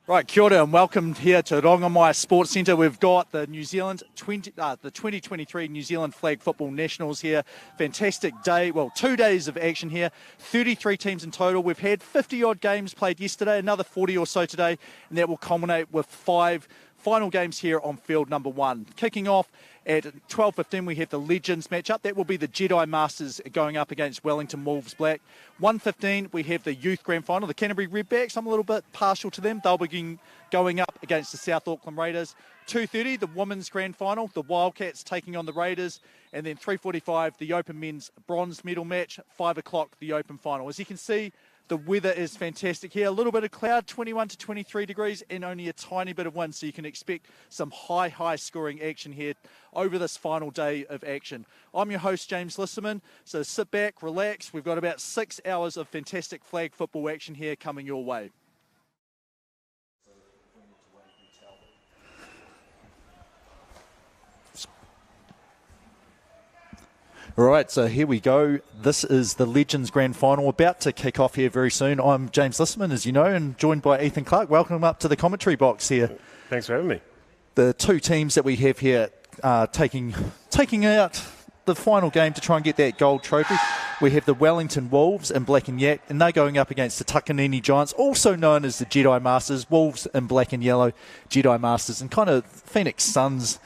Right, kia ora and welcome here to Rongomai Sports Centre. We've got the the 2023 New Zealand Flag Football Nationals here. Fantastic day, well, 2 days of action here. 33 teams in total. We've had 50-odd games played yesterday, another 40 or so today, and that will culminate with 5 final games here on field number 1. Kicking off at 12:15, we have the Legends matchup. That will be the Jedi Masters going up against Wellington Wolves Black. 1:15, we have the Youth Grand Final, the Canterbury Redbacks. I'm a little bit partial to them. They'll be going up against the South Auckland Raiders. 2:30, the Women's Grand Final, the Wildcats taking on the Raiders. And then 3:45, the Open Men's Bronze Medal match. 5 o'clock, the Open Final. As you can see, the weather is fantastic here. A little bit of cloud, 21 to 23 degrees, and only a tiny bit of wind, so you can expect some high scoring action here over this final day of action. I'm your host, James Lisserman, so sit back, relax. We've got about 6 hours of fantastic flag football action here coming your way. All right, so here we go. This is the Legends Grand Final about to kick off here very soon. I'm James Lisserman, as you know, and joined by Ethan Clark. Welcome up to the commentary box here. Thanks for having me. The two teams that we have here taking out the final game to try and get that gold trophy. We have the Wellington Wolves in black and yak, and they're going up against the Takanini Giants, also known as the Jedi Masters. Wolves in black and yellow, Jedi Masters, and kind of Phoenix Suns,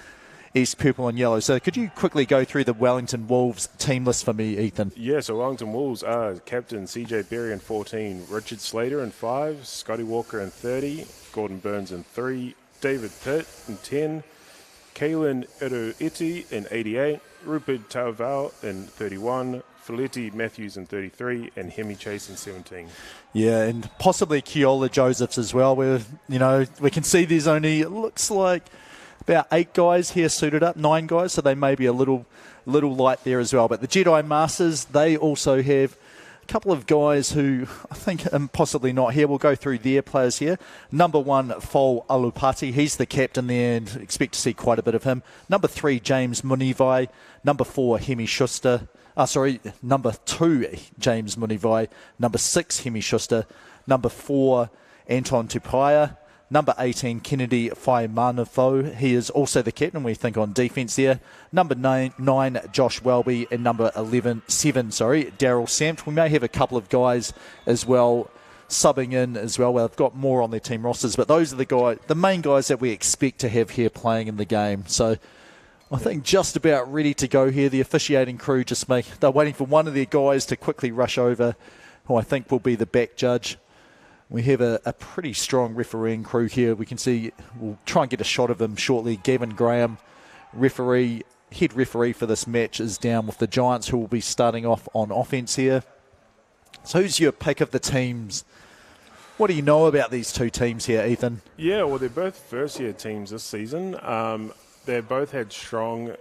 East purple and yellow. So could you quickly go through the Wellington Wolves team list for me, Ethan? Yeah, so Wellington Wolves are captain CJ Berry in 14, Richard Slater in 5, Scotty Walker in 30, Gordon Burns in 3, David Pitt in 10, Kaylin Iruiti in 88, Rupert Tauvau in 31, Felitti Matthews in 33, and Hemi Chase in 17. Yeah, and possibly Keola Josephs as well, where, you know, we can see there's only, it looks like, about 8 guys here suited up, 9 guys, so they may be a little light there as well. But the Jedi Masters, they also have a couple of guys who I think are possibly not here. We'll go through their players here. Number 1, Fol Alupati. He's the captain there and expect to see quite a bit of him. Number 3, James Munivai. Number 4, Hemi Schuster. Number 2, James Munivai. Number 6, Hemi Schuster. Number 4, Anton Tupaya. Number 18, Kennedy Whaimanafo. He is also the captain, we think, on defence there. Number 9, Josh Welby. And number 7, Daryl Samt. We may have a couple of guys as well subbing in as well. Well, they've got more on their team rosters, but those are the main guys that we expect to have here playing in the game. So I think just about ready to go here. The officiating crew they're waiting for one of their guys to quickly rush over, who I think will be the back judge. We have a pretty strong refereeing crew here. We can see, we'll try and get a shot of him shortly. Gavin Graham, head referee for this match, is down with the Giants, who will be starting off on offence here. So who's your pick of the teams? What do you know about these two teams here, Ethan? Yeah, well, they're both first-year teams this season. They both had strong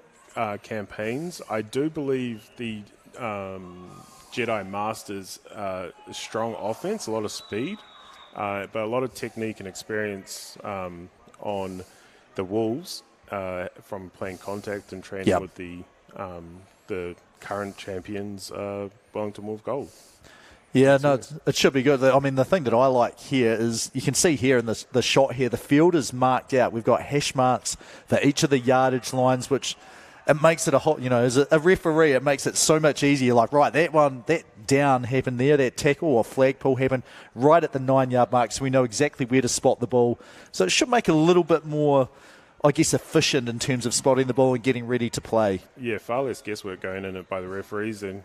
campaigns. I do believe the Jedi Masters strong offense, a lot of speed. But a lot of technique and experience on the Wolves from playing contact and training with the current champions, Wellington Wolves Gold. Yeah, no, it should be good. I mean, the thing that I like here is you can see here in the shot here, the field is marked out. We've got hash marks for each of the yardage lines, which it makes it as a referee, it makes it so much easier. Like, right, that down happened there, that tackle or flag pull happened right at the 9-yard mark, so we know exactly where to spot the ball. So it should make it a little bit more, I guess, efficient in terms of spotting the ball and getting ready to play. Yeah, far less guesswork going in it by the referees than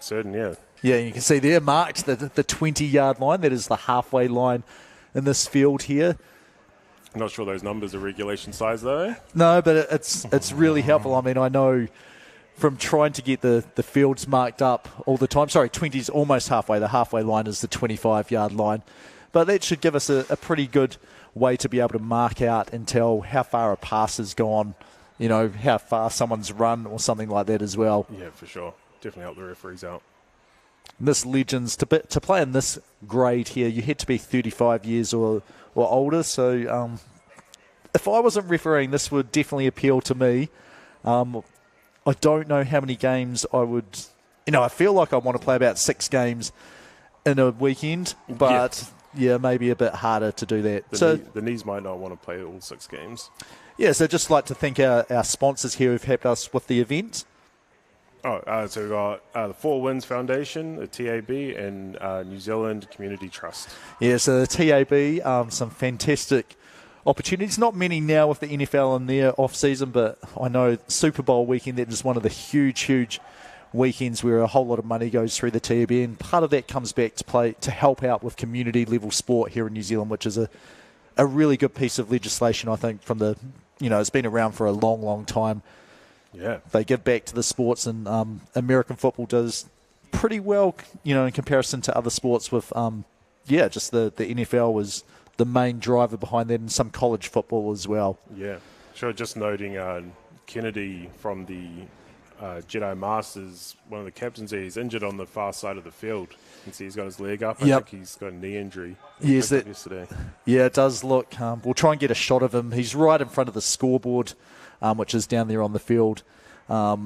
certain, yeah. Yeah, you can see there marked the 20-yard line. That is the halfway line in this field here. I'm not sure those numbers are regulation size, though. No, but it's really helpful. I mean, I know from trying to get the fields marked up all the time. Sorry, 20 is almost halfway. The halfway line is the 25-yard line. But that should give us a pretty good way to be able to mark out and tell how far a pass has gone, how far someone's run or something like that as well. Yeah, for sure. Definitely help the referees out. This Legends, to play in this grade here, you had to be 35 years or older. So if I wasn't refereeing, this would definitely appeal to me. I don't know how many games I would... I feel like I want to play about 6 games in a weekend, but maybe a bit harder to do that. The knees might not want to play all 6 games. Yeah, so just like to thank our sponsors here who've helped us with the event. So we've got the Four Winds Foundation, the TAB, and New Zealand Community Trust. Yeah, so the TAB, some fantastic opportunities. Not many now with the NFL in their off-season, but I know Super Bowl weekend, that is one of the huge weekends where a whole lot of money goes through the TAB, and part of that comes back to help out with community-level sport here in New Zealand, which is a really good piece of legislation, I think, from the, it's been around for a long time. Yeah. They give back to the sports, and American football does pretty well, in comparison to other sports with, just the NFL was the main driver behind that, and some college football as well. Yeah. Sure, just noting Kennedy from the Jedi Masters, one of the captains there, he's injured on the far side of the field. You can see he's got his leg up. I think he's got a knee injury. Yes, yesterday. Yeah, it does look. We'll try and get a shot of him. He's right in front of the scoreboard, which is down there on the field. I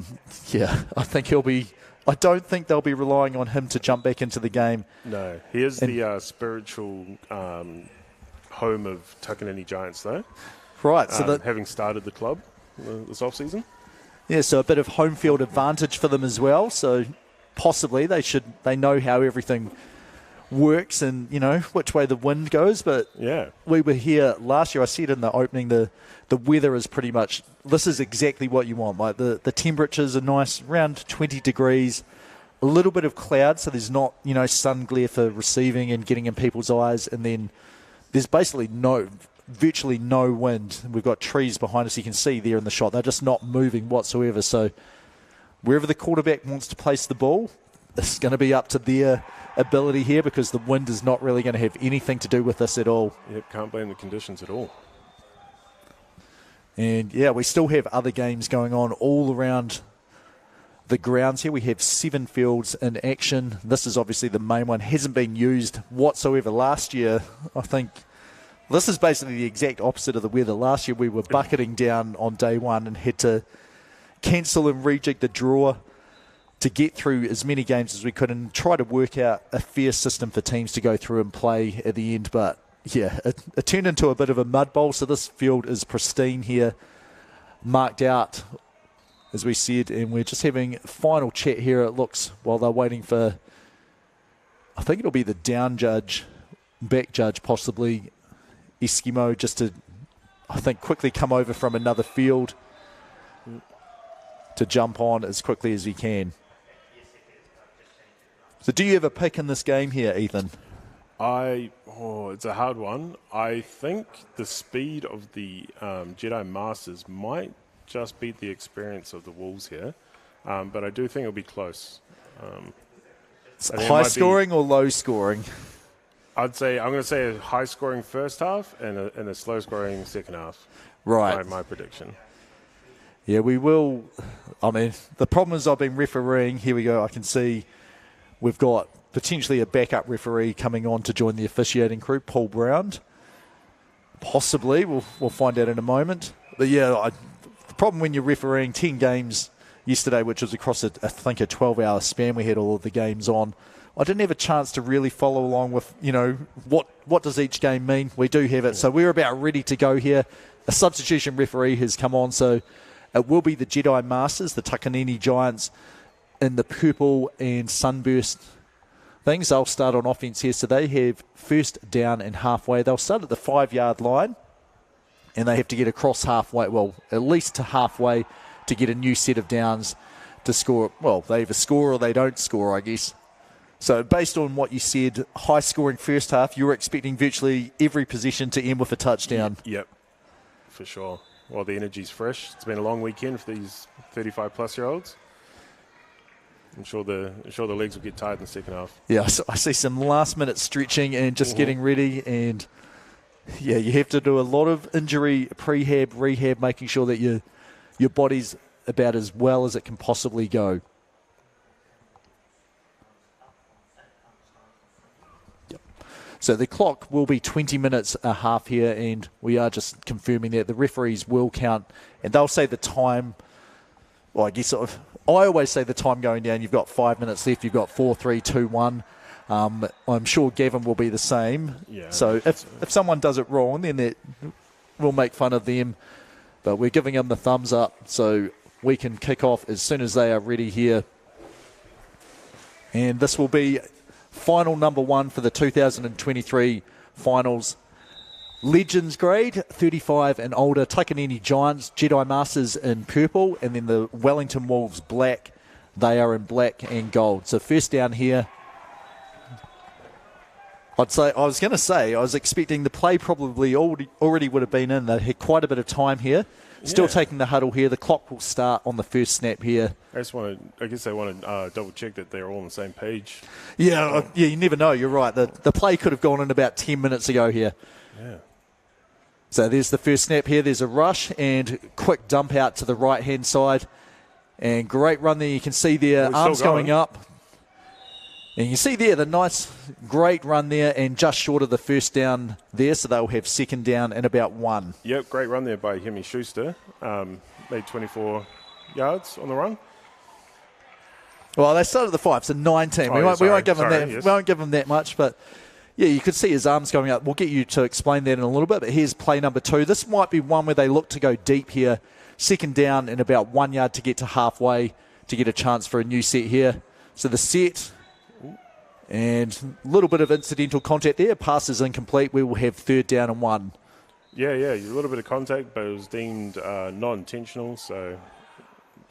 think I don't think they'll be relying on him to jump back into the game. No, he is the spiritual home of Takanini Giants, though. Right, so having started the club this off-season. Yeah, so a bit of home field advantage for them as well. So possibly they know how everything works and, which way the wind goes. But we were here last year. I said in the opening, the weather is pretty much, this is exactly what you want. Like the temperatures are nice, around 20 degrees, a little bit of cloud, so there's not, sun glare for receiving and getting in people's eyes. And then there's basically virtually no wind. We've got trees behind us, you can see there in the shot. They're just not moving whatsoever. So wherever the quarterback wants to place the ball, it's going to be up to their ability here, because the wind is not really going to have anything to do with this at all. Yep, can't blame the conditions at all. And we still have other games going on all around the grounds here. We have 7 fields in action. This is obviously the main one. Hasn't been used whatsoever. Last year, I think, this is basically the exact opposite of the weather. Last year we were bucketing down on day one and had to cancel and rejig the draw to get through as many games as we could and try to work out a fair system for teams to go through and play at the end. But it turned into a bit of a mud bowl. So this field is pristine here, marked out, as we said, and we're just having final chat here, it looks, while they're waiting for, I think it'll be the down judge, back judge possibly, Eskimo, just to, I think, quickly come over from another field to jump on as quickly as he can. So do you have a pick in this game here, Ethan? It's a hard one. I think the speed of the Jedi Masters might just beat the experience of the Wolves here, but I do think it'll be close. High scoring or low scoring? I'm going to say a high-scoring first half and a slow-scoring second half. Right. My prediction. Yeah, we will. I mean, the problem is I've been refereeing. Here we go. I can see we've got potentially a backup referee coming on to join the officiating crew, Paul Brown. Possibly. We'll find out in a moment. But, the problem when you're refereeing 10 games yesterday, which was across, I think, a 12-hour span, we had all of the games on. I didn't have a chance to really follow along with, what does each game mean? We do have it. So we're about ready to go here. A substitution referee has come on, so it will be the Jedi Masters, the Takanini Giants, in the purple and sunburst things. They'll start on offense here. So they have first down and halfway. They'll start at the 5-yard line, and they have to get across halfway, well, at least to halfway, to get a new set of downs to score. Well, they either score or they don't score, I guess. So based on what you said, high-scoring first half, you were expecting virtually every possession to end with a touchdown. Yep, for sure. Well, the energy's fresh. It's been a long weekend for these 35-plus-year-olds. I'm sure the legs will get tired in the second half. Yeah, so I see some last-minute stretching and just getting ready. And, you have to do a lot of injury prehab, rehab, making sure that your body's about as well as it can possibly go. So the clock will be 20 minutes a half here, and we are just confirming that the referees will count, and they'll say the time. Well, I guess I always say the time going down. You've got 5 minutes left. You've got 4, 3, 2, 1. I'm sure Gavin will be the same. Yeah, so if someone does it wrong, then we'll make fun of them. But we're giving them the thumbs up so we can kick off as soon as they are ready here. And this will be final number 1 for the 2023 finals. Legends grade, 35 and older, Takanini Giants, Jedi Masters in purple, and then the Wellington Wolves black. They are in black and gold. So first down here. I was expecting the play probably already would have been in. They had quite a bit of time here. Still taking the huddle here. The clock will start on the first snap here. I guess they want to double check that they're all on the same page. Yeah, you never know. You're right. The play could have gone in about 10 minutes ago here. Yeah. So there's the first snap here. There's a rush and quick dump out to the right-hand side. And great run there. You can see their arms going up. And you see there the nice, great run there and just short of the first down there. So they'll have second down and about 1. Yep, great run there by Hemi Schuster. Made 24 yards on the run. Well, they started at the 5, so 19. We won't give them that. Yes. We won't give them that much, but yeah, you could see his arms going up. We'll get you to explain that in a little bit. But here's play number 2. This might be one where they look to go deep here. Second down and about 1 yard to get to halfway to get a chance for a new set here. So the set. And a little bit of incidental contact there. Pass is incomplete. We will have third down and 1. Yeah, a little bit of contact, but it was deemed non-intentional, so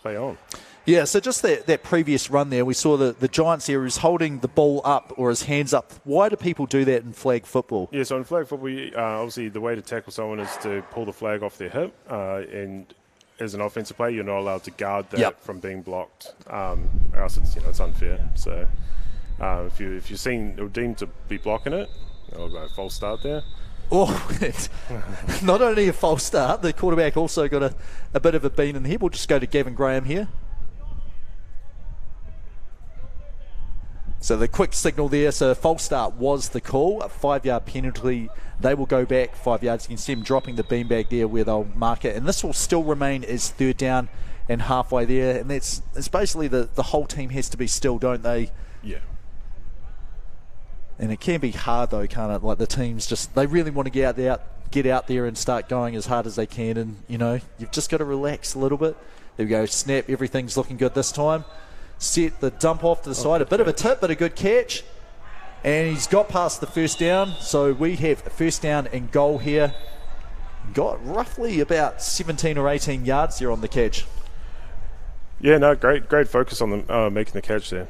play on. Yeah, so just that previous run there, we saw the Giants here who's holding the ball up or his hands up. Why do people do that in flag football? Yeah, so in flag football, obviously the way to tackle someone is to pull the flag off their hip, and as an offensive player, you're not allowed to guard that from being blocked, or else it's unfair. So if you're seen or deemed to be blocking it, I'll go false start there. Oh, not only a false start, the quarterback also got a bit of a bean in the head. We'll just go to Gavin Graham here. So the quick signal there, so false start was the call. A 5-yard penalty. They will go back 5 yards. You can see him dropping the beanbag there where they'll mark it. And this will still remain as third down and halfway there. And it's basically the whole team has to be still, don't they? Yeah. And it can be hard though, can't it? Like the teams they really want to get out there and start going as hard as they can. And, you've just got to relax a little bit. There we go. Snap. Everything's looking good this time. Set the dump off to the side. A bit of a tip, but a good catch. And he's got past the first down. So we have first down and goal here. Got roughly about 17 or 18 yards there on the catch. Yeah, no, great focus on them making the catch there.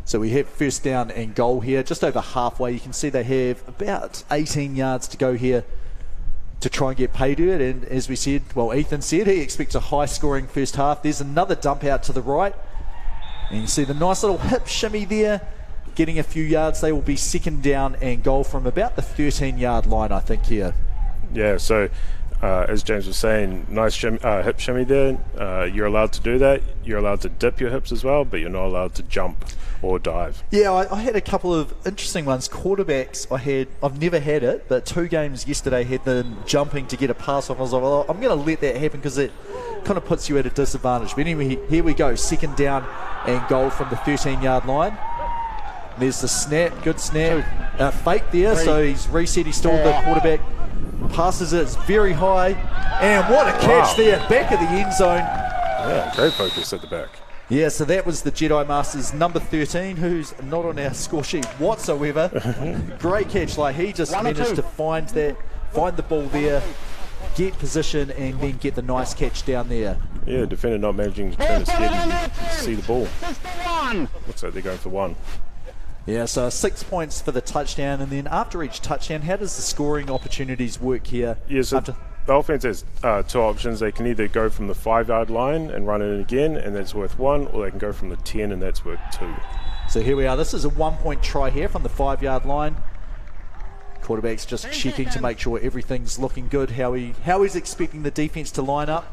So we have first down and goal here, just over halfway. You can see they have about 18 yards to go here to try and get pay dirt. And as we said, Ethan said, he expects a high-scoring first half. There's another dump out to the right. And you see the nice little hip shimmy there, getting a few yards. They will be second down and goal from about the 13-yard line, I think, here. Yeah, so as James was saying, nice hip shimmy there. You're allowed to do that. You're allowed to dip your hips as well, but you're not allowed to jump or dive. Yeah, I had a couple of interesting ones. Quarterbacks, I've never had it, but 2 games yesterday had them jumping to get a pass off. I was like, well, I'm going to let that happen because it kind of puts you at a disadvantage. But anyway, here we go. Second down and goal from the 13-yard line. There's the snap. Good snap. Fake there, so he's reset. He's still the quarterback. Passes it. It's very high. And what a catch there. Back of the end zone. Yeah, great focus at the back. Yeah, so that was the Jedi Masters number 13, who's not on our score sheet whatsoever. Great catch. Like, he just managed to find the ball there, get position, and then get the nice catch down there. Yeah, defender not managing to turn his head and see the ball. Looks like they're going for 1. Yeah, so 6 points for the touchdown, and then after each touchdown, how does the scoring opportunities work here? Yeah, so the offense has 2 options. They can either go from the 5-yard line and run it again, and that's worth 1, or they can go from the 10, and that's worth 2. So here we are. This is a 1-point try here from the 5-yard line. Quarterback's just checking to make sure everything's looking good, how he's expecting the defense to line up.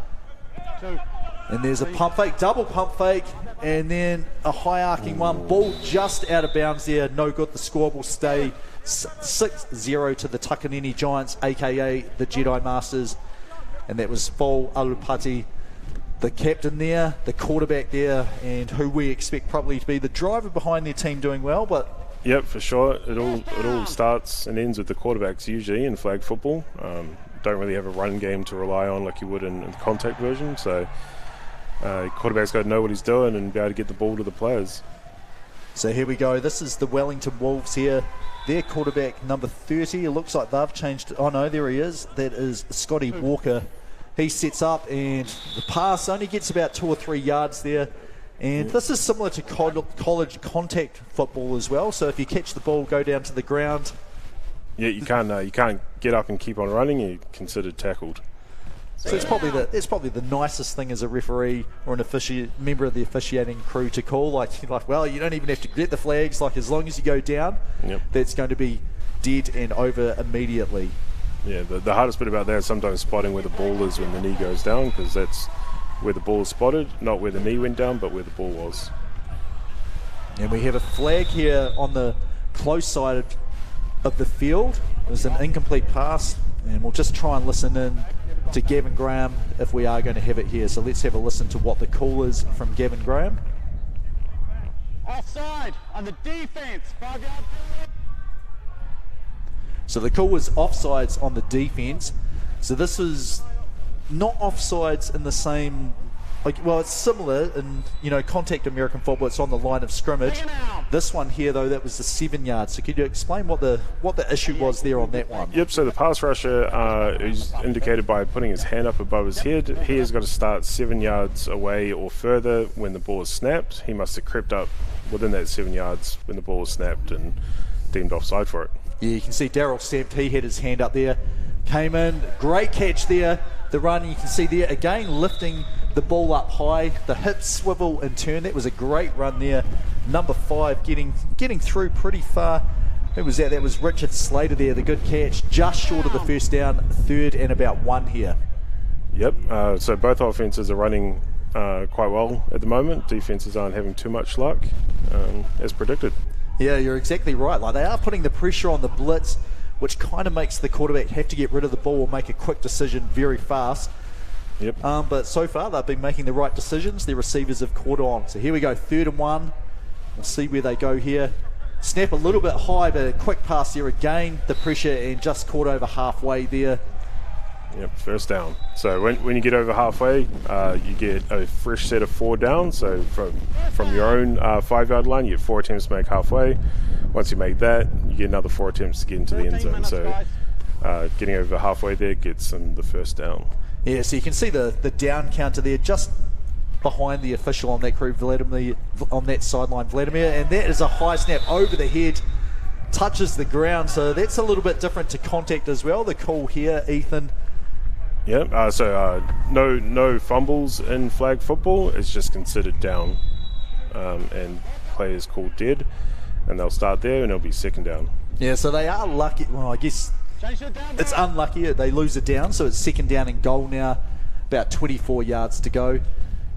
And there's a pump fake, double pump fake, and then a high arcing one. Ball just out of bounds there. No good. The score will stay 6-0 to the Takanini Giants, a.k.a. the Jedi Masters. And that was Paul Alupati, the captain there, the quarterback there, and who we expect probably to be the driver behind their team doing well. But yep, for sure. It all starts and ends with the quarterbacks usually in flag football. Don't really have a run game to rely on like you would in the contact version. So quarterback's got to know what he's doing and be able to get the ball to the players. So here we go. This is the Wellington Wolves here. Their quarterback, number 30. It looks like they've changed. Oh, no, there he is. That is Scotty Walker. He sets up, and the pass only gets about 2 or 3 yards there. And this is similar to college contact football as well. So if you catch the ball, go down to the ground. Yeah, you can't get up and keep on running. You're considered tackled. So it's probably the nicest thing as a referee or an member of the officiating crew to call. Like, well, you don't even have to get the flags. Like, as long as you go down, that's going to be dead and over immediately. Yeah, the hardest bit about that is sometimes spotting where the ball is when the knee goes down, because that's where the ball is spotted, not where the knee went down, but where the ball was. And we have a flag here on the close side of the field. It was an incomplete pass, and we'll just try and listen in to Gavin Graham if we are going to have it here. So let's have a listen to what the call is from Gavin Graham. Offside on the defense. 5 yards. So the call was offsides on the defense. So this was not offsides in the same, well, it's similar in, contact American football. It's on the line of scrimmage. This one here, though, that was the 7 yards. So could you explain what the issue was there on that one? Yep, so the pass rusher is indicated by putting his hand up above his head. He has got to start 7 yards away or further when the ball is snapped. He must have crept up within that 7 yards when the ball was snapped and deemed offside for it. Yeah, you can see Daryl Stampt, he had his hand up there, came in, great catch there. The run, you can see there, again, lifting the ball up high, the hip swivel and turn. That was a great run there. Number 5 getting through pretty far. Who was that? That was Richard Slater there, the good catch, just short of the first down, 3rd and about 1 here. Yep, so both offenses are running quite well at the moment. Defenses aren't having too much luck, as predicted. Yeah, you're exactly right. Like, they are putting the pressure on the blitz, which kind of makes the quarterback have to get rid of the ball or make a quick decision very fast. Yep. But so far, they've been making the right decisions. Their receivers have caught on. So here we go, 3rd and 1. We'll see where they go here. Snap a little bit high, but a quick pass there again. The pressure and just caught over halfway there. Yep, first down. So when you get over halfway, you get a fresh set of 4 downs. So from your own 5-yard line, you get 4 attempts to make halfway. Once you make that, you get another 4 attempts to get into the end zone. So getting over halfway there gets them the first down. Yeah, so you can see the down counter there just behind the official on that crew, Vladimir, on that sideline, Vladimir. And that is a high snap over the head, touches the ground. So that's a little bit different to contact as well. The call here, Ethan. Yeah, so no fumbles in flag football. It's just considered down, and players called dead, and they'll start there, and it'll be 2nd down. Yeah, so they are lucky. Well, I guess it's unlucky. They lose it down, so it's 2nd down and goal now, about 24 yards to go.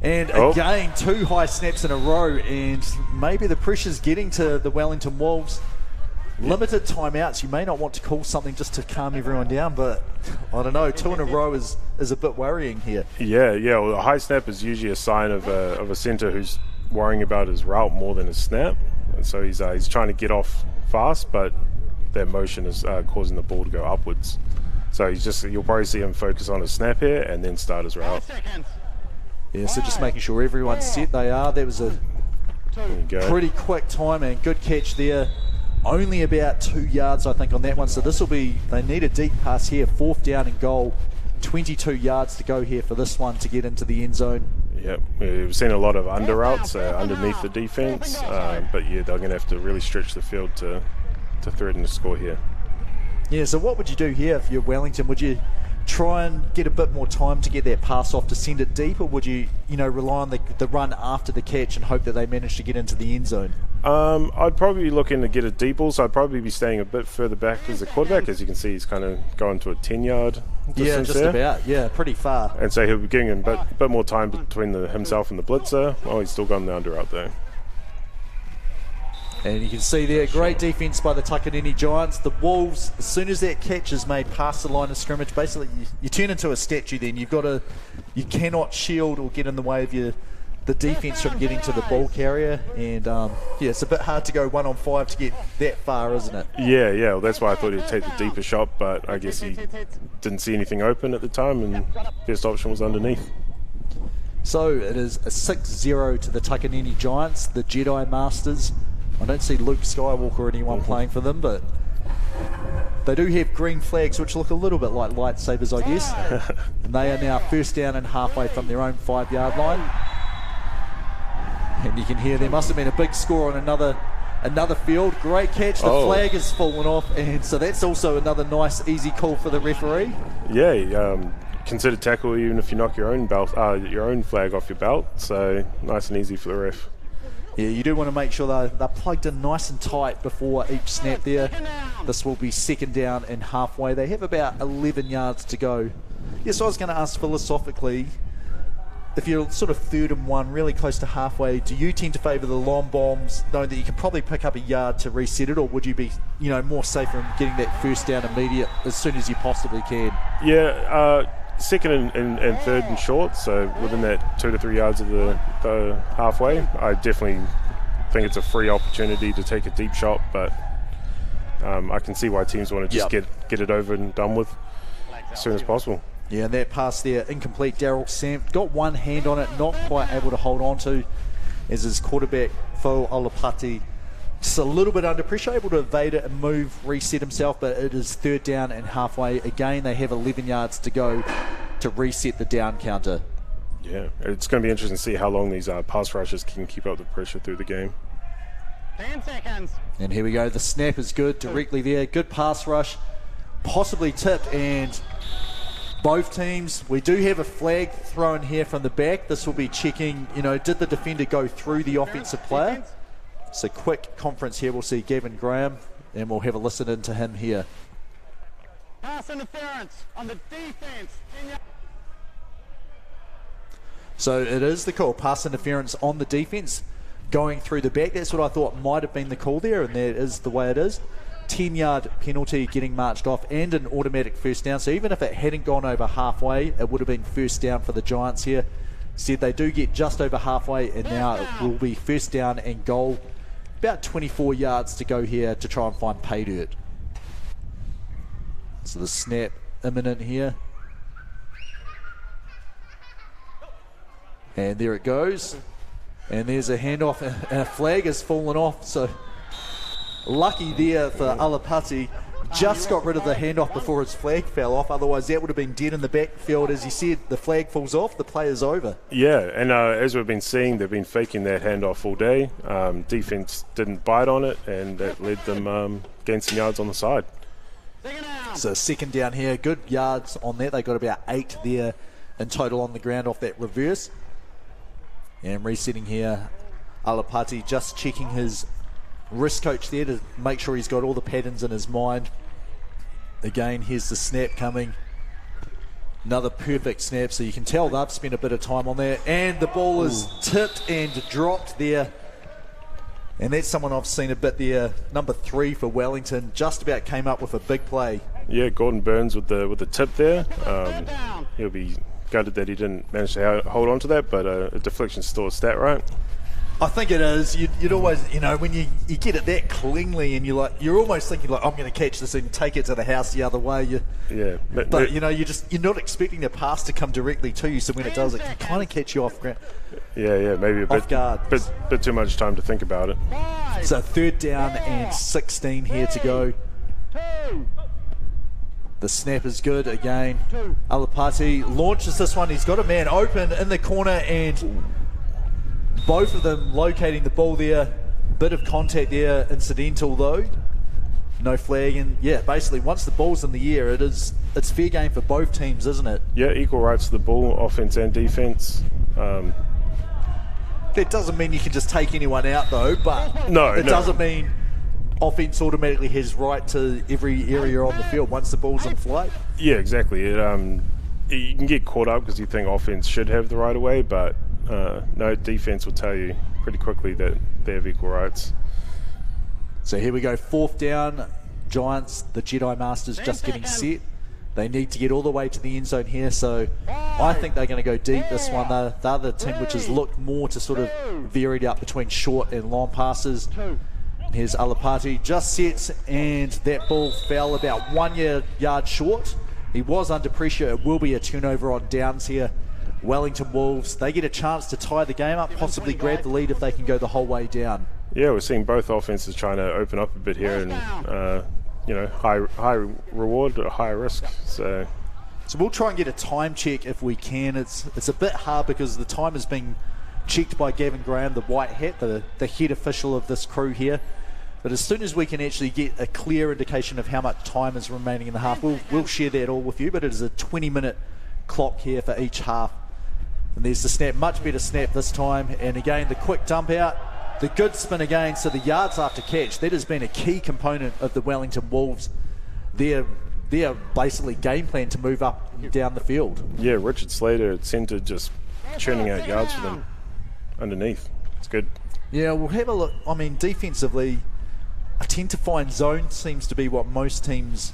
And again, 2 high snaps in a row, and maybe the pressure's getting to the Wellington Wolves. Limited timeouts. You may not want to call something just to calm everyone down, but I don't know. 2 in a row is a bit worrying here. Yeah. Well, a high snap is usually a sign of a centre who's worrying about his route more than his snap, and so he's trying to get off fast, but that motion is causing the ball to go upwards. So you'll probably see him focus on his snap here and then start his route. Yeah. So just making sure everyone's set. They are. That was a pretty quick time and good catch there. Only about 2 yards, I think, on that one. So this will be, they need a deep pass here. 4th down and goal. 22 yards to go here for this one to get into the end zone. Yep, we've seen a lot of under routes underneath the defense, but yeah, they're going to have to really stretch the field to threaten the score here. Yeah, so what would you do here if you're Wellington? Would you try and get a bit more time to get that pass off to send it deep, or would you rely on the run after the catch and hope that they manage to get into the end zone? I'd probably be looking to get a deep ball, so I'd probably be staying a bit further back as a quarterback. As you can see, he's kind of going to a 10-yard distance. Yeah, just there. about. Yeah, pretty far. And so he'll be getting a bit more time between himself and the blitzer. Oh, he's still got the under out there. And you can see there, great defense by the Takanini Giants. The Wolves, as soon as that catch is made past the line of scrimmage, basically you turn into a statue then. You cannot shield or get in the way of the defense from getting to the ball carrier. And yeah, it's a bit hard to go 1-on-5 to get that far, isn't it? Yeah, well, that's why I thought he'd take the deeper shot, but I guess he didn't see anything open at the time, and best option was underneath. So it is a 6-0 to the Takanini Giants, the Jedi Masters. I don't see Luke Skywalker or anyone playing for them, but they do have green flags which look a little bit like lightsabers, I guess. And they are now first down and halfway from their own 5-yard line. And you can hear there must have been a big score on another field. Great catch. The flag has fallen off, and so that's also another nice, easy call for the referee. Yeah, consider tackle even if you knock your own flag off your belt. So nice and easy for the ref. Yeah, you do want to make sure they're plugged in nice and tight before each snap there. This will be second down and halfway. They have about 11 yards to go. Yeah, so I was going to ask philosophically, if you're sort of 3rd and 1, really close to halfway, do you tend to favour the long bombs, knowing that you can probably pick up a yard to reset it, or would you be, more safer in getting that first down immediate as soon as you possibly can? Yeah, second and third and short, so within that 2 to 3 yards of the halfway. I definitely think it's a free opportunity to take a deep shot, but I can see why teams want to just get it over and done with as soon as possible. Yeah, and that pass there, incomplete. Daryl Sam got one hand on it, not quite able to hold on to, as his quarterback, Fo Olapati, just a little bit under pressure, able to evade it and move, reset himself, but it is 3rd down and halfway. Again, they have 11 yards to go to reset the down counter. Yeah, it's going to be interesting to see how long these pass rushers can keep up the pressure through the game. 10 seconds. And here we go. The snap is good, directly there. Good pass rush, possibly tipped, and both teams, we do have a flag thrown here from the back. This will be checking, did the defender go through the offensive player? So quick conference here. We'll see Gavin Graham, and we'll have a listen into him here. Pass interference on the defense. So it is the call. Pass interference on the defense going through the back. That's what I thought might have been the call there, and that is the way it is. 10-yard penalty getting marched off and an automatic first down. So even if it hadn't gone over halfway, it would have been first down for the Giants here. Instead, they do get just over halfway, and now it will be first down and goal. About 24 yards to go here to try and find pay dirt. So the snap imminent here. And there it goes. And there's a handoff, and a flag has fallen off. So lucky there for Alapati. Just got rid of the handoff before his flag fell off. Otherwise, that would have been dead in the backfield. As you said, the flag falls off, the play's over. Yeah, and as we've been seeing, they've been faking that handoff all day. Defense didn't bite on it, and that led them gain some yards on the side. So second down here, good yards on that. They got about 8 there in total on the ground off that reverse. And resetting here, Alapati just checking his wrist coach there to make sure he's got all the patterns in his mind. Again, here's the snap coming. Another perfect snap, so you can tell they've spent a bit of time on there. And the ball is tipped and dropped there. And that's someone I've seen a bit there. Number 3 for Wellington just about came up with a big play. Yeah, Gordon Burns with the tip there. He'll be gutted that he didn't manage to hold on to that, but a deflection still a stat, right? I think it is. You'd always, when you get it that cleanly, and you're almost thinking I'm going to catch this and take it to the house the other way. But you're not expecting the pass to come directly to you. So when it does, it can kind of catch you off guard. Yeah, maybe a off guard. Bit too much time to think about it. So 3rd down and 16 here to go. The snap is good again. Alapati launches this one. He's got a man open in the corner, and both of them locating the ball there. Bit of contact there, incidental though. No flag, and yeah, basically once the ball's in the air, it's fair game for both teams, isn't it? Yeah, equal rights to the ball, offense and defense. That doesn't mean you can just take anyone out, though, but No, doesn't mean offense automatically has right to every area on the field once the ball's in flight. Yeah, exactly. You can get caught up because you think offense should have the right of way, but no, defense will tell you pretty quickly that they have equal rights. So here we go, 4th down. Giants, the Jedi Masters just getting set. They need to get all the way to the end zone here, so I think they're going to go deep this one. The other team, which has looked more to sort of varied up between short and long passes. Here's Alapati, just sets, and that ball fell about 1 yard short. He was under pressure. It will be a turnover on downs here. Wellington Wolves, they get a chance to tie the game up, possibly grab the lead if they can go the whole way down. Yeah, we're seeing both offenses trying to open up a bit here, and high reward or high risk. So we'll try and get a time check if we can. It's a bit hard because the time is being checked by Gavin Graham, the white hat, the head official of this crew here. But as soon as we can actually get a clear indication of how much time is remaining in the half, we'll share that all with you. But it is a 20-minute clock here for each half. And there's the snap, much better snap this time. And again, the quick dump out, the good spin again. So the yards after catch, that has been a key component of the Wellington Wolves. Their basically game plan to move up and down the field. Yeah, Richard Slater at centre just churning out yards for them underneath. It's good. Yeah, we'll have a look. I mean, defensively, I tend to find zone seems to be what most teams,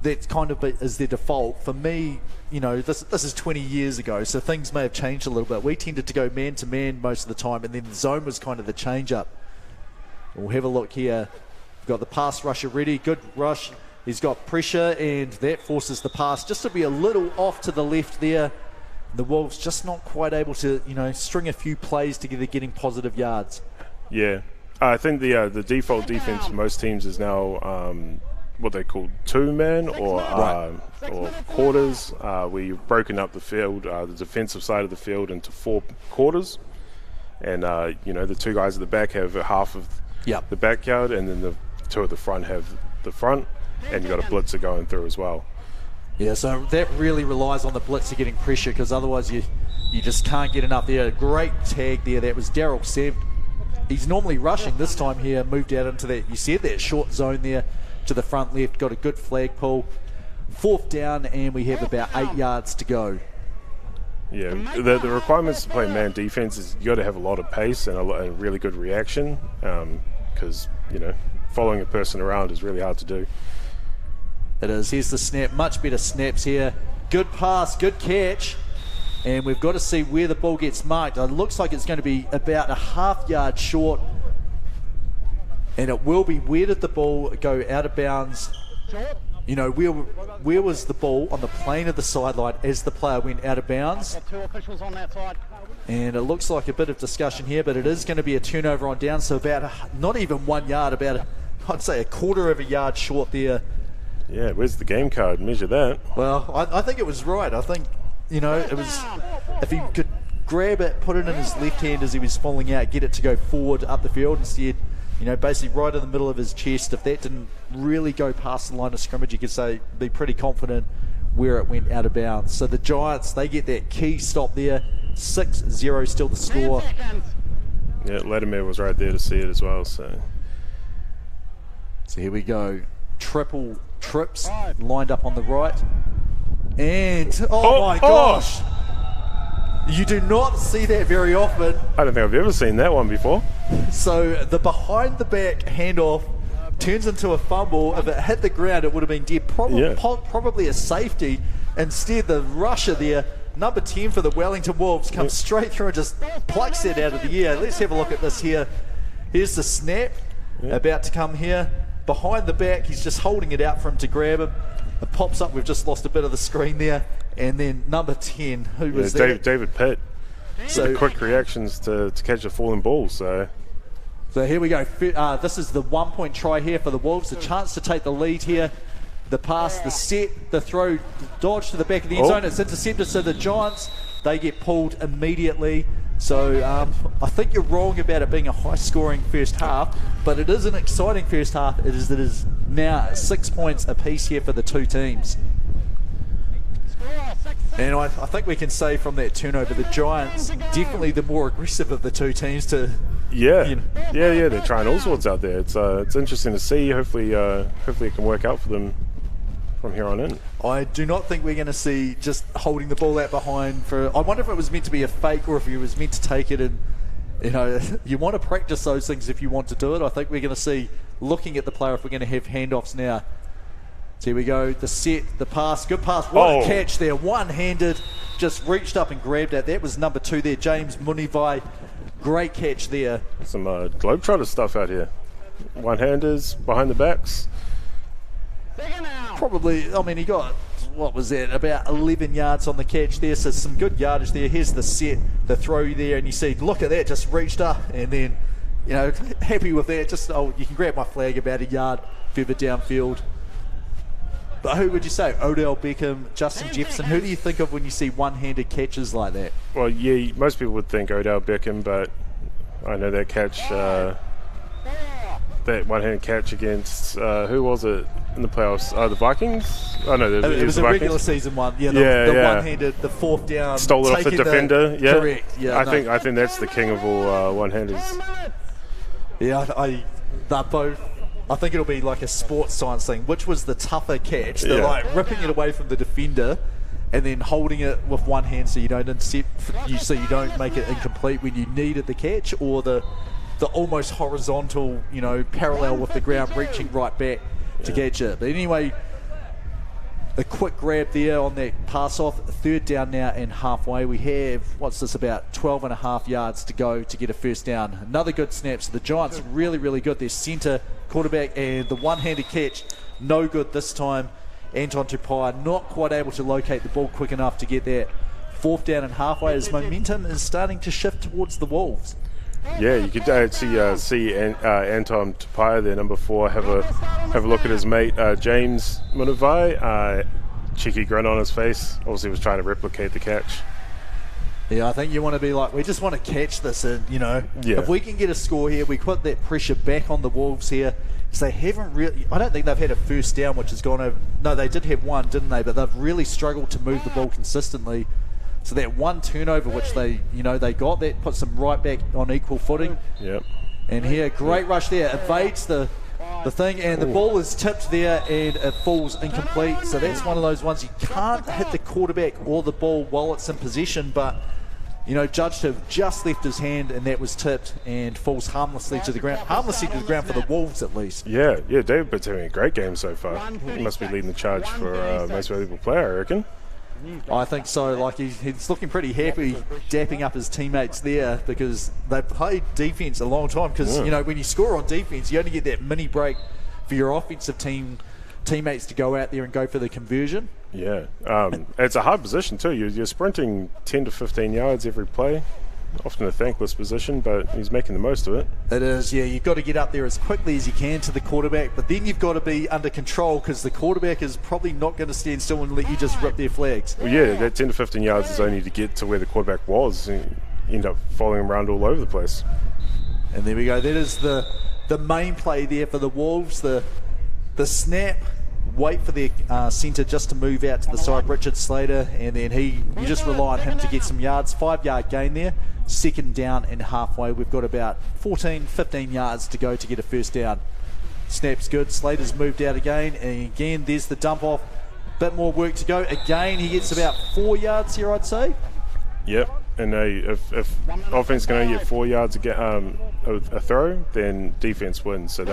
that kind of is their default. For me, this is 20 years ago, so things may have changed a little bit. We tended to go man-to-man most of the time, and then the zone was kind of the change-up. We'll have a look here. We've got the pass rusher ready. Good rush. He's got pressure, and that forces the pass just to be a little off to the left there. The Wolves just not quite able to, string a few plays together, getting positive yards. Yeah. I think the default defense for most teams is now what they call two-man or quarters, where you've broken up the field, the defensive side of the field, into 4 quarters. And, the 2 guys at the back have half of the backyard, and then the 2 at the front have the front, and you've got a blitzer going through as well. Yeah, so that really relies on the blitzer getting pressure, because otherwise you just can't get enough there. Great tag there. That was Daryl Sev. He's normally rushing. This time here, moved out into that, you said, that short zone there to the front left. Got a good flag pull. 4th down, and we have about 8 yards to go. Yeah, the requirements to play man defense is you got to have a lot of pace and a really good reaction, because, following a person around is really hard to do. It is. Here's the snap. Much better snaps here. Good pass, good catch. And we've got to see where the ball gets marked. It looks like it's going to be about a half yard short. And it will be, where did the ball go out of bounds? Where was the ball on the plane of the sideline as the player went out of bounds? 2 officials on that side. And it looks like a bit of discussion here, but it is going to be a turnover on down. So about not even 1 yard, about I'd say a quarter of a yard short there. Yeah, where's the game card? Measure that. Well, I think it was right. I think, it was, if he could grab it, put it in his left hand as he was falling out, get it to go forward up the field instead, basically right in the middle of his chest. If that didn't really go past the line of scrimmage, you could be pretty confident where it went out of bounds. So the Giants, they get that key stop there. 6-0 still the score. Yeah, Latimer was right there to see it as well. So here we go. Triple trips lined up on the right. And, oh my gosh. You do not see that very often. I don't think I've ever seen that one before. So the behind the back handoff turns into a fumble. If it hit the ground, it would have been dead. Probably a safety. Instead, the rusher there, number 10 for the Wellington Wolves, comes straight through and just plucks it out of the air. Let's have a look at this here. Here's the snap about to come here. Behind the back, he's just holding it out for him to grab him. It pops up. We've just lost a bit of the screen there. And then number 10, who was that? David Pitt. So the quick reactions to catch a falling ball. So here we go. This is the 1-point try here for the Wolves. A chance to take the lead here. The pass, the set, the throw, the dodge to the back of the end zone. It's intercepted. So the Giants, they get pulled immediately. So I think you're wrong about it being a high-scoring first half, but it is an exciting first half. It is now 6 points apiece here for the two teams. Score 6-6. And I think we can say from that turnover, the Giants definitely the more aggressive of the two teams to. Yeah, You know. yeah, they're trying all sorts out there. It's interesting to see. Hopefully it can work out for them from here on in. I do not think we're going to see just holding the ball out behind for. I wonder if it was meant to be a fake or if he was meant to take it and. You want to practice those things if you want to do it. I think we're going to see, looking at the player, if we're going to have handoffs now. So here we go, the set, the pass, good pass, what a catch there, one-handed, just reached up and grabbed it. That was number 2 there, James Munivai, great catch there. Some Globetrotter stuff out here. One-handers, behind the backs. Probably, I mean, he got, what was that, about 11 yards on the catch there, so some good yardage there. Here's the set, the throw there, and you see, look at that, just reached up, and then, happy with that. Just, you can grab my flag about a yard further downfield. But who would you say? Odell Beckham, Justin Jefferson. Who do you think of when you see one-handed catches like that? Well, yeah, most people would think Odell Beckham, but I know that catch, that one-handed catch against, who was it in the playoffs? The Vikings? Oh, no, it was the a Vikings. Regular season one. Yeah, the one-handed, the fourth down. Stole it off the defender. Yeah. Correct. Yeah, I think that's the king of all one-handers. Yeah, they're both. I think it'll be like a sports science thing. Which was the tougher catch? They're like ripping it away from the defender and then holding it with one hand so you don't intercept, so you don't make it incomplete when you needed the catch, or the almost horizontal, parallel with the ground, reaching right back to catch it. But anyway, a quick grab there on that pass off. Third down now and halfway. We have, about 12 and a half yards to go to get a first down. Another good snap. So the Giants really, really good. Their centre, quarterback, and the one-handed catch, no good this time. Anton Tupai not quite able to locate the ball quick enough to get that fourth down and halfway, as momentum is starting to shift towards the Wolves. Yeah, you could see Anton Tupai there, number 4, have a look at his mate James Munivai. Cheeky grin on his face. Obviously, was trying to replicate the catch. Yeah, I think you want to be like, we just want to catch this, and if we can get a score here, we put that pressure back on the Wolves here, because they haven't really. I don't think they've had a first down which has gone over. No, they did have one, didn't they? But they've really struggled to move the ball consistently. So that one turnover which they got, that puts them right back on equal footing. Yep. And here, great rush there, evades the thing, and the ball is tipped there and it falls incomplete. So that's one of those ones you can't hit the quarterback or the ball while it's in possession, but judged to have just left his hand, and that was tipped and falls harmlessly to the ground. Harmlessly to the ground for the Wolves, at least. Yeah, David Bitt's having a great game so far. He must be leading the charge for most valuable player, I reckon. I think so. Like he's looking pretty happy, dapping up his teammates there, because they've played defense a long time. Because when you score on defense, you only get that mini break for your offensive teammates to go out there and go for the conversion. Yeah, it's a hard position too. You're sprinting 10 to 15 yards every play. Often a thankless position, but he's making the most of it. It is, yeah. You've got to get up there as quickly as you can to the quarterback, but then you've got to be under control, because the quarterback is probably not going to stand still and let you just rip their flags. Well, yeah, that 10 to 15 yards is only to get to where the quarterback was. You end up following him around all over the place. And there we go. That is the main play there for the Wolves. The snap. Wait for their centre just to move out to the side, Richard Slater, and then you just rely on him to get some yards. 5-yard gain there. Second down and halfway. We've got about 15 yards to go to get a first down. Snap's good. Slater's moved out again, and again there's the dump off. Bit more work to go. Again, he gets about 4 yards here, I'd say. Yep. And if offense can only get 4 yards a throw, then defense wins. So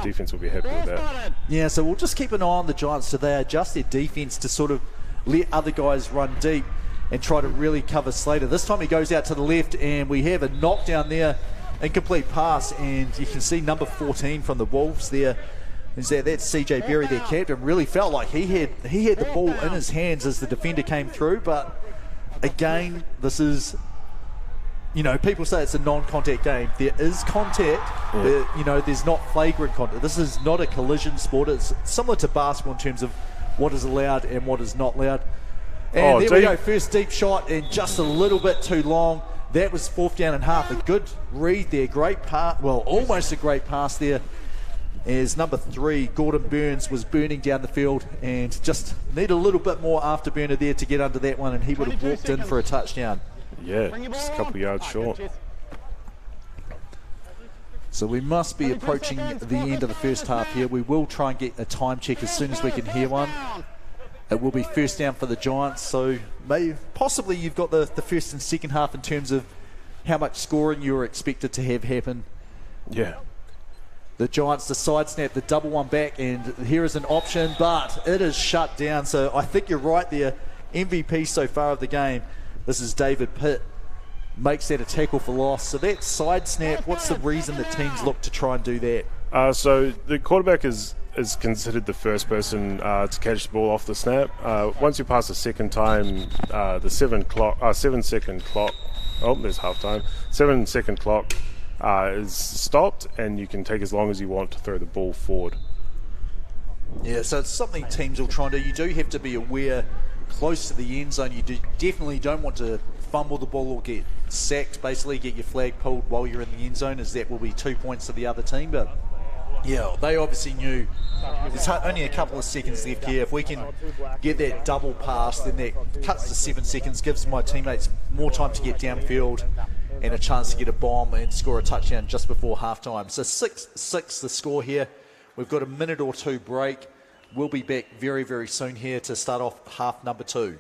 defense will be happy with that. Yeah, so we'll just keep an eye on the Giants so they adjust their defense to sort of let other guys run deep and try to really cover Slater. This time he goes out to the left, and we have a knockdown there, incomplete pass, and you can see number 14 from the Wolves there. That's CJ Berry, their captain. Really felt like he had the ball in his hands as the defender came through, but again, this is, people say it's a non-contact game. There is contact, but, there's not flagrant contact. This is not a collision sport. It's similar to basketball in terms of what is allowed and what is not allowed. And there we go, first deep shot, and just a little bit too long. That was 4th down and half. A good read there, great pass, well, almost a great pass there. as number 3, Gordon Burns, was burning down the field and just need a little bit more afterburner there to get under that one, and he would have walked in for a touchdown. Yeah, just a couple of yards short. So we must be approaching the end of the first half here. We will try and get a time check as soon as we can hear one. It will be first down for the Giants, so possibly you've got the first and second half in terms of how much scoring you're expected to have happen. Yeah. The Giants, the side snap, the double one back, and here is an option, but it is shut down. So I think you're right there. MVP so far of the game. This is David Pitt. Makes that a tackle for loss. So that side snap, what's the reason that teams look to try and do that? So the quarterback is considered the first person to catch the ball off the snap. Once you pass the second time, the 7-second clock, there's halftime, 7-second clock is stopped, and you can take as long as you want to throw the ball forward. Yeah, so it's something teams will try and do. You do have to be aware close to the end zone. You definitely don't want to fumble the ball or get sacked, basically get your flag pulled while you're in the end zone, as that will be 2 points to the other team. But yeah, they obviously knew there's only a couple of seconds left here. If we can get that double pass, then that cuts to 7 seconds, gives my teammates more time to get downfield and a chance to get a bomb and score a touchdown just before halftime. So 6-6 the score here. We've got a minute or two break. We'll be back very, very soon here to start off half number 2.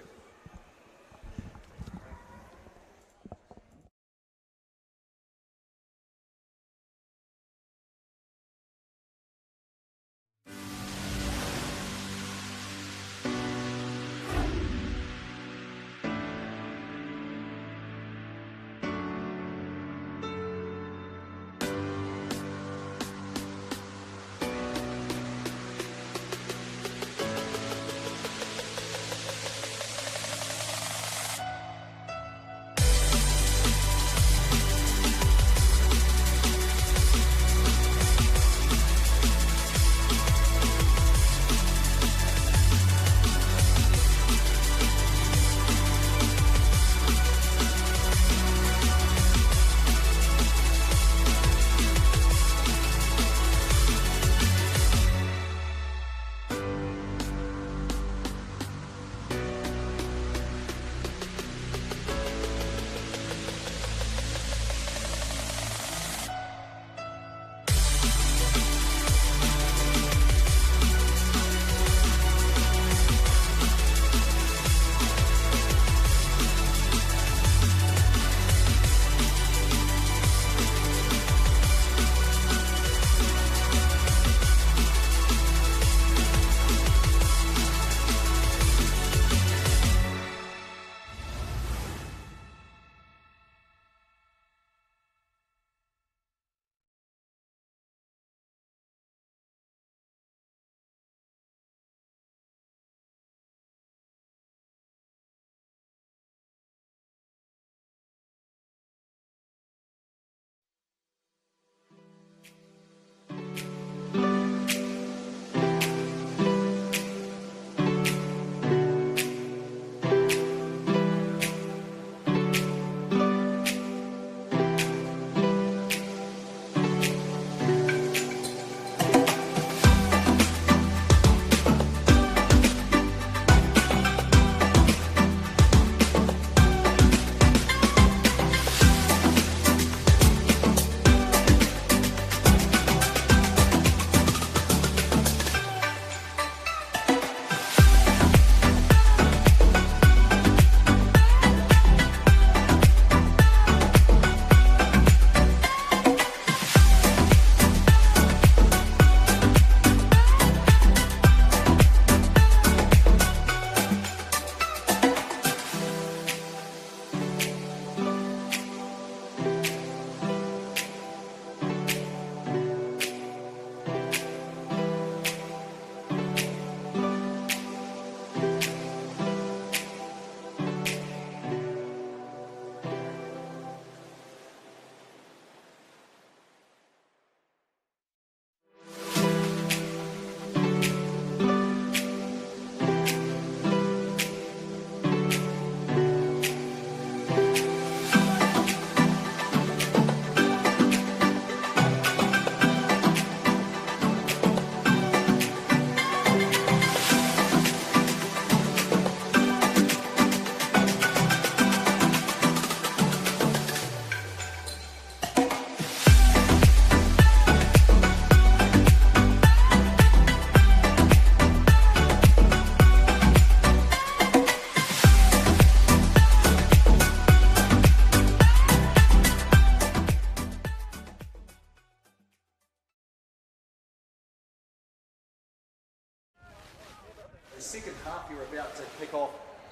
the second half you're about to kick off.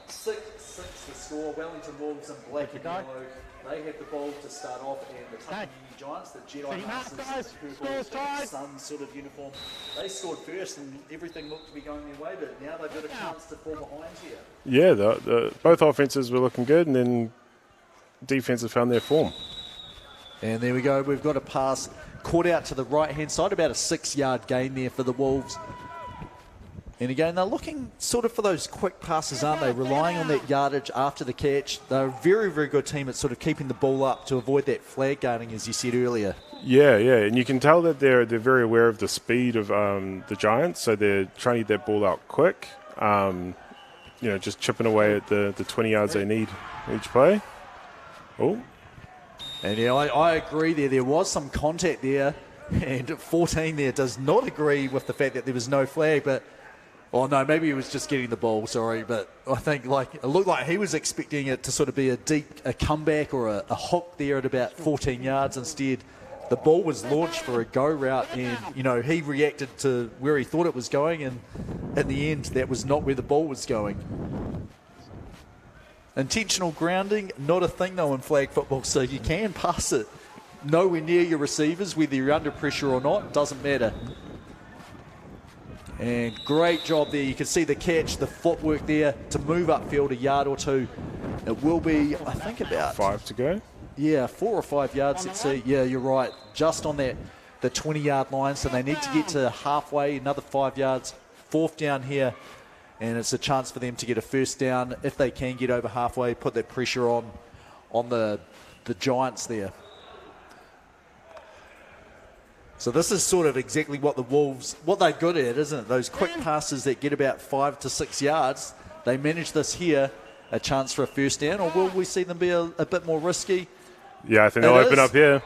6-6 the score. Wellington Wolves in black and yellow. They have the ball to start off, and the Takanini Giants, the Jedi Masters, the purple sun sort of uniform, they scored first, and everything looked to be going their way. But now they've got a chance to fall behind here. Yeah, both offenses were looking good, and then defense have found their form. And there we go. We've got a pass caught out to the right-hand side, about a 6-yard gain there for the Wolves. And again, they're looking sort of for those quick passes, aren't they? Relying on that yardage after the catch. They're a very, very good team at sort of keeping the ball up to avoid that flag guarding, as you said earlier. Yeah, and you can tell that they're very aware of the speed of the Giants, so they're trying to get that ball out quick. Just chipping away at the 20 yards they need each play. Oh. And yeah, I agree there. There was some contact there, and 14 there does not agree with the fact that there was no flag, but... Oh, no, maybe he was just getting the ball, sorry. But I think it looked like he was expecting it to sort of be a comeback or a hook there at about 14 yards. Instead, the ball was launched for a go route, and, he reacted to where he thought it was going, and in the end, that was not where the ball was going. Intentional grounding, not a thing, though, in flag football, so you can pass it nowhere near your receivers, whether you're under pressure or not, doesn't matter. And great job there. You can see the catch, the footwork there to move upfield a yard or two. It will be, I think, about 5 to go. Yeah, 4 or 5 yards. Let's see. Yeah, you're right. Just on the 20-yard line. So they need to get to halfway, another 5 yards. 4th down here. And it's a chance for them to get a first down. If they can get over halfway, put that pressure on the Giants there. So this is sort of exactly what the Wolves, what they're good at, isn't it? Those quick passes that get about 5 to 6 yards. They manage this here, a chance for a first down, or will we see them be a bit more risky? Yeah, I think they'll open up here.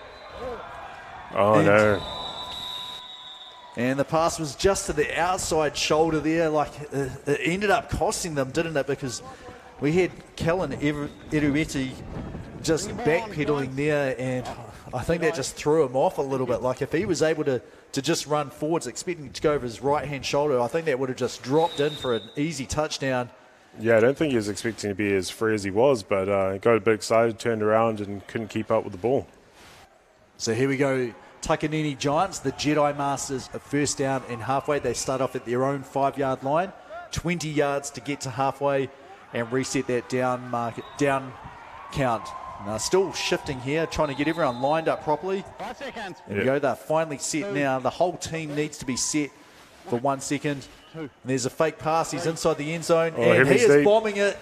Oh, no. And the pass was just to the outside shoulder there. It ended up costing them, didn't it? Because we had Kellen Erueti just backpedaling there, and I think that just threw him off a little bit. If he was able to just run forwards, expecting to go over his right-hand shoulder, I think that would have just dropped in for an easy touchdown. Yeah, I don't think he was expecting to be as free as he was, but got a bit excited, turned around, and couldn't keep up with the ball. So here we go. Takanini Giants, the Jedi Masters, a first down and halfway. They start off at their own 5-yard line. 20 yards to get to halfway and reset that down count. Now still shifting here, trying to get everyone lined up properly. 5 seconds. There we go. They're finally set now. The whole team needs to be set for 1 second. And there's a fake pass. He's inside the end zone, and he is bombing it.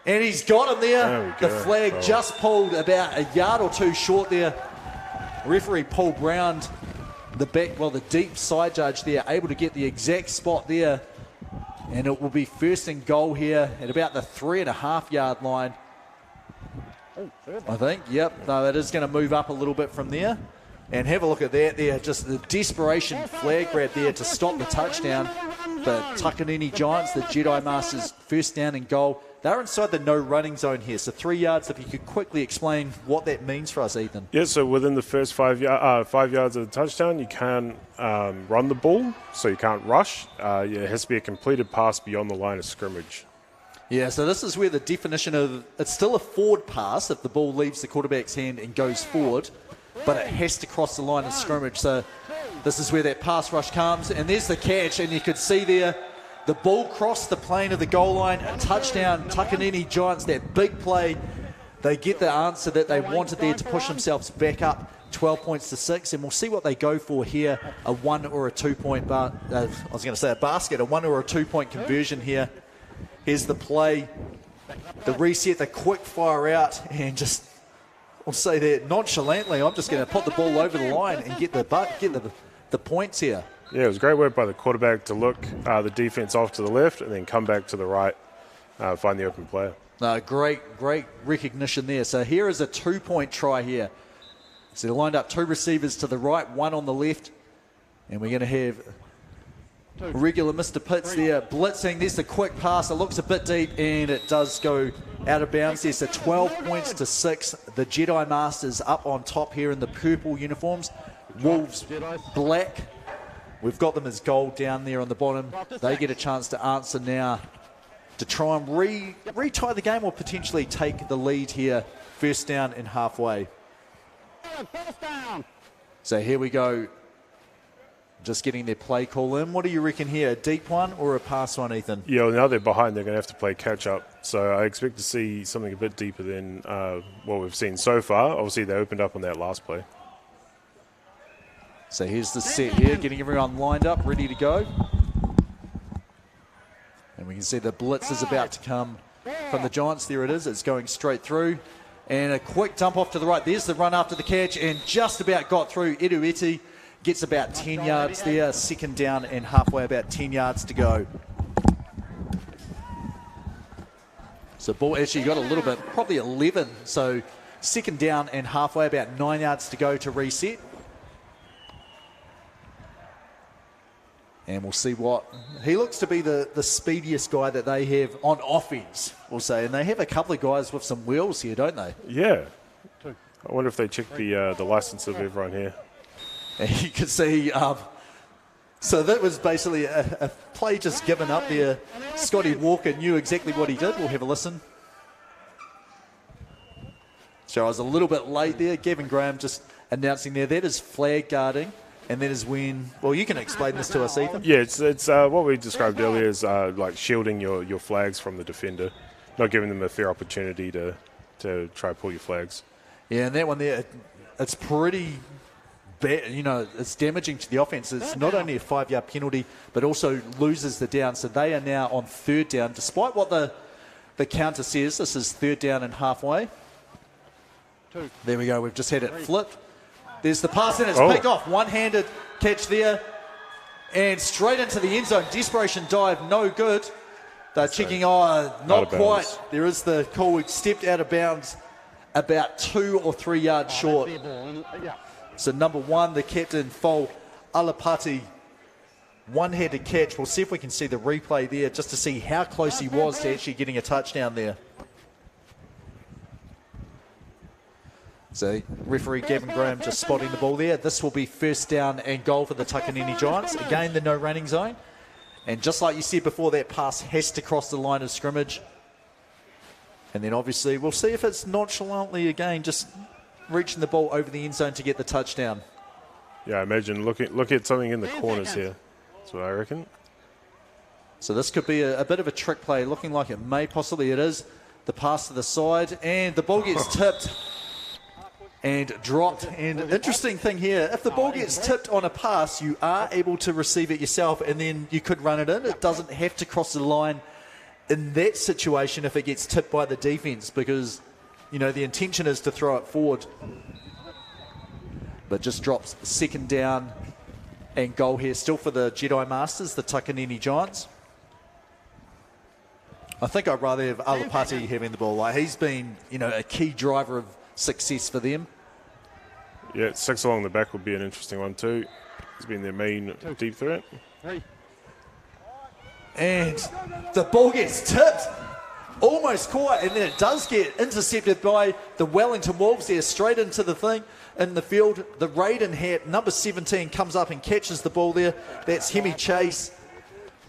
And he's got him there. The flag just pulled about a yard or two short there. Referee Paul Brown, the deep side judge there, able to get the exact spot there. And it will be first and goal here at about the 3.5-yard line. I think, yep. No, it is going to move up a little bit from there. And have a look at that there. Just the desperation flag grab there to stop the touchdown. But Takanini Giants, the Jedi Masters, first down and goal. They're inside the no running zone here. So 3 yards, if you could quickly explain what that means for us, Ethan. Yeah, so within the first 5 yards of the touchdown, you can't run the ball, so you can't rush. It has to be a completed pass beyond the line of scrimmage. Yeah, so this is where the definition of, it's still a forward pass if the ball leaves the quarterback's hand and goes forward, but it has to cross the line of scrimmage. So this is where that pass rush comes, and there's the catch, and you could see there, the ball crossed the plane of the goal line, a touchdown, Takanini Giants, that big play. They get the answer that they wanted there to push themselves back up 12 points to 6, and we'll see what they go for here, a 1 or a 2 point, a 1 or a 2 point conversion here. Here's the play, the reset, the quick fire out, and just, I'll say that nonchalantly, I'm just going to put the ball over the line and get the points here. Yeah, it was great work by the quarterback to look the defense off to the left and then come back to the right, find the open player. No, great recognition there. So here is a 2 point try here. So they lined up 2 receivers to the right, 1 on the left, and we're going to have regular Mr. Pitts there blitzing. There's the quick pass. It looks a bit deep, and it does go out of bounds. There's a 12 points to 6. The Jedi Masters up on top here in the purple uniforms. Wolves black. We've got them as goal down there on the bottom. They get a chance to answer now to try and retie the game or potentially take the lead here. First down and halfway. First down. So here we go. Just getting their play call in. What do you reckon here? A deep one or a pass one, Ethan? Yeah, well, now they're behind. They're going to have to play catch-up. So I expect to see something a bit deeper than what we've seen so far. Obviously, they opened up on that last play. So here's the set here, getting everyone lined up, ready to go. And we can see the blitz is about to come from the Giants. There it is. It's going straight through. And a quick dump off to the right. There's the run after the catch and just about got through. Edueti gets about 10 yards there. Second down and halfway, about 10 yards to go. So ball actually got a little bit, probably 11. So second down and halfway, about 9 yards to go to reset. And we'll see what... He looks to be the speediest guy that they have on offense, we'll say. And they have a couple of guys with some wheels here, don't they? Yeah. I wonder if they check the license of everyone here. And you can see... so that was basically a play just given up there. Scotty Walker knew exactly what he did. We'll have a listen. So I was a little bit late there. Gavin Graham just announcing there. That is flag guarding. And that is when, well, you can explain this to us, Ethan. Yeah, it's what we described earlier as like shielding your flags from the defender, not giving them a fair opportunity to try to pull your flags. Yeah, and that one there, it's pretty bad. You know, it's damaging to the offense. It's not only a 5-yard penalty, but also loses the down. So they are now on third down, despite what the counter says. This is third down and halfway. There we go. We've just had it flipped. There's the pass and it's picked off. One-handed catch there. And straight into the end zone. Desperation dive, no good. They're checking, not quite. There is the call. We stepped out of bounds about 2 or 3 yards short. So number one, the captain, Fol Alapati, one-handed catch. We'll see if we can see the replay there just to see how close he was to actually getting a touchdown there. So referee Gavin Graham just spotting the ball there. This will be first down and goal for the Takanini Giants. Again, the no running zone. And just like you said before, that pass has to cross the line of scrimmage. And then obviously we'll see if it's nonchalantly again just reaching the ball over the end zone to get the touchdown. Yeah, I imagine look at something in the corners here. That's what I reckon. So this could be a bit of a trick play, looking like it may possibly it is. The pass to the side and the ball gets tipped and dropped. And interesting thing here, if the ball gets tipped on a pass, you are able to receive it yourself and then you could run it in. It doesn't have to cross the line in that situation if it gets tipped by the defense because, you know, the intention is to throw it forward. But just drops second down and goal here still for the Jedi Masters, the Takanini Giants. I think I'd rather have Alapati having the ball. Like he's been, you know, a key driver of success for them. Yeah, 6 along the back would be an interesting one too. He's been their main deep threat. And the ball gets tipped, almost caught, and then it does get intercepted by the Wellington Wolves there, straight into the thing in the field. The Raiden hat, number 17, comes up and catches the ball there. That's Hemi Chase.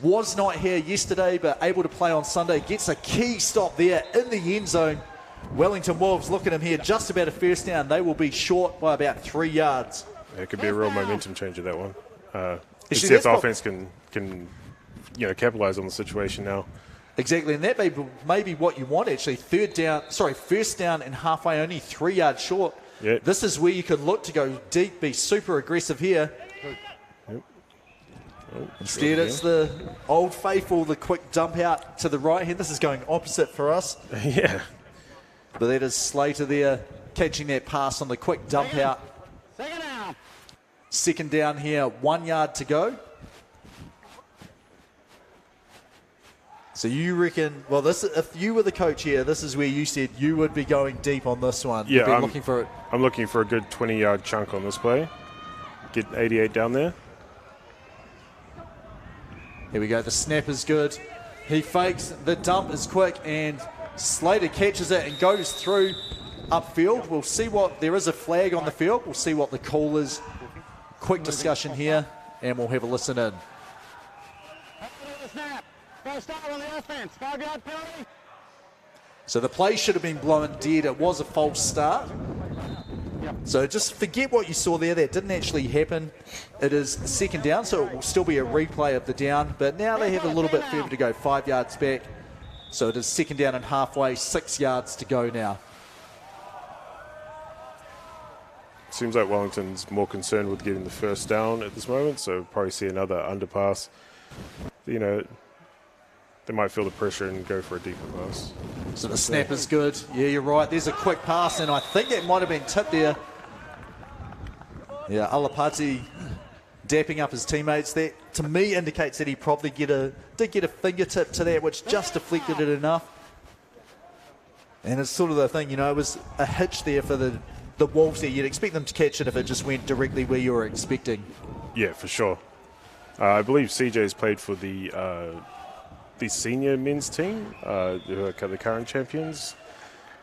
Was not here yesterday, but able to play on Sunday. Gets a key stop there in the end zone. Wellington Wolves, look at him here, just about a first down. They will be short by about 3 yards. Yeah, it could be a real momentum changer, that one. Let's see if the offense can capitalize on the situation now. Exactly, and that may be what you want actually. First down and halfway, only 3 yards short. Yep. This is where you could look to go deep, be super aggressive here. Yep. Instead, it's the old faithful, the quick dump out to the right hand. This is going opposite for us. Yeah. But that is Slater there, catching that pass on the quick dump out. Second down here, 1 yard to go. So you reckon, well, this if you were the coach here, this is where you said you would be going deep on this one. Yeah, I'm looking for it. I'm looking for a good 20-yard chunk on this play. Get 88 down there. Here we go. The snap is good. He fakes. The dump is quick, and Slater catches it and goes through upfield. We'll see what there is a flag on the field. We'll see what the call is. Quick discussion here. and we'll have a listen in. Snap. First down on the offense. 5-yard penalty. So the play should have been blown dead. It was a false start. So just forget what you saw there. That didn't actually happen. It is second down, so it will still be a replay of the down. But now they have a little bit further to go, 5 yards back. So it is second down and halfway, 6 yards to go now. Seems like Wellington's more concerned with getting the first down at this moment, so probably see another underpass. You know, they might feel the pressure and go for a deeper pass. So the snap is good. Yeah, you're right. There's a quick pass, and I think that might have been tipped there. Yeah, Alapati dapping up his teammates. That, to me, indicates that he probably did get a fingertip to that, which just deflected it enough. And it's sort of the thing, you know, it was a hitch there for the Wolves there. You'd expect them to catch it if it just went directly where you were expecting. Yeah, for sure. I believe CJ's played for the senior men's team, who are the current champions,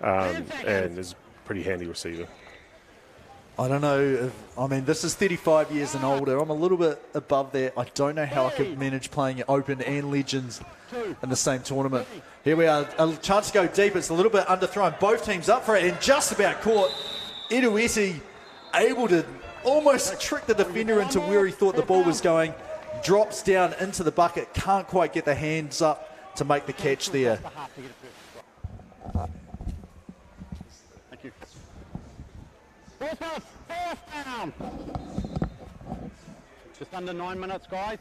and is a pretty handy receiver. I don't know. I mean, this is 35 years and older. I'm a little bit above that. I don't know how I could manage playing Open and Legends in the same tournament. Here we are. A chance to go deep. It's a little bit underthrown. Both teams up for it and just about caught. Edueti able to almost trick the defender into where he thought the ball was going. Drops down into the bucket. Can't quite get the hands up to make the catch there. Thank you. Fourth down. Just under 9 minutes, guys.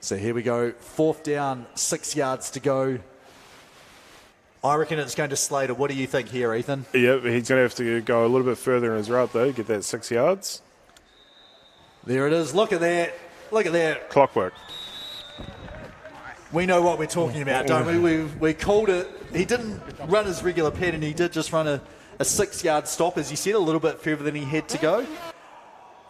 So here we go. Fourth down, 6 yards to go. I reckon it's going to Slater. What do you think here, Ethan? Yeah, he's going to have to go a little bit further in his route, though, get that 6 yards. There it is. Look at that. Look at that. Clockwork. We know what we're talking about, don't we? We called it. He didn't run his regular pattern. He did just run a 6 yard stop, as you said, a little bit further than he had to go.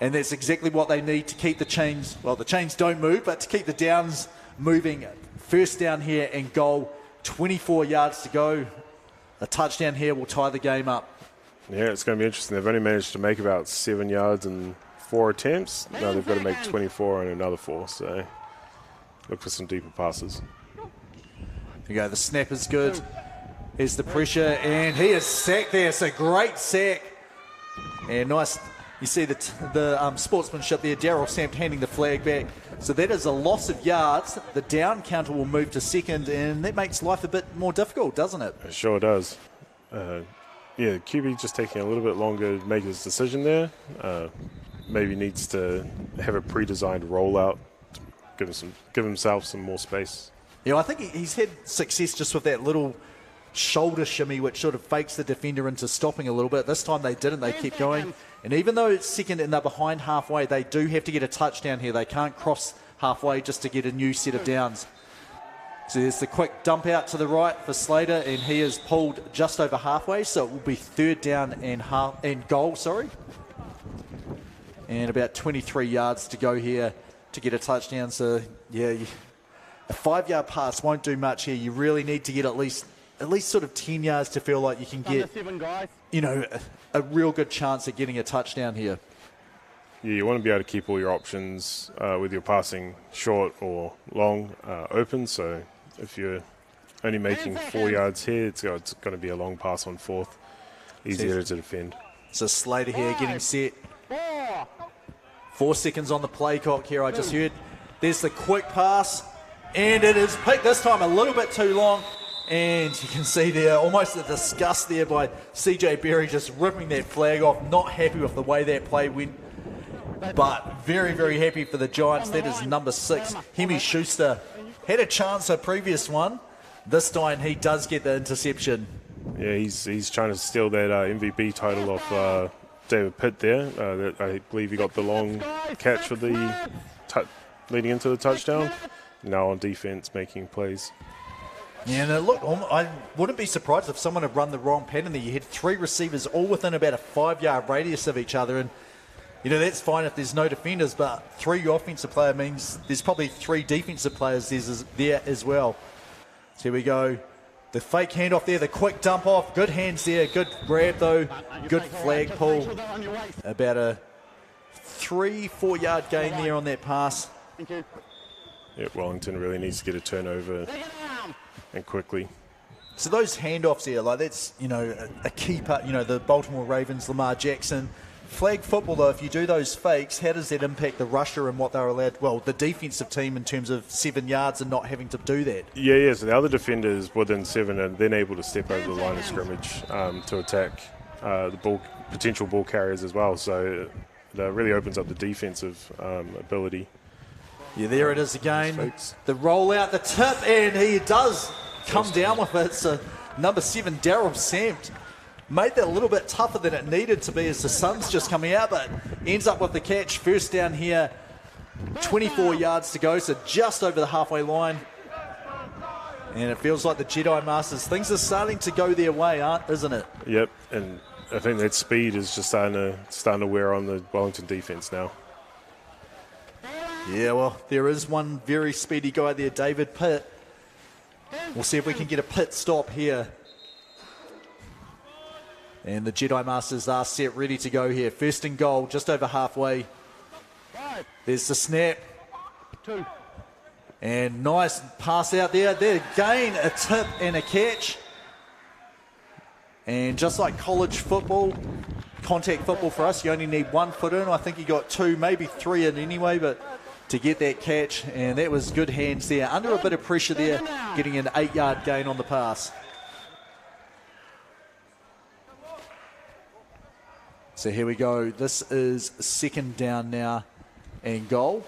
And that's exactly what they need to keep the chains. Well, the chains don't move, but to keep the downs moving. First down here and goal. 24 yards to go. A touchdown here will tie the game up. Yeah, it's going to be interesting. They've only managed to make about 7 yards in 4 attempts. Now they've got to make 24 and another 4. So look for some deeper passes. Here you go. The snap is good. Here's the pressure, and he is sacked there. It's a great sack. And nice. You see the sportsmanship there. Daryl Sampt handing the flag back. So that is a loss of yards. The down counter will move to second, and that makes life a bit more difficult, doesn't it? It sure does. Yeah, QB just taking a little bit longer to make his decision there. Maybe needs to have a pre-designed rollout to give himself some more space. Yeah, I think he's had success just with that little shoulder shimmy, which sort of fakes the defender into stopping a little bit. This time they didn't. They kept going. And even though it's second and they're behind halfway, they do have to get a touchdown here. They can't cross halfway just to get a new set of downs. So there's the quick dump out to the right for Slater, and he is pulled just over halfway, so it will be third down and goal, And about 23 yards to go here to get a touchdown. So, yeah, a 5 yard pass won't do much here. You really need to get at least sort of 10 yards to feel like you can get, you know, a real good chance at getting a touchdown here. Yeah, you want to be able to keep all your options with your passing short or long open. So if you're only making 4 yards here, it's going to be a long pass on fourth. Easier to defend. So Slater here getting set. 4 seconds on the play clock here, I just heard. There's the quick pass, and it is picked this time a little bit too long. And you can see there almost the disgust there by CJ Berry just ripping that flag off. Not happy with the way that play went, but very, very happy for the Giants. That is number 6. Hemi Schuster had a chance a previous one. This time he does get the interception. Yeah, he's trying to steal that MVP title off David Pitt there. I believe he got the long catch for the leading into the touchdown. Now on defense making plays. Yeah, no, look, I wouldn't be surprised if someone had run the wrong pattern there. You had 3 receivers all within about a 5 yard radius of each other, and you know that's fine if there's no defenders, but 3 offensive player means there's probably 3 defensive players there as well. So here we go. The fake handoff there, the quick dump off. Good hands there, good grab though. Good flag pull. About a 3-4 yard gain there on that pass. Thank you. Yeah, Wellington really needs to get a turnover and quickly. So those handoffs there, like that's, a key part, the Baltimore Ravens, Lamar Jackson. Flag football, though, if you do those fakes, how does that impact the rusher and what they're allowed, the defensive team in terms of 7 yards and not having to do that? Yeah, so the other defenders within 7 are then able to step over the line of scrimmage to attack the potential ball carriers as well. So that really opens up the defensive ability. Yeah, there it is again. The rollout, the tip, and he does come down with it. So number 7, Daryl Samt, made that a little bit tougher than it needed to be as the sun's just coming out, but ends up with the catch. First down here, 24 yards to go, so just over the halfway line. And it feels like the Jedi Masters, things are starting to go their way, isn't it? Yep, and I think that speed is just starting to wear on the Wellington defense now. Yeah, well, there is one very speedy guy there, David Pitt. We'll see if we can get a pit stop here. And the Jedi Masters are set, ready to go here. First and goal, just over halfway. There's the snap. 2. And nice pass out there. There again, a tip and a catch. And just like college football, contact football for us, you only need 1 foot in. I think he got 2, maybe 3 in anyway, but to get that catch, and that was good hands there. Under a bit of pressure there, getting an 8-yard gain on the pass. So here we go. This is second down now and goal.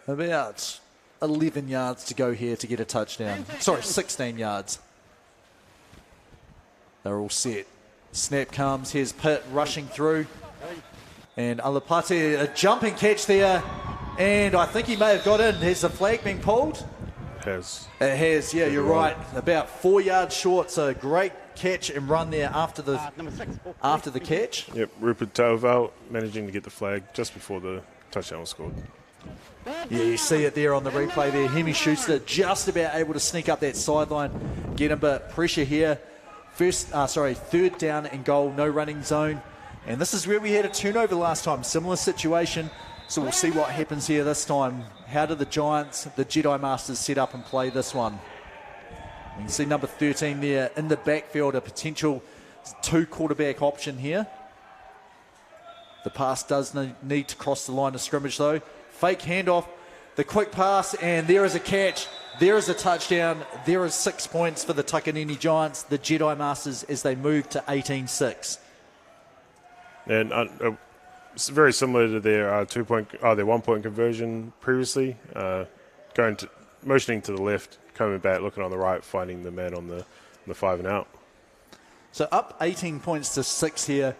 About 11 yards to go here to get a touchdown. Sorry, 16 yards. They're all set. Snap comes. Here's Pitt rushing through. And Alapate, a jumping catch there. And I think he may have got in. Has the flag been pulled? It has. It has, yeah, you're right. About 4 yards short, so great catch and run there after the catch. Yep, Rupert Tauval managing to get the flag just before the touchdown was scored. Yeah, you see it there on the replay there. Hemi Schuster just about able to sneak up that sideline, get him, but pressure here. Third down and goal, no running zone. And this is where we had a turnover last time, similar situation. So we'll see what happens here this time. How do the Giants, the Jedi Masters, set up and play this one? You can see number 13 there in the backfield, a potential 2 quarterback option here. The pass does need to cross the line of scrimmage though. Fake handoff, the quick pass, and there is a catch. There is a touchdown. There is 6 points for the Takanini Giants, the Jedi Masters, as they move to 18-6. And it's very similar to their 1-point conversion previously. Motioning to the left, coming back, looking on the right, finding the man on the 5 and out. So up 18 points to 6 here.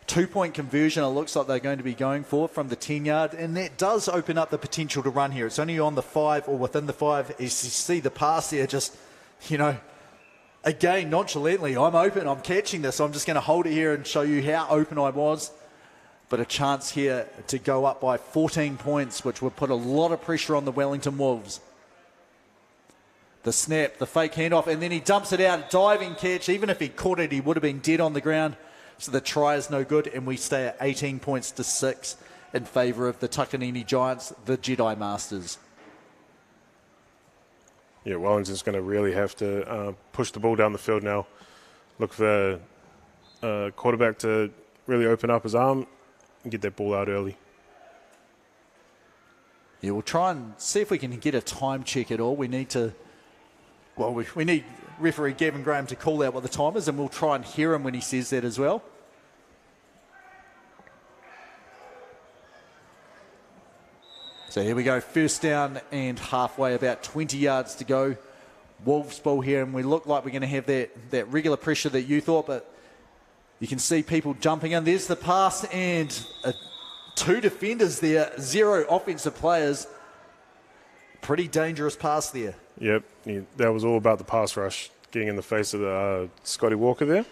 2-point conversion, it looks like they're going to be going for from the 10-yard, and that does open up the potential to run here. It's only on the 5 or within the 5. As you see the pass there, just, again, nonchalantly, I'm open, I'm catching this. I'm just going to hold it here and show you how open I was. But a chance here to go up by 14 points, which would put a lot of pressure on the Wellington Wolves. The snap, the fake handoff, and then he dumps it out, diving catch. Even if he caught it, he would have been dead on the ground. So the try is no good, and we stay at 18 points to 6 in favour of the Takanini Giants, the Jedi Masters. Yeah, Wellington's going to really have to push the ball down the field now. Look for the quarterback to really open up his arm and get that ball out early. Yeah, we'll try and see if we can get a time check at all. We need to... Well, we need referee Gavin Graham to call out what the time is, and we'll try and hear him when he says that as well. So here we go, first down and halfway, about 20 yards to go. Wolves ball here, and we look like we're going to have that regular pressure that you thought, but you can see people jumping in. There's the pass, and 2 defenders there, 0 offensive players. Pretty dangerous pass there. Yep, that was all about the pass rush, getting in the face of Scotty Walker there,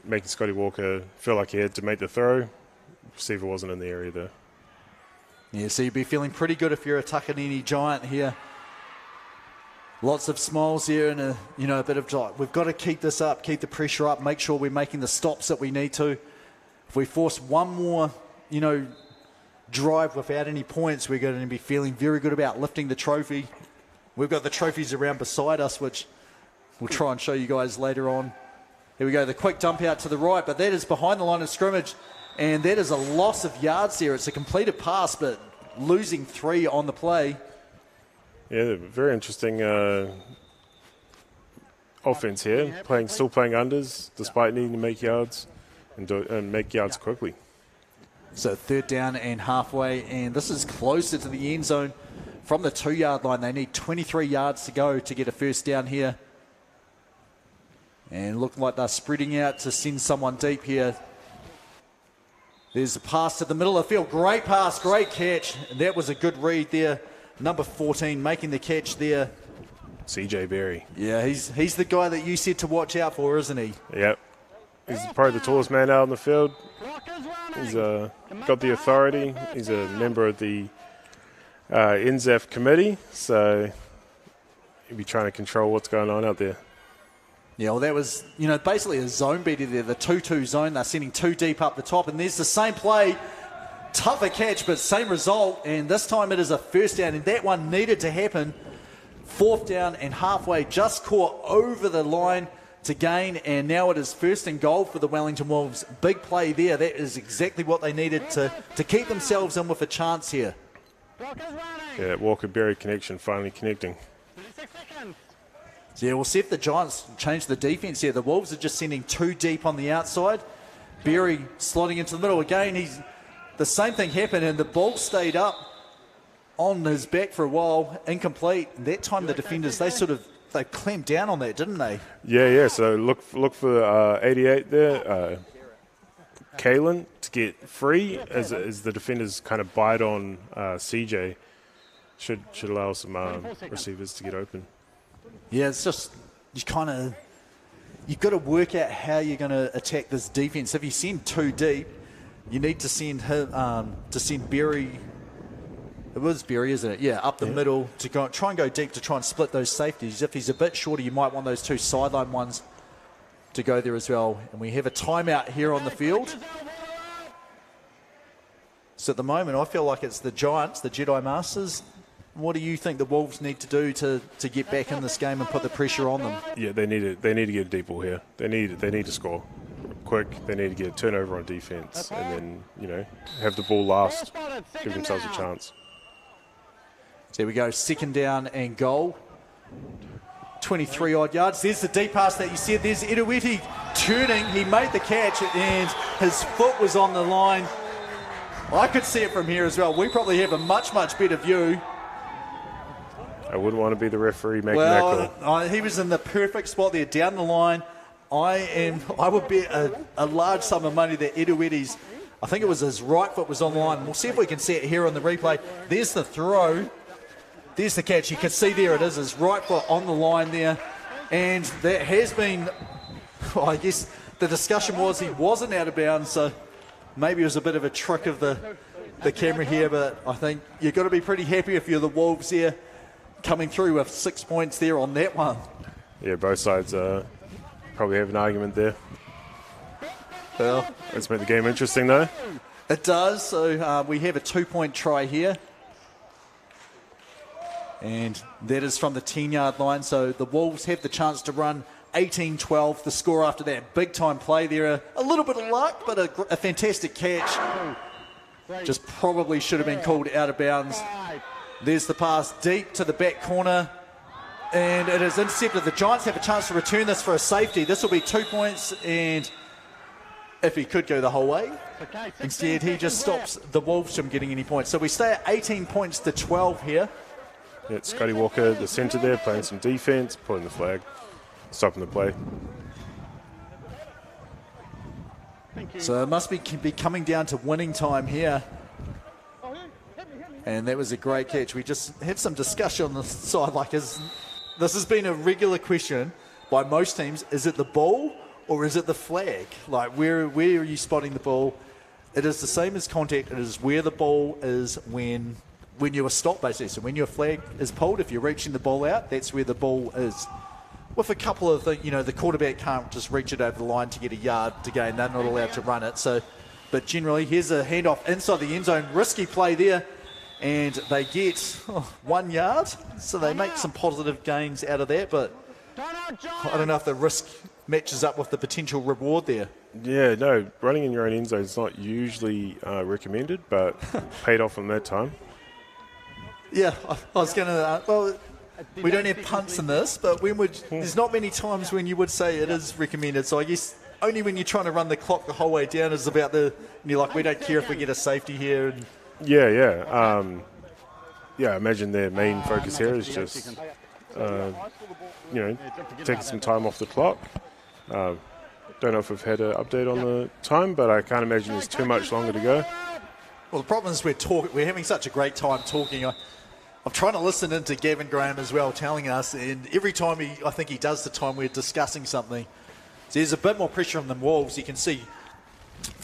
making Scotty Walker feel like he had to make the throw. Receiver wasn't in the area there. Yeah, so you'd be feeling pretty good if you're a Takanini Giant here. Lots of smiles there and a bit of like, we've got to keep this up, keep the pressure up, make sure we're making the stops that we need to. If we force one more, drive without any points, we're going to be feeling very good about lifting the trophy. We've got the trophies around beside us, which we'll try and show you guys later on. Here we go, the quick dump out to the right, but that is behind the line of scrimmage, and that is a loss of yards there. It's a completed pass, but losing 3 on the play. Yeah, very interesting offense here. Still playing unders, despite needing to make yards and make yards quickly. So 3rd down and halfway, and this is closer to the end zone from the 2-yard line. They need 23 yards to go to get a first down here. And looking like they're spreading out to send someone deep here. There's a pass to the middle of the field. Great pass, great catch. And that was a good read there. Number 14 making the catch there. CJ Berry. Yeah, he's the guy that you said to watch out for, isn't he? Yep. He's probably the tallest man out on the field. He's got the authority. He's a member of the NZAF committee, so he'll be trying to control what's going on out there. Yeah, well, that was, basically a zone beater there, the 2-2 zone. They're sending 2 deep up the top, and there's the same play. Tougher catch, but same result, and this time it is a first down, and that one needed to happen. 4th down and halfway, just caught over the line to gain, and now it is 1st and goal for the Wellington Wolves. Big play there. That is exactly what they needed to keep themselves in with a chance here. Yeah, Walker-Berry connection finally connecting. So yeah, we'll see if the Giants change the defense here. The Wolves are just sending 2 deep on the outside. Berry slotting into the middle again. The same thing happened, and the ball stayed up on his back for a while, incomplete. That time the defenders, they clamped down on that, didn't they? Yeah. So look for 88 there, Kalen, to get free as the defenders kind of bite on CJ. Should allow some receivers to get open. Yeah, it's just you've got to work out how you're going to attack this defense. If you send 2 deep, you need to send Berry. It was Berry, isn't it? Yeah, up the middle to try and go deep to try and split those safeties. If he's a bit shorter, you might want those 2 sideline ones to go there as well. And we have a timeout here on the field. So at the moment, I feel like it's the Giants, the Jedi Masters. What do you think the Wolves need to do to get back in this game and put the pressure on them? Yeah, they need to get a deep ball here. They need to score quick. They need to get a turnover on defense, and then have the ball last, give themselves a chance. So here we go, 2nd down and goal. 23 odd yards. There's the deep pass that you said. There's Edewiti turning. He made the catch, and his foot was on the line. I could see it from here as well. We probably have a much better view. I wouldn't want to be the referee making that call. He was in the perfect spot there, down the line. I would bet a large sum of money that Edewiti's, I think it was his right foot was on the line. We'll see if we can see it here on the replay. There's the throw. There's the catch. You can see there it is, his right foot on the line there. And that has been, I guess the discussion was he wasn't out of bounds, so maybe it was a bit of a trick of the camera here, but I think you've got to be pretty happy if you're the Wolves here, coming through with 6 points there on that one. Yeah, both sides probably have an argument there. Well, it's made the game interesting, though. It does. So we have a 2-point try here. And that is from the 10-yard line. So the Wolves have the chance to run 18-12. The score after that big-time play there. A little bit of luck, but a fantastic catch. Just probably should have been called out of bounds. There's the pass deep to the back corner. And it is intercepted. The Giants have a chance to return this for a safety. This will be 2 points, and if he could go the whole way. Instead, he just stops the Wolves from getting any points. So we stay at 18 points to 12 here. Yeah, it's Scotty Walker, the centre there, playing some defence, pulling the flag, stopping the play. So it must be coming down to winning time here. And that was a great catch. We just had some discussion on the side, like this has been a regular question by most teams. Is it the ball or is it the flag? Like, where are you spotting the ball? It is the same as contact. It is where the ball is when when you were stopped, basically. So when your flag is pulled, if you're reaching the ball out, that's where the ball is. With a couple of things, the quarterback can't just reach it over the line to get a yard to gain. They're not allowed to run it. So, but generally, here's a handoff inside the end zone. Risky play there. And they get 1 yard. So they make some positive gains out of that. But I don't know if the risk matches up with the potential reward there. Yeah, no, running in your own end zone is not usually recommended, but paid off in that time. Yeah, I was going to... well, we don't have punts in this, but there's not many times when you would say it is recommended. So I guess only when you're trying to run the clock the whole way down is about and you're like, we don't care if we get a safety here. And Yeah. I imagine their main focus here is just, taking some time off the clock. Don't know if we've had an update on the time, but I can't imagine there's too much longer to go. Well, the problem is we're having such a great time talking. I'm trying to listen into Gavin Graham as well, telling us, and every time I think he does the time we're discussing something, so there's a bit more pressure on the Wolves. You can see,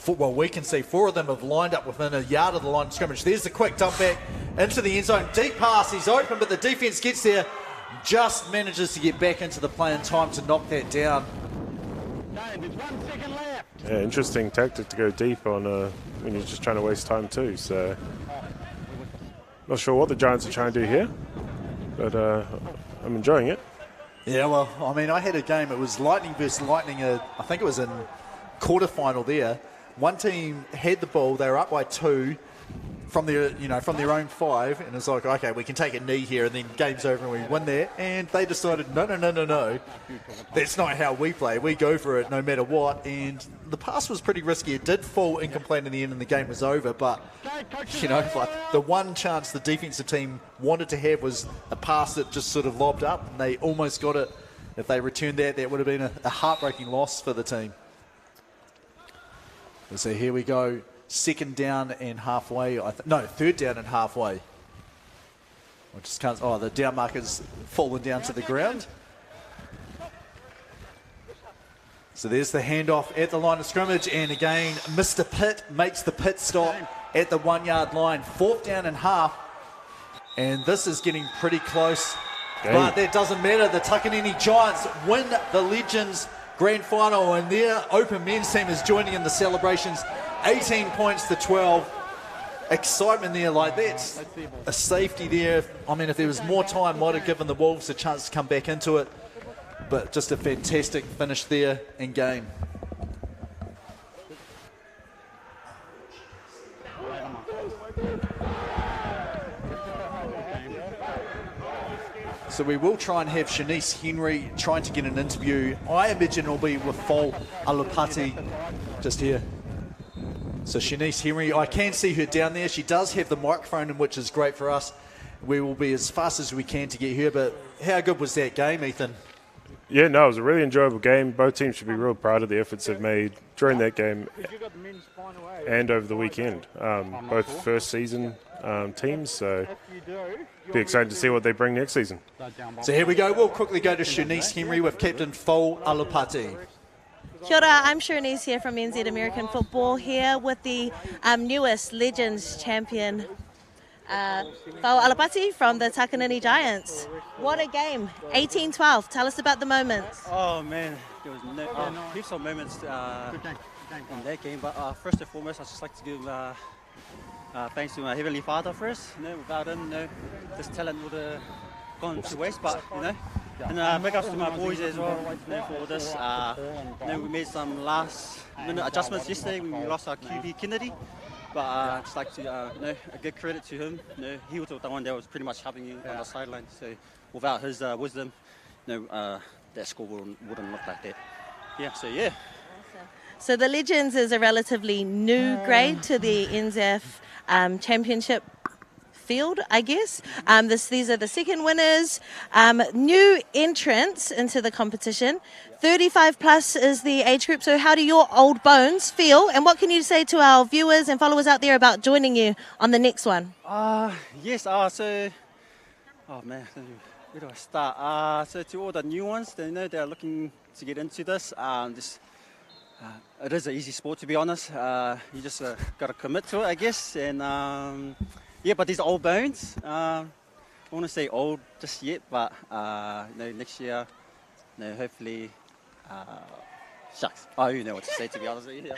we can see 4 of them have lined up within a yard of the line of scrimmage. There's the quick dump back into the end zone. Deep pass, he's open, but the defence gets there, just manages to get back into the play in time to knock that down. There's 1 second left. Yeah, interesting tactic to go deep on when you're just trying to waste time too. So, not sure what the Giants are trying to do here, but I'm enjoying it. Yeah, well, I mean, I had a game. It was Lightning versus Lightning. I think it was in quarterfinal there. One team had the ball. They were up by 2 from their own 5, and it's like, okay, we can take a knee here, and then game's over and we win there. And they decided, no. That's not how we play. We go for it no matter what. And the pass was pretty risky. It did fall incomplete in the end, and the game was over. But like the one chance the defensive team wanted to have was a pass that just sort of lobbed up, and they almost got it. If they returned that would have been a heartbreaking loss for the team. So here we go. Second down and halfway. Third down and halfway. I just can't. Oh, the down marker's fallen down to the ground. So there's the handoff at the line of scrimmage, and again, Mr. Pitt makes the pit stop at the 1 yard line. 4th down and half, and this is getting pretty close. But that doesn't matter. The Takanini Giants win the Legends Grand Final, and their open men's team is joining in the celebrations. 18 points to 12. Excitement there, like that's a safety there. I mean, if there was more time, might have given the Wolves a chance to come back into it. But just a fantastic finish there in game. So we will try and have Shanice Henry trying to get an interview. I imagine it'll be with Fol Alupati just here. So Shanice Henry, I can see her down there. She does have the microphone, which is great for us. We will be as fast as we can to get her. But how good was that game, Ethan? Yeah, no, it was a really enjoyable game. Both teams should be real proud of the efforts they've made during that game and over the weekend. Both first season teams, so be excited to see what they bring next season. So here we go. We'll quickly go to Shanice Henry with Captain Fol Alupati. Kia ora, I'm Shanice here from NZ American Football, here with the newest Legends champion, Fol Alupati from the Takanini Giants. What a game, 18-12. Tell us about the moments. Oh man, there was heaps of moments in that game, but first and foremost, I'd just like to give thanks to my Heavenly Father first. Without him, this talent would have gone to waste, but and big ups to my boys as well for this. We made some last minute adjustments yesterday when we lost our QB Kennedy, but I'd just like to give credit to him. He was the one that was pretty much helping you on the sideline. So without his wisdom, that score wouldn't look like that. Yeah. So yeah. So the Legends is a relatively new grade to the NZF championship field, I guess. These are the second winners, new entrants into the competition. 35 plus is the age group. So how do your old bones feel? And what can you say to our viewers and followers out there about joining you on the next one? Yes, oh man, where do I start? So to all the new ones, they know they're looking to get into this. It is an easy sport, to be honest. You just got to commit to it, I guess. And Yeah, but these old bones. I want to say old just yet, but next year, hopefully. Shucks. I don't know what to say, to be honest with you.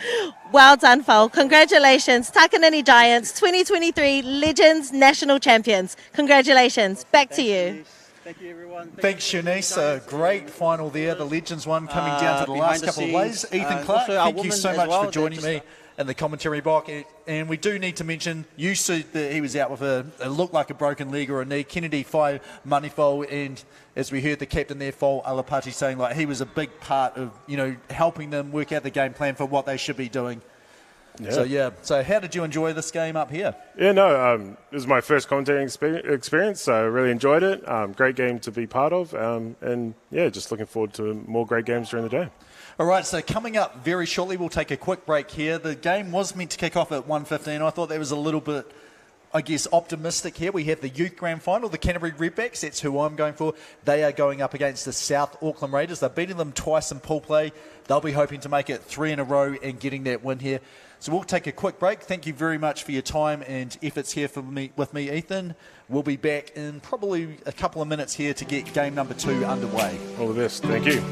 Well done, Fol. Congratulations. Takanini Giants, 2023 Legends National Champions. Congratulations. Back to you. Thank you, everyone. Thanks, Eunice. A great final there. The Legends one coming down to the last couple of ways. Ethan Clark, thank you so much for joining me in the commentary box. And we do need to mention, you said that he was out with it looked like a broken leg or a knee. Kennedy Whai Manifo, and as we heard the captain there, Fol Alapati, saying like he was a big part of, helping them work out the game plan for what they should be doing. Yeah. So how did you enjoy this game up here? Yeah, no, this is my first commentating experience, so I really enjoyed it. Great game to be part of, and yeah, just looking forward to more great games during the day. All right, so coming up very shortly, we'll take a quick break here. The game was meant to kick off at 1:15. I thought that was a little bit, optimistic here. We have the youth grand final, the Canterbury Redbacks. That's who I'm going for. They are going up against the South Auckland Raiders. They're beating them twice in pool play. They'll be hoping to make it 3 in a row and getting that win here. So we'll take a quick break. Thank you very much for your time and efforts here with me, Ethan. We'll be back in probably a couple of minutes here to get game number 2 underway. All the best. Thank you.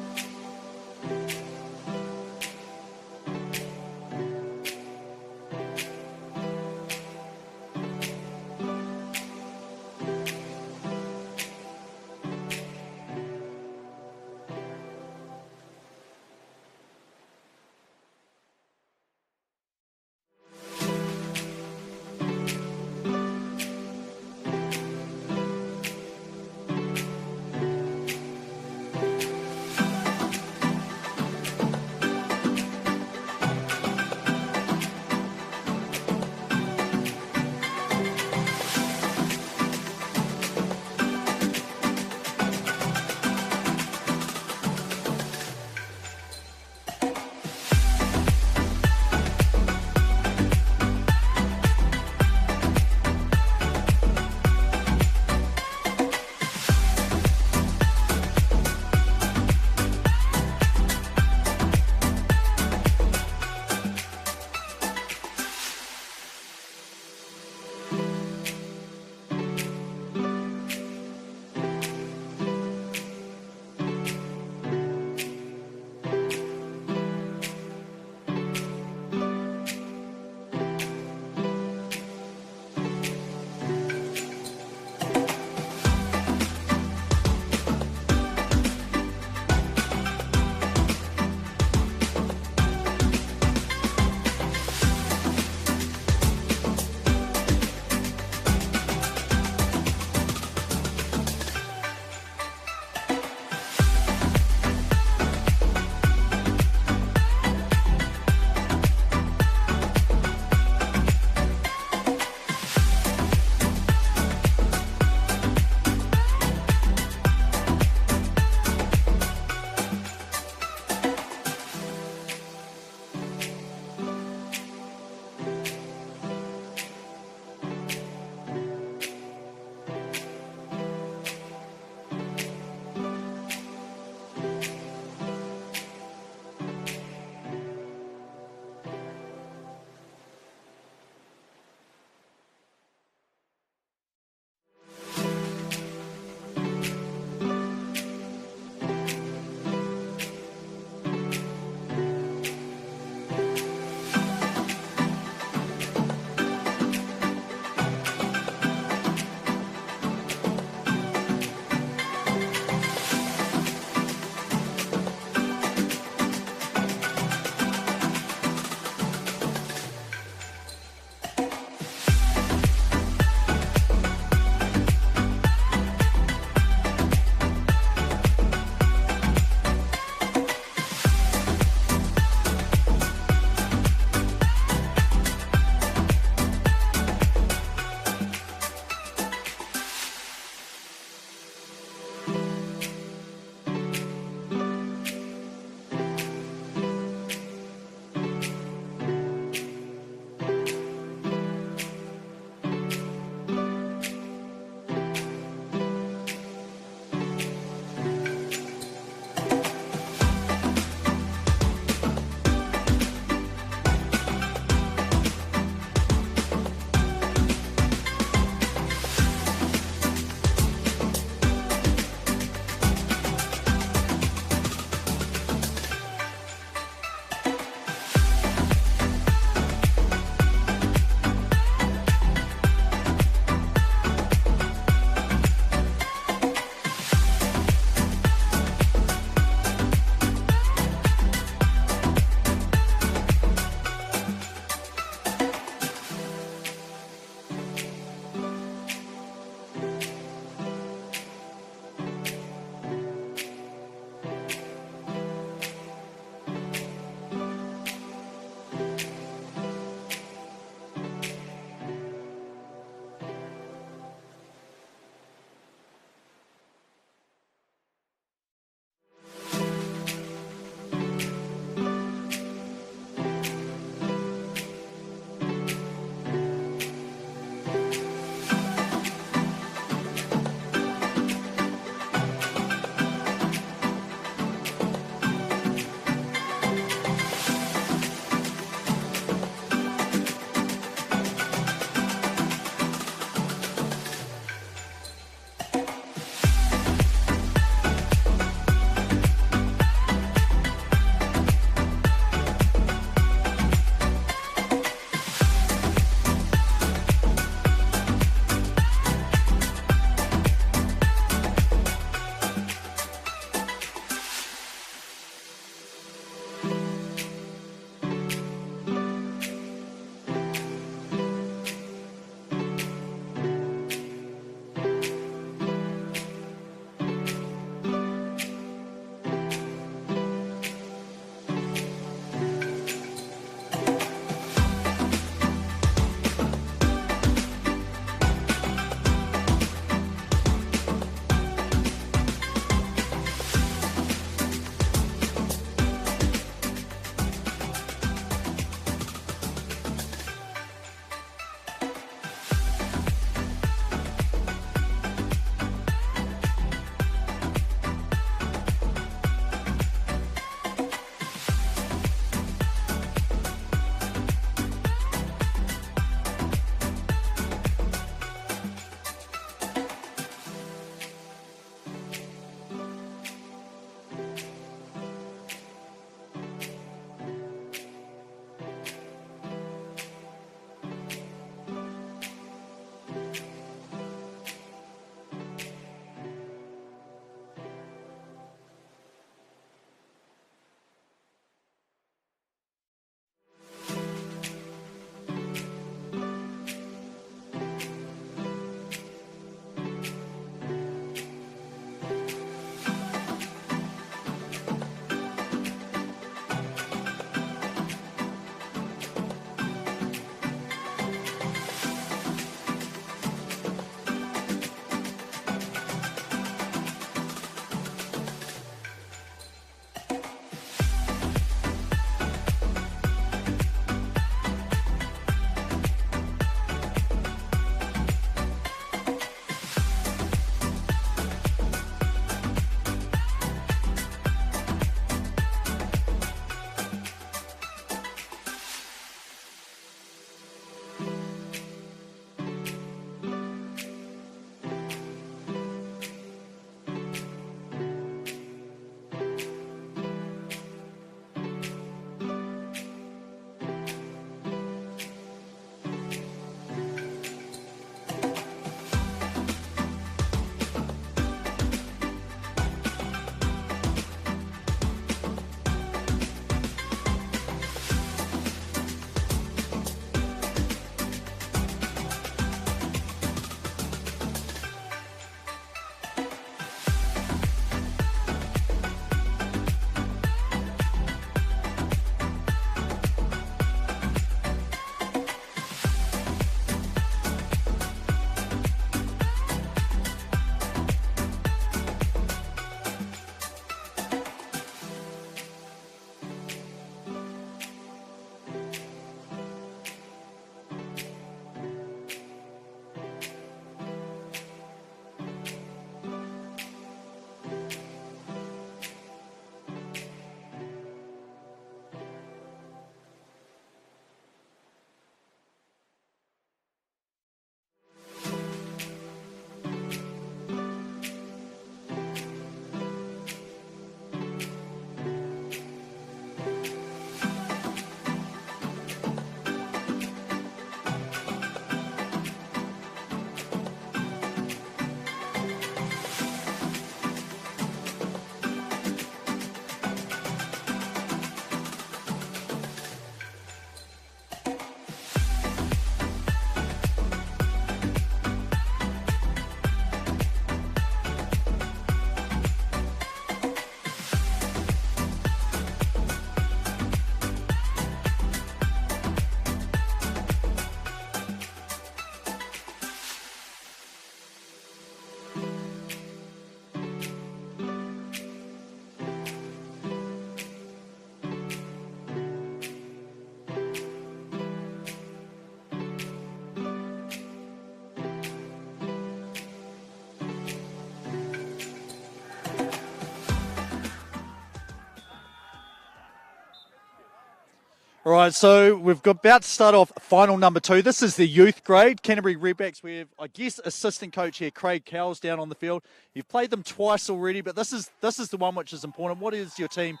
All right, so we've got about to start off final number 2. This is the youth grade, Canterbury Redbacks. We have, I guess, assistant coach here, Craig Cowles, down on the field. You've played them twice already, but this is the one which is important. What is your team,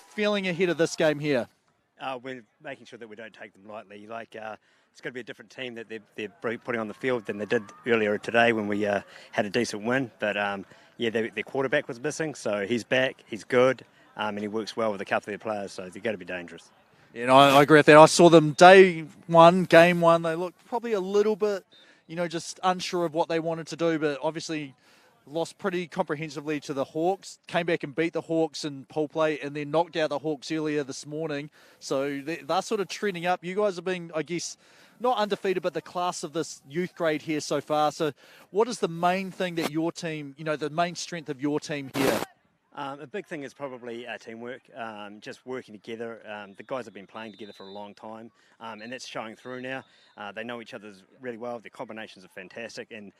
feeling ahead of this game here? We're making sure that we don't take them lightly. It's going to be a different team that they're putting on the field than they did earlier today when we had a decent win. But their quarterback was missing, so he's back. He's good, and he works well with a couple of their players. So they're going to be dangerous. Yeah, I agree with that. I saw them game one. They looked probably a little bit, just unsure of what they wanted to do, but obviously lost pretty comprehensively to the Hawks, came back and beat the Hawks in pool play, and then knocked out the Hawks earlier this morning. So they're sort of trending up. You guys have been, I guess, not undefeated, but the class of this youth grade here so far. So what is the main thing that your team, the main strength of your team here? A big thing is probably teamwork, just working together. The guys have been playing together for a long time, and that's showing through now. They know each other really well. Their combinations are fantastic, and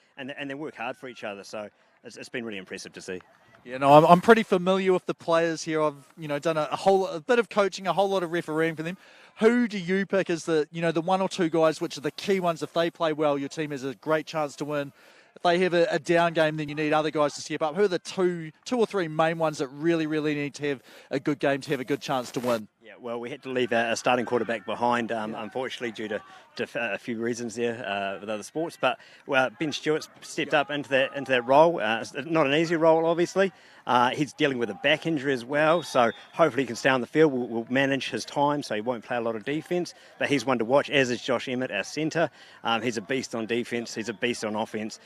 they work hard for each other. So it's been really impressive to see. Yeah, no, I'm pretty familiar with the players here. I've done a bit of coaching, a whole lot of refereeing for them. Who do you pick as the one or two guys which are the key ones? If they play well, your team has a great chance to win. If they have a down game, then you need other guys to step up. Who are the two or three main ones that really need to have a good game to have a good chance to win? Yeah, well, we had to leave a starting quarterback behind, unfortunately, due to a few reasons there with other sports. But Ben Stewart's stepped up into that role. It's not an easy role, obviously. He's dealing with a back injury as well, so hopefully he can stay on the field. We'll manage his time, so he won't play a lot of defence. But he's one to watch, as is Josh Emmett, our centre. He's a beast on defence. He's a beast on offence.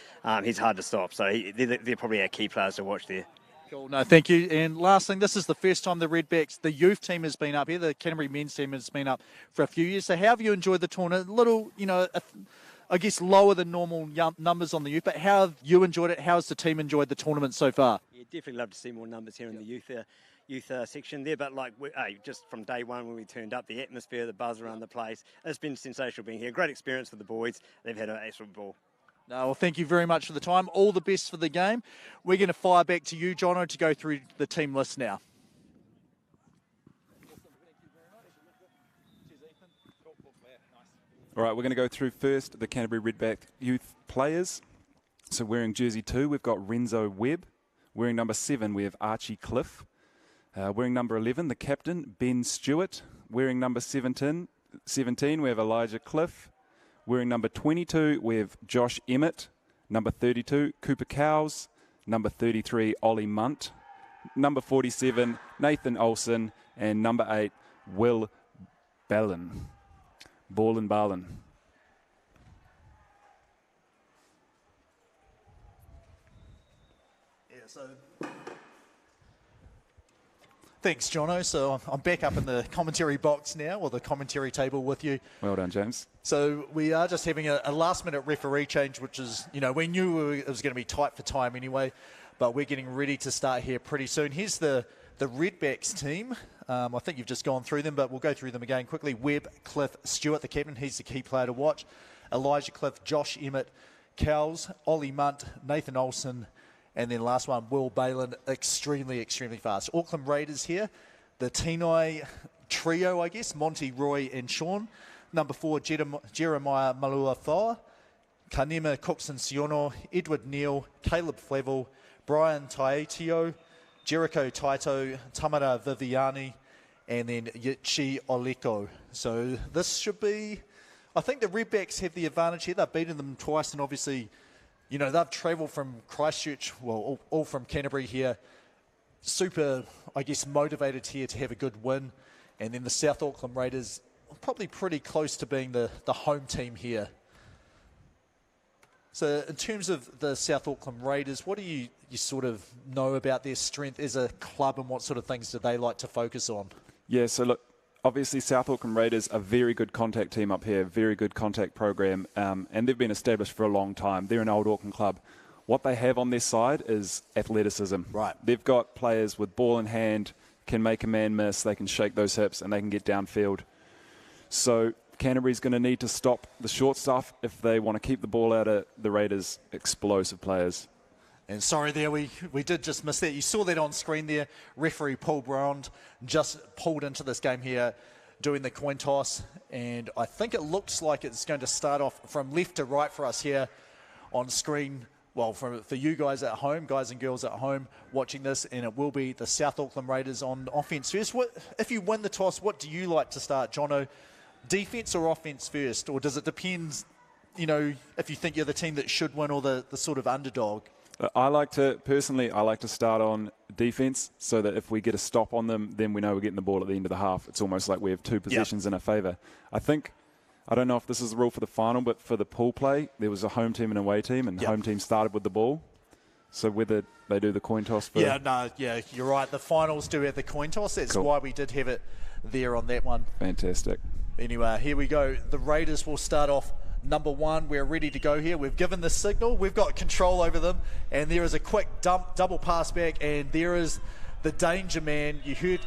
He's hard to stop. So they're probably our key players to watch there. Cool. No, thank you. And last thing, this is the first time the Redbacks, the youth team has been up here. The Canterbury men's team has been up for a few years. So how have you enjoyed the tournament? A little, I guess lower than normal numbers on the youth, but how have you enjoyed it? How has the team enjoyed the tournament so far? Yeah, definitely love to see more numbers here in the youth section there. But just from day one when we turned up, the atmosphere, the buzz around the place, it's been sensational being here. Great experience for the boys. They've had an excellent ball. No, well, thank you very much for the time. All the best for the game. We're going to fire back to you, Jono, to go through the team list now. All right, we're going to go through first the Canterbury Redback youth players. So wearing jersey 2, we've got Renzo Webb. Wearing number 7, we have Archie Cliff. Wearing number 11, the captain, Ben Stewart. Wearing number 17, we have Elijah Cliff. Wearing number 22, we have Josh Emmett. Number 32, Cooper Cowles. Number 33, Ollie Munt. Number 47, Nathan Olsen. And number 8, Will Ballen. Ballen. Yeah, so thanks, Jono. So I'm back up in the commentary box now, or the commentary table with you. Well done, James. So we are just having a last-minute referee change, which is, we knew it was going to be tight for time anyway, but we're getting ready to start here pretty soon. Here's the Redbacks team. I think you've just gone through them, but we'll go through them again quickly. Webb, Cliff, Stewart, the captain. He's the key player to watch. Elijah Cliff, Josh Emmett, Cowles, Ollie Munt, Nathan Olsen, and then last one, Will Ballen, extremely fast. Auckland Raiders here. The Tinai trio, I guess, Monty, Roy, and Sean. Number 4, Jeremiah Malua-Thaw. Kanema Cookson-Siono, Edward Neal, Caleb Flavel, Brian Taitio, Jericho Taito, Tamara Viviani, and then Yichi Oleko. So this should be, I think the Redbacks have the advantage here. They've beaten them twice, and obviously, they've travelled from Christchurch, well, all from Canterbury here. Super, I guess, motivated here to have a good win. And then the South Auckland Raiders, probably pretty close to being the home team here. So in terms of the South Auckland Raiders, what do you sort of know about their strength as a club, and what sort of things do they like to focus on? Yeah, so look, obviously South Auckland Raiders are a very good contact team up here, very good contact program, and they've been established for a long time. They're an old Auckland club. What they have on their side is athleticism. Right. They've got players with ball in hand, can make a man miss, they can shake those hips, and they can get downfield. So Canterbury's going to need to stop the short stuff if they want to keep the ball out of the Raiders' explosive players. And sorry there, we did just miss that. You saw that on screen there. Referee Paul Brown just pulled into this game here. doing the coin toss. And I think it looks like it's going to start off from left to right for us here on screen. Well, for you guys at home, guys and girls at home watching this, and it will be the South Auckland Raiders on offence first. If you win the toss, what do you like to start, Jono? Defence or offence first? Or does it depend, you know, if you think you're the team that should win or the sort of underdog? I like to start on defence so that if we get a stop on them, then we know we're getting the ball at the end of the half. It's almost like we have two possessions in our favour. I don't know if this is the rule for the final, but for the pool play, there was a home team and away team, and the home team started with the ball. So whether they do the coin toss for... you're right. The finals do have the coin toss. That's why we did have it there on that one. Fantastic. Anyway, here we go. The Raiders will start off number 1. We're ready to go here. We've given the signal. We've got control over them. And there is a quick double pass back, and there is the danger man. You heard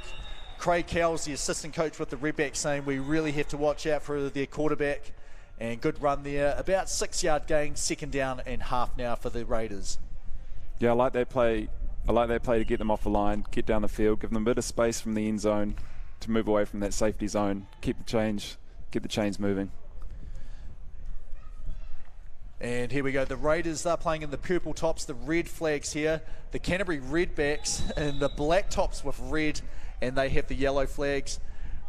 Craig Cowles, the assistant coach with the Redbacks, saying we really have to watch out for their quarterback. And good run there. About 6-yard gain, 2nd down and half now for the Raiders. Yeah, I like that play. To get them off the line, get down the field, give them a bit of space from the end zone to move away from that safety zone, keep the chains moving. And here we go. The Raiders are playing in the purple tops, the red flags here. The Canterbury Redbacks in the black tops with red, and they have the yellow flags.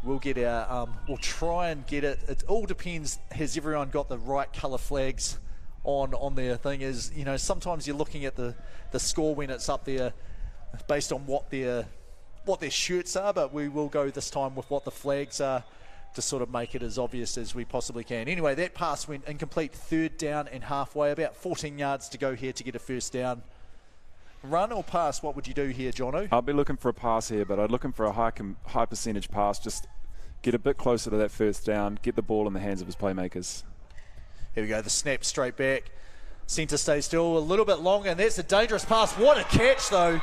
We'll get we'll try and get it. It all depends. Has everyone got the right colour flags on their thing? Is, you know, sometimes you're looking at the score when it's up there based on what their shirts are, but we will go this time with what the flags are to sort of make it as obvious as we possibly can. Anyway, that pass went incomplete, 3rd down and halfway, about 14 yards to go here to get a first down. Run or pass, what would you do here, Jono? I'll be looking for a pass here, but I'd looking for a high percentage pass, just get a bit closer to that first down, get the ball in the hands of his playmakers. Here we go, the snap straight back. Centre stays still a little bit longer, and that's a dangerous pass. What a catch, though.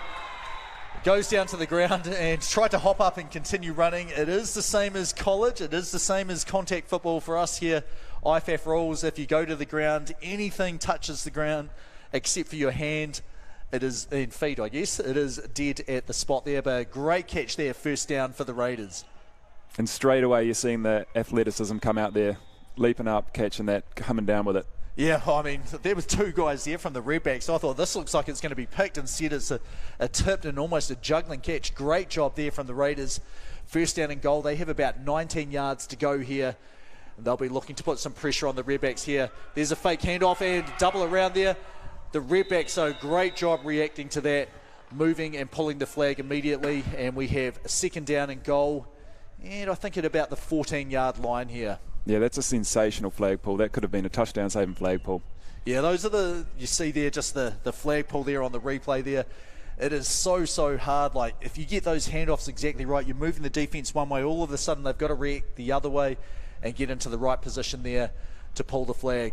Goes down to the ground and tried to hop up and continue running. It is the same as college. It is the same as contact football for us here. IFAF rules, if you go to the ground, anything touches the ground except for your hand, it is, in feet I guess, it is dead at the spot there. But a great catch there, first down for the Raiders. And straight away you're seeing the athleticism come out there, leaping up, catching that, coming down with it. Yeah, I mean, there was 2 guys there from the Redbacks. I thought this looks like it's going to be picked. Instead, it's a tipped and almost a juggling catch. Great job there from the Raiders. First down and goal. They have about 19 yards to go here. And they'll be looking to put some pressure on the Redbacks here. There's a fake handoff and double around there. The Redbacks, so great job reacting to that, moving and pulling the flag immediately. And we have a 2nd down and goal. And I think at about the 14-yard line here. Yeah, that's a sensational flag pull. That could have been a touchdown saving flag pull. Yeah, those are you see there, just the flag pull there on the replay there. It is so hard. Like, if you get those handoffs exactly right, you're moving the defence one way, all of a sudden they've got to react the other way and get into the right position there to pull the flag.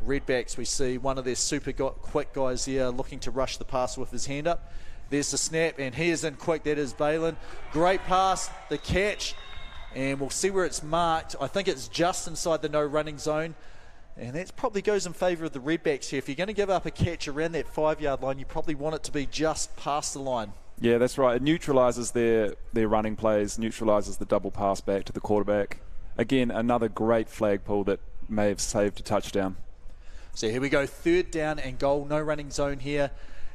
Redbacks, we see one of their super quick guys there looking to rush the pass with his hand up. There's the snap, and he is in quick. That is Balin. Great pass, the catch. And we'll see where it's marked. I think it's just inside the no running zone. And that probably goes in favour of the Redbacks here. If you're going to give up a catch around that 5-yard line, you probably want it to be just past the line. Yeah, that's right. It neutralises their running plays, neutralises the double pass back to the quarterback. Again, another great flag pull that may have saved a touchdown. So here we go, 3rd down and goal, no running zone here.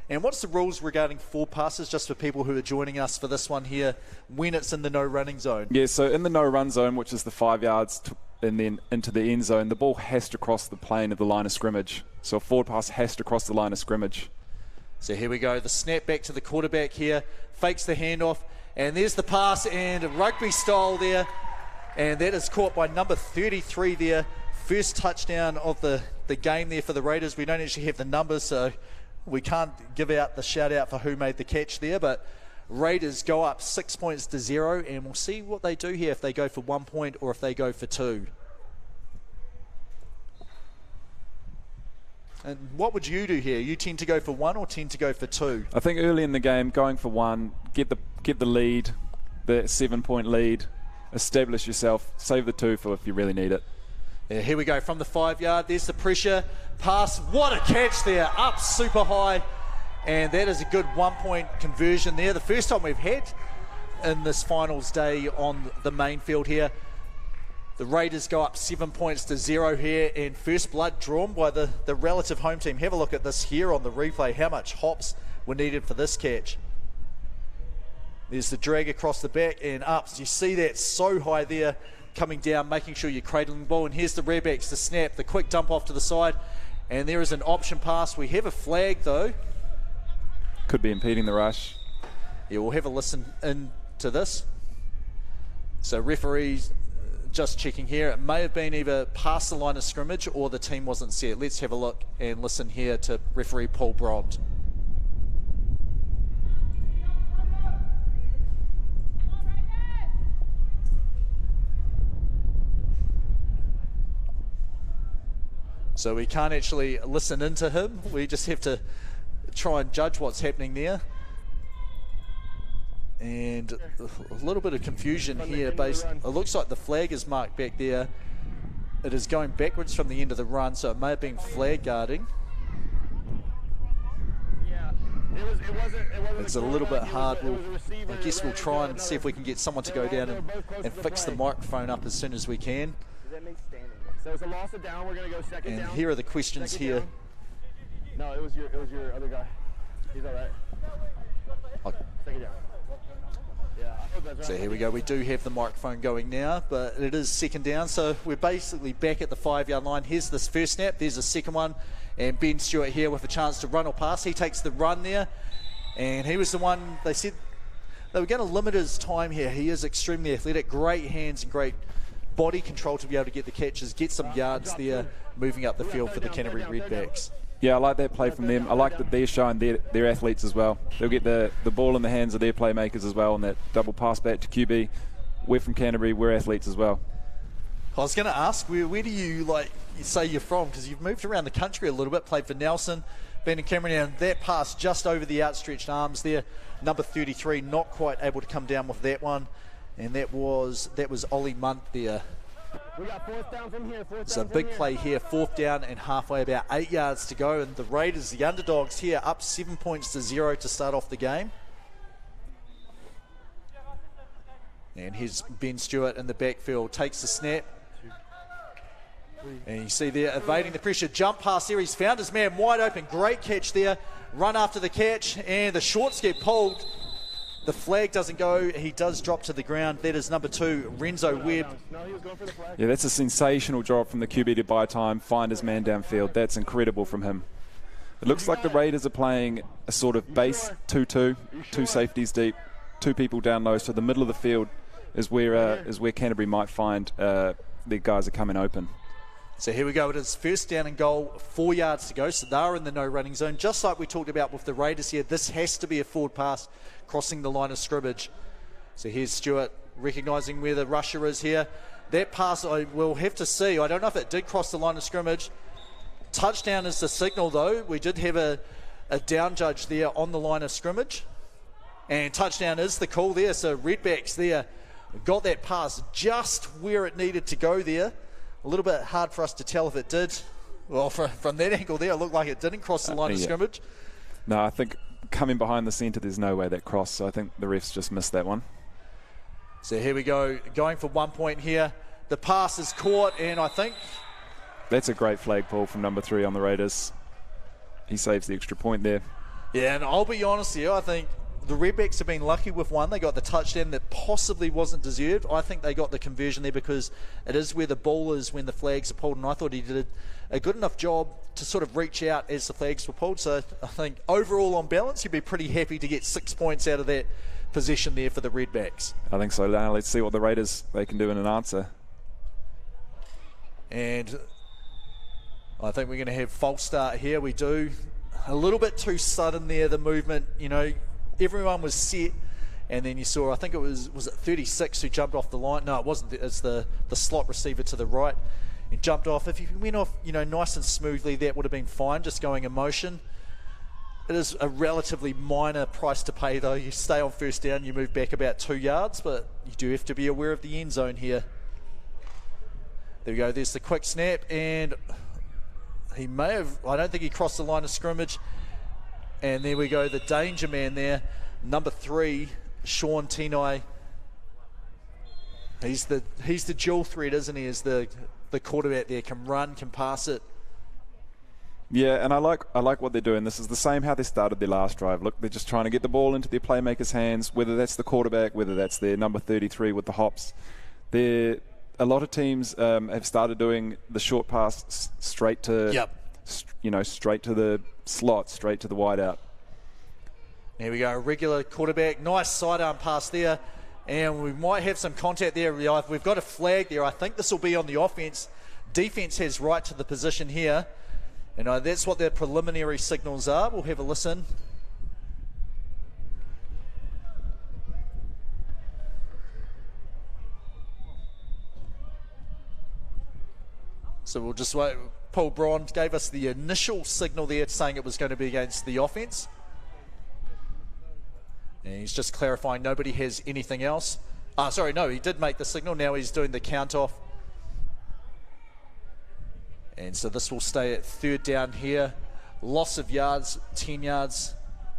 And what's the rules regarding 4 passes, just for people who are joining us for this one here, when it's in the no running zone? Yeah, so in the no run zone, which is the 5 yards and then into the end zone, the ball has to cross the plane of the line of scrimmage. So a forward pass has to cross the line of scrimmage. So here we go, the snap back to the quarterback here, fakes the handoff, and there's the pass, and rugby style there. And that is caught by number 33 there. First touchdown of the game there for the Raiders. We don't actually have the numbers, so we can't give out the shout out for who made the catch there, but Raiders go up 6 points to 0, and we'll see what they do here, if they go for 1 point or if they go for 2. And what would you do here? You tend to go for 1 or tend to go for 2? I think early in the game, going for 1, get the lead, the 7-point lead, establish yourself, save the 2 for if you really need it. Yeah, here we go from the 5-yard. There's the pressure pass. What a catch there, up super high, and that is a good 1-point conversion there. The first time we've had in this finals day on the main field here. The Raiders go up 7-0 here, and first blood drawn by the relative home team. Have a look at this here on the replay, how much hops were needed for this catch. There's the drag across the back and up. So you see that so high there, coming down, making sure you're cradling the ball. And here's the redbacks, the snap, the quick dump off to the side. And there is an option pass. We have a flag though. Could be impeding the rush. Yeah, we'll have a listen into this. So referees just checking here. It may have been either past the line of scrimmage or the team wasn't set. Let's have a look and listen here to referee Paul Bront. So we can't actually listen into him. We just have to try and judge what's happening there. And a little bit of confusion here. It looks like the flag is marked back there. It is going backwards from the end of the run, so it may have been flag guarding. It's a little bit hard. I guess we'll try and see if we can get someone to go down and fix the microphone up as soon as we can. So it's a loss of down. We're going to go second down. And here are the questions here. Down. No, it was your other guy. He's all right. Second down. Yeah, I hope that's right. So here we go. We do have the microphone going now, but it is second down. So we're basically back at the 5-yard line. Here's this first snap. There's the second one. And Ben Stewart here with a chance to run or pass. He takes the run there. And he was the one, they said they were going to limit his time here. He is extremely athletic, great hands and great body control to be able to get the catches, get some yards there, moving up the field for the Canterbury Redbacks. Yeah, I like that play from them. I like that they're showing their athletes as well. They'll get the ball in the hands of their playmakers as well, and that double pass back to QB. We're from Canterbury, we're athletes as well. I was going to ask, where do you say you're from? Because you've moved around the country a little bit, played for Nelson, been in Cameron, and that pass just over the outstretched arms there. Number 33, not quite able to come down with that one. And that was Ollie Munt there. We got fourth down from here. So big play here, 4th down and halfway, about 8 yards to go. And the Raiders, the underdogs here, up 7-0 to start off the game. And here's Ben Stewart in the backfield, takes the snap. And you see there, evading the pressure, jump pass there. He's found his man wide open. Great catch there. Run after the catch, and the shorts get pulled. The flag doesn't go. He does drop to the ground. That is number 2, Renzo Webb. Yeah, that's a sensational job from the QB to buy time, find his man downfield. That's incredible from him. It looks like the Raiders are playing a sort of base 2-2, 2 safeties deep, 2 people down low. So the middle of the field is where Canterbury might find their guys are coming open. So here we go. It is first down and goal, 4 yards to go. So they're in the no running zone. Just like we talked about with the Raiders here, this has to be a forward pass crossing the line of scrimmage. So here's Stewart recognising where the rusher is here. That pass, I will have to see. I don't know if it did cross the line of scrimmage. Touchdown is the signal though. We did have a down judge there on the line of scrimmage. And touchdown is the call there. So Redbacks there got that pass just where it needed to go there. A little bit hard for us to tell if it did. Well, from that angle there, it looked like it didn't cross the line of scrimmage. No, I think coming behind the centre, there's no way that crossed. So I think the refs just missed that one. So here we go, going for 1 point here. The pass is caught, and I think... That's a great flag pull from number 3 on the Raiders. He saves the extra point there. Yeah, and I'll be honest here, I think the Redbacks have been lucky with one. They got the touchdown that possibly wasn't deserved. I think they got the conversion there because it is where the ball is when the flags are pulled, and I thought he did a good enough job to sort of reach out as the flags were pulled. So I think overall on balance, you'd be pretty happy to get 6 points out of that possession there for the Redbacks. I think so. Now let's see what the Raiders they can do in an answer. And I think we're going to have false start here. We do. A little bit too sudden there, the movement, you know. Everyone was set, and then you saw, I think it was it 36 who jumped off the line? No, it wasn't. It's the slot receiver to the right. He jumped off. If he went off, you know, nice and smoothly, that would have been fine, just going in motion. It is a relatively minor price to pay, though. You stay on first down, you move back about 2 yards, but you do have to be aware of the end zone here. There we go. There's the quick snap, and he may have, I don't think he crossed the line of scrimmage. And there we go, the danger man there, number 3, Sean Tenai. He's the dual threat, isn't he? As the quarterback there, can run, can pass it. Yeah, and I like what they're doing. This is the same how they started their last drive. Look, they're just trying to get the ball into their playmakers' hands, whether that's the quarterback, whether that's their number 33 with the hops. A lot of teams have started doing the short pass straight to, straight to the slot, straight to the wideout. There we go, a regular quarterback. Nice sidearm pass there. And we might have some contact there. We've got a flag there. I think this will be on the offense. Defense has right to the position here. And that's what their preliminary signals are. We'll have a listen. So we'll just wait. Paul Braun gave us the initial signal there saying it was going to be against the offense. And he's just clarifying nobody has anything else. Sorry, no, he did make the signal. Now he's doing the count off. And so this will stay at 3rd down here. Loss of yards, 10 yards.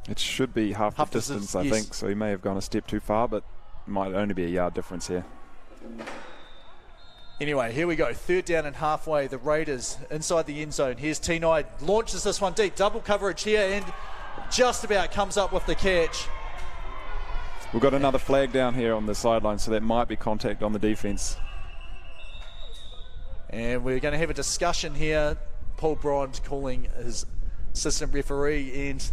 It should be half the distance, I think. So he may have gone a step too far, but might only be a yard difference here. Anyway, here we go. 3rd down and halfway. The Raiders inside the end zone. Here's T9. Launches this one deep. Double coverage here and just about comes up with the catch. We've got another flag down here on the sideline, so that might be contact on the defense. And we're going to have a discussion here. Paul Braun's calling his assistant referee, and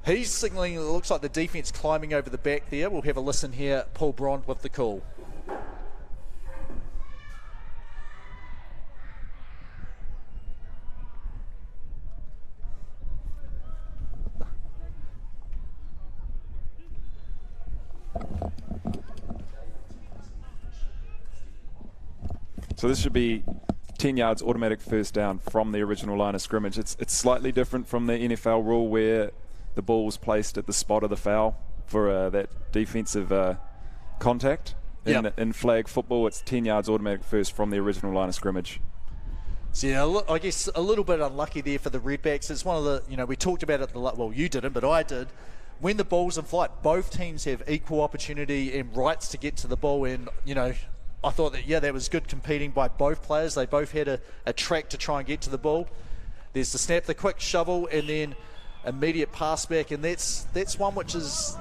he's signaling it looks like the defense climbing over the back there. We'll have a listen here. Paul Braun with the call. So this should be 10 yards automatic first down from the original line of scrimmage. It's slightly different from the NFL rule where the ball's placed at the spot of the foul for that defensive contact. In flag football, it's 10 yards automatic first from the original line of scrimmage. So yeah, I guess a little bit unlucky there for the Redbacks. It's one of the, we talked about it, well, you didn't, but I did. When the ball's in flight, both teams have equal opportunity and rights to get to the ball, and, I thought that was good competing by both players. They both had a track to try and get to the ball. There's the snap, the quick shovel, and then immediate pass back, and that's one which is,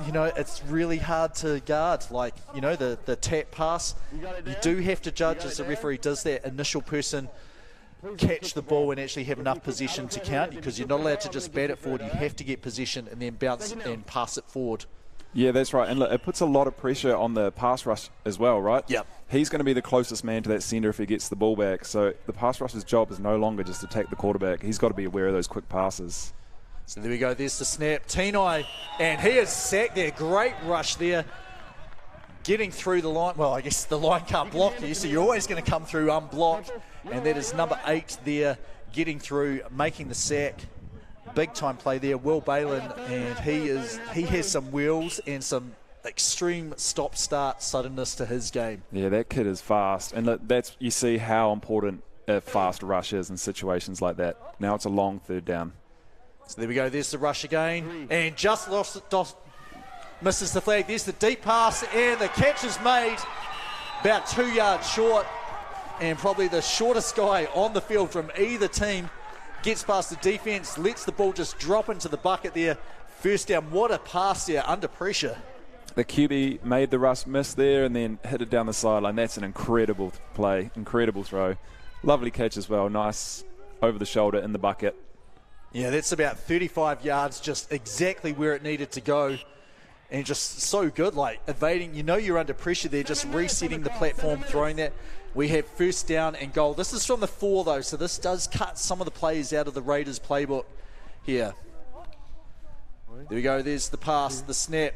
it's really hard to guard. Like, the tap pass, you do have to judge as the referee does that initial person catch the ball and actually have enough possession to count, because you're not allowed to just bat it forward. You have to get possession and then bounce and pass it forward. Yeah, that's right. And look, it puts a lot of pressure on the pass rush as well, right? Yep. He's going to be the closest man to that center if he gets the ball back. So the pass rusher's job is no longer just to attack the quarterback. He's got to be aware of those quick passes. So there we go. There's the snap. Tinai, and he is sacked there. Great rush there. Getting through the line. Well, I guess the line can't block you, so you're always going to come through unblocked. And that is number 8 there, getting through, making the sack. Big time play there, Will Balin, and he has some wheels and some extreme stop-start suddenness to his game. Yeah, that kid is fast, and you see how important a fast rush is in situations like that. Now it's a long 3rd down. So there we go. There's the rush again, and just misses the flag. There's the deep pass, and the catch is made about 2 yards short, and probably the shortest guy on the field from either team. Gets past the defense, lets the ball just drop into the bucket there. 1st down. What a pass there under pressure. The QB made the rush miss there and then hit it down the sideline. That's an incredible play, incredible throw. Lovely catch as well. Nice over the shoulder in the bucket. Yeah, that's about 35 yards, just exactly where it needed to go. And just so good, like evading. You're under pressure there, just resetting the platform, throwing that. We have 1st down and goal. This is from the 4, though, so this does cut some of the plays out of the Raiders playbook here. There we go. There's the pass, the snap.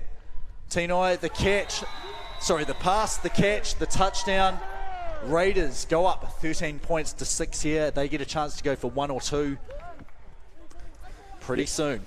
Tinai, the catch. Sorry, the pass, the catch, the touchdown. Raiders go up 13 points to 6 here. They get a chance to go for 1 or 2 pretty soon.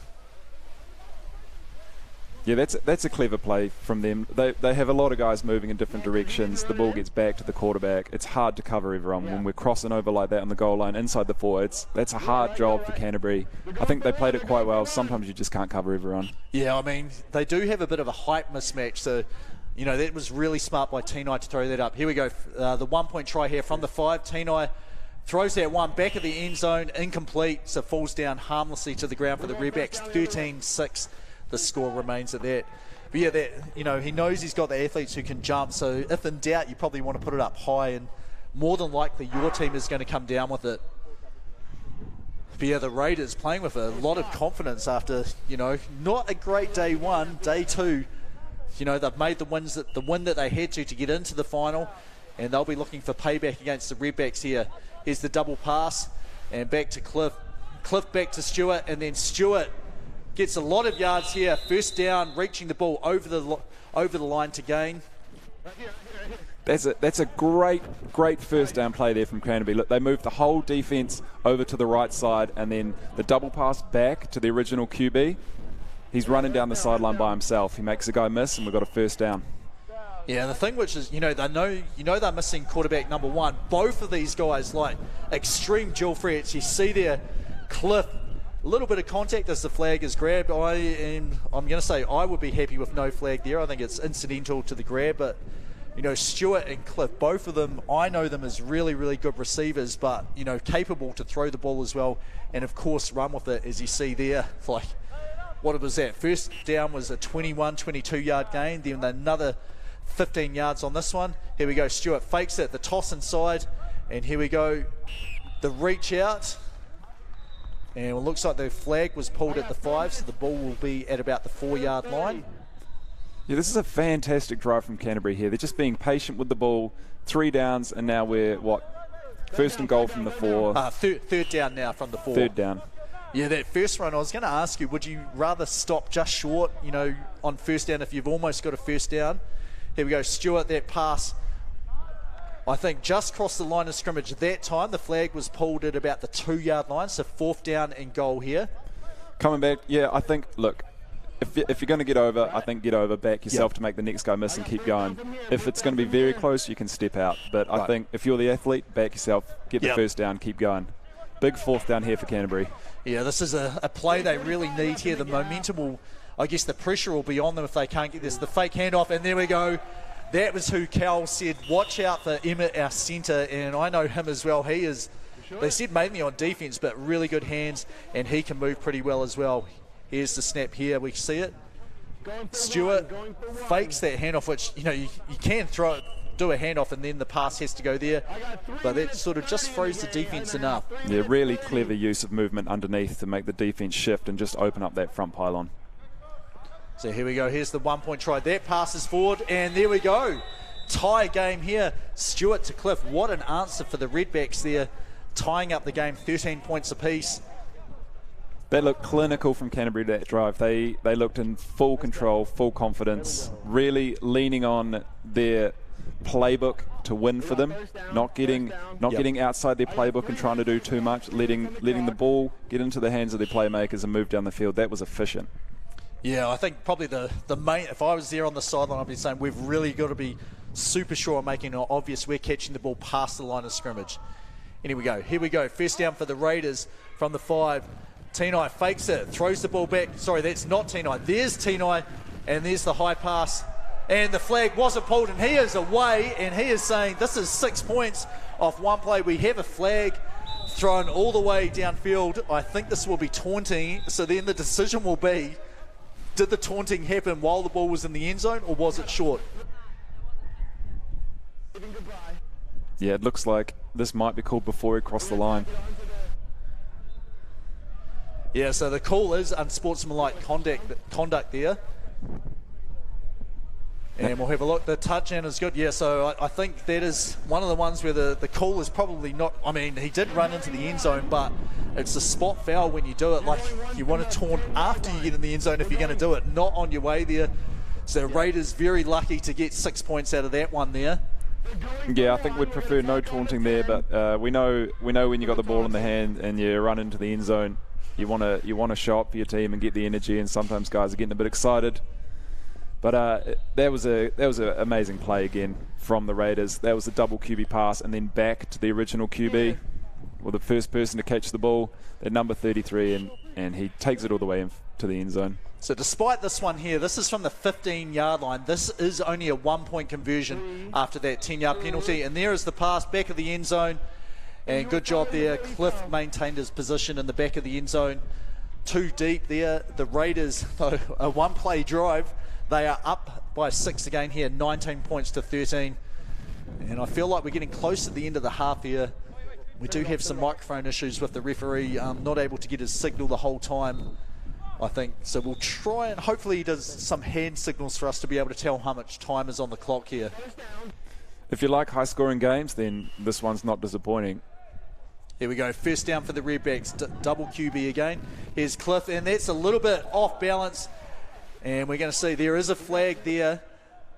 Yeah, that's a clever play from them. They have a lot of guys moving in different directions. The ball gets back to the quarterback. It's hard to cover everyone when we're crossing over like that on the goal line inside the 4. That's a hard job for Canterbury. I think they played it quite well. Sometimes you just can't cover everyone. Yeah, I mean, they do have a bit of a height mismatch. So You know, that was really smart by Tenai to throw that up. Here we go. The 1 point try here from the 5. Tenai throws that one back of the end zone, incomplete, so falls down harmlessly to the ground for the Redbacks. 13-6, the score remains at that. But yeah, that, you know, he knows he's got the athletes who can jump, so if in doubt, you probably want to put it up high, and more than likely your team is going to come down with it. But yeah, the Raiders playing with a lot of confidence after, you know, not a great day one, day two. You know, they've made the win that they had to get into the final, and they'll be looking for payback against the Redbacks here. Here's the double pass, and back to Cliff. Cliff back to Stewart, and then Stewart gets a lot of yards here. First down, reaching the ball over the line to gain. That's a great first down play there from Cranberry. Look, they moved the whole defense over to the right side, and then the double pass back to the original QB. He's running down the sideline by himself. He makes a guy miss, and we've got a first down. Yeah, the thing which is, you know they're missing quarterback number 1. Both of these guys, like, extreme dual threats. You see there, Cliff, a little bit of contact as the flag is grabbed. I'm going to say I would be happy with no flag there. I think it's incidental to the grab, but, you know, Stewart and Cliff, both of them, I know them as really, really good receivers, but, you know, capable to throw the ball as well, and of course run with it, as you see there. Like, what was that? First down was a 22 yard gain, then another 15 yards on this one. Here we go, Stewart fakes it, the toss inside, and here we go, the reach out, and it looks like the flag was pulled at the 5, so the ball will be at about the 4 yard line. Yeah, this is a fantastic drive from Canterbury here. They're just being patient with the ball. 3 downs, and now we're, first and goal from the 4. Third down now from the 4. Third down. Yeah, that first run, I was going to ask you, would you rather stop just short, you know, on first down if you've almost got a first down? Here we go, Stewart, that pass, I think just crossed the line of scrimmage that time. The flag was pulled at about the 2 yard line, so 4th down and goal here. Coming back, yeah, I think, look, if you're going to get over, I think get over, back yourself to make the next guy miss and keep going. If it's going to be very close, you can step out. But I think if you're the athlete, back yourself, get the first down, keep going. Big 4th down here for Canterbury. Yeah, this is a play they really need here. The momentum will, I guess the pressure will be on them if they can't get this. The fake handoff, and there we go. That was who Cal said, watch out for Emmett, our centre, and I know him as well. He is, they said mainly on defence, but really good hands, and he can move pretty well as well. Here's the snap here, we see it. Stewart fakes that handoff, which, you know, you can do a handoff and then the pass has to go there, but that sort of just throws the defence enough. Yeah, really clever use of movement underneath to make the defence shift and just open up that front pylon. So here we go, here's the 1 point try. That passes forward, and there we go. Tie game here. Stewart to Cliff. What an answer for the Redbacks there, tying up the game, 13 points apiece. That looked clinical from Canterbury, that drive. They looked in full control, full confidence, really leaning on their playbook to win for them, not getting outside their playbook and trying to do too much, letting the ball get into the hands of their playmakers and move down the field. That was efficient. Yeah, I think probably the main, if I was there on the sideline, I'd be saying we've really got to be super sure of making it obvious we're catching the ball past the line of scrimmage. And here we go, first down for the Raiders from the 5. Tenai fakes it, throws the ball back. Sorry, that's not Tenai. There's Tenai, and there's the high pass. And the flag wasn't pulled, and he is away, and he is saying this is 6 points off one play. We have a flag thrown all the way downfield. I think this will be taunting, so then the decision will be, did the taunting happen while the ball was in the end zone, or was it short? Yeah, it looks like this might be called before he crossed the line. Yeah, so the call is unsportsmanlike conduct there. And we'll have a look. The touchdown is good. Yeah, so I think that is one of the ones where the call is probably not... I mean, he did run into the end zone, but it's a spot foul when you do it. Like, you want to taunt after you get in the end zone if you're going to do it, not on your way there. So Raiders very lucky to get 6 points out of that one there. Yeah, I think we'd prefer no taunting there, but we know when you got the ball in the hand and you run into the end zone, you want to show up for your team and get the energy, and sometimes guys are getting a bit excited. But that was an amazing play again from the Raiders. That was a double QB pass and then back to the original QB, or the first person to catch the ball, at number 33, and he takes it all the way to the end zone. So despite this one here, this is from the 15-yard line. This is only a 1-point conversion after that 10-yard penalty. And there is the pass back of the end zone. And good job there. Cliff maintained his position in the back of the end zone. Too deep there. The Raiders, though, a one-play drive. They are up by 6 again here, 19 points to 13. And I feel like we're getting close to the end of the half here. We do have some microphone issues with the referee, not able to get his signal the whole time, I think. So we'll try and hopefully he does some hand signals for us to be able to tell how much time is on the clock here. If you like high-scoring games, then this one's not disappointing. Here we go, first down for the Redbacks, double QB again. Here's Cliff, and that's a little bit off balance. And we're going to see there is a flag there.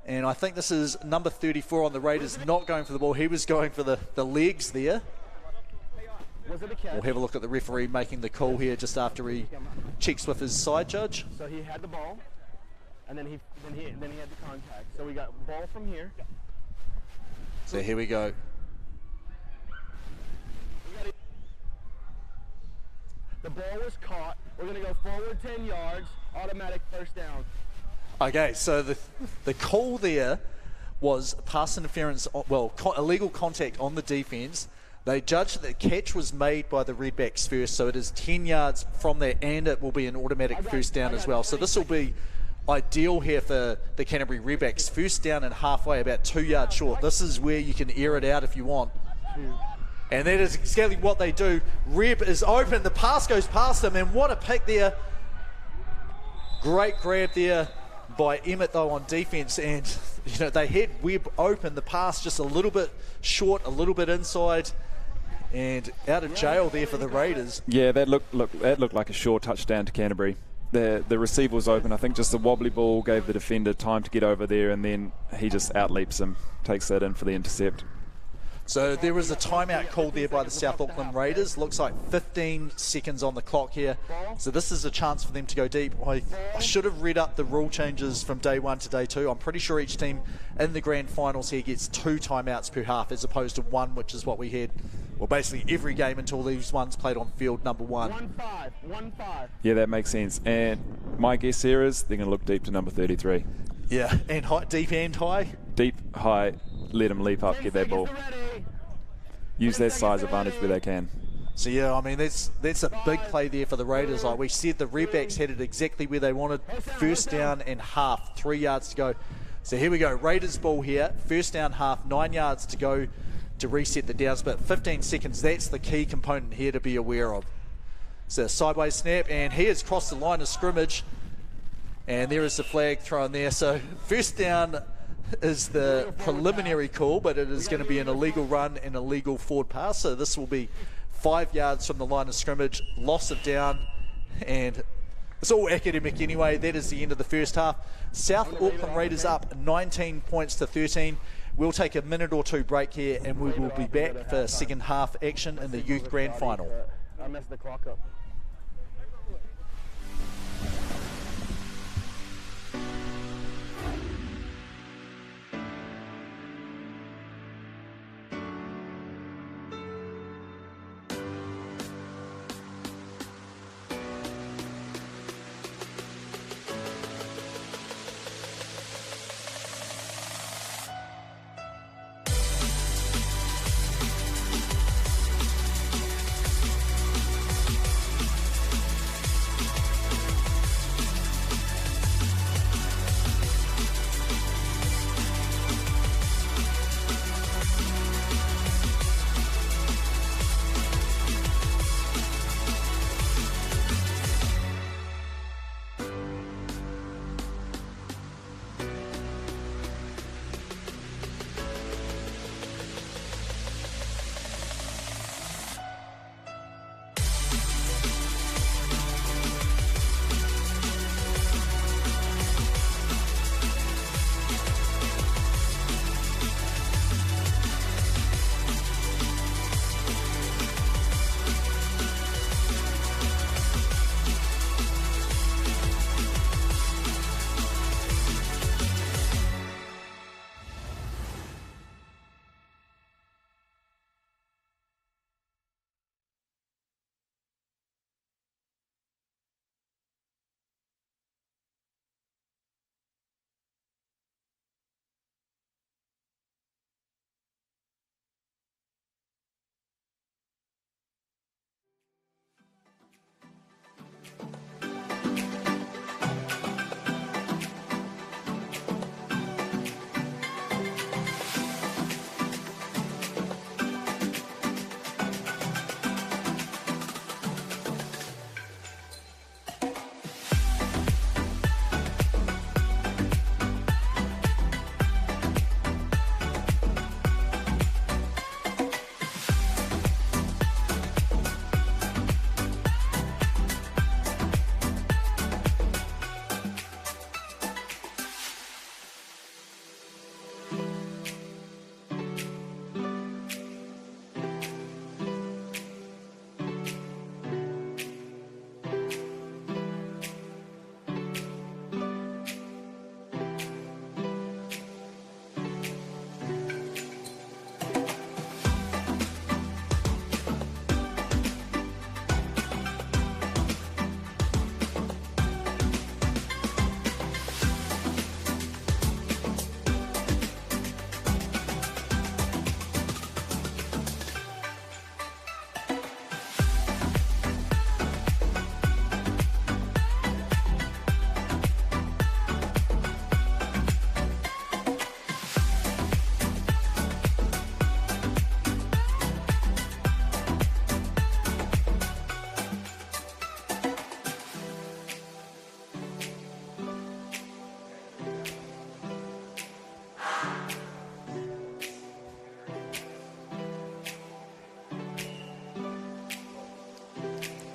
And I think this is number 34 on the Raiders not going for the ball. He was going for the legs there. We'll have a look at the referee making the call here just after he checks with his side judge. So he had the ball, and then he had the contact. So we got ball from here. So here we go. The ball was caught. We're going to go forward 10 yards, automatic first down. Okay, so the call there was pass interference, well, illegal contact on the defense. They judged that the catch was made by the Redbacks first, so it is 10 yards from there, and it will be an automatic first down as well. So this will be ideal here for the Canterbury Redbacks. First down and halfway, about 2 yards short. This is where you can air it out if you want. And that is exactly what they do. Reb is open, the pass goes past him, and what a pick there. Great grab there by Emmett though on defense, and you know they had Webb open, the pass just a little bit short, a little bit inside, and out of jail there for the Raiders. Yeah, that looked like a sure touchdown to Canterbury. The receiver was open. I think just the wobbly ball gave the defender time to get over there, and then he just outleaps him, takes that in for the intercept. So there was a timeout called there by the South Auckland Raiders. Looks like 15 seconds on the clock here. So this is a chance for them to go deep. I should have read up the rule changes from day 1 to day 2. I'm pretty sure each team in the grand finals here gets 2 timeouts per half as opposed to 1, which is what we had, well, basically every game until these ones played on field number 1. 1-5. Yeah, that makes sense. And my guess here is they're going to look deep to number 33. Yeah, and high, deep and high. Deep, high, let them leap up, get that ball. Use that size advantage where they can. So yeah, I mean that's a big play there for the Raiders. Like we said, the Redbacks had it exactly where they wanted. First down and half, 3 yards to go. So here we go, Raiders ball here. First down half, 9 yards to go to reset the downs, but 15 seconds. That's the key component here to be aware of. So sideways snap, and he has crossed the line of scrimmage, and there is the flag thrown there. So first down is the preliminary call, but it is going to be an illegal run and illegal forward pass. So this will be 5 yards from the line of scrimmage, loss of down, and it's all academic anyway. That is the end of the first half. South Auckland Raiders up 19 points to 13. We'll take a minute or two break here, and we will be back for second half action in the Youth Grand Final. I messed the clock up.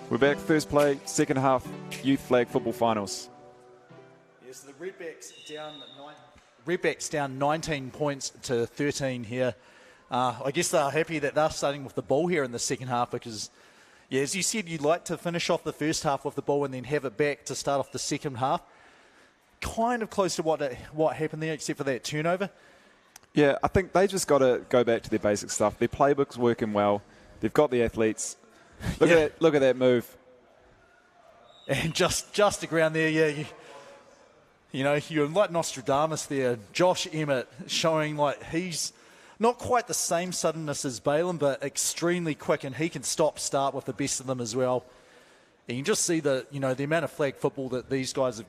We're back, first play, second half, youth flag football finals. Yes, the Redbacks down 19 points to 13 here. I guess they're happy that they're starting with the ball here in the second half because, yeah, as you said, you'd like to finish off the first half with the ball and then have it back to start off the second half. Kind of close to what happened there, except for that turnover. Yeah, I think they just got to go back to their basic stuff. Their playbook's working well. They've got the athletes. Look at that move. And just the ground there, yeah. You're like Nostradamus there. Josh Emmett showing like he's not quite the same suddenness as Balaam, but extremely quick, and he can start with the best of them as well. And you can just see the amount of flag football that these guys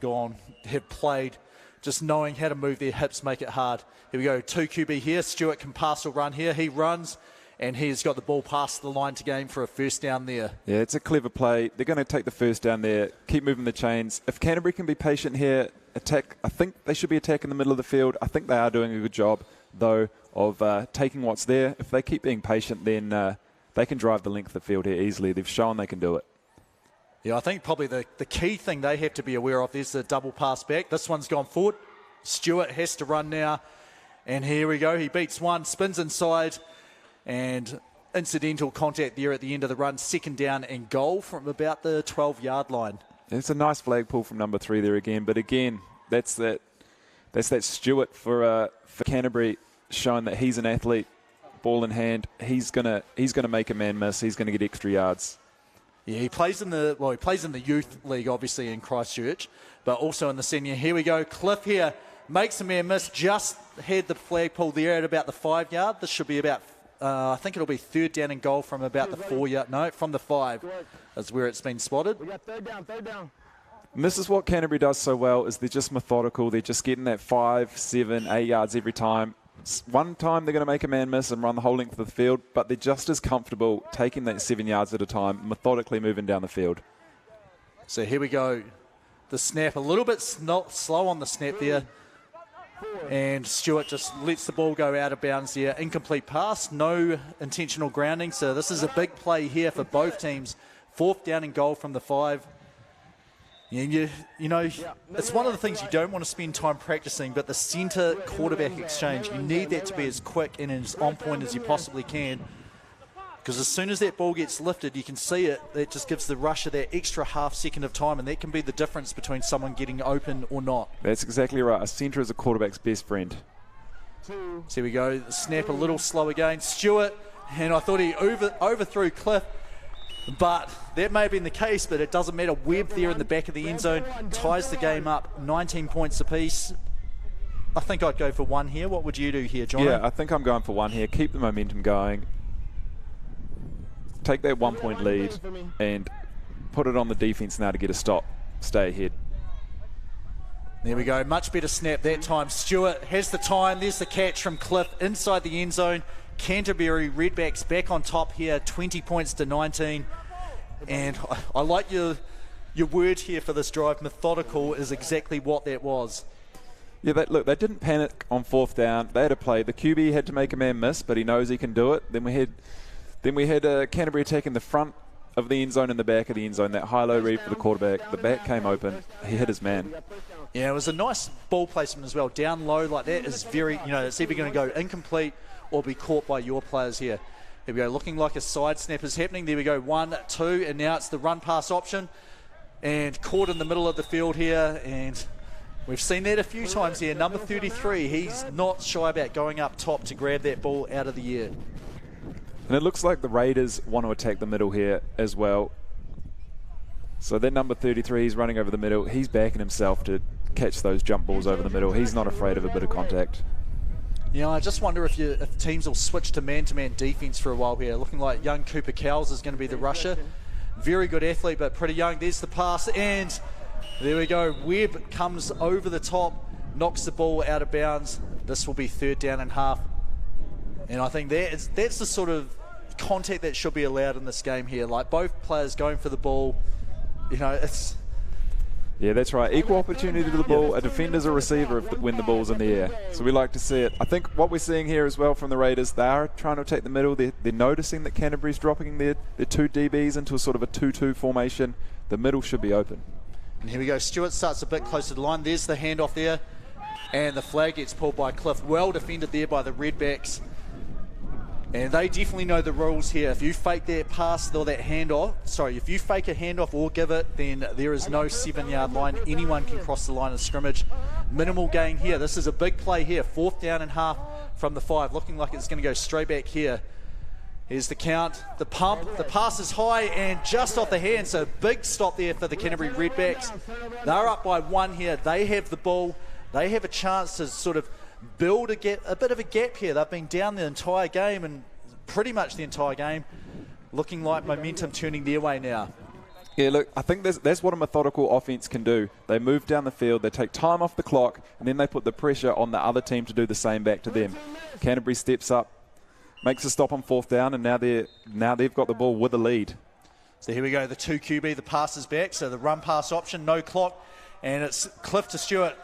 have played, just knowing how to move their hips, make it hard. Here we go, 2 QB here. Stewart can pass or run here. He runs, and he's got the ball past the line to gain for a first down there. Yeah, it's a clever play. They're going to take the first down there, keep moving the chains. If Canterbury can be patient here, attack. I think they should be attacking the middle of the field. I think they are doing a good job, though, of taking what's there. If they keep being patient, then they can drive the length of the field here easily. They've shown they can do it. Yeah, I think probably the key thing they have to be aware of is the double pass back. This one's gone forward. Stewart has to run now. And here we go. He beats one, spins inside, and incidental contact there at the end of the run. Second down and goal from about the 12-yard line. It's a nice flag pull from number 3 there again. But again, that's that Stewart for Canterbury, showing that he's an athlete, ball in hand. He's gonna make a man miss. He's gonna get extra yards. Yeah, he plays in the youth league, obviously, in Christchurch, but also in the senior. Here we go. Cliff here makes a man miss. Just had the flag pull there at about the 5-yard. This should be about, I think it'll be third down and goal from about the 4-yard. No, from the 5 is where it's been spotted. We got third down. And this is what Canterbury does so well, is they're just methodical. They're just getting that 5, 7, 8 yards every time. One time they're going to make a man miss and run the whole length of the field, but they're just as comfortable taking that 7 yards at a time, methodically moving down the field. So here we go. The snap, a little bit slow on the snap there. And Stewart just lets the ball go out of bounds there. Incomplete pass, no intentional grounding. So this is a big play here for both teams. 4th down and goal from the 5. You know, it's one of the things you don't want to spend time practicing, but the centre quarterback exchange, you need that to be as quick and as on point as you possibly can. Because as soon as that ball gets lifted, you can see it. It just gives the rusher that extra half second of time, and that can be the difference between someone getting open or not. That's exactly right. A centre is a quarterback's best friend. So here we go. The snap a little slow again. Stewart, and I thought he overthrew Cliff. But that may have been the case, but it doesn't matter. Webb there in the back of the end zone ties the game up, 19 points apiece. I think I'd go for 1 here. What would you do here, John? Yeah, I think I'm going for 1 here. Keep the momentum going. Take that 1-point lead and put it on the defence now to get a stop. Stay ahead. There we go. Much better snap that time. Stewart has the time. There's the catch from Cliff inside the end zone. Canterbury Redbacks back on top here, 20 points to 19. And I like your word here for this drive. Methodical is exactly what that was. Yeah, they didn't panic on 4th down. They had a play. The QB had to make a man miss, but he knows he can do it. Then we had Canterbury attacking the front of the end zone and the back of the end zone. That high-low read for the quarterback. The back came open. He hit his man. Yeah, it was a nice ball placement as well. Down low like that is very, it's either going to go incomplete or be caught by your players here. Here we go, looking like a side snap is happening. There we go, 1, 2, and now it's the run pass option. And caught in the middle of the field here, and we've seen that a few times here. Number 33, he's not shy about going up top to grab that ball out of the air. And it looks like the Raiders want to attack the middle here as well. So that number 33, he's running over the middle. He's backing himself to catch those jump balls over the middle. He's not afraid of a bit of contact. Yeah, I just wonder if teams will switch to man-to-man defence for a while here. Looking like young Cooper Cowles is going to be the rusher. Very good athlete, but pretty young. There's the pass, and there we go. Webb comes over the top, knocks the ball out of bounds. This will be 3rd down and half. And I think that's the sort of contact that should be allowed in this game here. Like both players going for the ball. It's Yeah, that's right. Equal opportunity to the ball. A defender's a receiver when the ball's in the air. So we like to see it. I think what we're seeing here as well from the Raiders, they are trying to attack the middle. They're noticing that Canterbury's dropping their two DBs into a sort of a 2-2 formation. The middle should be open. And here we go. Stewart starts a bit closer to the line. There's the handoff there. And the flag gets pulled by Cliff. Well defended there by the Redbacks. And they definitely know the rules here. If you fake that pass or that handoff, if you fake a handoff or give it, then there is no 7-yard line. Anyone can cross the line of scrimmage. Minimal gain here. This is a big play here. 4th down and half from the 5. Looking like it's going to go straight back here. Here's the count, the pump, the pass is high and just off the hand. So big stop there for the Canterbury Redbacks. They're up by 1 here. They have the ball. They have a chance to sort of build a bit of a gap here. They've been down the entire game and pretty much the entire game. Looking like momentum turning their way now. Yeah, look, I think that's what a methodical offense can do. They move down the field, they take time off the clock, and then they put the pressure on the other team to do the same back to them. Canterbury steps up, makes a stop on 4th down, and now they've got the ball with a lead. So here we go, the 2 QB, the pass is back, so the run pass option, no clock, and it's Cliff to Stewart.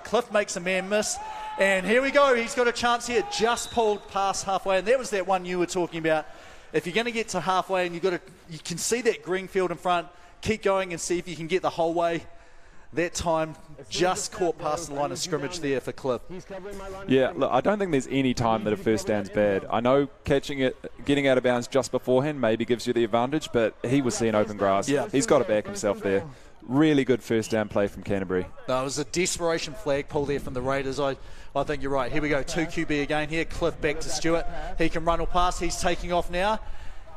Cliff makes a man miss, and here we go, he's got a chance here, just pulled past halfway, and that was that one you were talking about. If you're going to get to halfway and you can see that green field in front, keep going and see if you can get the whole way. That time just caught past the line of scrimmage there for Cliff. Yeah, look, I don't think there's any time that a first down's bad. I know catching it, getting out of bounds just beforehand maybe gives you the advantage, but he was seeing open grass. Yeah. He's got to back himself there. Really good first down play from Canterbury. No, it was a desperation flag pull there from the Raiders. I think you're right. Here we go, 2 QB again here. Cliff back to Stewart. He can run or pass. He's taking off now.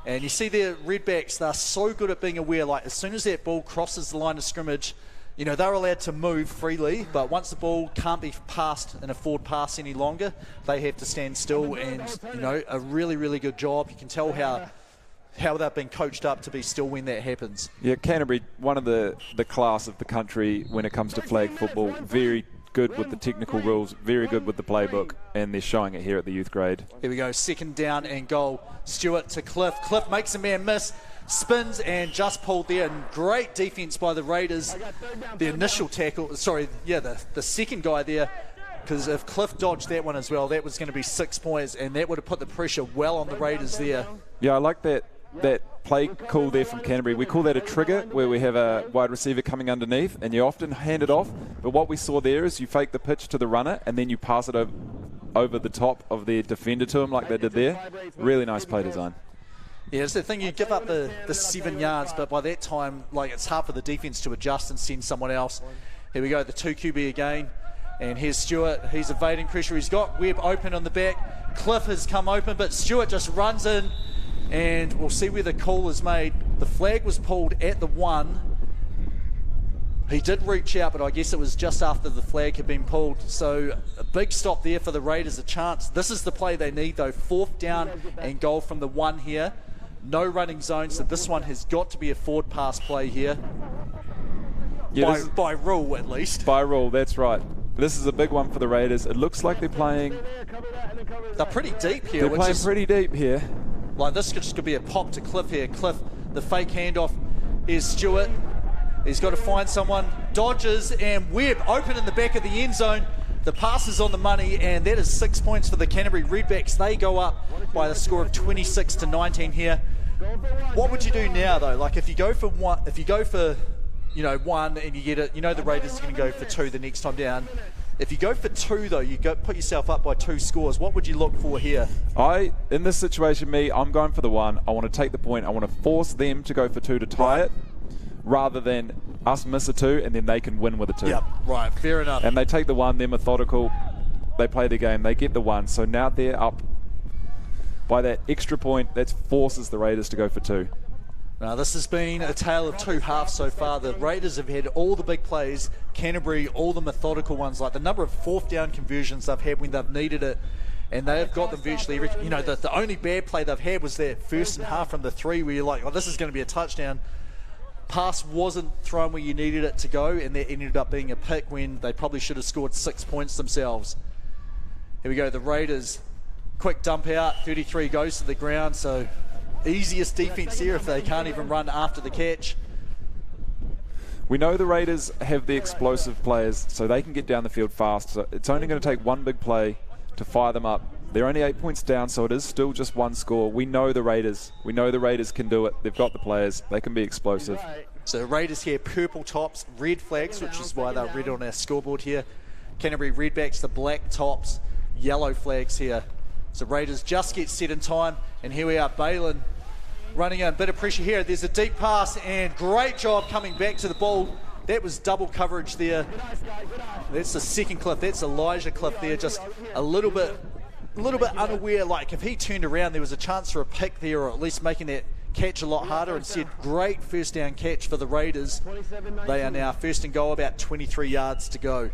And you see the Redbacks, they're so good at being aware, like as soon as that ball crosses the line of scrimmage, you know, they're allowed to move freely, but once the ball can't be passed in a forward pass any longer, they have to stand still, and, you know, a really, really good job. You can tell how they've been coached up to be still when that happens. Yeah, Canterbury, one of the class of the country when it comes to flag football, very good with the technical rules, very good with the playbook, and they're showing it here at the youth grade. Here we go, 2nd down and goal. Stewart to Cliff. Cliff makes a man miss, spins and just pulled there, and great defense by the Raiders. The initial tackle, the second guy there, because if Cliff dodged that one as well, that was going to be 6 points, and that would have put the pressure well on the Raiders there. Yeah, I like that play call there from Canterbury. We call that a trigger, where we have a wide receiver coming underneath and you often hand it off, but what we saw there is you fake the pitch to the runner and then you pass it over the top of their defender to him like they did there. Really nice play design. Yeah, it's the thing, you give up the 7 yards, but by that time, like, it's hard for the defense to adjust and send someone else. Here we go, the 2 QB again, and here's Stewart. He's evading pressure. He's got Webb open on the back. Cliff has come open, but Stewart just runs in, and we'll see where the call is made. The flag was pulled at the 1. He did reach out, but I guess it was just after the flag had been pulled. So a big stop there for the Raiders, a chance. This is the play they need, though. 4th down and goal from the 1 here. No running zone, so this one has got to be a forward pass play here. Yeah, by rule, at least. By rule, that's right. This is a big one for the Raiders. It looks like they're playing... They're pretty deep here. They're playing pretty deep here. Like, this could be a pop to Cliff here. Cliff, the fake handoff is Stewart. He's got to find someone. Dodges, and Webb open in the back of the end zone. The pass is on the money, and that is 6 points for the Canterbury Redbacks. They go up by the score of 26-19 here. What would you do now, though? Like, if you go for one, you know, 1 and you get it, you know the Raiders are going to go for 2 the next time down. If you go for 2, though, you put yourself up by 2 scores. What would you look for here? In this situation, I'm going for the 1. I want to take the point. I want to force them to go for 2 to tie it, rather than us miss a 2 and then they can win with a 2. Yep, right, fair enough. And they take the 1, they're methodical, they play the game, they get the 1. So now they're up by that extra point. That forces the Raiders to go for 2. Now, this has been a tale of 2 halves so far. The Raiders have had all the big plays, Canterbury all the methodical ones, like the number of 4th down conversions they've had when they've needed it, and they've got them virtually every, you know, the only bad play they've had was that 1st and half from the 3 where you're like, oh, this is going to be a touchdown. Pass wasn't thrown where you needed it to go, and that ended up being a pick when they probably should have scored 6 points themselves. Here we go, the Raiders, quick dump out, 33 goes to the ground, so easiest defense here if they can't even run after the catch. We know the Raiders have the explosive players, so they can get down the field fast. So it's only going to take one big play to fire them up. They're only 8 points down, so it is still just one score. We know the Raiders. We know the Raiders can do it. They've got the players. They can be explosive. So Raiders here, purple tops, red flags, which is why they're red on our scoreboard here. Canterbury Redbacks, the black tops, yellow flags here. So Raiders just get set in time, and here we are, Balin running a bit of pressure here. There's a deep pass, and great job coming back to the ball. That was double coverage there. That's the second Cliff. That's Elijah Cliff there, just a little bit unaware. Like if he turned around, there was a chance for a pick there, or at least making that catch a lot harder. Instead, great first down catch for the Raiders. They are now first and goal, about 23 yards to go.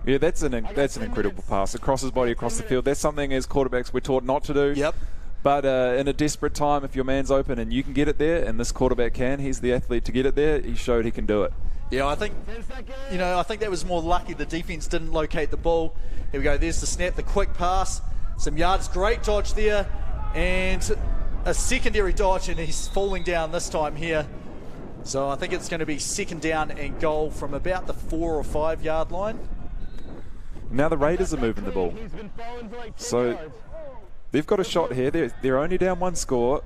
Yeah, that's an incredible pass across his body, across the field. That's something as quarterbacks we're taught not to do. Yep. But in a desperate time, if your man's open and you can get it there, and this quarterback can, he's the athlete to get it there. He showed he can do it. Yeah, I think that was more lucky. The defense didn't locate the ball. Here we go. There's the snap, the quick pass, some yards, great dodge there, and a secondary dodge, and he's falling down this time here. So I think it's going to be second down and goal from about the 4 or 5 yard line. Now the Raiders are moving the ball. So they've got a shot here. They're only down one score.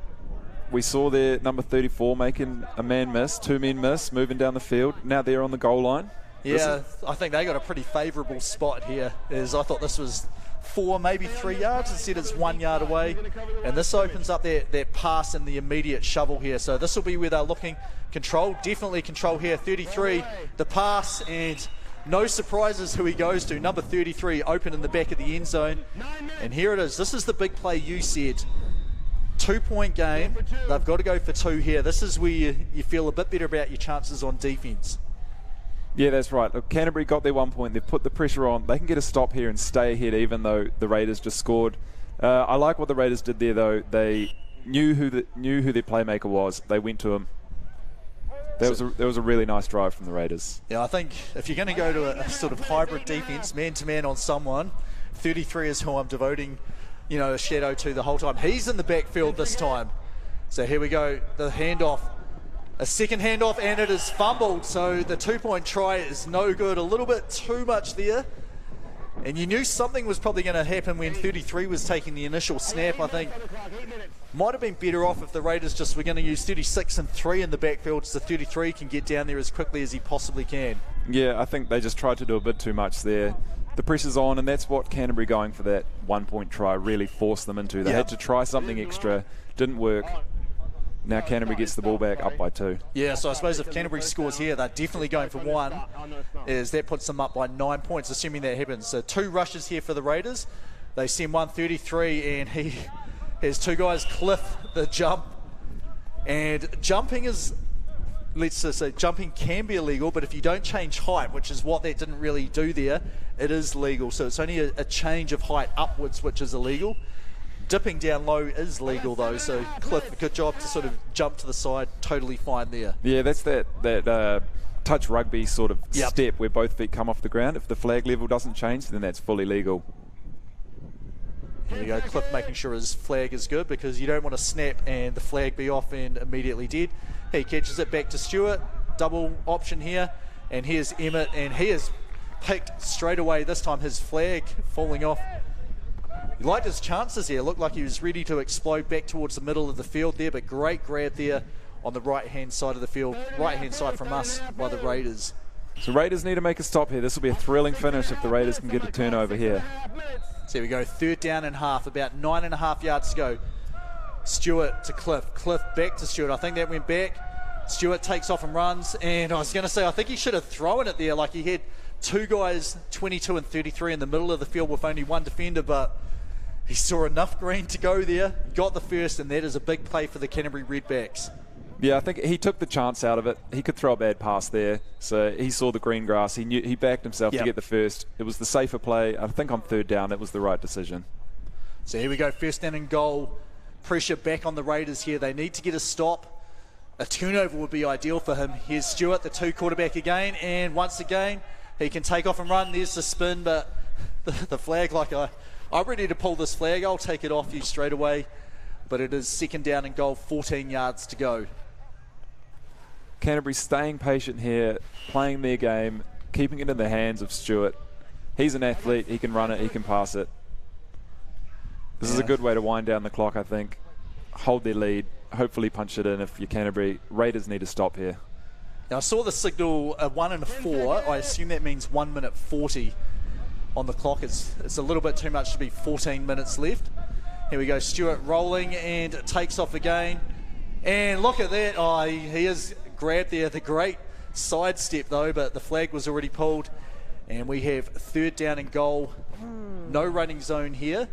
We saw their number 34 making a man miss, 2 men miss, moving down the field. Now they're on the goal line. Yeah, I think they got a pretty favourable spot here. As I thought this was 4, maybe 3 yards. Instead it's 1 yard away. And this opens up that pass and the immediate shovel here. So this will be where they're looking. Control, definitely control here. 33, the pass, and no surprises who he goes to. Number 33, open in the back of the end zone. And here it is. This is the big play you said. 2-point game. They've got to go for 2 here. This is where you feel a bit better about your chances on defence. Yeah, that's right. Look, Canterbury got their 1 point. They've put the pressure on. They can get a stop here and stay ahead, even though the Raiders just scored. I like what the Raiders did there, though. They knew who their playmaker was. They went to him. There was a really nice drive from the Raiders. Yeah, I think if you're going to go to a sort of hybrid defence, man-to-man on someone, 33 is who I'm devoting, a shadow to the whole time. He's in the backfield this time. So here we go, the handoff. A second handoff, and it is fumbled. So the 2-point try is no good. A little bit too much there. And you knew something was probably going to happen when 33 was taking the initial snap. I think might have been better off if the Raiders just were going to use 36 and 3 in the backfield, so 33 can get down there as quickly as he possibly can. Yeah, I think they just tried to do a bit too much there. The pressure's on, and that's what Canterbury going for that 1-point try really forced them into. They had to try something extra. Didn't work. Now Canterbury gets the ball back up by 2. Yeah, so I suppose if Canterbury scores here, they're definitely going for 1, as that puts them up by 9 points, assuming that happens. So 2 rushes here for the Raiders. They send 133, and he has 2 guys cliff the jump. And jumping is, let's just say, jumping can be illegal, but if you don't change height, which is what that didn't really do there, it is legal. So it's only a change of height upwards, which is illegal. Dipping down low is legal though, so Cliff, good job to sort of jump to the side, totally fine there. Yeah, that's that touch rugby sort of step where both feet come off the ground. If the flag level doesn't change, then that's fully legal. Here we go, Cliff making sure his flag is good, because you don't want to snap and the flag be off and immediately dead. He catches it back to Stewart, double option here, and here's Emmett, and he is picked straight away. This time his flag falling off. He liked his chances here. Looked like he was ready to explode back towards the middle of the field there, but great grab there on the right-hand side of the field, right-hand side from us by the Raiders. So Raiders need to make a stop here. This will be a thrilling finish if the Raiders can get a turnover here. So here we go, 3rd down and half, about 9.5 yards to go. Stewart to Cliff, Cliff back to Stewart. I think that went back. Stewart takes off and runs, and I was going to say, I think he should have thrown it there. Like, he had 2 guys, 22 and 33 in the middle of the field with only 1 defender, but he saw enough green to go there, got the first, and that is a big play for the Canterbury Redbacks. Yeah, I think he took the chance out of it. He could throw a bad pass there, so he saw the green grass. He knew, he backed himself to get the first. It was the safer play. I think on 3rd down, it was the right decision. So here we go, 1st down and goal. Pressure back on the Raiders here. They need to get a stop. A turnover would be ideal for him. Here's Stewart, the 2 quarterback again, and once again, he can take off and run. There's the spin, but the flag, like I'm ready to pull this flag. I'll take it off you straight away. But it is 2nd down and goal, 14 yards to go. Canterbury staying patient here, playing their game, keeping it in the hands of Stewart. He's an athlete. He can run it. He can pass it. This is a good way to wind down the clock, I think. Hold their lead. Hopefully punch it in if you're Canterbury. Raiders need to stop here. Now, I saw the signal 1 and a 4. I assume that means 1 minute 40 on the clock. It's a little bit too much to be 14 minutes left. Here we go. Stewart rolling and takes off again. And look at that. Oh, he is grabbed there. The great sidestep, though, but the flag was already pulled. And we have 3rd down and goal. No running zone here.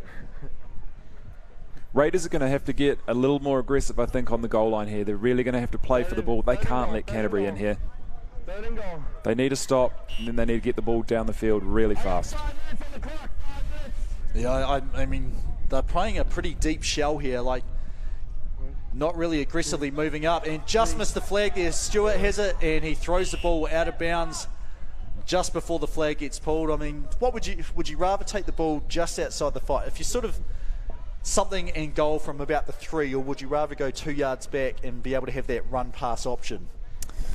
Raiders are going to have to get a little more aggressive, I think, on the goal line here. They're really going to have to play for the ball. They can't let Canterbury in here. They need to stop, and then they need to get the ball down the field really fast. Yeah, I mean, they're playing a pretty deep shell here, like not really aggressively moving up, and just missed the flag there. Stewart has it, and he throws the ball out of bounds just before the flag gets pulled. I mean, what would you rather take the ball just outside the 5? If you sort of something and goal from about the 3, or would you rather go 2 yards back and be able to have that run pass option?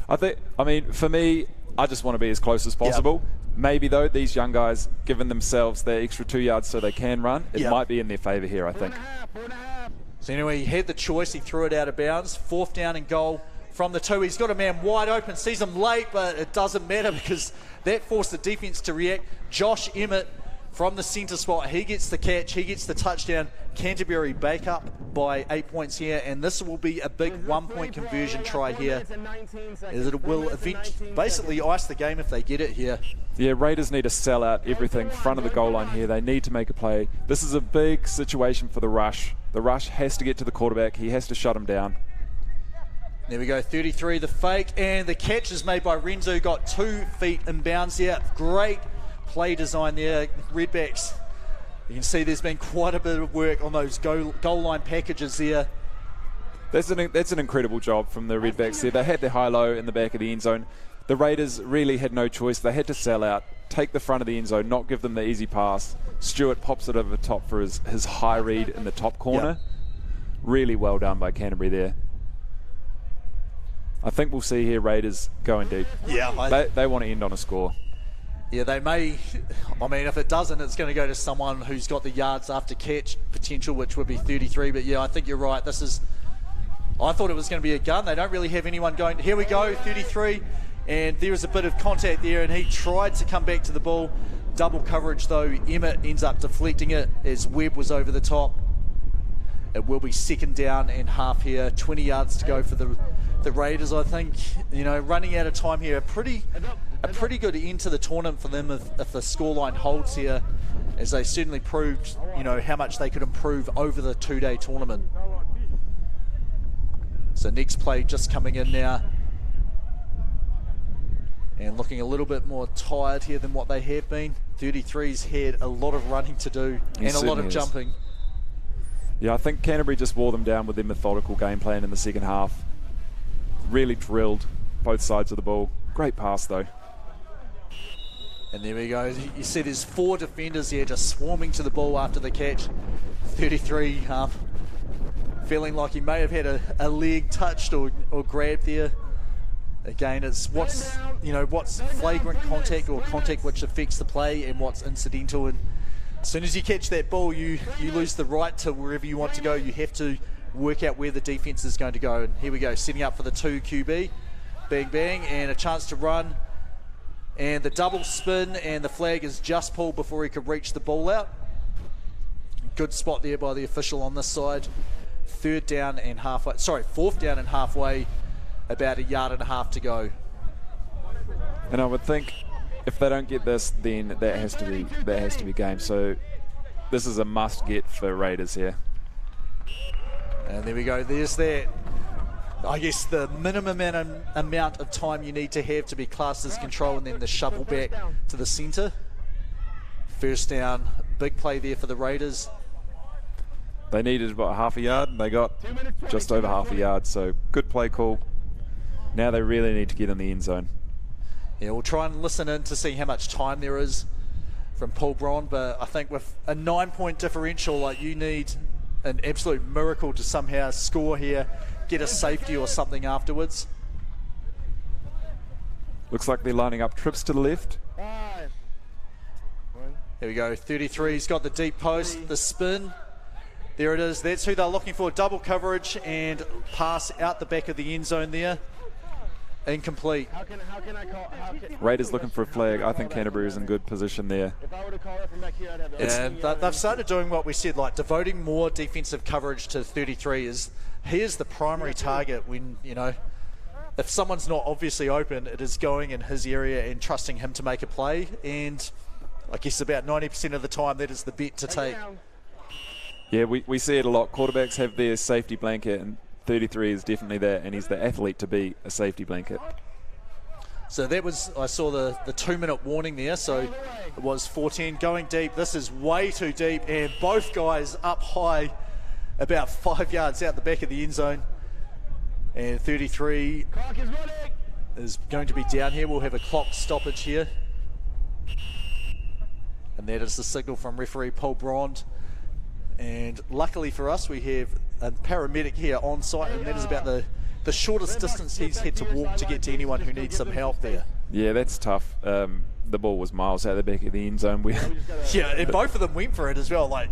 I mean, for me, I just want to be as close as possible. Yep. Maybe, though, these young guys, giving themselves their extra 2 yards so they can run, it might be in their favour here, I think. So anyway, he had the choice. He threw it out of bounds. 4th down and goal from the 2. He's got a man wide open, sees him late, but it doesn't matter because that forced the defence to react. Josh Emmett from the centre spot, he gets the catch, he gets the touchdown. Canterbury back up by 8 points here, and this will be a big 1-point conversion try here, as it will basically ice the game if they get it here. Yeah, Raiders need to sell out everything front of the goal line here. They need to make a play. This is a big situation for the rush. The rush has to get to the quarterback. He has to shut him down. There we go, 33, the fake, and the catch is made by Renzo, got 2 feet in bounds here. Great play design there, Redbacks. You can see there's been quite a bit of work on those goal line packages there. That's an incredible job from the Redbacks there. They had their high-low in the back of the end zone. The Raiders really had no choice. They had to sell out, take the front of the end zone, not give them the easy pass. Stewart pops it over the top for his high read in the top corner. Yep. Really well done by Canterbury there. I think we'll see here Raiders going deep. Yeah, they want to end on a score. Yeah, they may. I mean, if it doesn't, it's going to go to someone who's got the yards after catch potential, which would be 33. But yeah, I think you're right. I thought it was going to be a gun. They don't really have anyone going. Here we go, 33. And there is a bit of contact there, and he tried to come back to the ball. Double coverage, though. Emmett ends up deflecting it as Webb was over the top. It will be 2nd down and half here. 20 yards to go for the Raiders, I think. You know, running out of time here. A pretty good end to the tournament for them if the scoreline holds here, as they certainly proved, you know, how much they could improve over the 2-day tournament. So next play just coming in now. And looking a little bit more tired here than what they have been. 33's had a lot of running to do and a lot of jumping. Yeah, I think Canterbury just wore them down with their methodical game plan in the second half. Really drilled both sides of the ball. Great pass, though. And there we go. You see there's 4 defenders here just swarming to the ball after the catch. 33 feeling like he may have had a leg touched or grabbed there. Again, it's what's flagrant contact or contact which affects the play and what's incidental. And as soon as you catch that ball, you lose the right to wherever you want to go. You have to work out where the defense is going to go. And here we go, setting up for the 2 QB. Bang, bang, and a chance to run. And the double spin, and the flag is just pulled before he could reach the ball out. Good spot there by the official on this side. 4th down and halfway. About 1.5 yards to go. And I would think if they don't get this, then that has to be game. So this is a must get for Raiders here. And there we go. There's that. I guess the minimum amount of time you need to have to be classed as control, and then the shovel back to the centre. 1st down, big play there for the Raiders. They needed about half a yard, and they got just over half a yard. So good play call. Now they really need to get in the end zone. Yeah, we'll try and listen in to see how much time there is from Paul Braun, but I think with a 9-point differential, like, you need an absolute miracle to somehow score here, get a safety or something afterwards. Looks like they're lining up trips to the left. There we go. 33's got the deep post, the spin. There it is. That's who they're looking for. Double coverage and pass out the back of the end zone there. Incomplete. How can I call? Raiders looking for a flag. I think Canterbury is in good position there. If I were to call it from back here, I'd have the And they've started doing what we said, like devoting more defensive coverage to 33. He is the primary target when, you know, if someone's not obviously open, it is going in his area and trusting him to make a play. And I guess about 90% of the time, that is the bet to take. Yeah, we see it a lot. Quarterbacks have their safety blanket, and 33 is definitely that, and he's the athlete to be a safety blanket. So that was, I saw the 2-minute warning there, so it was 14 going deep. This is way too deep, and both guys up high, about 5 yards out the back of the end zone. And 33 is going to be down here. We'll have a clock stoppage here. And that is the signal from referee Paul Brond. And luckily for us, we have a paramedic here on site, and that is about the shortest distance he's had to walk to get to anyone who needs some help there. Yeah, that's tough. The ball was miles out the back of the end zone. Yeah, and both of them went for it as well. Like,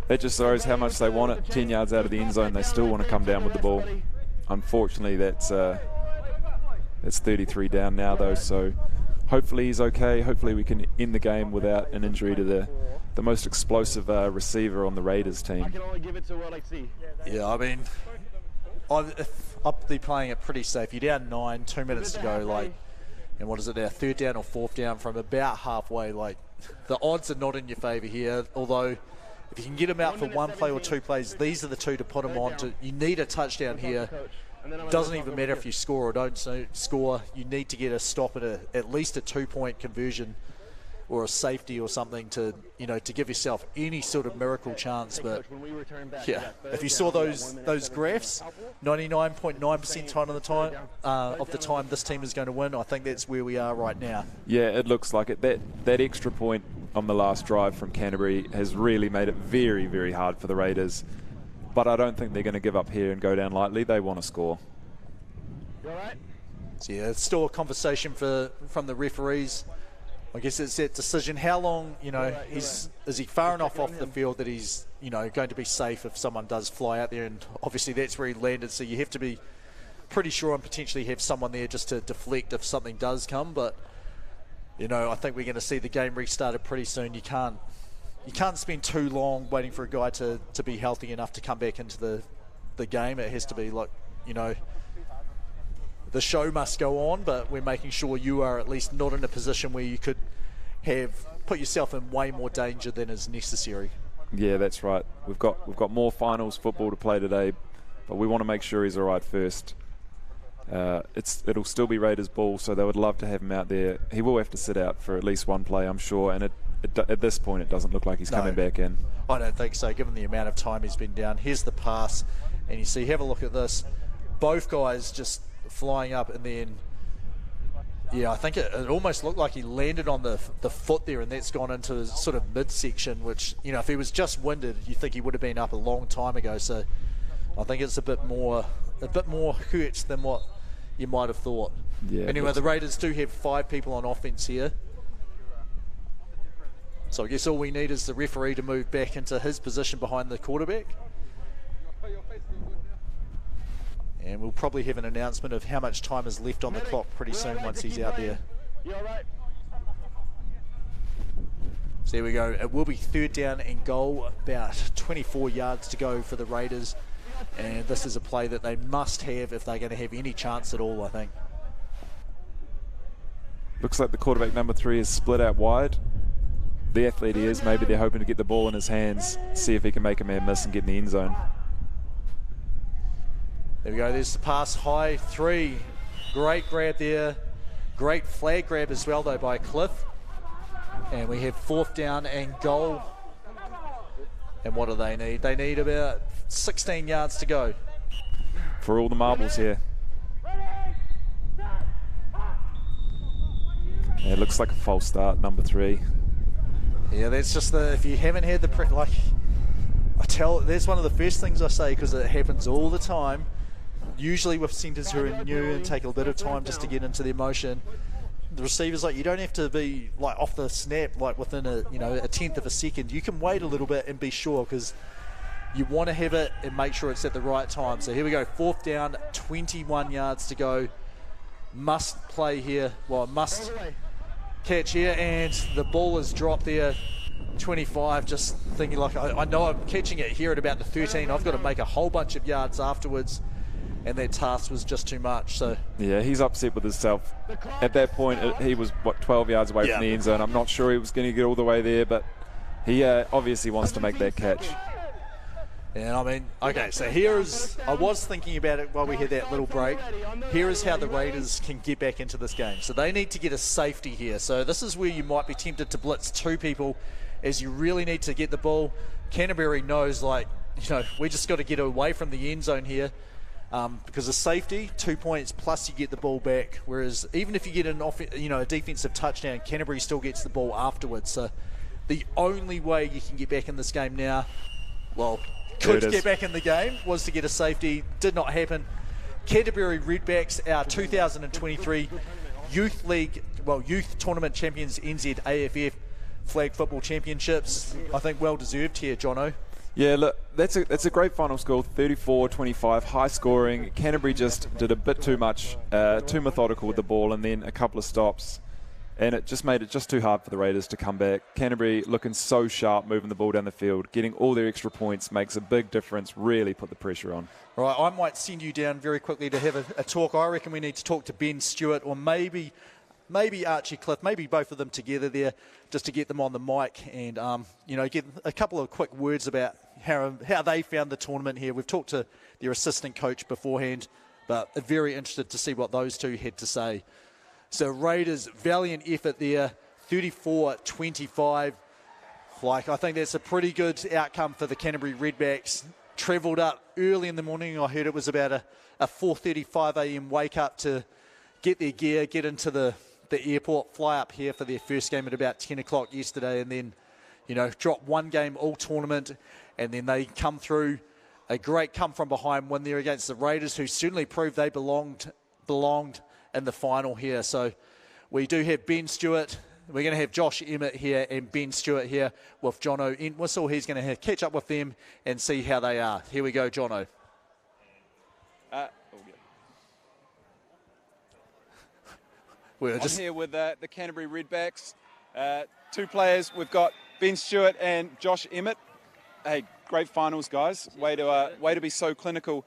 that just shows how much they want it. 10 yards out of the end zone, they still want to come down with the ball. Unfortunately, that's 33 down now, though, so hopefully he's okay. Hopefully we can end the game without an injury to the most explosive receiver on the Raiders team. I can only give it to what I see. yeah, I mean, I'd be playing it pretty safe. You're down 9, 2 minutes to go, like, and what is it now, 3rd down or 4th down from about halfway. Like, the odds are not in your favour here, although if you can get them out for 1 play or 2 plays, these are the 2 to put them on. You need a touchdown here. Doesn't even matter if you score or don't score. You need to get a stop at least a 2-point conversion or a safety or something to, you know, to give yourself any sort of miracle chance. But yeah, if you saw those graphs, 99.9% time of the time this team is going to win, I think that's where we are right now. Yeah, it looks like it. That extra point on the last drive from Canterbury has really made it very, very hard for the Raiders. But I don't think they're going to give up here and go down lightly. They want to score. You all right? So yeah, it's still a conversation from the referees. I guess it's that decision. How long, you know, is he far enough off the field that he's, you know, going to be safe if someone does fly out there? And obviously that's where he landed. So you have to be pretty sure and potentially have someone there just to deflect if something does come. But, you know, I think we're going to see the game restarted pretty soon. You can't spend too long waiting for a guy to be healthy enough to come back into the game. It has to be like, you know, the show must go on, but we're making sure you are at least not in a position where you could put yourself in way more danger than is necessary. Yeah, that's right. We've got more finals football to play today, but we want to make sure he's all right first. It'll still be Raiders ball, so they would love to have him out there. He will have to sit out for at least 1 play, I'm sure, and at this point it doesn't look like he's coming back in. I don't think so, given the amount of time he's been down. Here's the pass, and you see, have a look at this. Both guys just flying up, and then, yeah, I think it almost looked like he landed on the foot there, and that's gone into his sort of midsection, which, you know, if he was just winded, you think he would have been up a long time ago. So I think it's a bit more hurt than what you might have thought. Yeah, anyway, the Raiders do have 5 people on offense here. So I guess all we need is the referee to move back into his position behind the quarterback. And we'll probably have an announcement of how much time is left on the clock pretty soon once he's out there. So there we go. It will be 3rd down and goal, about 24 yards to go for the Raiders. And this is a play that they must have if they're going to have any chance at all, I think. Looks like the quarterback number 3 is split out wide. The athlete he is, maybe they're hoping to get the ball in his hands, see if he can make a man miss and get in the end zone. There we go, there's the pass, high 3. Great grab there. Great flag grab as well, though, by Cliff. And we have 4th down and goal. And what do they need? They need about 16 yards to go. For all the marbles here. Yeah, it looks like a false start, number 3. Yeah, that's just if you haven't had that's one of the first things I say, because it happens all the time. usually with centres who are new and take a bit of time just to get into their motion, the receivers, like, you don't have to be like off the snap like within a tenth of a second. You can wait a little bit and be sure, because you want to have it and make sure it's at the right time. So here we go, 4th down, 21 yards to go. Must play here, well, must catch here, and the ball is dropped there. 25, just thinking like, I know I'm catching it here at about the 13. I've got to make a whole bunch of yards afterwards, and that task was just too much. So yeah, he's upset with himself. At that point, he was, 12 yards away from the end zone. I'm not sure he was going to get all the way there, but he obviously wants to make that catch. And I mean, okay, so I was thinking about it while we had that little break. Here is how the Raiders can get back into this game. So they need to get a safety here. So this is where you might be tempted to blitz 2 people, as you really need to get the ball. Canterbury knows, like, we just got to get away from the end zone here, because of safety, 2 points plus you get the ball back. Whereas even if you get a defensive touchdown, Canterbury still gets the ball afterwards. So the only way you can get back in this game now, could get back in the game, was to get a safety. Did not happen. Canterbury Redbacks, our 2023 Youth Tournament champions, NZAFF Flag Football Championships. I think well deserved here, Jono. Yeah, look, that's a great final score, 34-25, high scoring. Canterbury just did a bit too much, too methodical with the ball, and then a couple of stops, and it just made it just too hard for the Raiders to come back. Canterbury looking so sharp, moving the ball down the field, getting all their extra points makes a big difference, really put the pressure on. Right, I might send you down very quickly to have a talk. I reckon we need to talk to Ben Stewart, or maybe Archie Cliff, maybe both of them together there, just to get them on the mic and get a couple of quick words about how they found the tournament here. We've talked to their assistant coach beforehand, but very interested to see what those two had to say. So Raiders, valiant effort there, 34-25. I think that's a pretty good outcome for the Canterbury Redbacks. Travelled up early in the morning. I heard it was about a 4:35 a.m. wake up to get their gear, get into the airport, fly up here for their first game at about 10 o'clock yesterday, and then, drop one game all tournament, and then they come through a great come from behind win there against the Raiders, who certainly proved they belonged in the final here. So we do have Ben Stewart. We're going to have Josh Emmett here and Ben Stewart here with Jono Entwistle. He's going to catch up with them and see how they are. Here we go, Jono. I'm here with the Canterbury Redbacks. 2 players. We've got Ben Stewart and Josh Emmett. Hey, great finals, guys. Way to be so clinical.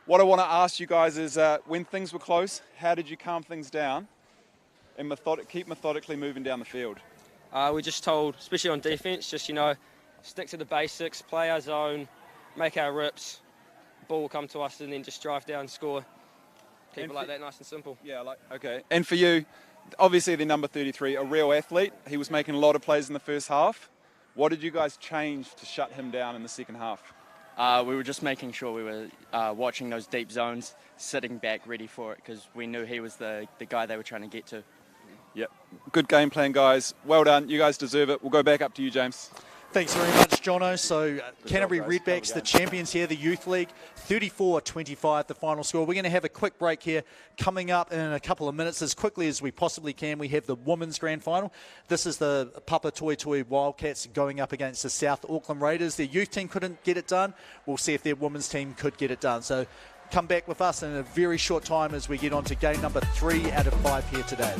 What I want to ask you guys is, when things were close, how did you calm things down and keep methodically moving down the field? We just told, especially on defence, stick to the basics, play our zone, make our rips, ball will come to us, and then just drive down, score. Keep it like that, nice and simple. Yeah, okay. And for you, obviously the number 33, a real athlete. He was making a lot of plays in the first half. What did you guys change to shut him down in the second half? We were just making sure we were watching those deep zones, sitting back ready for it, because we knew he was the guy they were trying to get to. Yep. Good game plan, guys. Well done. You guys deserve it. We'll go back up to you, James. Thanks very much, Jono. So Canterbury Redbacks, the champions here, the Youth League, 34-25, the final score. We're going to have a quick break here. Coming up in a couple of minutes, as quickly as we possibly can, we have the Women's Grand Final. This is the Papa Toi Toi Wildcats going up against the South Auckland Raiders. Their youth team couldn't get it done. We'll see if their women's team could get it done. So come back with us in a very short time as we get on to game number 3 out of 5 here today.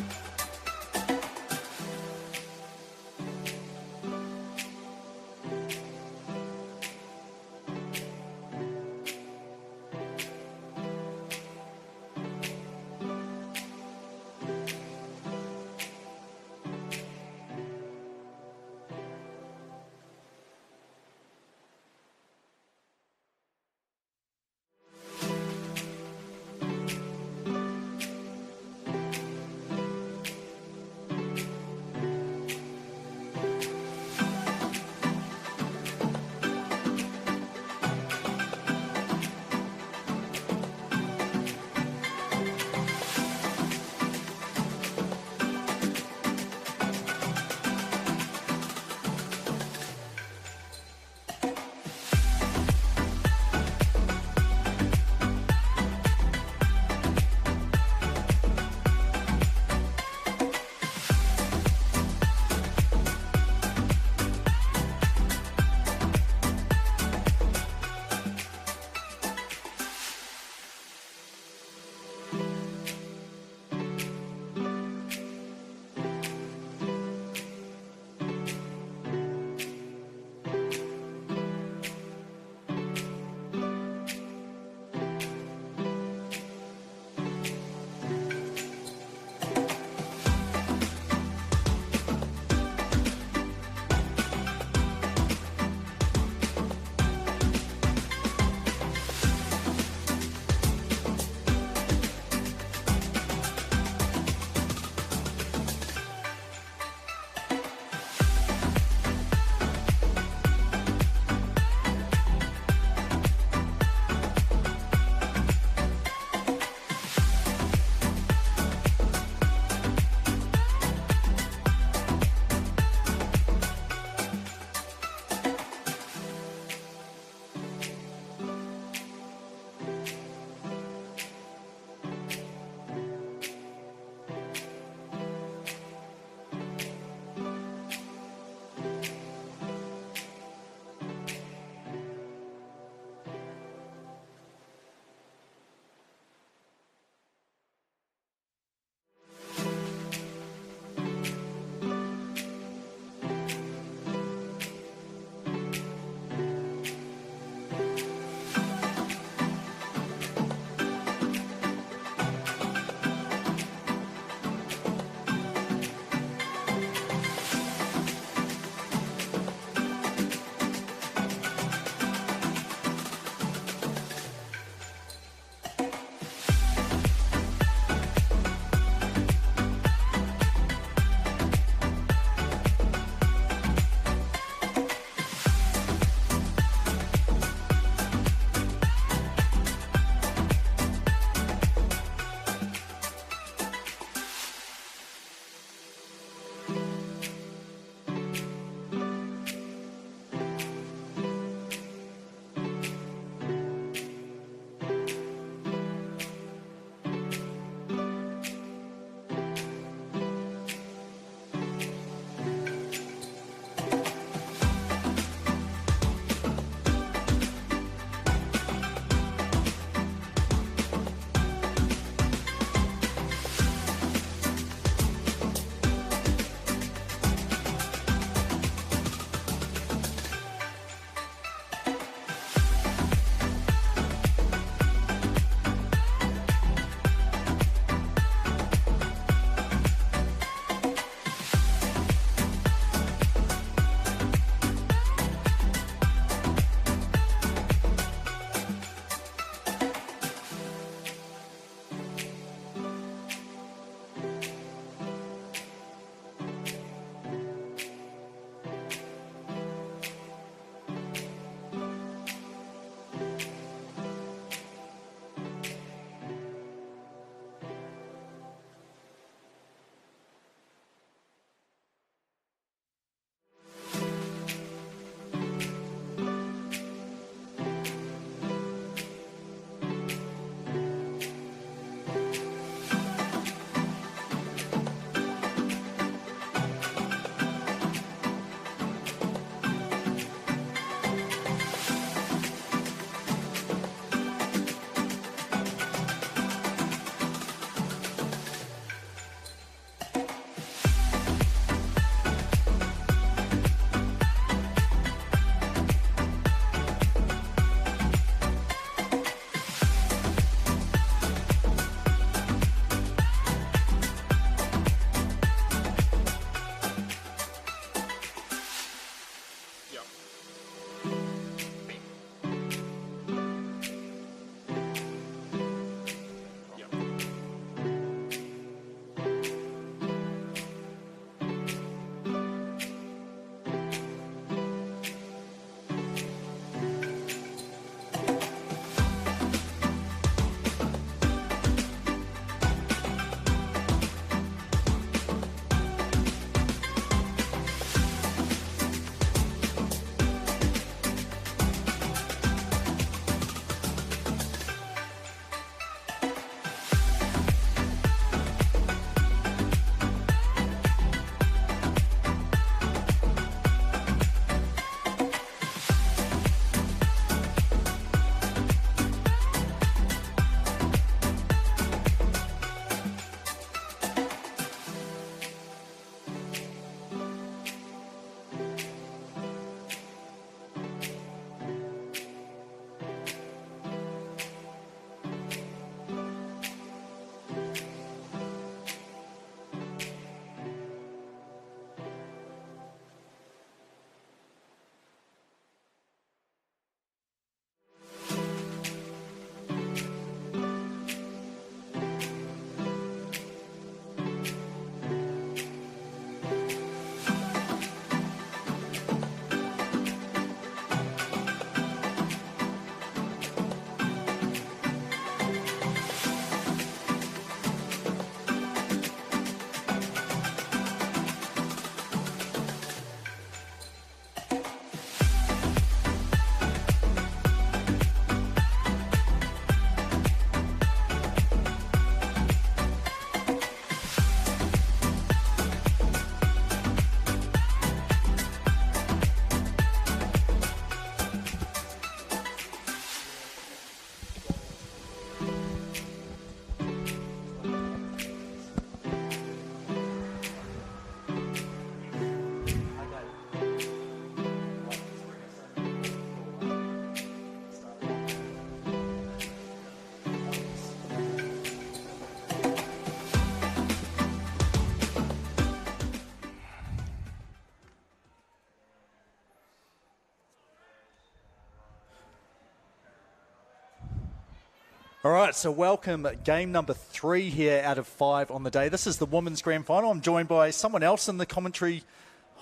All right, so welcome game number 3 here out of 5 on the day. This is the women's grand final. I'm joined by someone else in the commentary.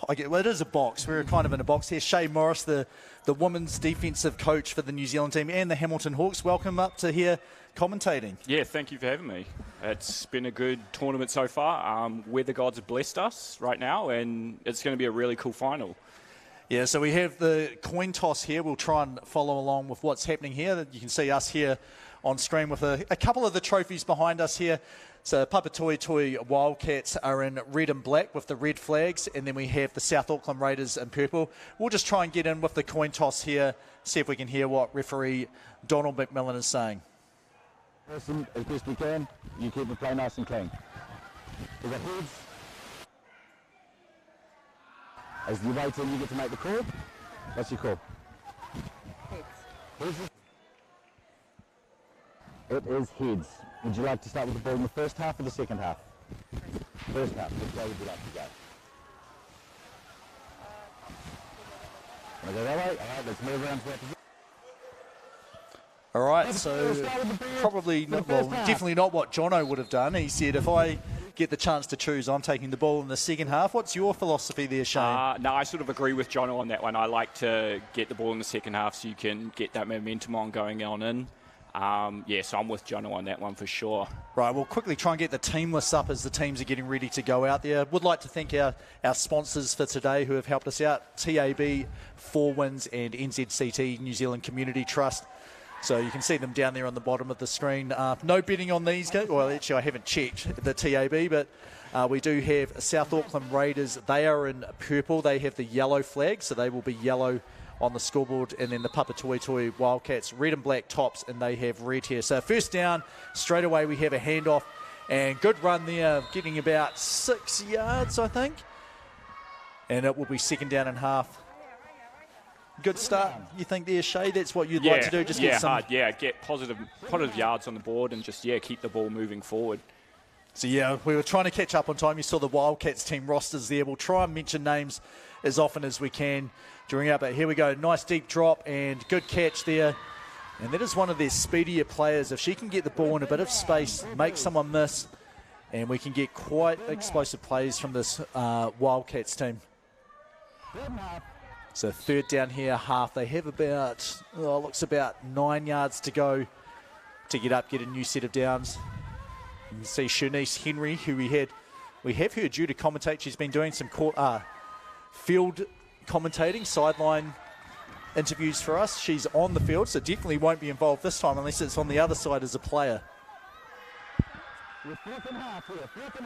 Well, it is a box. We're kind of in a box here. Shay Morris, the women's defensive coach for the New Zealand team and the Hamilton Hawks. Welcome up to here commentating. Yeah, thank you for having me. It's been a good tournament so far. Weather gods have blessed us right now, and it's going to be a really cool final. Yeah, so we have the coin toss here. We'll try and follow along with what's happening here. You can see us here on screen with a couple of the trophies behind us here. So Papatoetoe Wildcats are in red and black with the red flags, and then we have the South Auckland Raiders in purple. We'll just try and get in with the coin toss here, see if we can hear what referee Donald McMillan is saying. Listen, as best we can, you keep the play nice and clean. We got heads. As you wait till you get to make the call, what's your call? Heads. It is heads. Would you like to start with the ball in the first half or the second half? First half. Which way would you like to go? Want to go that way? All right, let's move around to that position. All right, so probably, definitely not what Jono would have done. He said, if I get the chance to choose, I'm taking the ball in the second half. What's your philosophy there, Shane? No, I sort of agree with Jono on that one. I like to get the ball in the second half so you can get that momentum on going on in. Yeah, so I'm with Jono on that one for sure. Right, we'll quickly try and get the team lists up as the teams are getting ready to go out there. Would like to thank our sponsors for today who have helped us out, TAB, 4 Wins and NZCT, New Zealand Community Trust. So you can see them down there on the bottom of the screen. No betting on these games. Well, actually, I haven't checked the TAB, but we do have South Auckland Raiders. They are in purple. They have the yellow flag, so they will be yellow on the scoreboard. And then the Papatoetoe Wildcats, red and black tops, and they have red here. So first down, straight away we have a handoff. And good run there, getting about 6 yards, I think. And it will be second down and half. Good start, you think there, Shay? That's what you'd like to do? Just get some... hard. Yeah, get positive yards on the board and just, keep the ball moving forward. So, we were trying to catch up on time. You saw the Wildcats team rosters there. We'll try and mention names as often as we can during our... But here we go. Nice deep drop and good catch there. And that is one of their speedier players. If she can get the ball in a bit of space, make someone miss, and we can get quite explosive plays from this Wildcats team. So third down here, half. They have about, looks about 9 yards to go to get a new set of downs. You can see Shanice Henry, who we have heard due to commentate. She's been doing some field commentating, sideline interviews for us. She's on the field, so definitely won't be involved this time unless it's on the other side as a player.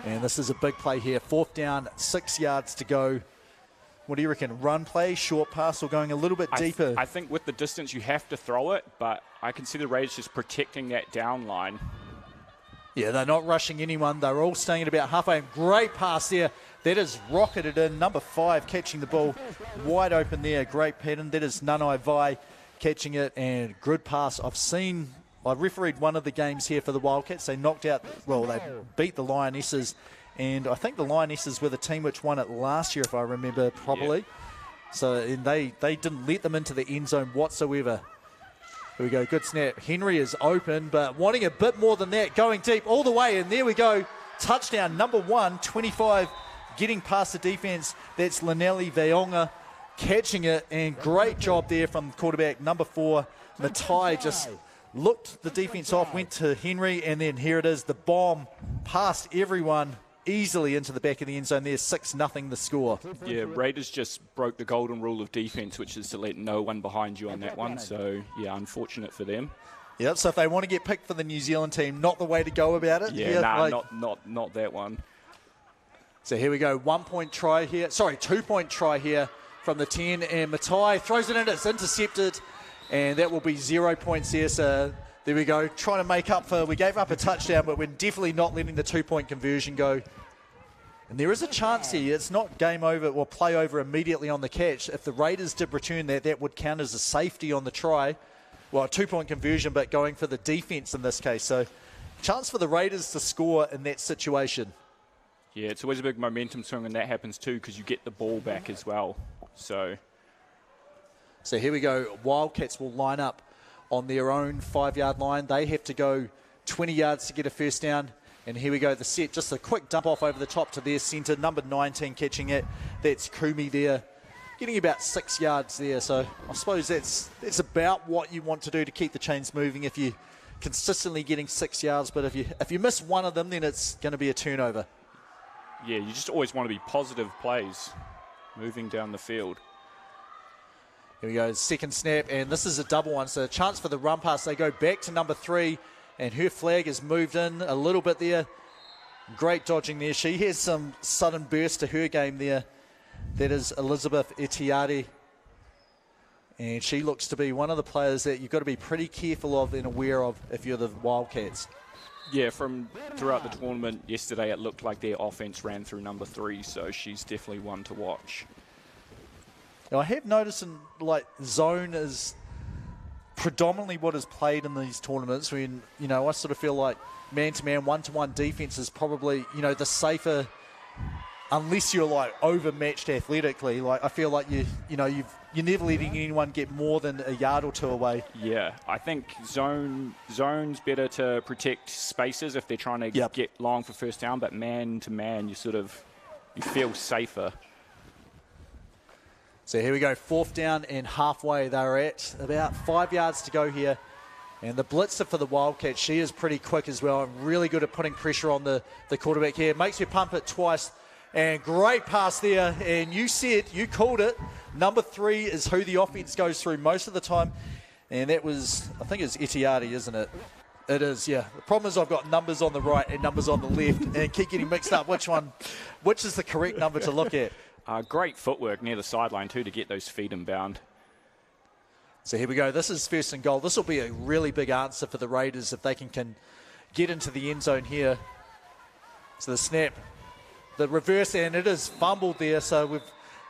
And this is a big play here. Fourth down, 6 yards to go. What do you reckon? Run play, short pass, or going a little bit deeper? I think with the distance you have to throw it, but I can see the Raiders just protecting that down line. Yeah, they're not rushing anyone. They're all staying at about halfway. Great pass there. That is rocketed in. Number 5 catching the ball wide open there. Great pattern. That is Nanai Vai catching it, and good pass. I refereed one of the games here for the Wildcats. They knocked out, they beat the Lionesses. And I think the Lionesses were the team which won it last year, if I remember properly. Yeah. So they didn't let them into the end zone whatsoever. Here we go, good snap. Henry is open, but wanting a bit more than that, going deep all the way. And there we go, touchdown, number 1, 25, getting past the defense. That's Linelli Veonga catching it, and great job there from quarterback number 4. Matai just looked the defense off, went to Henry, and then here it is, the bomb past everyone. Easily into the back of the end zone there, 6-0 the score. Yeah, Raiders just broke the golden rule of defense, which is to let no one behind you on that one. So, unfortunate for them. Yep, so if they want to get picked for the New Zealand team, not the way to go about it. Yeah, not that one. So here we go, 2-point try here from the 10, and Matai throws it in, it's intercepted, and that will be 0 points there. So there we go, trying to make up for, we gave up a touchdown, but we're definitely not letting the 2-point conversion go. And there is a chance here, it's not game over or play over immediately on the catch. If the Raiders did return that would count as a safety on the try. Well, a 2-point conversion, but going for the defense in this case. So chance for the Raiders to score in that situation. Yeah, it's always a big momentum swing when that happens too, because you get the ball back as well. So here we go, Wildcats will line up on their own 5-yard line. They have to go 20 yards to get a first down. And here we go, the set, just a quick dump off over the top to their centre, number 19 catching it. That's Kumi there, getting about 6 yards there. So I suppose that's about what you want to do to keep the chains moving if you're consistently getting 6 yards. But if you miss one of them, then it's going to be a turnover. Yeah, you just always want to be positive plays moving down the field. Here we go, second snap, and this is a double one. So a chance for the run pass. They go back to number 3. And her flag has moved in a little bit there. Great dodging there. She has some sudden burst to her game there. That is Elizabeth Etiari. And she looks to be one of the players that you've got to be pretty careful of and aware of if you're the Wildcats. Yeah, from throughout the tournament yesterday, it looked like their offense ran through number 3, so she's definitely one to watch. Now, I have noticed zone is predominantly what is played in these tournaments when, I sort of feel like man-to-man, one-to-one defense is probably, the safer, unless you're overmatched athletically. I feel like you're never letting anyone get more than a yard or two away. Yeah, I think zone's better to protect spaces if they're trying to get long for first down, but man-to-man, you feel safer. So here we go, 4th down and halfway. They're at about 5 yards to go here. And the blitzer for the Wildcats, she is pretty quick as well and really good at putting pressure on the quarterback here. Makes her pump it twice. And great pass there. And you called it. Number 3 is who the offense goes through most of the time. And that was, I think it's Etiardi, isn't it? It is, yeah. The problem is I've got numbers on the right and numbers on the left and keep getting mixed up which is the correct number to look at. Great footwork near the sideline too to get those feet inbound. So here we go. This is 1st and goal. This will be a really big answer for the Raiders if they can get into the end zone here. So the snap, the reverse, and it is fumbled there. So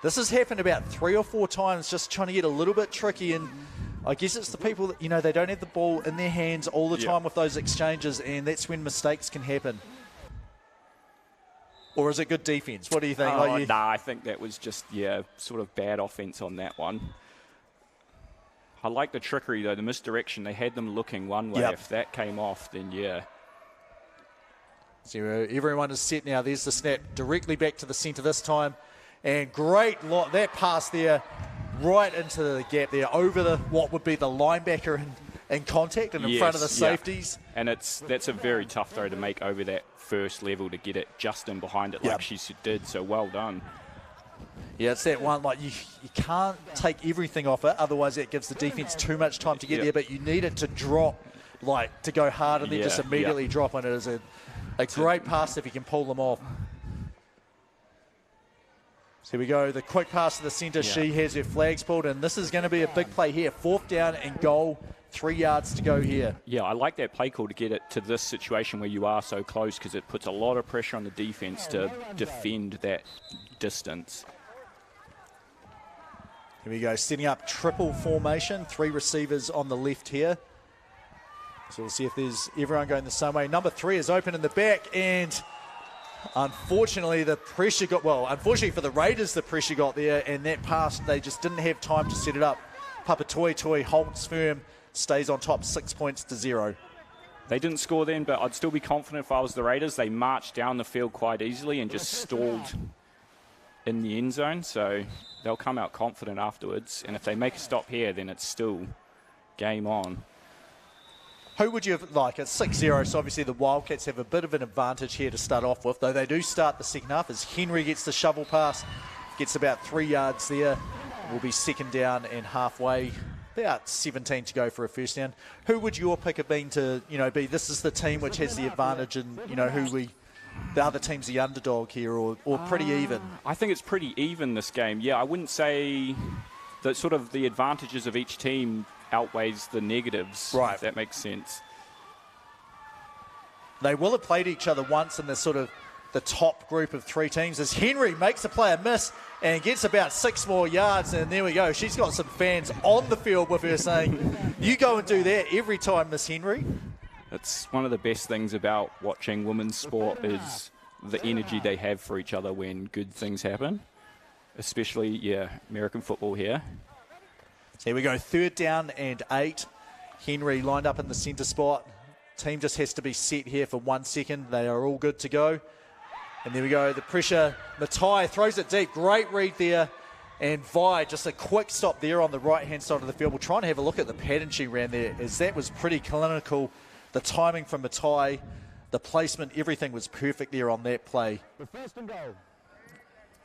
this has happened about 3 or 4 times, just trying to get a little bit tricky. And I guess it's the people that, they don't have the ball in their hands all the time with those exchanges, and that's when mistakes can happen. Or is it good defense? What do you think? I think that was just, sort of bad offense on that one. I like the trickery, though, the misdirection. They had them looking one way. If that came off, then So everyone is set now. There's the snap directly back to the centre this time. And great that pass there right into the gap there over what would be the linebacker in contact and in front of the safeties. And that's a very tough throw to make over that first level to get it just in behind it like she did, so well done. Yeah, it's that one, you can't take everything off it, otherwise it gives the defense too much time to get there, but you need it to drop, to go hard and then just immediately drop on it. Is a great pass if you can pull them off. So here we go, the quick pass to the centre, she has her flags pulled, and this is going to be a big play here. 4th down and goal, 3 yards to go here. Yeah, I like that play call to get it to this situation where you are so close because it puts a lot of pressure on the defense to defend that distance. Here we go, setting up triple formation, 3 receivers on the left here. So we'll see if there's everyone going the same way. Number 3 is open in the back, and unfortunately unfortunately for the Raiders, the pressure got there, and that pass, they just didn't have time to set it up. Papatoetoe holds firm, stays on top, 6 points to 0. They didn't score then, but I'd still be confident if I was the Raiders. They marched down the field quite easily and just stalled in the end zone, so they'll come out confident afterwards. And if they make a stop here, then it's still game on. Who would you have, it's 6-0, so obviously the Wildcats have a bit of an advantage here to start off with, though they do start the second half as Henry gets the shovel pass, gets about 3 yards there. Will be 2nd down and halfway, about 17 to go for a first down. Who would your pick have been to, be this is the team which has the advantage and, the other team's the underdog here, or pretty even? I think it's pretty even this game. Yeah, I wouldn't say that sort of the advantages of each team outweighs the negatives, if that makes sense. They will have played each other once in the sort of the top group of 3 teams as Henry makes a player miss and gets about 6 more yards, and there we go. She's got some fans on the field with her saying, you go and do that every time, Miss Henry. It's one of the best things about watching women's sport is the energy they have for each other when good things happen, especially, American football here. Here we go, 3rd down and 8. Henry lined up in the centre spot. Team just has to be set here for 1 second. They are all good to go. And there we go, the pressure. Matai throws it deep. Great read there. And Vi, just a quick stop there on the right-hand side of the field. We'll try and have a look at the pattern she ran there, as that was pretty clinical. The timing from Matai, the placement, everything was perfect there on that play. The first and goal.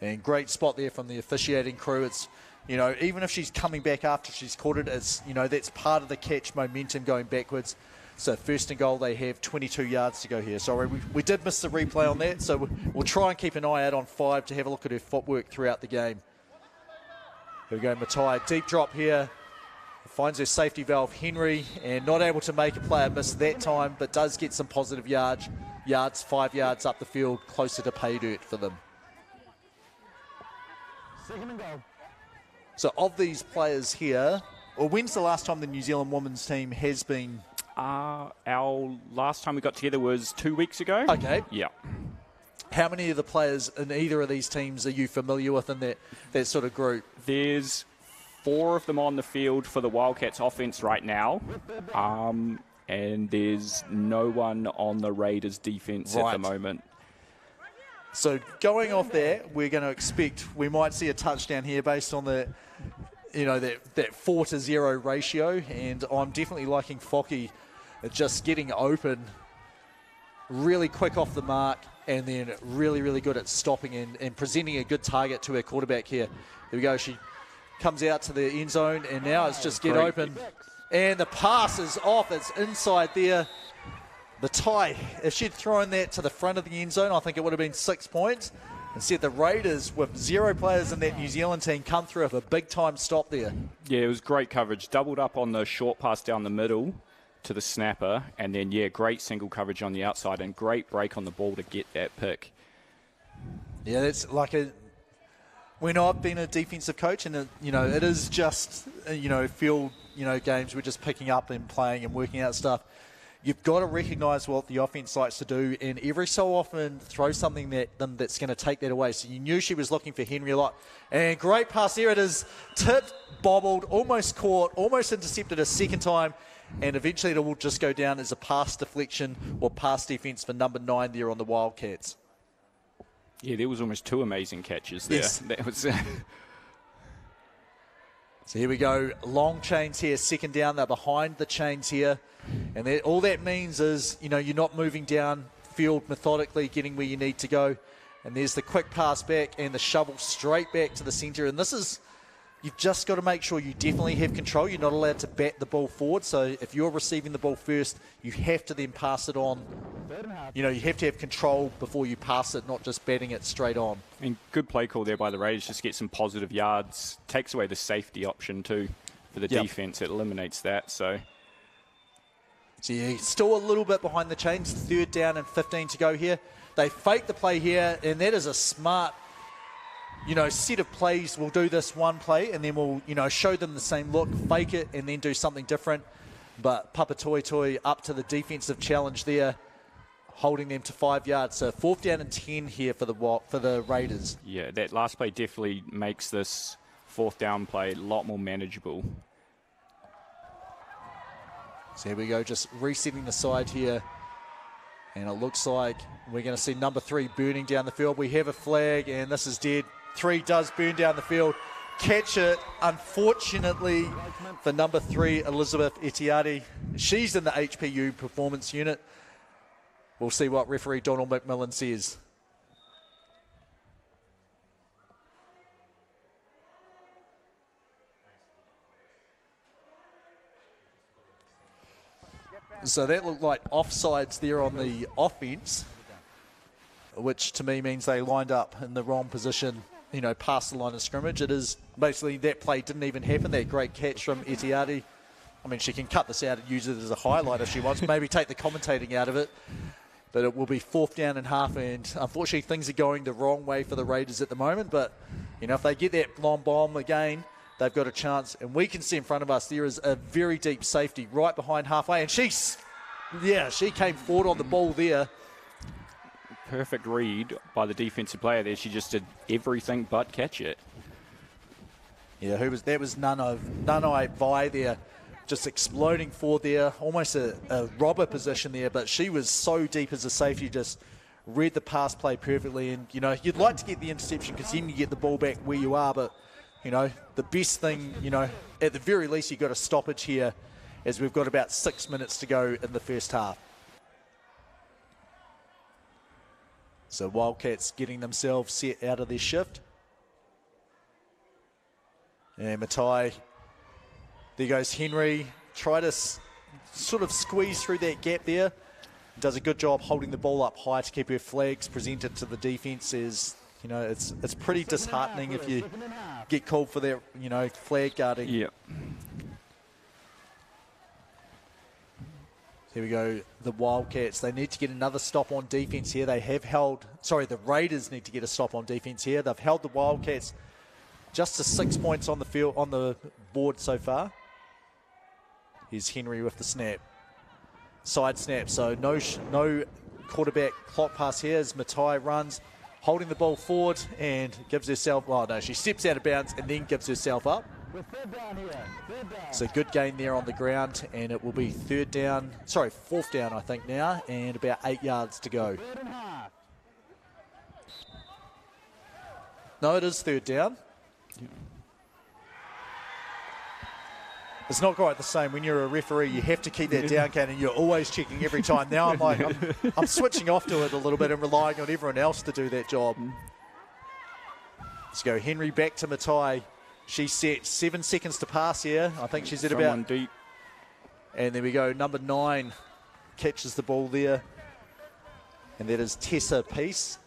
And great spot there from the officiating crew. It's, you know, even if she's coming back after she's caught it, it's, you know, that's part of the catch momentum going backwards. So first and goal, they have 22 yards to go here. Sorry, we did miss the replay on that, so we'll try and keep an eye out on 5 to have a look at her footwork throughout the game. Here we go, Matai, deep drop here. Finds her safety valve, Henry, and not able to make a player miss that time, but does get some positive yards, 5 yards up the field, closer to pay dirt for them. Second and goal. So of these players here, or when's the last time the New Zealand women's team has been? Our last time we got together was 2 weeks ago. Okay. Yeah. How many of the players in either of these teams are you familiar with in that sort of group? There's 4 of them on the field for the Wildcats offense right now. And there's no one on the Raiders defense at the moment. So going off that, we're going to expect we might see a touchdown here based on the, you know, that 4-0 ratio. And I'm definitely liking Focky just getting open, really quick off the mark, and then really, really good at stopping and presenting a good target to her quarterback here. There we go. She comes out to the end zone, and now it's just get open. And the pass is off. It's inside there. The tie, if she'd thrown that to the front of the end zone, I think it would have been 6 points. Instead, the Raiders, with 0 players in that New Zealand team, come through with a big-time stop there. Yeah, it was great coverage. Doubled up on the short pass down the middle to the snapper, and then, yeah, great single coverage on the outside and great break on the ball to get that pick. Yeah, that's like when I've been a defensive coach, and, you know, it is just, you know, field, you know, games, we're just picking up and playing and working out stuff. You've got to recognise what the offence likes to do, and every so often throw something that's going to take that away. So you knew she was looking for Henry a lot. And great pass there. It is tipped, bobbled, almost caught, almost intercepted a second time, and eventually it will just go down as a pass deflection or pass defence for number 9 there on the Wildcats. Yeah, there was almost 2 amazing catches there. Yes. That was... So here we go, long chains here, second down, they're behind the chains here. And all that means is, you know, you're not moving down field methodically, getting where you need to go. And there's the quick pass back and the shovel straight back to the centre. And this is, you've just got to make sure you definitely have control. You're not allowed to bat the ball forward. So if you're receiving the ball first, you have to then pass it on. You know, you have to have control before you pass it, not just batting it straight on. And good play call there by the Raiders, just get some positive yards. Takes away the safety option too for the defence. It eliminates that. So yeah, still a little bit behind the chains. Third down and 15 to go here. They fake the play here, and that is a smart, you know, set of plays. We'll do this one play, and then we'll, you know, show them the same look, fake it, and then do something different. But Papatoetoe up to the defensive challenge there, holding them to 5 yards. So 4th down and 10 here for the Raiders. yeah, that last play definitely makes this 4th down play a lot more manageable. So here we go, just resetting the side here. And it looks like we're going to see number 3 burning down the field. We have a flag, and this is dead. 3 does burn down the field. Catch it, unfortunately, for number 3, Elizabeth Etiati. She's in the HPU performance unit. We'll see what referee Donald McMillan says. So that looked like offsides there on the offense, which to me means they lined up in the wrong position, you know, past the line of scrimmage. It is basically that play didn't even happen. That great catch from Etiati. I mean, she can cut this out and use it as a highlight if she wants. Maybe take the commentating out of it. But it will be 4th down and half, and unfortunately things are going the wrong way for the Raiders at the moment. But, you know, if they get that long bomb again, they've got a chance. And we can see in front of us there is a very deep safety right behind halfway. And she came forward on the ball there. Perfect read by the defensive player there. She just did everything but catch it. Yeah, that was Nanai Vi there just exploding forward there, almost a robber position there, but she was so deep as a safety, just read the pass play perfectly. And, you know, you'd like to get the interception because then you get the ball back where you are, but, you know, the best thing, you know, at the very least you got a stoppage here as we've got about 6 minutes to go in the first half. So Wildcats getting themselves set out of their shift. And Matai, there goes Henry, try to sort of squeeze through that gap there. Does a good job holding the ball up high to keep her flags presented to the defence. Is, you know, it's pretty disheartening if you get called for that, you know, flag guarding. Yeah. Here we go, the Wildcats. They need to get another stop on defence here. They have held, sorry, the Raiders need to get a stop on defence here. They've held the Wildcats just to 6 points on the field, on the board so far. Here's Henry with the snap. Side snap, so no quarterback clock pass here as Matai runs, holding the ball forward and gives herself, well, no, she steps out of bounds and then gives herself up. So good gain there on the ground, and it will be fourth down, I think now, and about 8 yards to go. No, it is third down. It's not quite the same. When you're a referee, you have to keep that down count, and you're always checking every time. Now I'm like, I'm switching off to it a little bit and relying on everyone else to do that job. Let's go Henry back to Matai. She's set, 7 seconds to pass here. I think she's at about deep. And there we go, number 9 catches the ball there. And that is Tessa Peace.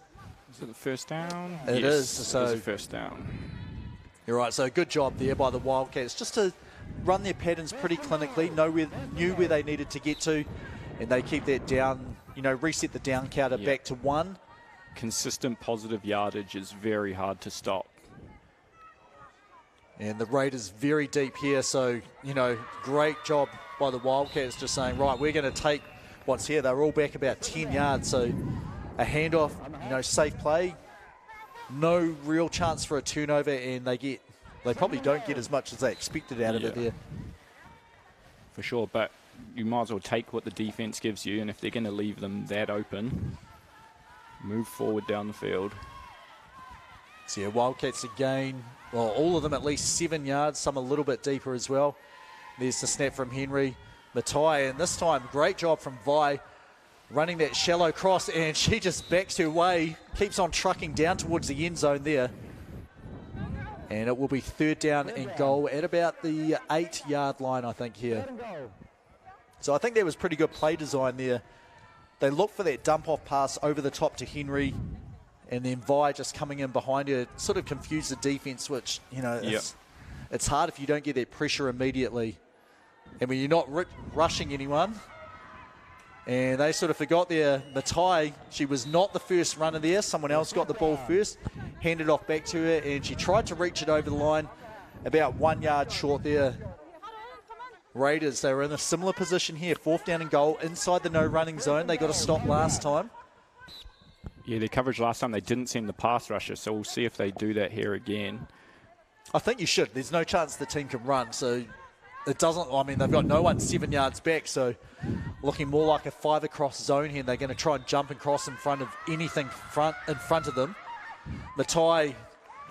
Is it the first down? It yes, is. So it is the first down. You're right, so good job there by the Wildcats. Just to run their patterns pretty clinically, knew where they needed to get to, and they keep that down, you know, reset the down counter back to 1. Consistent positive yardage is very hard to stop. And the Raiders very deep here, so, you know, great job by the Wildcats just saying, right, we're going to take what's here. They're all back about 10 yards, so a handoff, you know, safe play. No real chance for a turnover, and they probably don't get as much as they expected out of it there. For sure, but you might as well take what the defense gives you, and if they're going to leave them that open, move forward down the field. So yeah, Wildcats again, well, all of them at least 7 yards, some a little bit deeper as well. There's the snap from Henry. Matai, and this time, great job from Vi, running that shallow cross, and she just backs her way, keeps on trucking down towards the end zone there. And it will be third down and goal at about the 8-yard line, I think, here. So I think there was pretty good play design there. They looked for that dump-off pass over the top to Henry, and then Vi just coming in behind her sort of confused the defense, which, you know, it's hard if you don't get that pressure immediately. And when you're not rushing anyone, and they sort of forgot there, Matai, she was not the first runner there. Someone else got the ball first, handed off back to her, and she tried to reach it over the line, about 1 yard short there. Raiders, they were in a similar position here, fourth down and goal, inside the no-running zone. They got a stop last time. Yeah, their coverage last time, they didn't send the pass rusher, so we'll see if they do that here again. I think you should. There's no chance the team can run, so it doesn't, I mean, they've got no one 7 yards back, so looking more like a 5 across zone here. They're going to try and jump and cross in front of anything in front of them. Matai,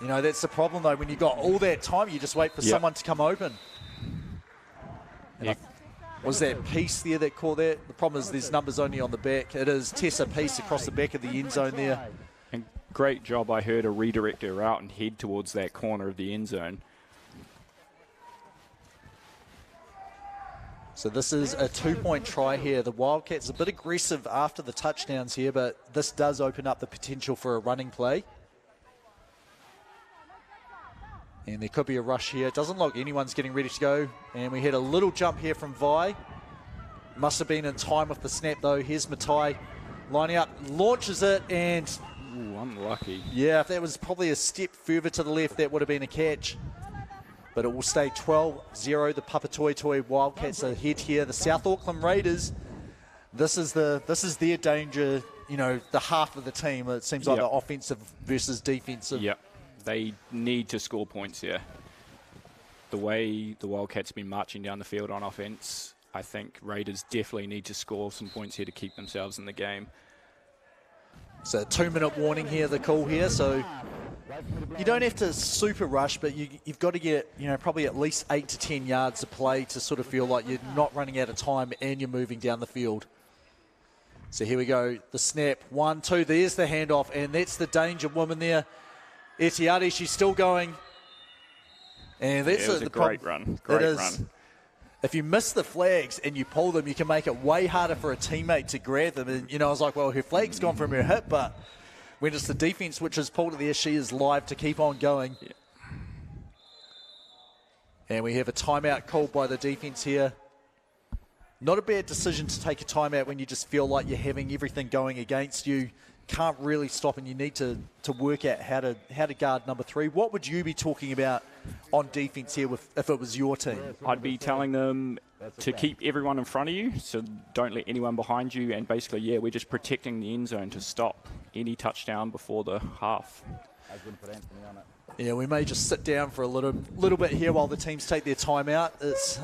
you know, that's the problem, though. When you've got all that time, you just wait for someone to come open. Was that Peace there that caught that? The problem is there's numbers only on the back. It is Tessa Peace across the back of the end zone there. And great job, I heard, to redirect her out and head towards that corner of the end zone. So this is a 2-point try here. The Wildcats a bit aggressive after the touchdowns here, but this does open up the potential for a running play. And there could be a rush here. It doesn't look anyone's getting ready to go. And we had a little jump here from Vi. Must have been in time with the snap, though. Here's Matai lining up, launches it, and... Ooh, unlucky. Yeah, if that was probably a step further to the left, that would have been a catch. But it will stay 12-0. The Papatoetoe Wildcats are ahead here. The South Auckland Raiders, this is their danger, you know, the half of the team. It seems like the offensive versus defensive. Yep. They need to score points here. the way the Wildcats have been marching down the field on offense, I think Raiders definitely need to score some points here to keep themselves in the game. So 2-minute warning here, the call here. So you don't have to super rush, but you've got to get, probably at least 8 to 10 yards of play to sort of feel like you're not running out of time and you're moving down the field. So here we go, the snap, 1, 2, there's the handoff, and that's the danger woman there. Etiade, she's still going. And that's it was a great run, great run. If you miss the flags and you pull them, you can make it way harder for a teammate to grab them. And, I was like, well, her flag's gone from her hip, but when it's the defense which has pulled it there, she is live to keep on going. Yeah. And we have a timeout called by the defense here. Not a bad decision to take a timeout when you just feel like you're having everything going against you. Can't really stop, and you need to work out how to guard number 3. What would you be talking about on defense here if it was your team? I'd be telling them to keep everyone in front of you, so don't let anyone behind you, and basically, we're just protecting the end zone to stop any touchdown before the half. Yeah, we may just sit down for a little bit here while the teams take their timeout. It's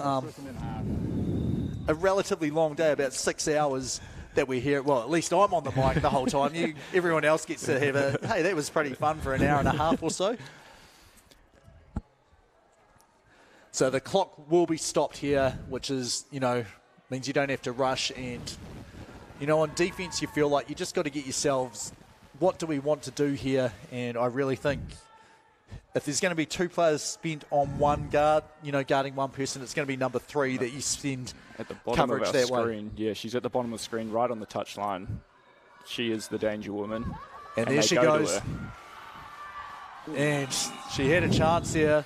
a relatively long day, about 6 hours that we're here. Well, at least I'm on the mic the whole time. Everyone else gets to have a, hey, that was pretty fun for an hour and a half or so. So the clock will be stopped here, which is, means you don't have to rush. And, on defense, you feel like you just got to get yourselves, what do we want to do here? And I really think if there's going to be 2 players spent on one guard, guarding one person, it's going to be number 3 that you spend at the bottom coverage of our that screen. way. Yeah, she's at the bottom of the screen, right on the touchline. She is the danger woman. And there she goes. And she had a chance here.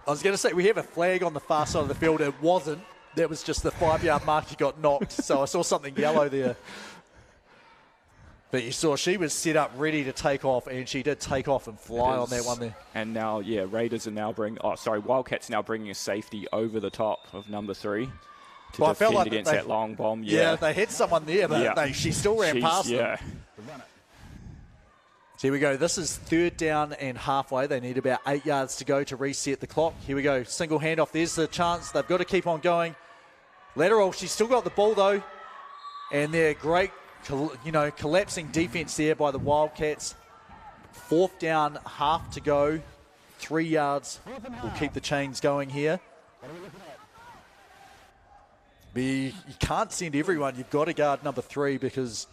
I was going to say, we have a flag on the far side of the field. It wasn't. That was just the 5-yard mark. She got knocked. So I saw something yellow there. But you saw she was set up ready to take off, and she did take off and fly on that one there. And now, Raiders are now Wildcats now bringing a safety over the top of number 3 to defend against that long bomb. Yeah, they had someone there, but she still ran past them. So here we go. This is 3rd down and halfway. They need about 8 yards to go to reset the clock. Here we go. Single handoff. There's the chance. They've got to keep on going. Lateral. She's still got the ball, though. And they're great, collapsing defense there by the Wildcats. 4th down, half to go. 3 yards. We'll keep the chains going here. But you can't send everyone. You've got to guard number 3 because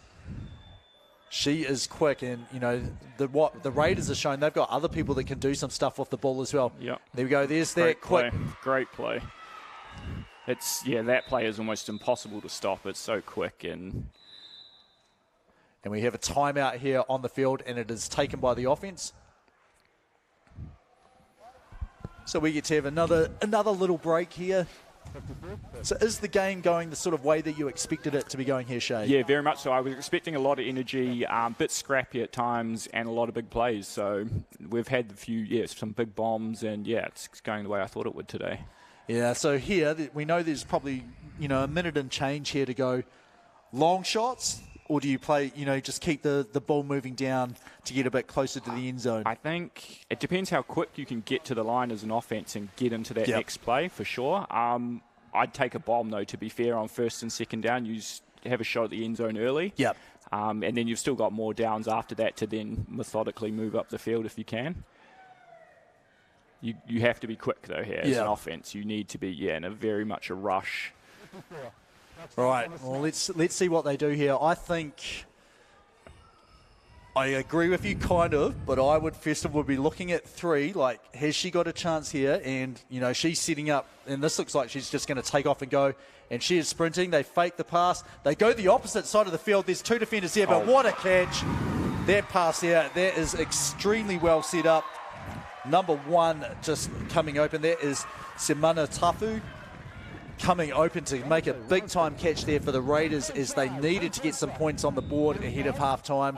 she is quick, and what the Raiders are showing, they've got other people that can do some stuff off the ball as well. Yep. There we go. There's that quick. Great play. That play is almost impossible to stop. It's so quick, and we have a timeout here on the field, and it is taken by the offense. So we get to have another little break here. So is the game going the sort of way that you expected it to be going here, Shay? Yeah, very much so. I was expecting a lot of energy, bit scrappy at times, and a lot of big plays. So we've had some big bombs, and it's going the way I thought it would today. Yeah, so here we know there's probably, a minute and change here to go. Long shots, or do you play, just keep the ball moving down to get a bit closer to the end zone? I think it depends how quick you can get to the line as an offense and get into that next play, for sure. I'd take a bomb, though, to be fair, on 1st and 2nd down. Have a shot at the end zone early. Yep. And then you've still got more downs after that to then methodically move up the field if you can. You have to be quick, though, here as an offense. You need to be, in a very much a rush. Right. Well, let's see what they do here. I think I agree with you kind of, but I would first of all be looking at 3. Like, has she got a chance here? And, she's setting up, and this looks like she's just going to take off and go. And she is sprinting. They fake the pass. They go the opposite side of the field. There's 2 defenders there, but what a catch. That pass there, that is extremely well set up. Number 1 just coming open. That is Simana Tafu coming open to make a big-time catch there for the Raiders as they needed to get some points on the board ahead of halftime.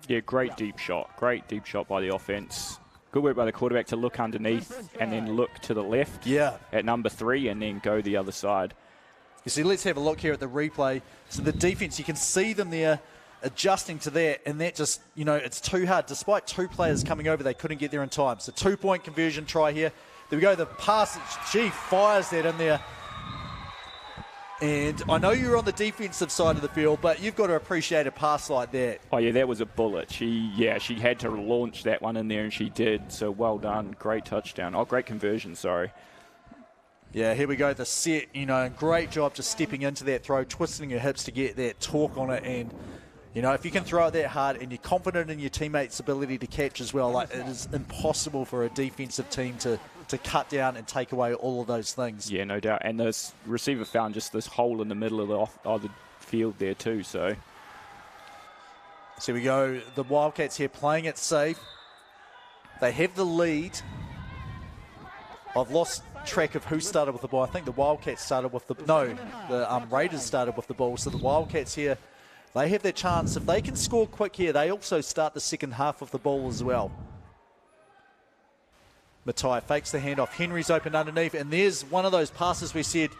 Yeah, great deep shot. Great deep shot by the offense. Good work by the quarterback to look underneath and then look to the left at number 3 and then go the other side. You see, let's have a look here at the replay. So the defense, you can see them there adjusting to that, and that just, it's too hard. Despite 2 players coming over, they couldn't get there in time. So 2-point conversion try here. There we go, the pass. She fires that in there. And I know you're on the defensive side of the field, but you've got to appreciate a pass like that. Oh, yeah, that was a bullet. She had to launch that one in there, and she did. So well done. Great touchdown. Oh, great conversion, sorry. Yeah, here we go, the set, great job just stepping into that throw, twisting your hips to get that torque on it. And, if you can throw it that hard and you're confident in your teammates' ability to catch as well, like, it is impossible for a defensive team to cut down and take away all of those things. Yeah, no doubt. And the receiver found just this hole in the middle of the field there too. So here we go. The Wildcats here playing it safe. They have the lead. I've lost track of who started with the ball. I think the Wildcats started with the Raiders started with the ball. So the Wildcats here, they have their chance. If they can score quick here, they also start the second half of the ball as well. Matai fakes the handoff. Henry's open underneath, and there's one of those passes we said.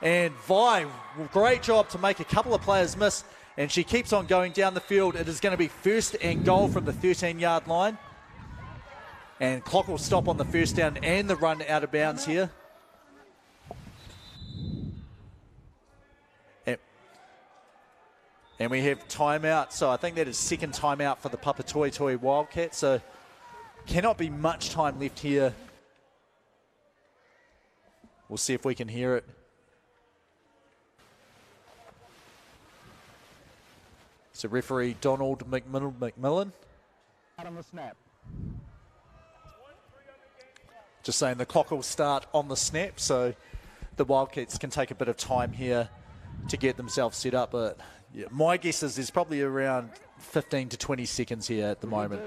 And Vi, great job to make a couple of players miss, and she keeps on going down the field. It is going to be first and goal from the 13-yard line. And clock will stop on the first down and the run out of bounds here. And we have timeout, so I think that is second timeout for the Papatoetoe Wildcats. So cannot be much time left here. We'll see if we can hear it. So referee Donald McMillan. On the snap. Just saying the clock will start on the snap, so the Wildcats can take a bit of time here to get themselves set up. But yeah, my guess is there's probably around 15 to 20 seconds here at the moment.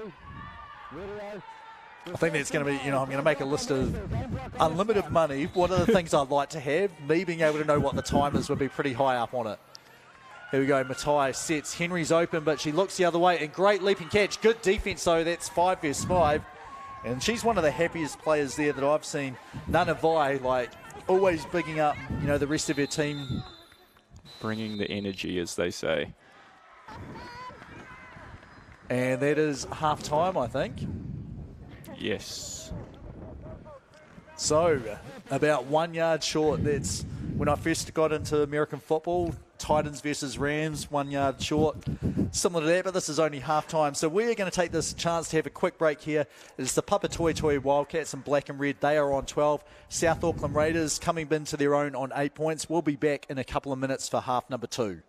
I think that's going to be, I'm going to make a list of unlimited money. What are the things I'd like to have? Me being able to know what the time is would be pretty high up on it. Here we go, Matai sets. Henry's open, but she looks the other way. And great leap and catch. Good defense, though. That's 5 versus 5. And she's one of the happiest players there that I've seen. Nana Vi, like, always bigging up, the rest of her team. Bringing the energy, as they say. And that is half-time, I think. Yes. So, about 1 yard short. That's when I first got into American football. Titans versus Rams, 1 yard short. Similar to that, but this is only half-time. So we're going to take this chance to have a quick break here. It's the Papatoetoe Wildcats in black and red. They are on 12. South Auckland Raiders coming into their own on 8 points. We'll be back in a couple of minutes for half number 2.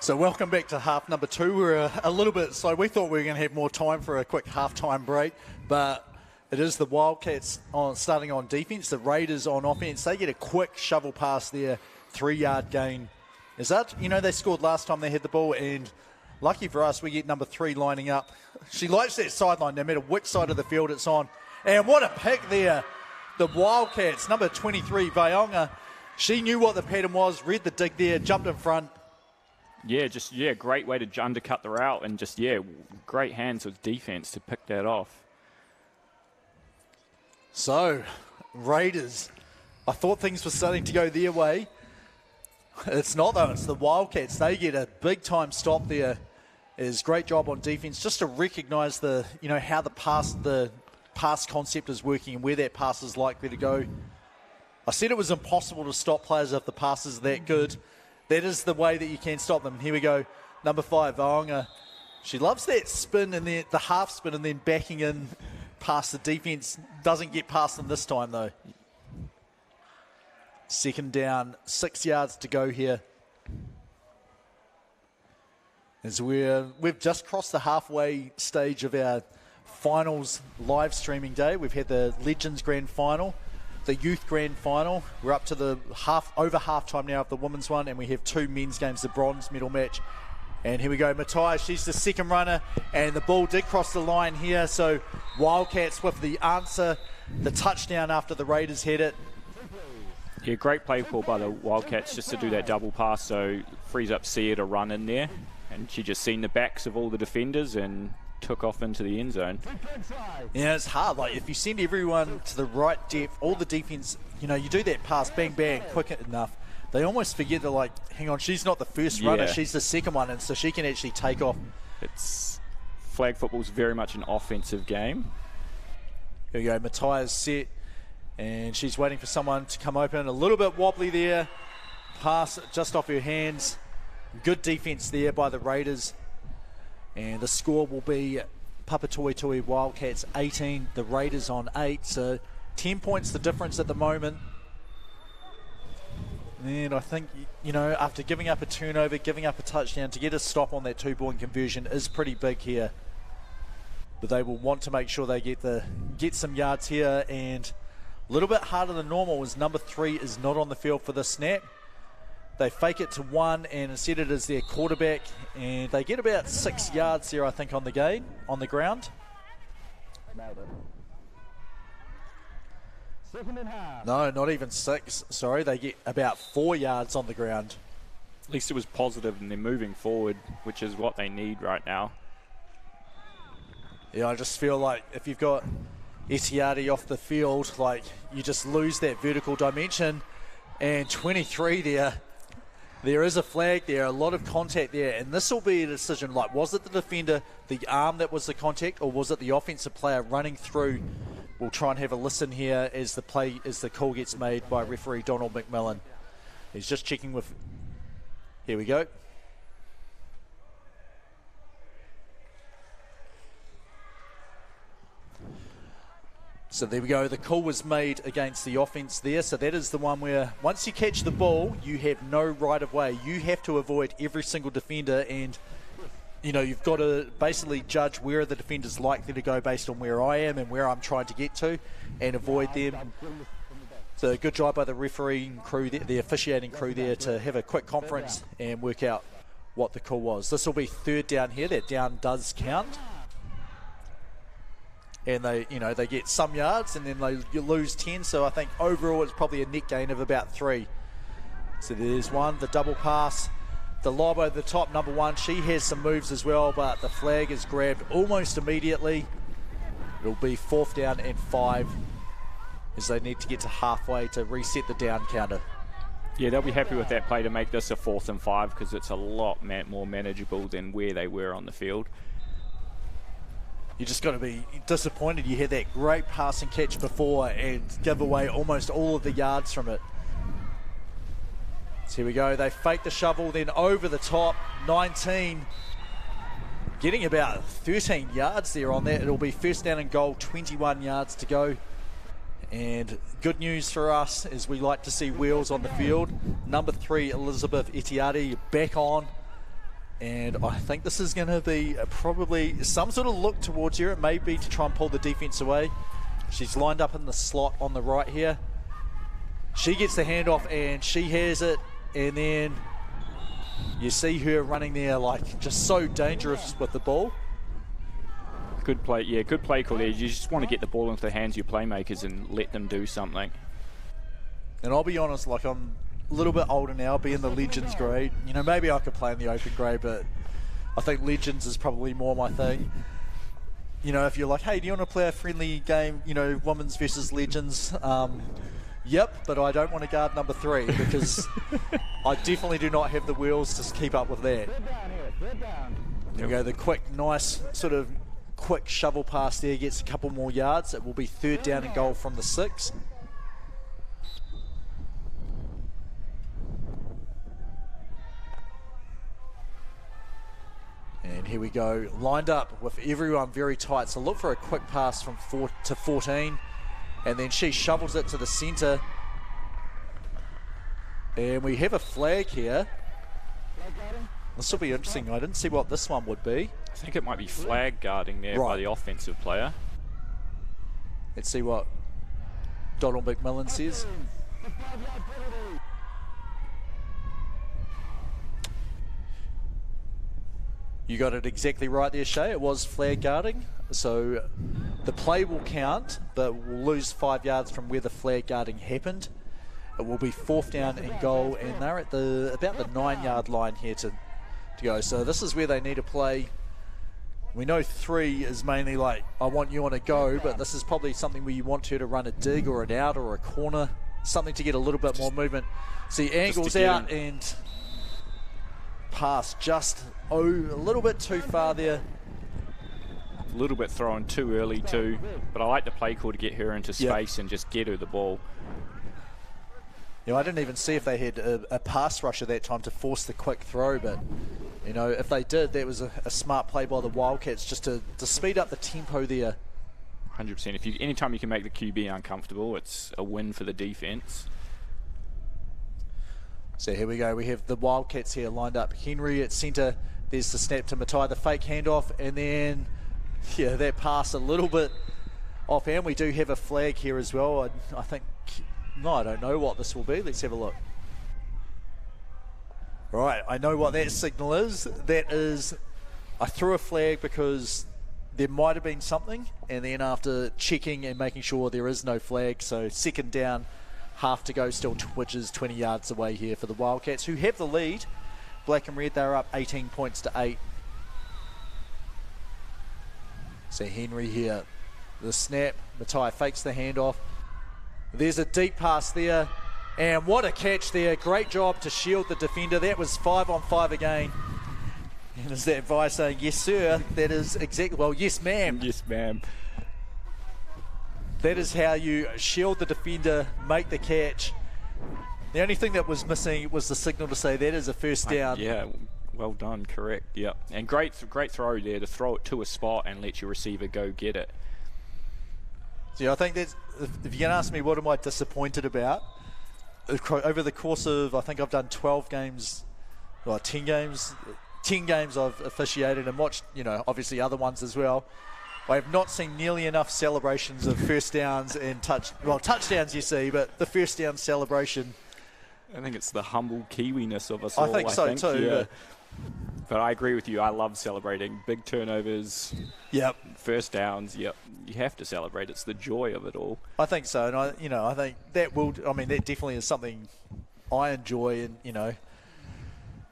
So welcome back to half number 2. We're a little bit slow. We thought we were going to have more time for a quick half-time break, but it is the Wildcats starting on defence, the Raiders on offence. They get a quick shovel pass there, 3-yard gain. Is that, they scored last time they had the ball, and lucky for us, we get number 3 lining up. She likes that sideline, no matter which side of the field it's on. And what a pick there. The Wildcats, number 23, Vaionga. She knew what the pattern was, read the dig there, jumped in front. Yeah, great way to undercut the route, and great hands with defence to pick that off. So, Raiders, I thought things were starting to go their way. It's not though, it's the Wildcats. They get a big time stop there. It's great job on defence just to recognise how the pass concept is working and where that pass is likely to go. I said it was impossible to stop players if the pass is that good. That is the way that you can stop them. Here we go, number 5, Vaionga. She loves that spin and the half spin and then backing in past the defence. Doesn't get past them this time though. Second down, 6 yards to go here. As we've just crossed the halfway stage of our finals live streaming day. We've had the Legends Grand Final, the Youth Grand Final. We're up to the over half-time now of the women's one, and we have 2 men's games, the bronze medal match. And here we go, Matthias, she's the second runner, and the ball did cross the line here, so Wildcats with the answer, the touchdown after the Raiders had it. Yeah, great play call by the Wildcats just to do that double pass, so frees up Sia to run in there, and she just seen the backs of all the defenders and took off into the end zone. Yeah, it's hard. Like, if you send everyone to the right depth, all the defense, you do that pass, bang, bang, quick enough, they almost forget to, hang on, she's not the first runner, she's the second one, and so she can actually take off. Flag football's very much an offensive game. Here we go, Matthias set, and she's waiting for someone to come open. A little bit wobbly there, pass just off her hands. Good defense there by the Raiders. And the score will be Papatoetoe Wildcats 18, the Raiders on 8. So 10 points the difference at the moment. And I think, after giving up a turnover, giving up a touchdown, to get a stop on that 2-point conversion is pretty big here. But they will want to make sure they get some yards here. And a little bit harder than normal as number 3 is not on the field for the snap. They fake it to 1 and instead it is their quarterback, and they get about 6 yards there, I think, on the ground. No, not even 6. Sorry, they get about 4 yards on the ground. At least it was positive and they're moving forward, which is what they need right now. Yeah, I just feel like if you've got Etiati off the field, you just lose that vertical dimension. And 23 there is a flag there, a lot of contact there, and this will be a decision, was it the defender, the arm that was the contact, or was it the offensive player running through? We'll try and have a listen here as the call gets made by referee Donald McMillan. He's just checking with, here we go. So there we go, the call was made against the offense there, so that is the one where once you catch the ball, you have no right of way. You have to avoid every single defender, and you've got to basically judge where are the defenders likely to go based on where I am and where I'm trying to get to, and avoid them. So good job by the refereeing crew, the officiating crew there, to have a quick conference and work out what the call was. This will be 3rd down here, that down does count. And they get some yards, and then you lose 10. So I think overall it's probably a net gain of about 3. So there's one, the double pass, the lob over the top, number 1. She has some moves as well, but the flag is grabbed almost immediately. It'll be 4th down and 5, as they need to get to halfway to reset the down counter. Yeah, they'll be happy with that play to make this a 4th and 5, because it's a lot more manageable than where they were on the field. You just got to be disappointed you had that great pass and catch before and give away almost all of the yards from it. So here we go. They fake the shovel, then over the top, 19. Getting about 13 yards there on that. It'll be 1st down and goal, 21 yards to go. And good news for us is we like to see wheels on the field. Number 3, Elizabeth Etiati, back on. And I think this is going to be probably some sort of look towards her. It may be to try and pull the defence away. She's lined up in the slot on the right here. She gets the handoff and she has it. And then you see her running there like just so dangerous with the ball. Good play, yeah, good play call there. You just want to get the ball into the hands of your playmakers and let them do something. And I'll be honest, like I'm a little bit older now, be in the Legends grade. You know, maybe I could play in the Open grade, but I think Legends is probably more my thing. You know, if you're like, hey, do you want to play a friendly game, you know, women's versus Legends? Yep, but I don't want to guard number 3 because I definitely do not have the wheels to keep up with that. There we go, the quick, nice sort of quick shovel pass there gets a couple more yards. It will be 3rd down and goal from the 6. And here we go, lined up with everyone very tight. So look for a quick pass from 4 to 14. And then she shovels it to the centre. And we have a flag here. This will be interesting. I didn't see what this one would be. I think it might be flag guarding there by the offensive player. Let's see what Donald McMillan says. You got it exactly right there, Shay. It was flag guarding. So the play will count, but we'll lose 5 yards from where the flag guarding happened. It will be 4th down and goal, and they're at about the 9-yard line here to go. So this is where they need to play. We know 3 is mainly like, I want you on a go, but this is probably something where you want her to run a dig or an out or a corner, something to get a little bit more movement. See, angles out and pass just a little bit too far there. A little bit thrown too early too, but I like the play call to get her into space and just get her the ball. You know, I didn't even see if they had a pass rusher that time to force the quick throw, but you know, if they did, that was a smart play by the Wildcats just to speed up the tempo there. 100%. Anytime you can make the QB uncomfortable, it's a win for the defense. So here we go. We have the Wildcats here lined up. Henry at centre. There's the snap to Matai, the fake handoff, and then that pass a little bit offhand. We do have a flag here as well. I think. No, I don't know what this will be. Let's have a look. Right, I know what that signal is. That is, I threw a flag because there might have been something, and then after checking and making sure there is no flag, so 2nd down, half to go still, which is 20 yards away here for the Wildcats, who have the lead. Black and red, they're up 18 points to 8. So Henry here, the snap, Matai fakes the handoff. There's a deep pass there, and what a catch there. Great job to shield the defender. That was 5-on-5 again. And is that Vi saying, yes, sir? That is exactly, well, yes, ma'am. Yes, ma'am. That is how you shield the defender, make the catch. The only thing that was missing was the signal to say that is a 1st down. Yeah, well done, correct, yep. And great throw there to throw it to a spot and let your receiver go get it. Yeah, I think that's, if you're going to ask me what am I disappointed about, over the course of, I think I've done 12 games, well, 10 games I've officiated and watched, you know, obviously other ones as well. I have not seen nearly enough celebrations of 1st downs and touchdowns you see, but the 1st down celebration. I think it's the humble Kiwiness of us all. I think so too. Yeah. But I agree with you. I love celebrating big turnovers. Yep. 1st downs. Yep. You have to celebrate. It's the joy of it all. I think so, and I think that will. I mean, that definitely is something I enjoy, and you know,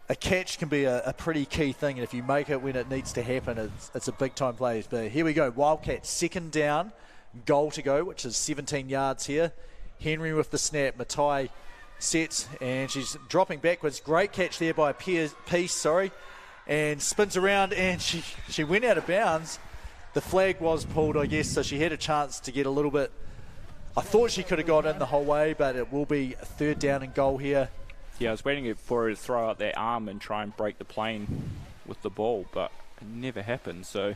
a catch can be a pretty key thing, and if you make it when it needs to happen, it's a big time play. But here we go, Wildcats 2nd down, goal to go, which is 17 yards here. Henry with the snap. Matai sets, and she's dropping backwards. Great catch there by Peace, and spins around, and she went out of bounds. The flag was pulled, I guess, so she had a chance to get a little bit. I thought she could have got in the whole way, but it will be a 3rd down and goal here. Yeah, I was waiting for her to throw out that arm and try and break the plane with the ball, but it never happened, so.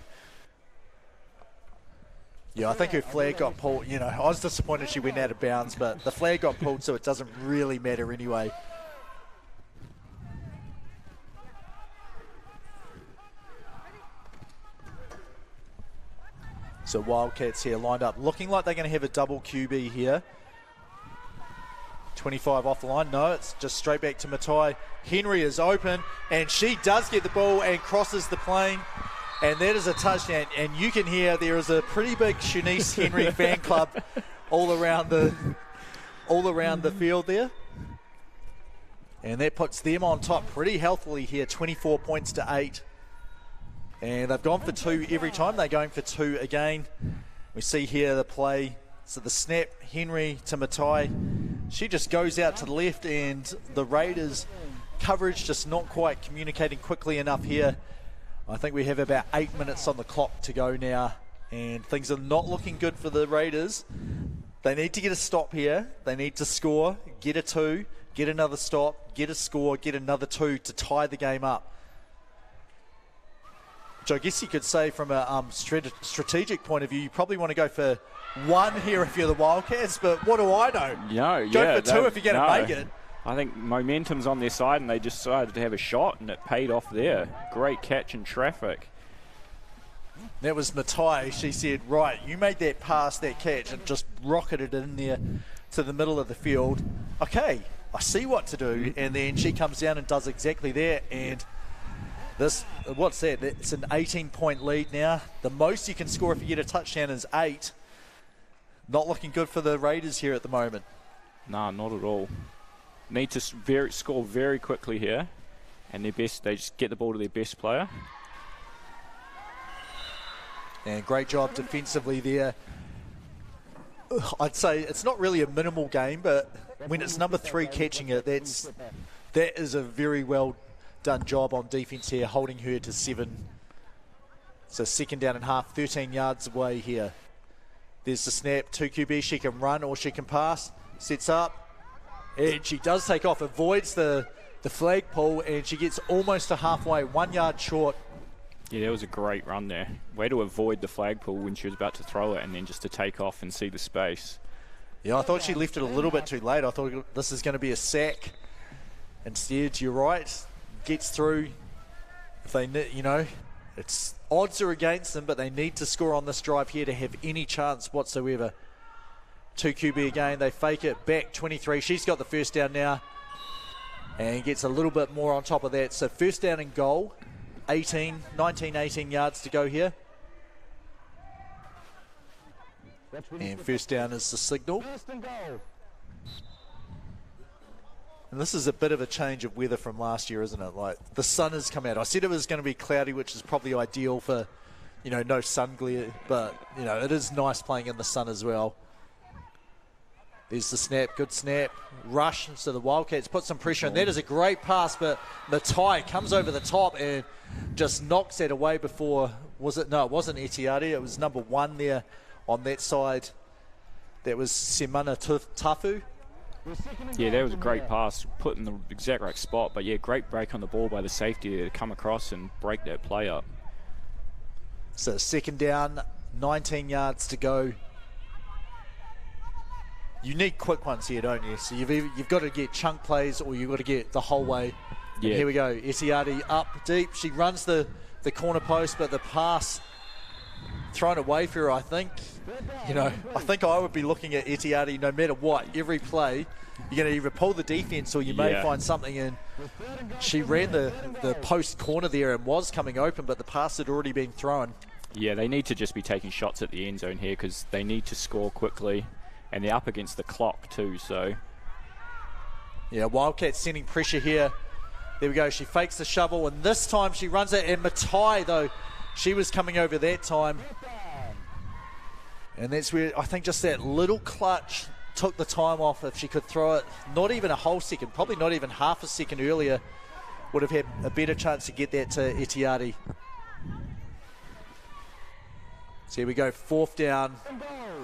Yeah, I think her flag got pulled. You know, I was disappointed she went out of bounds, but the flag got pulled, so it doesn't really matter anyway. So Wildcats here lined up, looking like they're going to have a double QB here. 25 off the line. No, it's just straight back to Matai. Henry is open, and she does get the ball and crosses the plane. And that is a touchdown. And you can hear there is a pretty big Shanice Henry fan club all around the field there. And that puts them on top pretty healthily here, 24 points to 8. And they've gone for 2 every time. They're going for 2 again. We see here the play. So the snap, Henry to Matai. She just goes out to the left, and the Raiders coverage just not quite communicating quickly enough here. I think we have about 8 minutes on the clock to go now, and things are not looking good for the Raiders. They need to get a stop here. They need to score, get a 2, get another stop, get a score, get another 2 to tie the game up. Which I guess you could say from a strategic point of view, you probably want to go for 1 here if you're the Wildcats, but what do I know? No, go for 2 if you're going to make it. I think momentum's on their side, and they just decided to have a shot, and it paid off there. Great catch in traffic. That was Matai. She said, right, you made that pass, that catch, and just rocketed in there to the middle of the field. Okay, I see what to do. And then she comes down and does exactly that. And this, what's that? It's an 18-point lead now. The most you can score if you get a touchdown is 8. Not looking good for the Raiders here at the moment. Nah, not at all. Need to score very quickly here, and they just get the ball to their best player. And great job defensively there. I'd say it's not really a minimal game, but when it's number 3 catching it, that is a very well done job on defense here, holding her to 7. So second down and half, 13 yards away here. There's the snap, 2 QB. She can run or she can pass. Sets up, and she does take off, avoids the flagpole, and she gets almost to halfway, 1 yard short. Yeah, that was a great run there. Way to avoid the flagpole when she was about to throw it, and then just to take off and see the space. Yeah, I thought she left it a little bit too late. I thought this is going to be a sack. Instead, you're right, gets through. If they, it's odds are against them, but they need to score on this drive here to have any chance whatsoever. 2 QB again, they fake it back 23. She's got the first down now, and gets a little bit more on top of that. So first down and goal. 18 yards to go here. And first down is the signal. And this is a bit of a change of weather from last year, isn't it? Like, the sun has come out. I said it was going to be cloudy, which is probably ideal for, no sun glare. But, it is nice playing in the sun as well. There's the snap, good snap. Rush, so the Wildcats put some pressure, and that is a great pass, but Matai comes over the top and just knocks that away before, no, it wasn't Etiati, it was number 1 there on that side. That was Semana Tafu. Yeah, that was a great pass, put in the exact right spot, but yeah, great break on the ball by the safety there to come across and break that play up. So second down, 19 yards to go. You need quick ones here, don't you? So you've got to get chunk plays, or you've got to get the whole way. Yeah. And here we go. Etiati up deep. She runs the corner post, but the pass thrown away for her, I think. I think I would be looking at Etiati no matter what. Every play, you're going to either pull the defense or you may find something. And she ran the post corner there and was coming open, but the pass had already been thrown. Yeah, they need to just be taking shots at the end zone here because they need to score quickly. And they're up against the clock too, so. Yeah, Wildcats sending pressure here. There we go, she fakes the shovel, and this time she runs it. And Matai, though, she was coming over that time. And that's where I think just that little clutch took the time off. If she could throw it, not even a whole second, probably not even half a second earlier, would have had a better chance to get that to Etiati. So here we go, 4th down.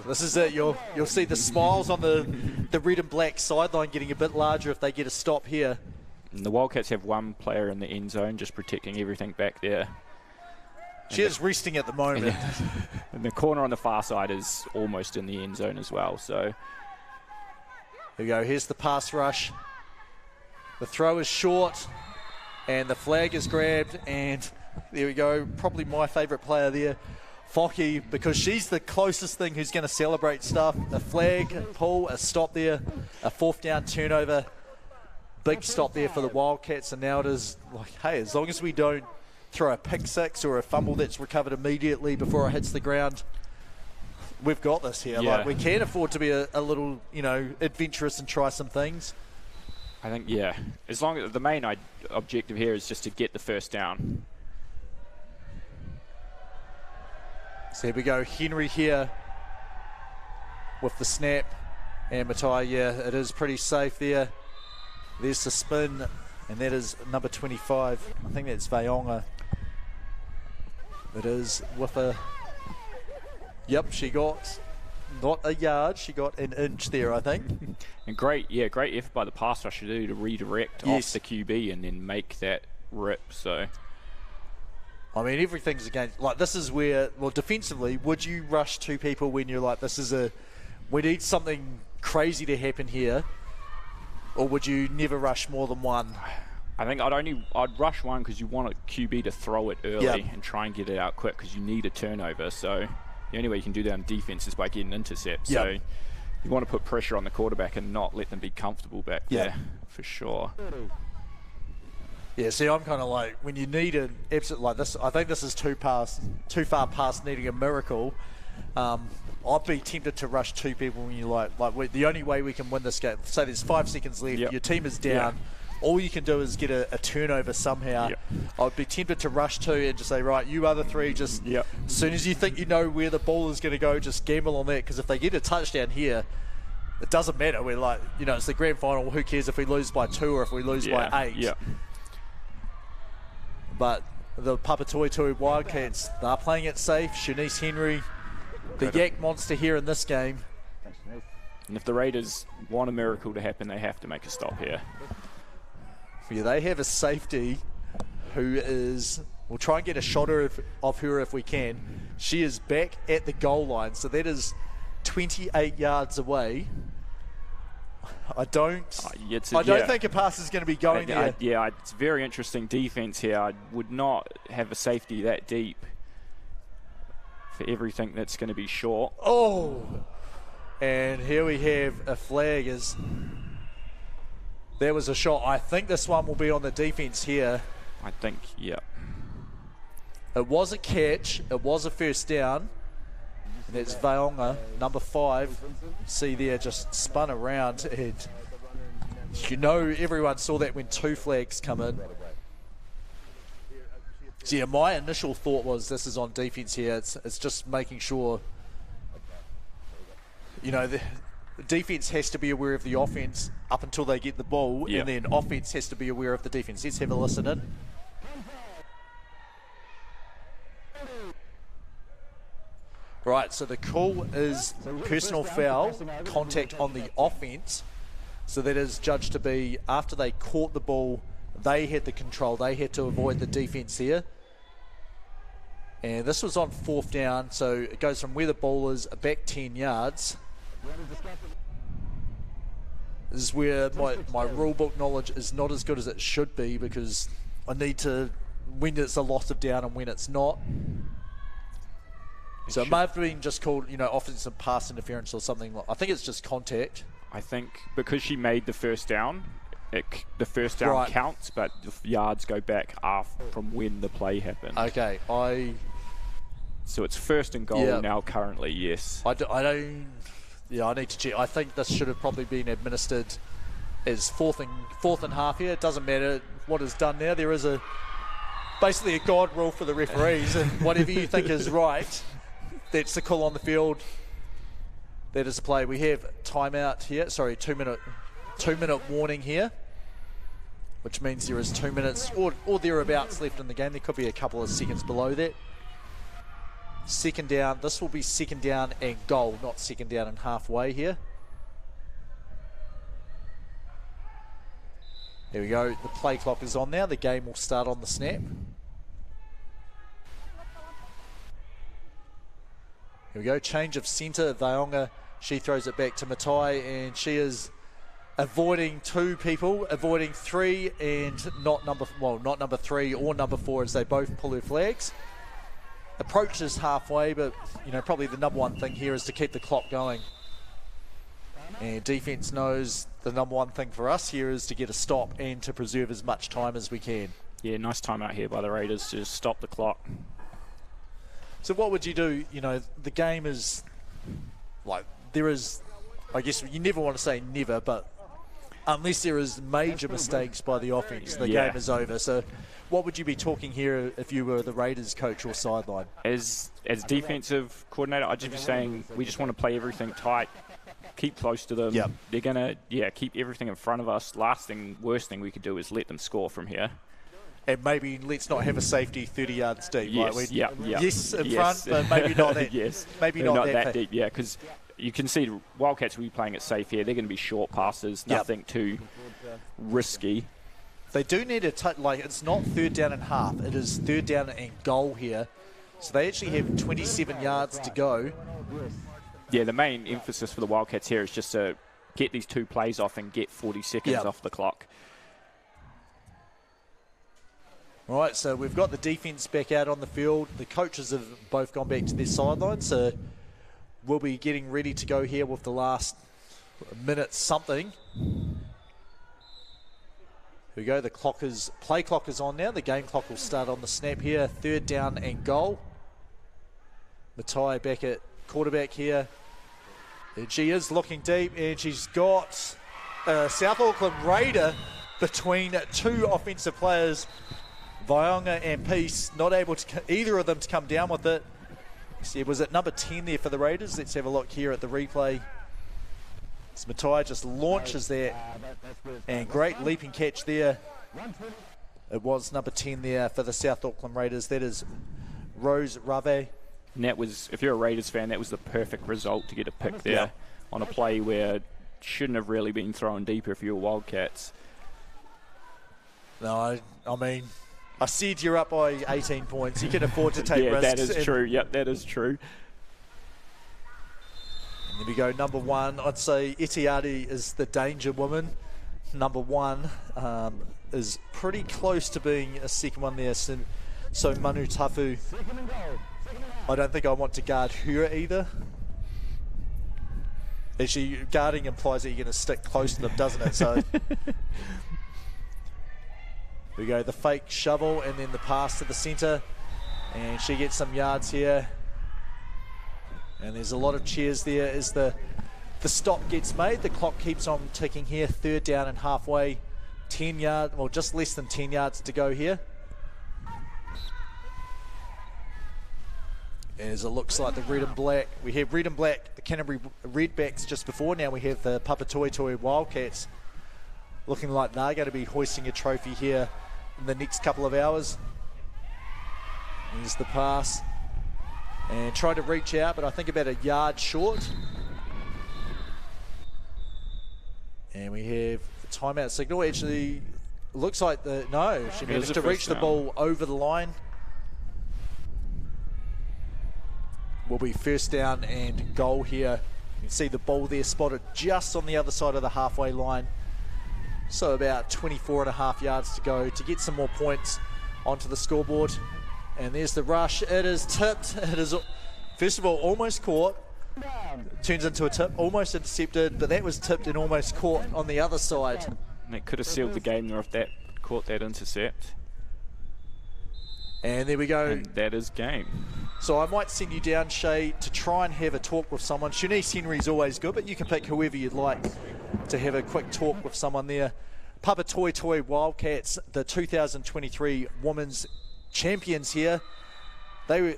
This is it. You'll see the smiles on the red and black sideline getting a bit larger if they get a stop here. And the Wildcats have 1 player in the end zone just protecting everything back there. She is resting at the moment. And the corner on the far side is almost in the end zone as well. So here we go. Here's the pass rush. The throw is short, and the flag is grabbed. And there we go. Probably my favourite player there Focky, because she's the closest thing who's going to celebrate stuff. A flag, pull, a stop there, a 4th down turnover. Big stop there for the Wildcats, and now it is like, hey, as long as we don't throw a pick six or a fumble that's recovered immediately before it hits the ground, we've got this here. Yeah. Like, we can afford to be a little, adventurous and try some things. I think, yeah. As long as the main objective here is just to get the first down. So here we go, Henry here with the snap, and Matai, yeah, it is pretty safe there. There's the spin, and that is number 25. I think that's Vaonga. It is with a, yep, she got not a yard, she got an inch there, I think. And great effort by the pass rusher to redirect off the QB and then make that rip, so... I mean, everything's against, like, this is where, well, defensively, would you rush 2 people when you're like, we need something crazy to happen here, or would you never rush more than 1? I think I'd rush 1 because you want a QB to throw it early and try and get it out quick because you need a turnover, so the only way you can do that on defense is by getting an intercept, so you want to put pressure on the quarterback and not let them be comfortable back there, for sure. Yeah, see, I'm kind of like, when you need an absolute like this, I think this is too far past needing a miracle. I'd be tempted to rush 2 people when you the only way we can win this game, say there's 5 seconds left, your team is down, all you can do is get a turnover somehow. I'd be tempted to rush 2 and just say, right, you other 3, just as soon as you think you know where the ball is going to go, just gamble on that, because if they get a touchdown here, it doesn't matter. We're like, it's the grand final, who cares if we lose by 2 or if we lose by 8. But the Papatoetoe Wildcats, they're playing it safe. Shanice Henry, the yak monster here in this game. And if the Raiders want a miracle to happen, they have to make a stop here. Yeah, they have a safety who is, we'll try and get a shot of her if we can. She is back at the goal line, so that is 28 yards away. I don't think a pass is going to be going there. It's very interesting defense here. I would not have a safety that deep for everything that's going to be short. Oh, and here we have a flag. There was a shot. I think this one will be on the defense here. I think, It was a catch. It was a first down. And that's Vaonga, number 5. See there, just spun around, and everyone saw that when 2 flags come in. So yeah, my initial thought was this is on defense here. It's just making sure, the defense has to be aware of the offense up until they get the ball, and then offense has to be aware of the defense. Let's have a listen in. Right, so the call is personal foul, contact on the offense. So that is judged to be after they caught the ball, they had the control. They had to avoid the defense here. And this was on 4th down, so it goes from where the ball is back 10 yards. This is where my rule book knowledge is not as good as it should be, because I need to, when it's a loss of down and when it's not. So it might have been just called, offensive pass interference or something. I think it's just contact. I think because she made the first down, the first down counts, but the yards go back from when the play happened. Okay, So it's 1st and goal now currently, yes. I need to check. I think this should have probably been administered as fourth and half here. It doesn't matter what is done now. There is basically a God rule for the referees, and whatever you think is right, that's the call on the field. That is the play. We have timeout here. Sorry, 2 minute warning here, which means there is 2 minutes or thereabouts left in the game. There could be a couple of seconds below that. Second down. This will be 2nd down and goal, not 2nd down and halfway here. There we go. The play clock is on now. The game will start on the snap. Here we go. Change of centre. Vaonga, she throws it back to Matai, and she is avoiding 2 people, avoiding 3, and not number 3 or number 4 as they both pull their flags. approaches halfway, but, you know, probably the number one thing here is to keep the clock going. And defence knows the number one thing for us here is to get a stop and to preserve as much time as we can. Yeah, nice time out here by the Raiders to just stop the clock. So what would you do? You know, the game is, like, there is, I guess you never want to say never, but unless there is major mistakes by the offense, the game is over. So what would you be talking here if you were the Raiders coach or sideline? As defensive coordinator, I'd just be saying we just want to play everything tight, keep close to them. Yep. They're going to, keep everything in front of us. Worst thing we could do is let them score from here. And maybe let's not have a safety 30 yards deep. Yes, right? yes, in front, but maybe not that. Maybe not that deep. Yeah, because you can see Wildcats will be playing it safe here. They're going to be short passes, nothing too risky. They do need a touch. Like, it's not 3rd down and half. It is 3rd down and goal here. So they actually have 27 yards to go. Yeah, the main emphasis for the Wildcats here is just to get these 2 plays off and get 40 seconds off the clock. Right, so we've got the defence back out on the field. The coaches have both gone back to their sideline, so we'll be getting ready to go here with the last minute something. Here we go, the play clock is on now. The game clock will start on the snap here. 3rd down and goal. Matai back at quarterback here. And she is looking deep, and she's got a South Auckland Raider between 2 offensive players. Vaionga and Peace, not able to, either of them to come down with it. See, was it number 10 there for the Raiders? Let's have a look here at the replay. As Matai just launches that, and great leaping catch there. It was number 10 there for the South Auckland Raiders. That is Rose Rave. And that was, if you're a Raiders fan, that was the perfect result to get a pick there on a play where it shouldn't have really been thrown deeper if you were Wildcats. No, I mean, I said you're up by 18 points. You can afford to take risks. That is true. Yep, that is true. And there we go, number 1. I'd say Etiati is the danger woman. Number 1 is pretty close to being a second one there. So Manu Tafu, I don't think I want to guard her either. Actually, guarding implies that you're going to stick close to them, doesn't it? So we go the fake shovel and then the pass to the centre, and she gets some yards here. And there's a lot of cheers there as the stop gets made. The clock keeps on ticking here. 3rd down and halfway, 10 yards, well, just less than 10 yards to go here. As it looks like the red and black, we have red and black, the Canterbury Redbacks just before. Now we have the Papatoetoe Wildcats looking like they're going to be hoisting a trophy here in the next couple of hours. Here's the pass. And try to reach out, but I think about a yard short. And we have the timeout signal. Actually, looks like she managed to reach the ball over the line. Will be 1st down and goal here. You can see the ball there spotted just on the other side of the halfway line. So about 24.5 yards to go to get some more points onto the scoreboard. And there's the rush. It is tipped. It is, first of all, almost caught. Turns into a tip. Almost intercepted, but that was tipped and almost caught on the other side. And it could have sealed the game there if that caught that intercept. And there we go. And that is game. So I might send you down, Shay, to try and have a talk with someone. Shanice Henry's always good, but you can pick whoever you'd like to have a quick talk with someone there. Papatoetoe Wildcats, the 2023 Women's Champions here. They were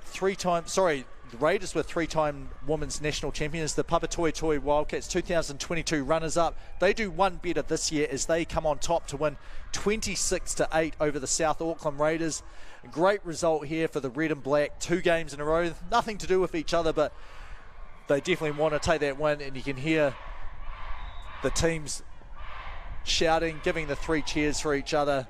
the Raiders were 3-time Women's National Champions. The Papatoetoe Wildcats 2022 runners-up. They do one better this year as they come on top to win 26-8 over the South Auckland Raiders. A great result here for the red and black. 2 games in a row. Nothing to do with each other, but they definitely want to take that win, and you can hear the teams shouting, giving the 3 cheers for each other.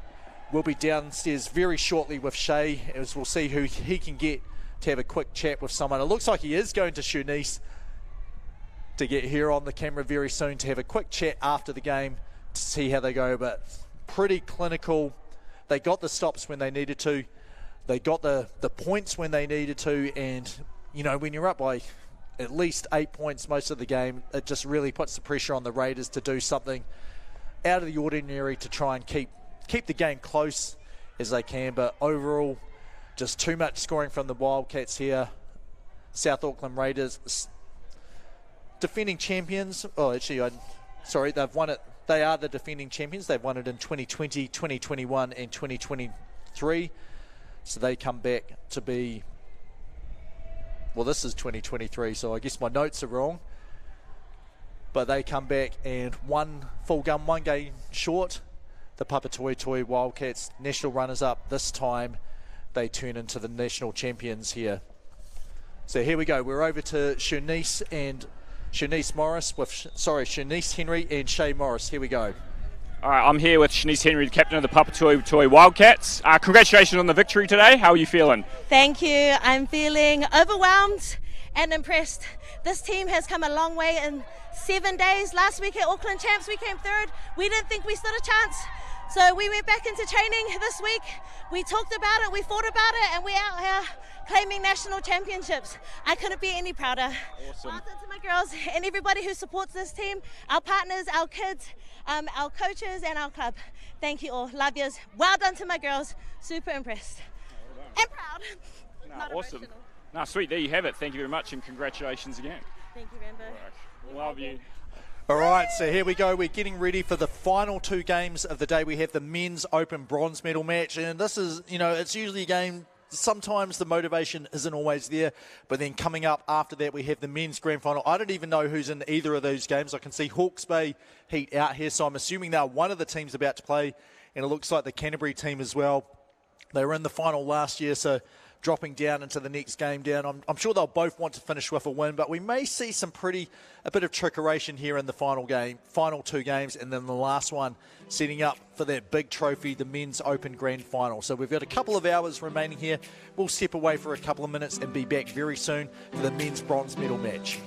We'll be downstairs very shortly with Shay, as we'll see who he can get to have a quick chat with someone. It looks like he is going to Shunice to get here on the camera very soon to have a quick chat after the game to see how they go, but pretty clinical. They got the stops when they needed to. They got the points when they needed to, and, you know, when you're up by at least 8 points most of the game, it just really puts the pressure on the Raiders to do something out of the ordinary to try and keep the game close as they can. But overall, just too much scoring from the Wildcats here. South Auckland Raiders, defending champions. Oh, actually, they've won it. They are the defending champions. They've won it in 2020, 2021, and 2023. So they come back to be, well, this is 2023, so I guess my notes are wrong. But they come back and one game short. The Papatoetoe Wildcats, national runners-up. This time they turn into the national champions here. So here we go. We're over to Shanice Henry and Shay Morris. Here we go. All right, I'm here with Shanice Henry, the captain of the Papatoetoe Wildcats. Congratulations on the victory today. How are you feeling? Thank you. I'm feeling overwhelmed and impressed. This team has come a long way in 7 days. Last week at Auckland Champs, we came third. We didn't think we stood a chance. So we went back into training this week. We talked about it, we thought about it, and we're out here claiming national championships. I couldn't be any prouder. Awesome. Well done to my girls and everybody who supports this team, our partners, our kids, our coaches, and our club. Thank you all. Love yous. Well done to my girls. Super impressed. And proud. Not awesome. emotional. Sweet. There you have it. Thank you very much, and congratulations again. Thank you, Rambo. All right. Love you. All right, so here we go. We're getting ready for the final two games of the day. We have the men's open bronze medal match, and this is, you know, it's usually a game. Sometimes the motivation isn't always there, but then coming up after that, we have the men's grand final. I don't even know who's in either of those games. I can see Hawke's Bay Heat out here, so I'm assuming they're one of the teams about to play, and it looks like the Canterbury team as well. They were in the final last year, so dropping down into the next game down. I'm sure they'll both want to finish with a win, but we may see a bit of trickeration here in the final two games, and then the last one setting up for that big trophy, the men's open grand final. So we've got a couple of hours remaining here. We'll step away for a couple of minutes and be back very soon for the men's bronze medal match.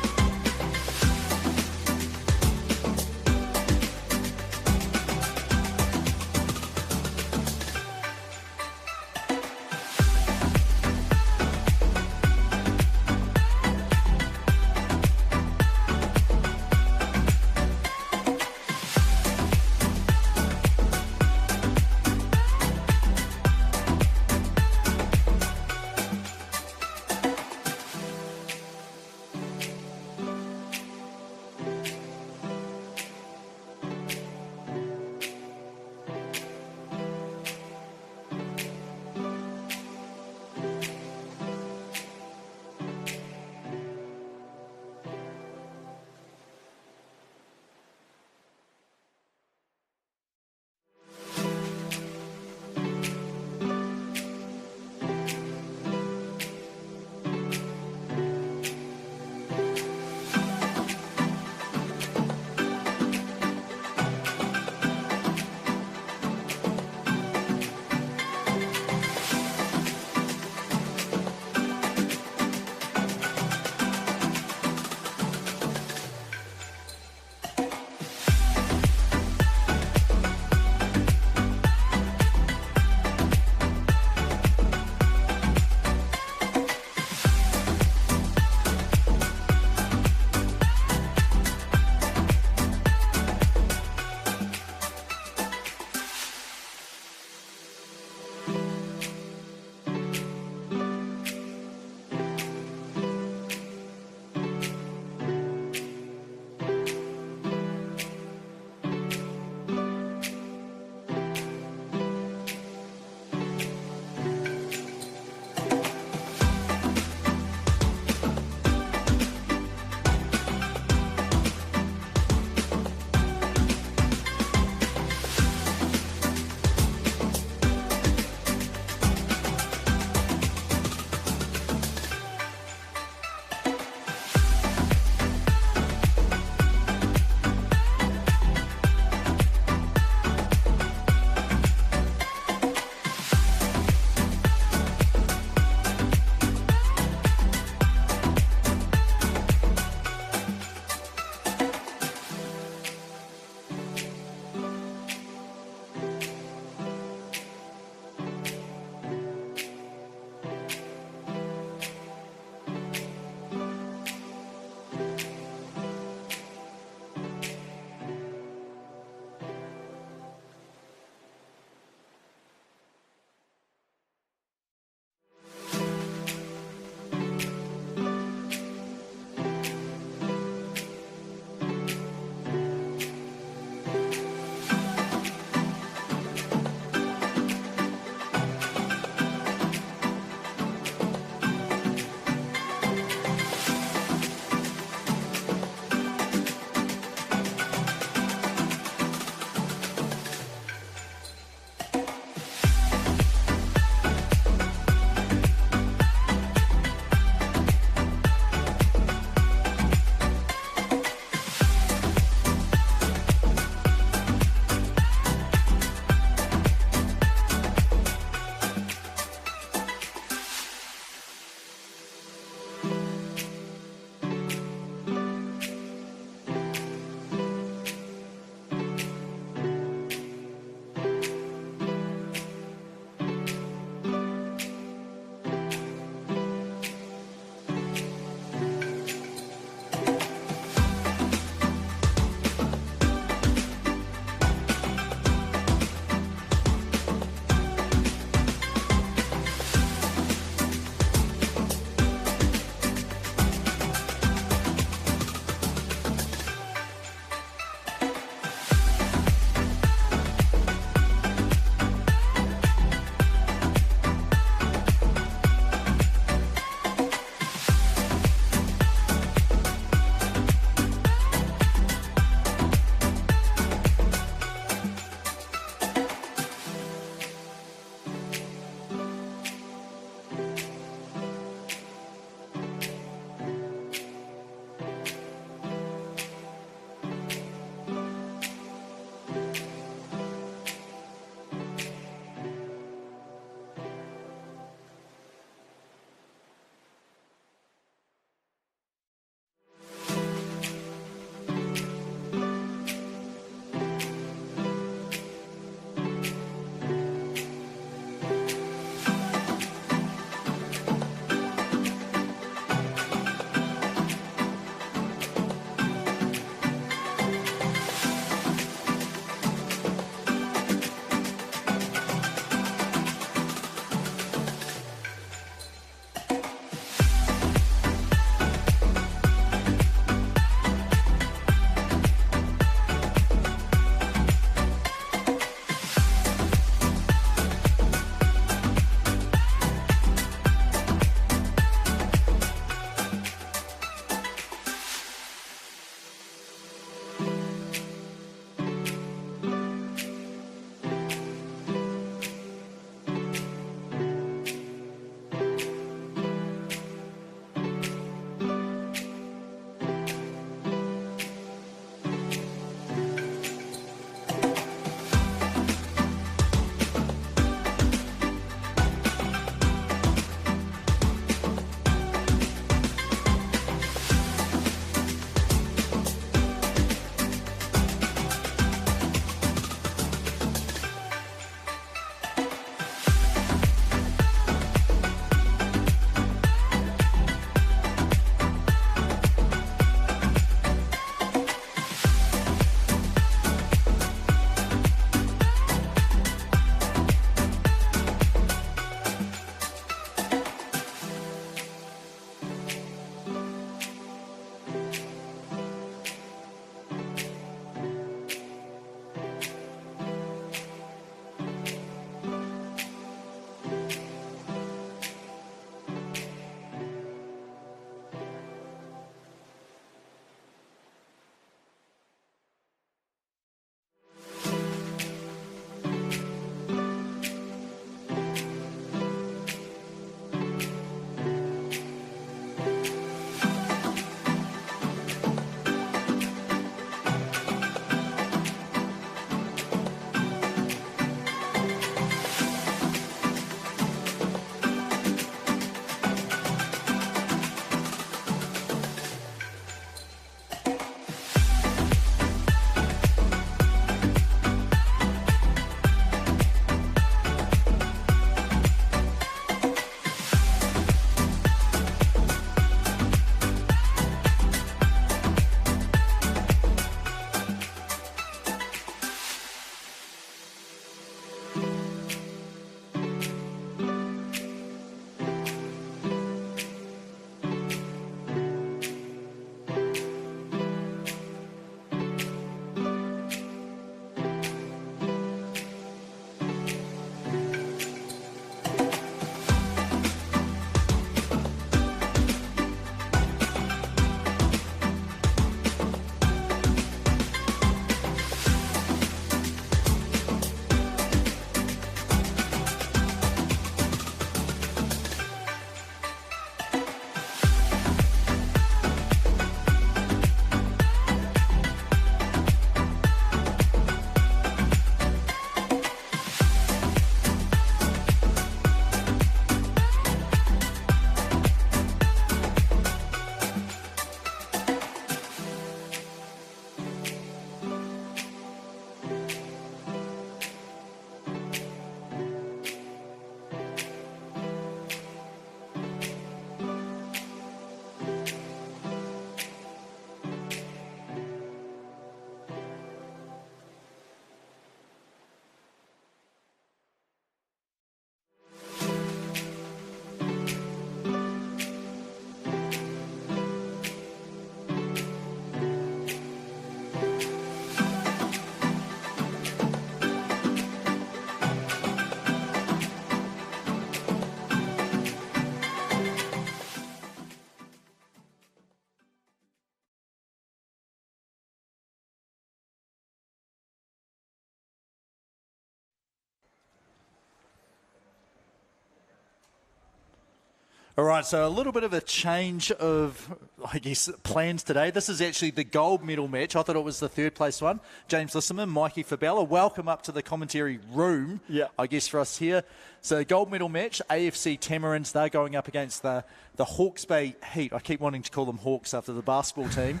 All right, so a little bit of a change of, I guess, plans today. This is actually the gold medal match. I thought it was the third place one. James Lisserman, Mikey Fabella, welcome up to the commentary room, I guess, for us here. So gold medal match, AFC Tamarins, they're going up against the Hawke's Bay Heat. I keep wanting to call them Hawks after the basketball team.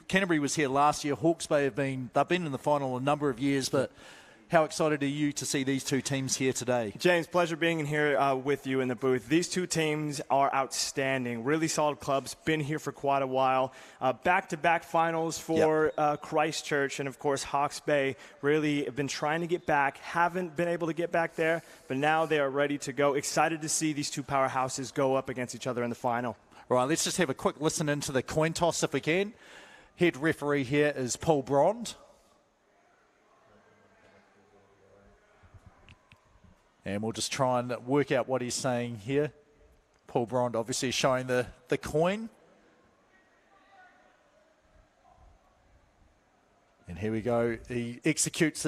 Canterbury was here last year. Hawke's Bay they've been in the final a number of years, but how excited are you to see these two teams here today? James, pleasure being in here with you in the booth. These two teams are outstanding, really solid clubs, been here for quite a while. Back-to-back finals for Christchurch and, of course, Hawke's Bay really have been trying to get back, haven't been able to get back there, but now they are ready to go. Excited to see these two powerhouses go up against each other in the final. All right, let's just have a quick listen into the coin toss if we can. Head referee here is Paul Brond. And we'll just try and work out what he's saying here. Paul Brond obviously showing the coin. And here we go. He executes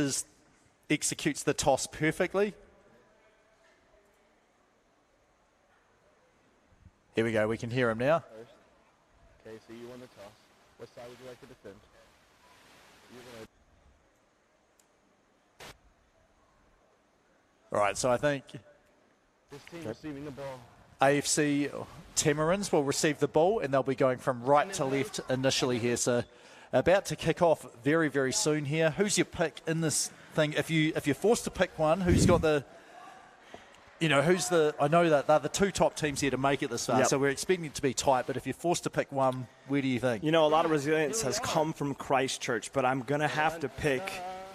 the toss perfectly. Here we go. We can hear him now. Okay, so you won the toss. What side would you like to defend? All right, so I think this team receiving the ball. AFC Tamarins will receive the ball, and they'll be going from right to left initially here. So about to kick off very, very soon here. Who's your pick in this thing? If you're forced to pick one, who's got the, I know that they're the two top teams here to make it this far, so we're expecting it to be tight, but if you're forced to pick one, where do you think? A lot of resilience has come from Christchurch, but I'm going to have to pick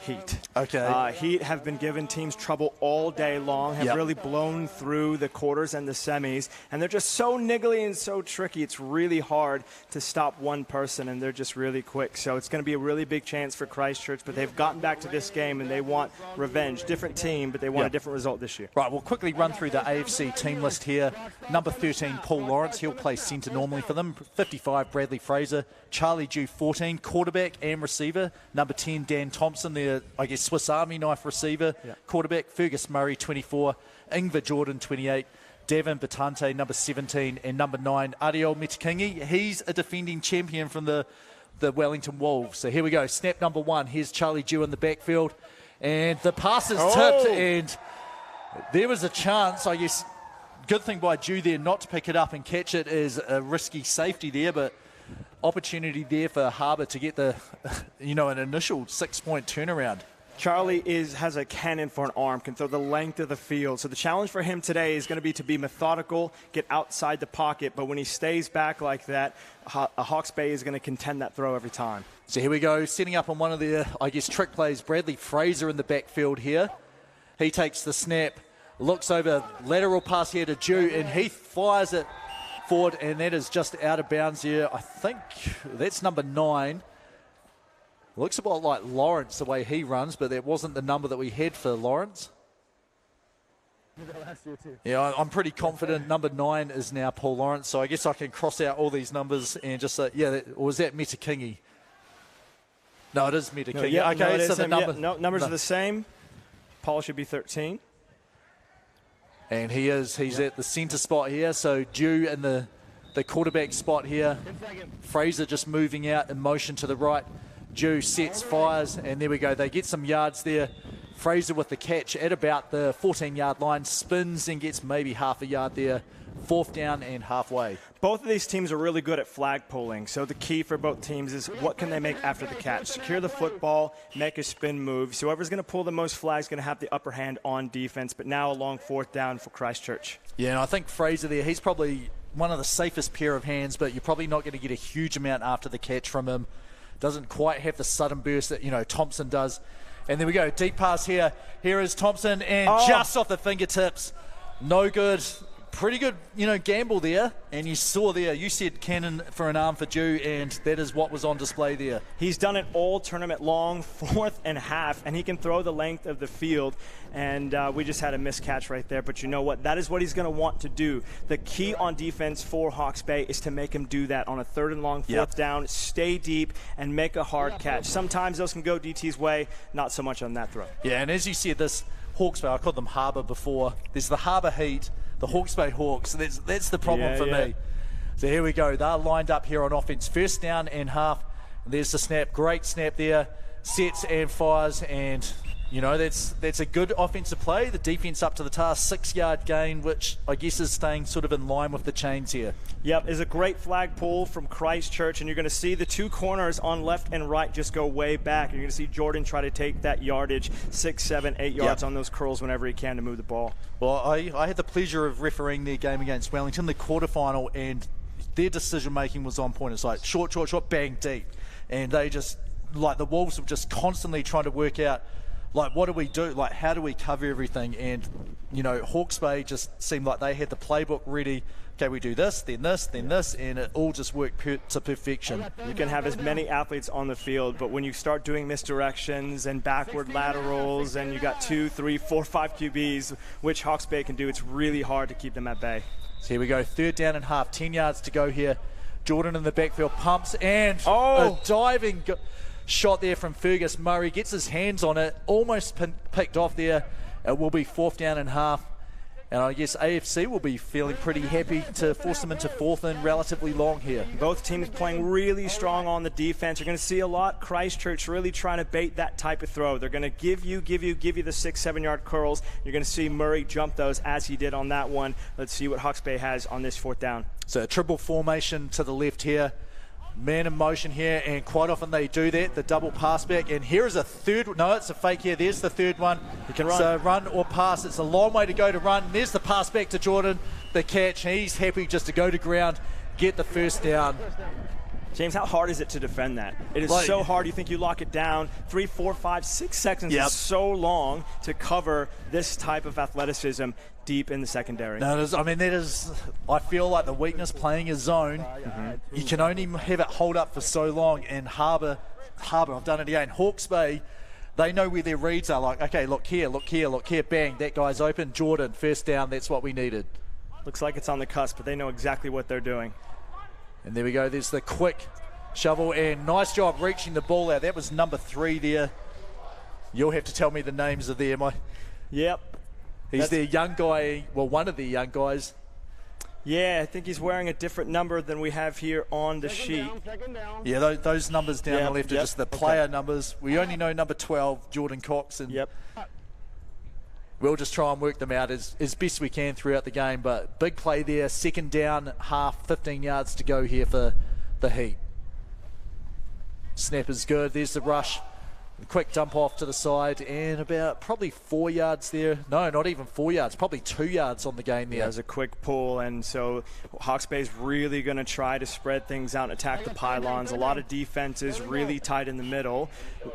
Heat. Okay. Heat have been giving teams trouble all day long, have really blown through the quarters and the semis, and they're just so niggly and so tricky. It's really hard to stop one person, and they're just really quick. So it's going to be a really big chance for Christchurch, but they've gotten back to this game, and they want revenge. Different team, but they want a different result this year. Right, we'll quickly run through the AFC team list here. Number 13, Paul Lawrence. He'll play centre normally for them. 55, Bradley Fraser. Charlie Dew, 14, quarterback and receiver. Number 10, Dan Thompson, their, Swiss Army knife receiver. Quarterback, Fergus Murray, 24. Ingvar Jordan, 28. Davin Batante, number 17. And number 9, Ariel Mitakingi. He's a defending champion from the Wellington Wolves. So here we go. Snap number 1. Here's Charlie Dew in the backfield. And the pass is tipped. And there was a chance, good thing by Dew there not to pick it up and catch it is a risky safety there, but opportunity there for Harbour to get an initial 6-point turnaround. Charlie has a cannon for an arm, can throw the length of the field. So the challenge for him today is going to be methodical, get outside the pocket. But when he stays back like that, Hawke's Bay is going to contend that throw every time. So here we go, setting up on one of the, trick plays. Bradley Fraser in the backfield here. He takes the snap, looks over, lateral pass here to Dew, and he fires it forward, and that is just out of bounds here. I think that's number 9. Looks about like Lawrence the way he runs, but that wasn't the number that we had for Lawrence. Yeah, I'm pretty confident number 9 is now Paul Lawrence, so I guess I can cross out all these numbers and just say, or was that Mitakingi? No, it is Mitakingi. No, okay, no, so the numbers are the same. Paul should be 13. And he's at the centre spot here, so Dew in the quarterback spot here. Fraser just moving out in motion to the right. Dew sets, fires, and there we go. They get some yards there. Fraser with the catch at about the 14-yard line, spins and gets maybe half a yard there. 4th down and halfway. Both of these teams are really good at flag pulling, so the key for both teams is what can they make after the catch. Secure the football, make a spin move. So whoever's going to pull the most flags is going to have the upper hand on defense, but now a long 4th down for Christchurch. Yeah, and I think Fraser there, he's probably one of the safest pair of hands, but you're probably not going to get a huge amount after the catch from him. Doesn't quite have the sudden burst that, Thompson does. And there we go, deep pass here. Here is Thompson, and just off the fingertips. No good. Pretty good, gamble there. And you saw there, you said cannon for an arm for Dew, and that is what was on display there. He's done it all tournament long, 4th and half, and he can throw the length of the field. And we just had a miscatch right there. But you know what? That is what he's going to want to do. The key on defense for Hawke's Bay is to make him do that on a 3rd and long, 4th down, stay deep, and make a hard catch. Sometimes those can go DT's way, not so much on that throw. Yeah, and as you said, this Hawke's Bay, I called them Harbour before. There's the Harbour Heat, the Hawke's Bay Hawks. That's the problem for me. So here we go. They're lined up here on offense. First down and half. And there's the snap. Great snap there. Sets and fires. And, you know, that's a good offensive play. The defense up to the task. 6-yard gain, which I guess is staying sort of in line with the chains here. Yep, is a great flag pull from Christchurch. And you're going to see the two corners on left and right just go way back. You're going to see Jordan try to take that yardage, 6, 7, 8 yards on those curls whenever he can to move the ball. Well, I had the pleasure of refereeing their game against Wellington, the quarterfinal, and their decision-making was on point. It's like short, bang, deep. And they just, like the Wolves were just constantly trying to work out, like, what do we do? Like, how do we cover everything? And, you know, Hawke's Bay just seemed like they had the playbook ready. Okay, we do this, then this, then this, and it all just worked to perfection. You can have as many athletes on the field, but when you start doing misdirections and backward laterals and you got 2, 3, 4, 5 QBs, which Hawke's Bay can do, it's really hard to keep them at bay. So here we go, 3rd down and half, 10 yards to go here. Jordan in the backfield pumps and a diving shot there from Fergus Murray. Gets his hands on it, almost picked off there. It will be 4th down and half. And I guess AFC will be feeling pretty happy to force them into 4th and relatively long here. Both teams playing really strong on the defense. You're going to see a lot Christchurch really trying to bait that type of throw. They're going to give you the 6, 7 yard curls. You're going to see Murray jump those as he did on that one. Let's see what Hawke's Bay has on this 4th down. So a triple formation to the left here. Man in motion here, and quite often they do that, the double pass back. And here is a third, no, it's a fake here. There's the third one. He can run. So run or pass. It's a long way to go to run. There's the pass back to Jordan, the catch. He's happy just to go to ground, get the first down. James, how hard is it to defend that? It is so hard. You think you lock it down. 3, 4, 5, 6 seconds is so long to cover this type of athleticism deep in the secondary. No, I feel like the weakness playing a zone, you can only have it hold up for so long. And Harbour, I've done it again. Hawke's Bay, they know where their reads are. Like, okay, look here, bang, that guy's open. Jordan, first down, that's what we needed. Looks like it's on the cusp, but they know exactly what they're doing. And there we go, there's the quick shovel, and nice job reaching the ball out. That was number 3 there. You'll have to tell me the names of them. Yep. He's their young guy, well, one of the young guys. Yeah, I think he's wearing a different number than we have here on the sheet. Yeah, those numbers down the left are just the player numbers. We only know number 12, Jordan Cox, and we'll just try and work them out as best we can throughout the game. But big play there, 2nd down, half, 15 yards to go here for the Heat. Snap is good, there's the rush. Quick dump off to the side, and about probably 4 yards there. No, not even 4 yards, probably 2 yards on the game there. Yeah, it was a quick pull, and so Hawke's Bay is really going to try to spread things out and attack the pylons. A lot of defenses really tight in the middle.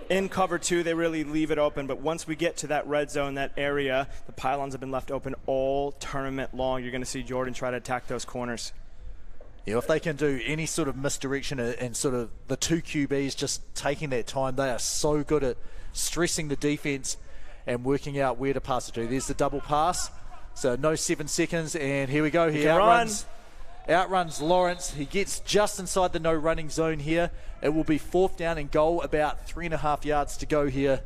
In cover 2, they really leave it open, but once we get to that red zone, that area, the pylons have been left open all tournament long. You're going to see Jordan try to attack those corners. Yeah, if they can do any sort of misdirection and sort of the 2 QBs just taking that time, they are so good at stressing the defense and working out where to pass it to. There's the double pass. So no 7 seconds, and here we go. He outruns Lawrence. He gets just inside the no running zone here. It will be 4th down and goal, about 3.5 yards to go here.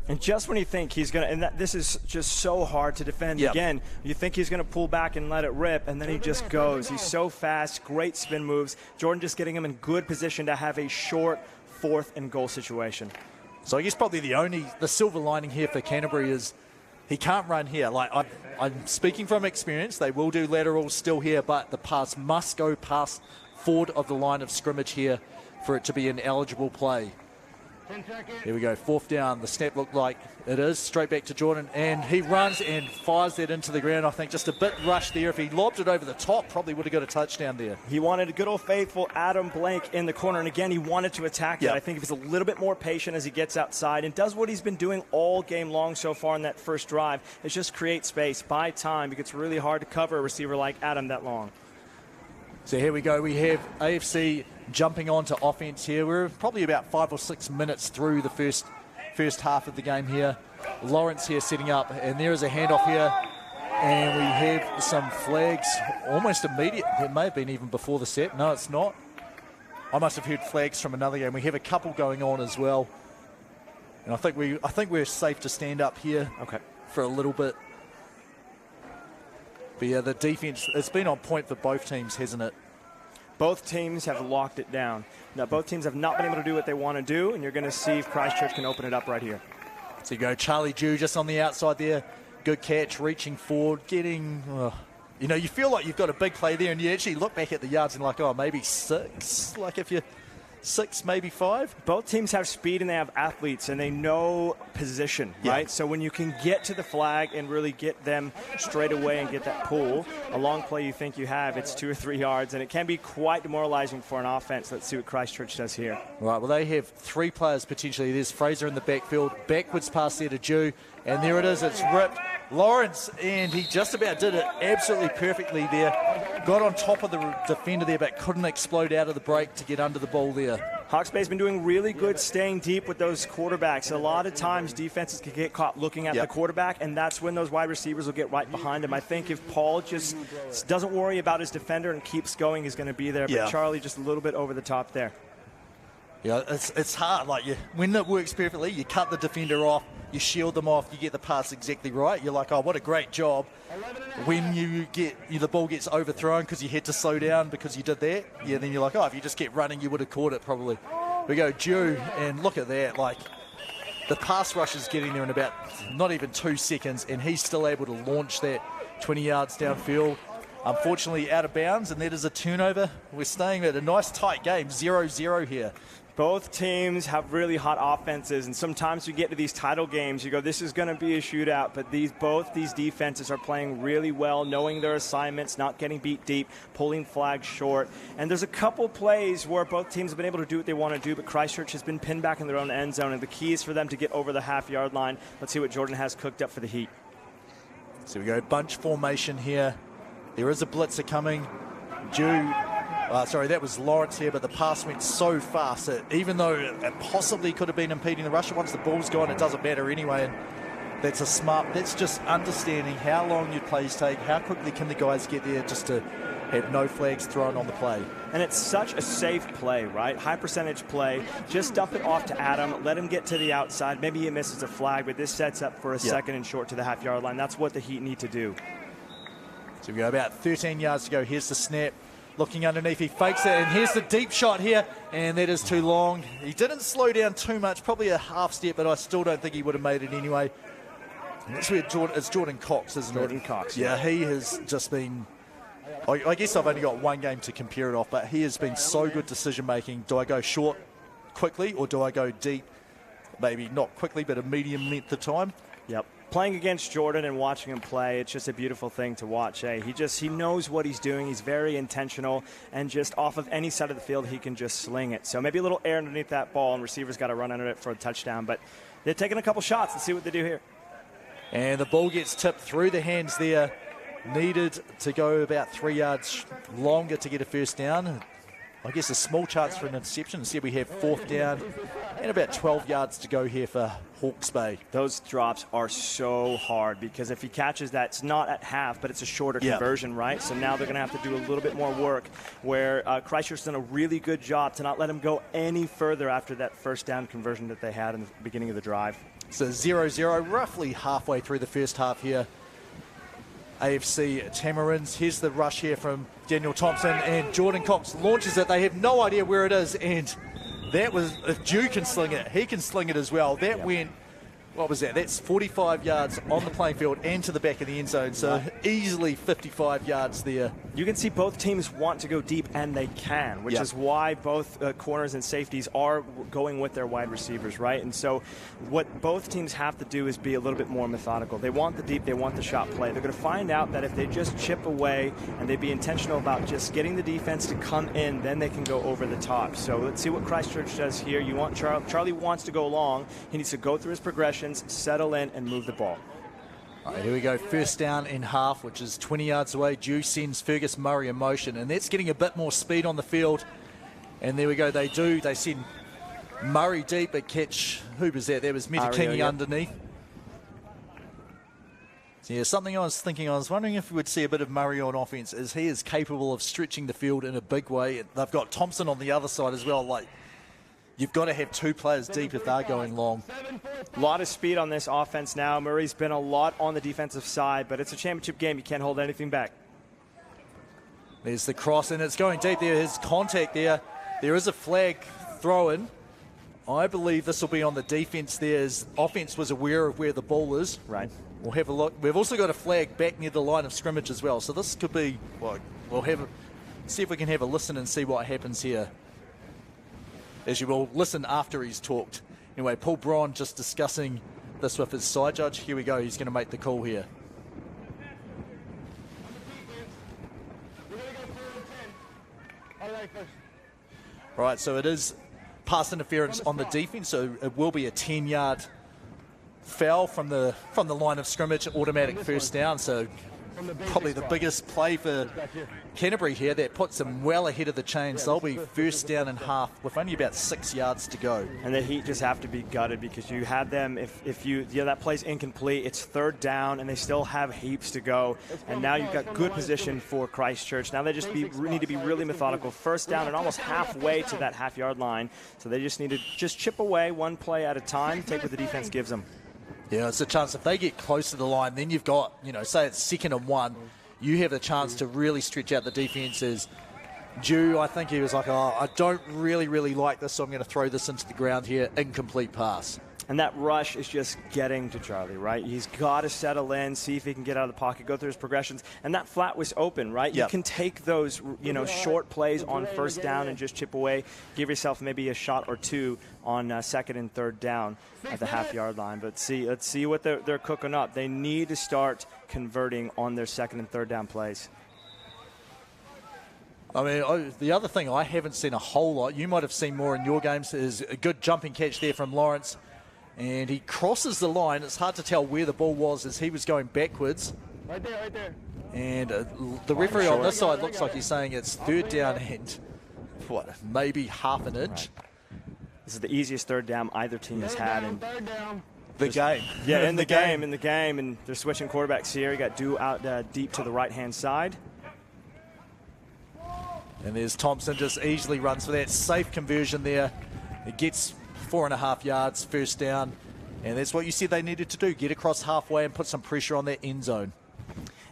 And just when you think he's going to, and this is just so hard to defend. Again, you think he's going to pull back and let it rip, and then he just goes. He's so fast, great spin moves. Jordan just getting him in good position to have a short 4th and goal situation. So I guess probably the silver lining here for Canterbury is he can't run here. Like I'm speaking from experience, they will do laterals still here, but the pass must go past forward of the line of scrimmage here for it to be an eligible play. Here we go, 4th down. The snap looked like it is. Straight back to Jordan, and he runs and fires that into the ground. I think just a bit rushed there. If he lobbed it over the top, probably would have got a touchdown there. He wanted a good old faithful Adam Blank in the corner, and again, he wanted to attack that. I think if he's a little bit more patient as he gets outside and does what he's been doing all game long so far in that first drive, is just create space, buy time, because it's really hard to cover a receiver like Adam that long. So here we go. We have AFC jumping on to offense here. We're probably about 5 or 6 minutes through the first half of the game here. Lawrence here setting up, and there is a handoff here, and we have some flags almost immediate. It may have been even before the set. No, it's not. I must have heard flags from another game. We have a couple going on as well, and I think we're safe to stand up here for a little bit. But yeah, the defense, it's been on point for both teams, hasn't it? Both teams have locked it down. Now, both teams have not been able to do what they want to do, and you're going to see if Christchurch can open it up right here. So you go Charlie Dew just on the outside there. Good catch, reaching forward, getting... you know, you feel like you've got a big play there, and you actually look back at the yards and like, oh, maybe 6. Like if you're 6, maybe 5. Both teams have speed and they have athletes, and they know position, right? So when you can get to the flag and really get them straight away and get that pull, a long play you think you have, it's 2 or 3 yards, and it can be quite demoralizing for an offense. Let's see what Christchurch does here. Right, well, they have 3 players potentially. There's Fraser in the backfield, backwards pass there to Dew, and there it is, it's ripped. Lawrence, and he just about did it absolutely perfectly there. Got on top of the defender there, but couldn't explode out of the break to get under the ball there. Hawke's Bay's been doing really good staying deep with those quarterbacks. A lot of times defenses can get caught looking at the quarterback, and that's when those wide receivers will get right behind him. I think if Paul just doesn't worry about his defender and keeps going, he's going to be there. But Charlie just a little bit over the top there. Yeah, it's hard. Like when it works perfectly, you cut the defender off, you shield them off, you get the pass exactly right. You're like, oh, what a great job. When the ball gets overthrown because you had to slow down because you did that, then you're like, oh, if you just kept running, you would have caught it probably. We go Dew, and look at that. Like the pass rush is getting there in about not even 2 seconds, and he's still able to launch that 20 yards downfield. Unfortunately, out of bounds, and that is a turnover. We're staying at a nice tight game, 0-0 here. Both teams have really hot offenses, and sometimes you get to these title games, you go, this is going to be a shootout, but both these defenses are playing really well, knowing their assignments, not getting beat deep, pulling flags short. And there's a couple plays where both teams have been able to do what they want to do, but Christchurch has been pinned back in their own end zone, and the key is for them to get over the half-yard line. Let's see what Jordan has cooked up for the Heat. So we go bunch formation here. There is a blitzer coming. That was Lawrence here, but the pass went so fast that even though it possibly could have been impeding the rush, once the ball's gone, it doesn't matter anyway. And that's just understanding how long your plays take, how quickly can the guys get there just to have no flags thrown on the play. And it's such a safe play, right? High percentage play. Just dump it off to Adam, let him get to the outside. Maybe he misses a flag, but this sets up for a second and short to the half-yard line. That's what the Heat need to do. So we go about 13 yards to go. Here's the snap. Looking underneath, he fakes it, and here's the deep shot here, and that is too long. He didn't slow down too much, probably a half step, but I still don't think he would have made it anyway. And that's where it's Jordan Cox, isn't it? Jordan Cox. Yeah, he has just been... I guess I've only got one game to compare it off, but he has been so good decision-making. Do I go short quickly, or do I go deep? Maybe not quickly, but a medium length of time. Yep. Playing against Jordan and watching him play, it's just a beautiful thing to watch. He knows what he's doing. He's very intentional, and just off of any side of the field, he can just sling it. So maybe a little air underneath that ball, and receivers got to run under it for a touchdown. But they're taking a couple shots. Let's see what they do here. And the ball gets tipped through the hands there. Needed to go about 3 yards longer to get a first down. I guess a small chance for an interception. Instead, we have 4th down and about 12 yards to go here for Hawke's Bay. Those drops are so hard because if he catches that, it's not at half, but it's a shorter conversion, right? So now they're going to have to do a little bit more work where Christchurch's done a really good job to not let him go any further after that first down conversion that they had in the beginning of the drive. So 0-0, roughly halfway through the first half here. AFC Tamarins. Here's the rush here from Daniel Thompson, and Jordan Cox launches it. They have no idea where it is, and that was, if Dew can sling it, he can sling it as well. That went, what was that? That's 45 yards on the playing field and to the back of the end zone, so easily 55 yards there. You can see both teams want to go deep, and they can, which is why both corners and safeties are going with their wide receivers, right? And so what both teams have to do is be a little bit more methodical. They want the deep, they want the shot play. They're going to find out that if they just chip away and they be intentional about just getting the defense to come in, then they can go over the top. So let's see what Christchurch does here. You want Charlie wants to go long. He needs to go through his progressions, settle in, and move the ball. All right, here we go. First down in half, which is 20 yards away. Dew sends Fergus Murray in motion, and that's getting a bit more speed on the field. And there we go. They send Murray deep, but catch, who was that? That was Metakingi underneath. So yeah, something I was wondering if we would see a bit of Murray on offense, as he is capable of stretching the field in a big way. They've got Thompson on the other side as well. Like, you've got to have 2 players deep if they're going long. A lot of speed on this offense now. Murray's been a lot on the defensive side, but it's a championship game. You can't hold anything back. There's the cross, and it's going deep there. His contact there. There is a flag thrown. I believe this will be on the defense there, as offense was aware of where the ball is. Right. We'll have a look. We've also got a flag back near the line of scrimmage as well. So this could be, well, see if we can have a listen and see what happens here. As you will listen after he's talked. Anyway, Paul Braun just discussing this with his side judge. Here we go. He's going to make the call here. Right, so it is pass interference on the defense, so it will be a 10-yard foul from the line of scrimmage, automatic first down. So probably the biggest play for Canterbury here. That puts them well ahead of the chains. They'll be first down and half with only about 6 yards to go. And the Heat just have to be gutted because you had them, if that play's incomplete, it's third down and they still have heaps to go. And now you've got good position for Christchurch. Now they just need to be really methodical. First down and almost halfway to that half-yard line. So they just need to just chip away one play at a time, take what the defense gives them. Yeah, it's a chance if they get close to the line, then you've got, say it's 2nd and 1, you have the chance to really stretch out the defenses. Dew, I think he was like, I don't really like this, so I'm going to throw this into the ground here. Incomplete pass. And that rush is just getting to Charlie, right? He's got to settle in, see if he can get out of the pocket, go through his progressions. And that flat was open, right? Yep. You can take those, short plays on first down and just chip away. Give yourself maybe a shot or 2 on 2nd and 3rd down at the half-yard line. But let's see what they're cooking up. They need to start converting on their 2nd and 3rd down plays. I mean, the other thing I haven't seen a whole lot, you might have seen more in your games, is a good jumping catch there from Lawrence. And he crosses the line. It's hard to tell where the ball was as he was going backwards. Right there. And the referee on this side looks like he's saying it's 3rd down and, maybe half an inch. This is the easiest 3rd down either team has had in the game. Yeah, in the game. And they're switching quarterbacks here. You got Dew out deep to the right-hand side. And there's Thompson, just easily runs for that safe conversion there. It gets 4.5 yards, first down. And that's what you said they needed to do, get across halfway and put some pressure on that end zone.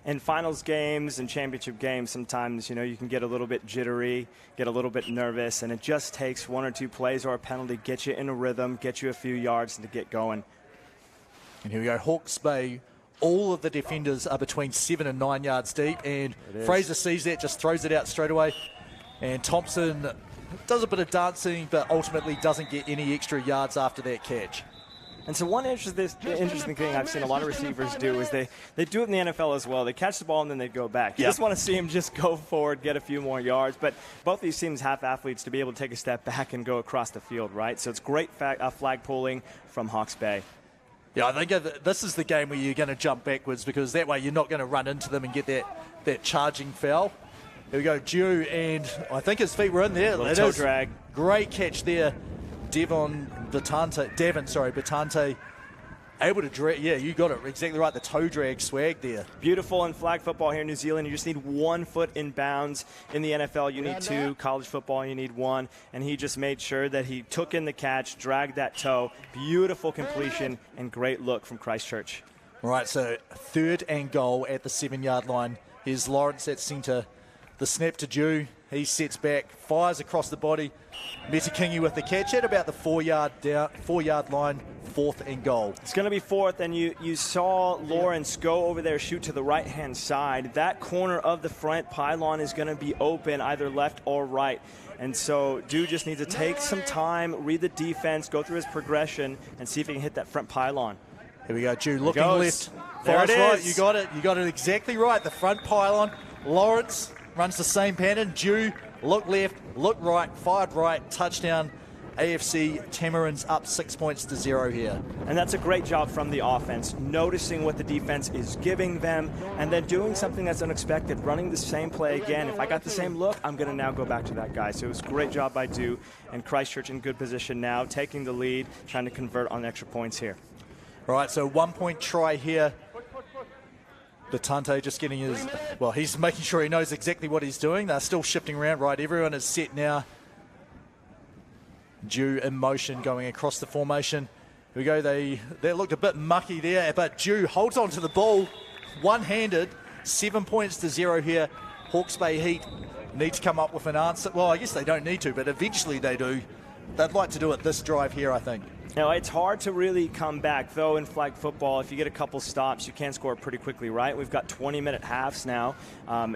In finals games and championship games, sometimes, you can get a little bit jittery, get a little bit nervous, and it just takes 1 or 2 plays or a penalty, get you in a rhythm, get you a few yards to get going. And here we go, Hawke's Bay. All of the defenders are between 7 and 9 yards deep, and Fraser sees that, just throws it out straight away. And Thompson does a bit of dancing, but ultimately doesn't get any extra yards after that catch. And so one interesting thing I've seen a lot of receivers do is they do it in the NFL as well. They catch the ball and then they go back. You just want to see them just go forward, get a few more yards. But both these teams have athletes to be able to take a step back and go across the field, right? So it's great flag pulling from Hawke's Bay. Yeah, I think this is the game where you're going to jump backwards because that way you're not going to run into them and get that charging foul. Here we go, Dew, and I think his feet were in there. Toe drag. Great catch there. Devon Batante, able to drag. Yeah, you got it exactly right. The toe drag swag there. Beautiful in flag football here in New Zealand. You just need 1 foot in bounds. In the NFL, you need 2. College football, you need 1. And he just made sure that he took in the catch, dragged that toe. Beautiful completion and great look from Christchurch. All right, so 3rd and goal at the 7-yard line. Here's Lawrence at centre. The snap to Dew. He sets back, fires across the body. Metakingi with the catch at about the 4-yard line, 4th and goal. It's going to be 4th, and you saw Lawrence go over there, shoot to the right-hand side. That corner of the front pylon is going to be open, either left or right. And so Dew just needs to take some time, read the defense, go through his progression, and see if he can hit that front pylon. Here we go, Dew looking left. There it is. Right. You got it. You got it exactly right. The front pylon. Lawrence runs the same pattern. Dew, look left, look right, fired right, touchdown. AFC Tamarins up 6 points to 0 here. And that's a great job from the offense, noticing what the defense is giving them and then doing something that's unexpected, running the same play again. If I got the same look, I'm going to now go back to that guy. So it was a great job by Dew, and Christchurch in good position now, taking the lead, trying to convert on extra points here. Right, so 1 point try here. Batante just getting he's making sure he knows exactly what he's doing. They're still shifting around. Right, everyone is set now. Dew in motion going across the formation. Here we go. They looked a bit mucky there, but Dew holds on to the ball one-handed. 7 points to 0 here. Hawke's Bay Heat need to come up with an answer. Well, I guess they don't need to, but eventually they do. They'd like to do it this drive here, I think. Now, it's hard to really come back, though, in flag football. If you get a couple stops, you can score pretty quickly, right? We've got 20-minute halves now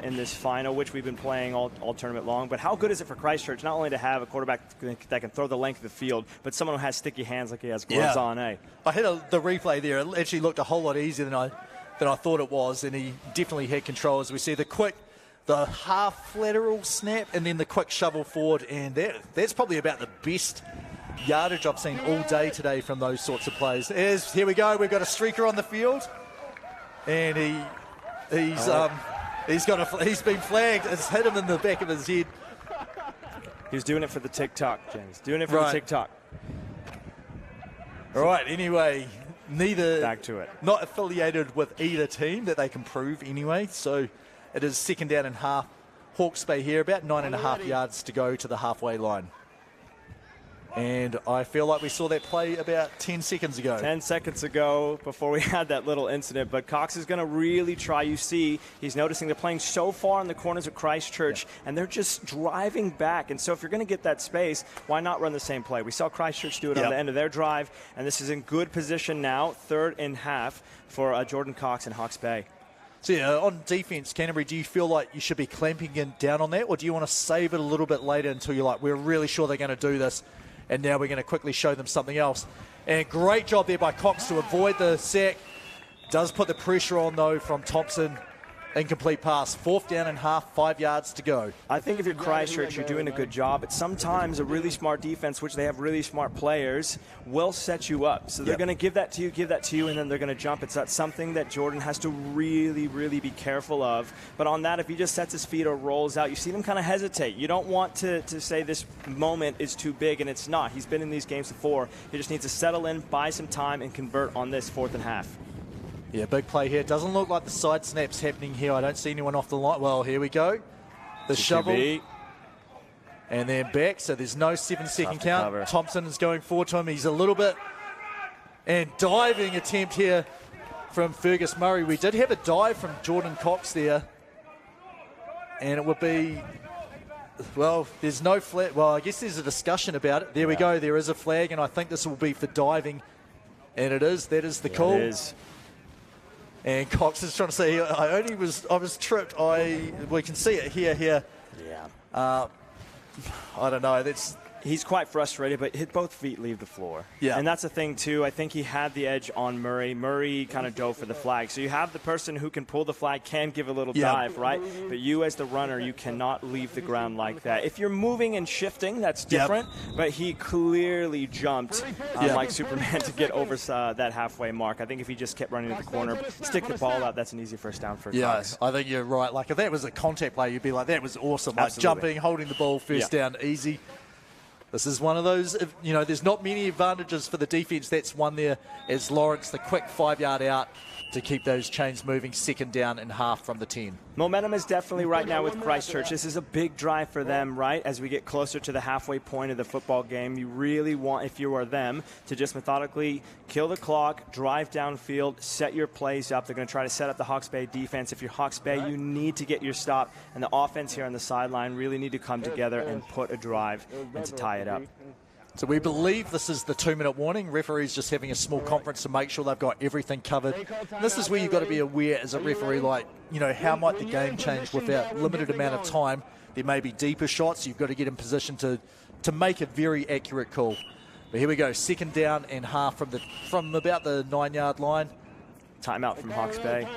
in this final, which we've been playing all tournament long. But how good is it for Christchurch not only to have a quarterback that can throw the length of the field, but someone who has sticky hands like he has gloves on, eh? I had the replay there. It actually looked a whole lot easier than I thought it was, and he definitely had control. As we see the half lateral snap and then the quick shovel forward, and that's probably about the best yardage I've seen all day today from those sorts of plays. Here we go. We've got a streaker on the field, and he's been flagged. It's hit him in the back of his head. He was doing it for the TikTok, James. Doing it for the TikTok. All right. Anyway, back to it. Not affiliated with either team that they can prove anyway. So it is second down and half. Hawke's Bay here, about 9.5 yards to go to the halfway line. And I feel like we saw that play about 10 seconds ago. 10 seconds ago before we had that little incident. But Cox is going to really try. You see, he's noticing they're playing so far in the corners of Christchurch, and they're just driving back. And so if you're going to get that space, why not run the same play? We saw Christchurch do it on the end of their drive, and this is in good position now, third and half for Jordan Cox and Hawke's Bay. So, on defense, Canterbury, do you feel like you should be clamping down on that, or do you want to save it a little bit later until you're like, we're really sure they're going to do this? And now we're going to quickly show them something else. And great job there by Cox to avoid the sack. Does put the pressure on, though, from Thompson. Incomplete pass. Fourth down and half, 5 yards to go. I think if you're Christchurch, you're doing a good job. But sometimes a really smart defense, which they have really smart players, will set you up. So they're going to give that to you, and then they're going to jump. It's not something that Jordan has to really, really be careful of. But on that, if he just sets his feet or rolls out, you see them kind of hesitate. You don't want to say this moment is too big, and it's not. He's been in these games before. He just needs to settle in, buy some time, and convert on this fourth and half. Yeah, big play here. Doesn't look like the side snap's happening here. I don't see anyone off the line. Well, here we go. The shovel. And then back, so there's no 7-second count. Cover. Thompson is going forward to him. He's a little bit... And diving attempt here from Fergus Murray. We did have a dive from Jordan Cox there. And it would be... Well, there's no flag. Well, I guess there's a discussion about it. There we go. There is a flag, and I think this will be for diving. And it is. That is the call. It is. And Cox is trying to say, I was tripped. We can see it here. Yeah. I don't know. He's quite frustrated, but both feet leave the floor. Yeah. And that's the thing, too. I think he had the edge on Murray. Murray kind of dove for the flag. So you have the person who can pull the flag, can give a little dive, right? But you as the runner, you cannot leave the ground like that. If you're moving and shifting, that's different. But he clearly jumped like Superman to get over that halfway mark. I think if he just kept running to the corner, stick the ball out, that's an easy first down for Cox. I think you're right. Like, if that was a contact play, you'd be like, that was awesome. Like, jumping, holding the ball, first down, easy. This is one of those, there's not many advantages for the defense. That's one there as Lawrence, the quick 5-yard out to keep those chains moving, second down and half from the 10. Momentum is definitely right now with Christchurch. This is a big drive for them, right? As we get closer to the halfway point of the football game, you really want, if you are them, to just methodically kill the clock, drive downfield, set your plays up. They're going to try to set up the Hawke's Bay defense. If you're Hawke's Bay, you need to get your stop. And the offense here on the sideline really need to come together and put a drive and to tie it up. So we believe this is the 2-minute warning. Referee's just having a small conference to make sure they've got everything covered. And this is where you've got to be aware as a referee, like, how might the game change with that limited amount of time? There may be deeper shots. You've got to get in position to make a very accurate call. But here we go, second down and half from about the 9-yard line. Timeout from Hawke's Bay.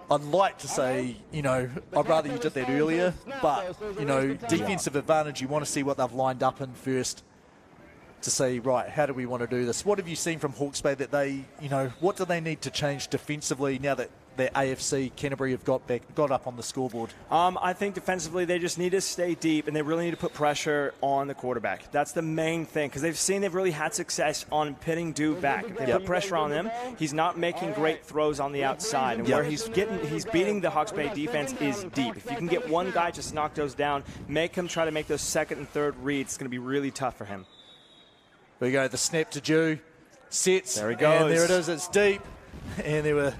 I'd like to say, I'd rather you did that earlier, but, defensive advantage, you want to see what they've lined up in first to say, right, how do we want to do this? What have you seen from Hawke's Bay that they, what do they need to change defensively now that that AFC Canterbury have got up on the scoreboard? I think defensively they just need to stay deep, and they really need to put pressure on the quarterback. That's the main thing, because they've really had success on pitting Dew back. They put pressure on him. He's not making great throws on the outside, and where he's beating the Hawke's Bay defense is deep. If you can get one guy just knock those down, make him try to make those second and third reads, it's going to be really tough for him. There we go, the snap to Dew. Sets. There he goes. And there it is, it's deep. And there were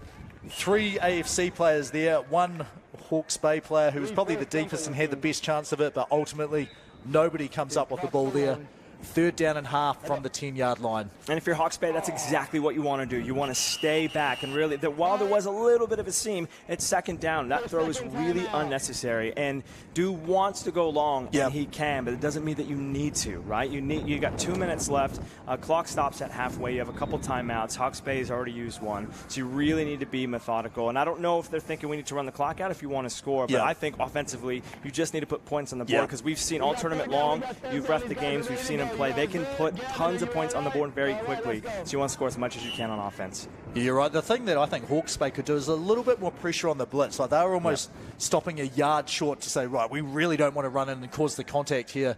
3 AFC players there, 1 Hawke's Bay player who was probably the deepest and had the best chance of it, but ultimately nobody comes up with the ball there. 3rd down and half from the 10-yard line. And if you're Hawke's Bay, that's exactly what you want to do. You want to stay back. And really, while there was a little bit of a seam, it's 2nd down. That throw is really unnecessary. And Dew wants to go long, and he can, but it doesn't mean that you need to, right? You got 2 minutes left. Clock stops at halfway. You have a couple timeouts. Hawke's Bay has already used 1. So you really need to be methodical. And I don't know if they're thinking we need to run the clock out if you want to score, but I think offensively, you just need to put points on the board, because we've seen all tournament long. You've reffed the games. We've seen them play. They can put tons of points on the board very quickly, so you want to score as much as you can on offense. You're right. The thing that I think Hawke's Bay could do is a little bit more pressure on the blitz. Like, they were almost stopping a yard short to say, right, we really don't want to run in and cause the contact here.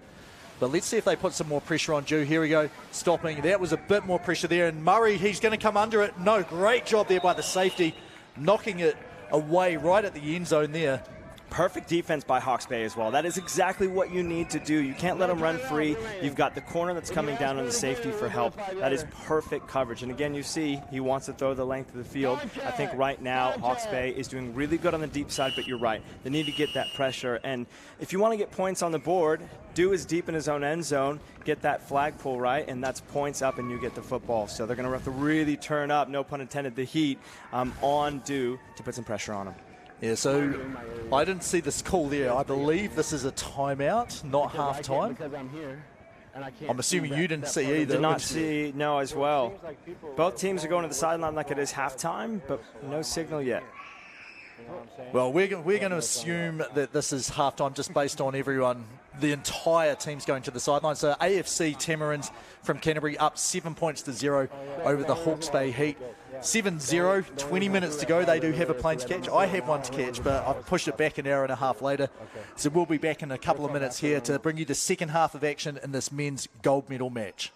But let's see if they put some more pressure on Dew. Here we go, stopping. That was a bit more pressure there. And Murray, he's going to come under it. No, great job there by the safety, knocking it away right at the end zone there. Perfect defense by Hawke's Bay as well. That is exactly what you need to do. You can't let them run free. You've got the corner that's coming down on the safety for help. That is perfect coverage. And again, you see he wants to throw the length of the field. I think right now Hawke's Bay is doing really good on the deep side, but you're right. They need to get that pressure. And if you want to get points on the board, Dew is deep in his own end zone, get that flagpole right, and that's points up and you get the football. So they're going to have to really turn up, no pun intended, the heat on Dew to put some pressure on him. Yeah, so I didn't see this call there. I believe this is a timeout, not half-time. I'm assuming you didn't see either. Did not see, no, as well. Both teams are going to the sideline like it is halftime, but no signal yet. Well, we're going to assume that this is halftime just based on everyone, the entire team's going to the sideline. So AFC Tamarins from Canterbury up 7 points to 0 over the Hawke's Bay Heat. 7-0, 20 minutes to go. They do have a plane to catch. I have one to catch, but I've pushed it back an hour and a half later. So we'll be back in a couple of minutes here to bring you the second half of action in this men's gold medal match.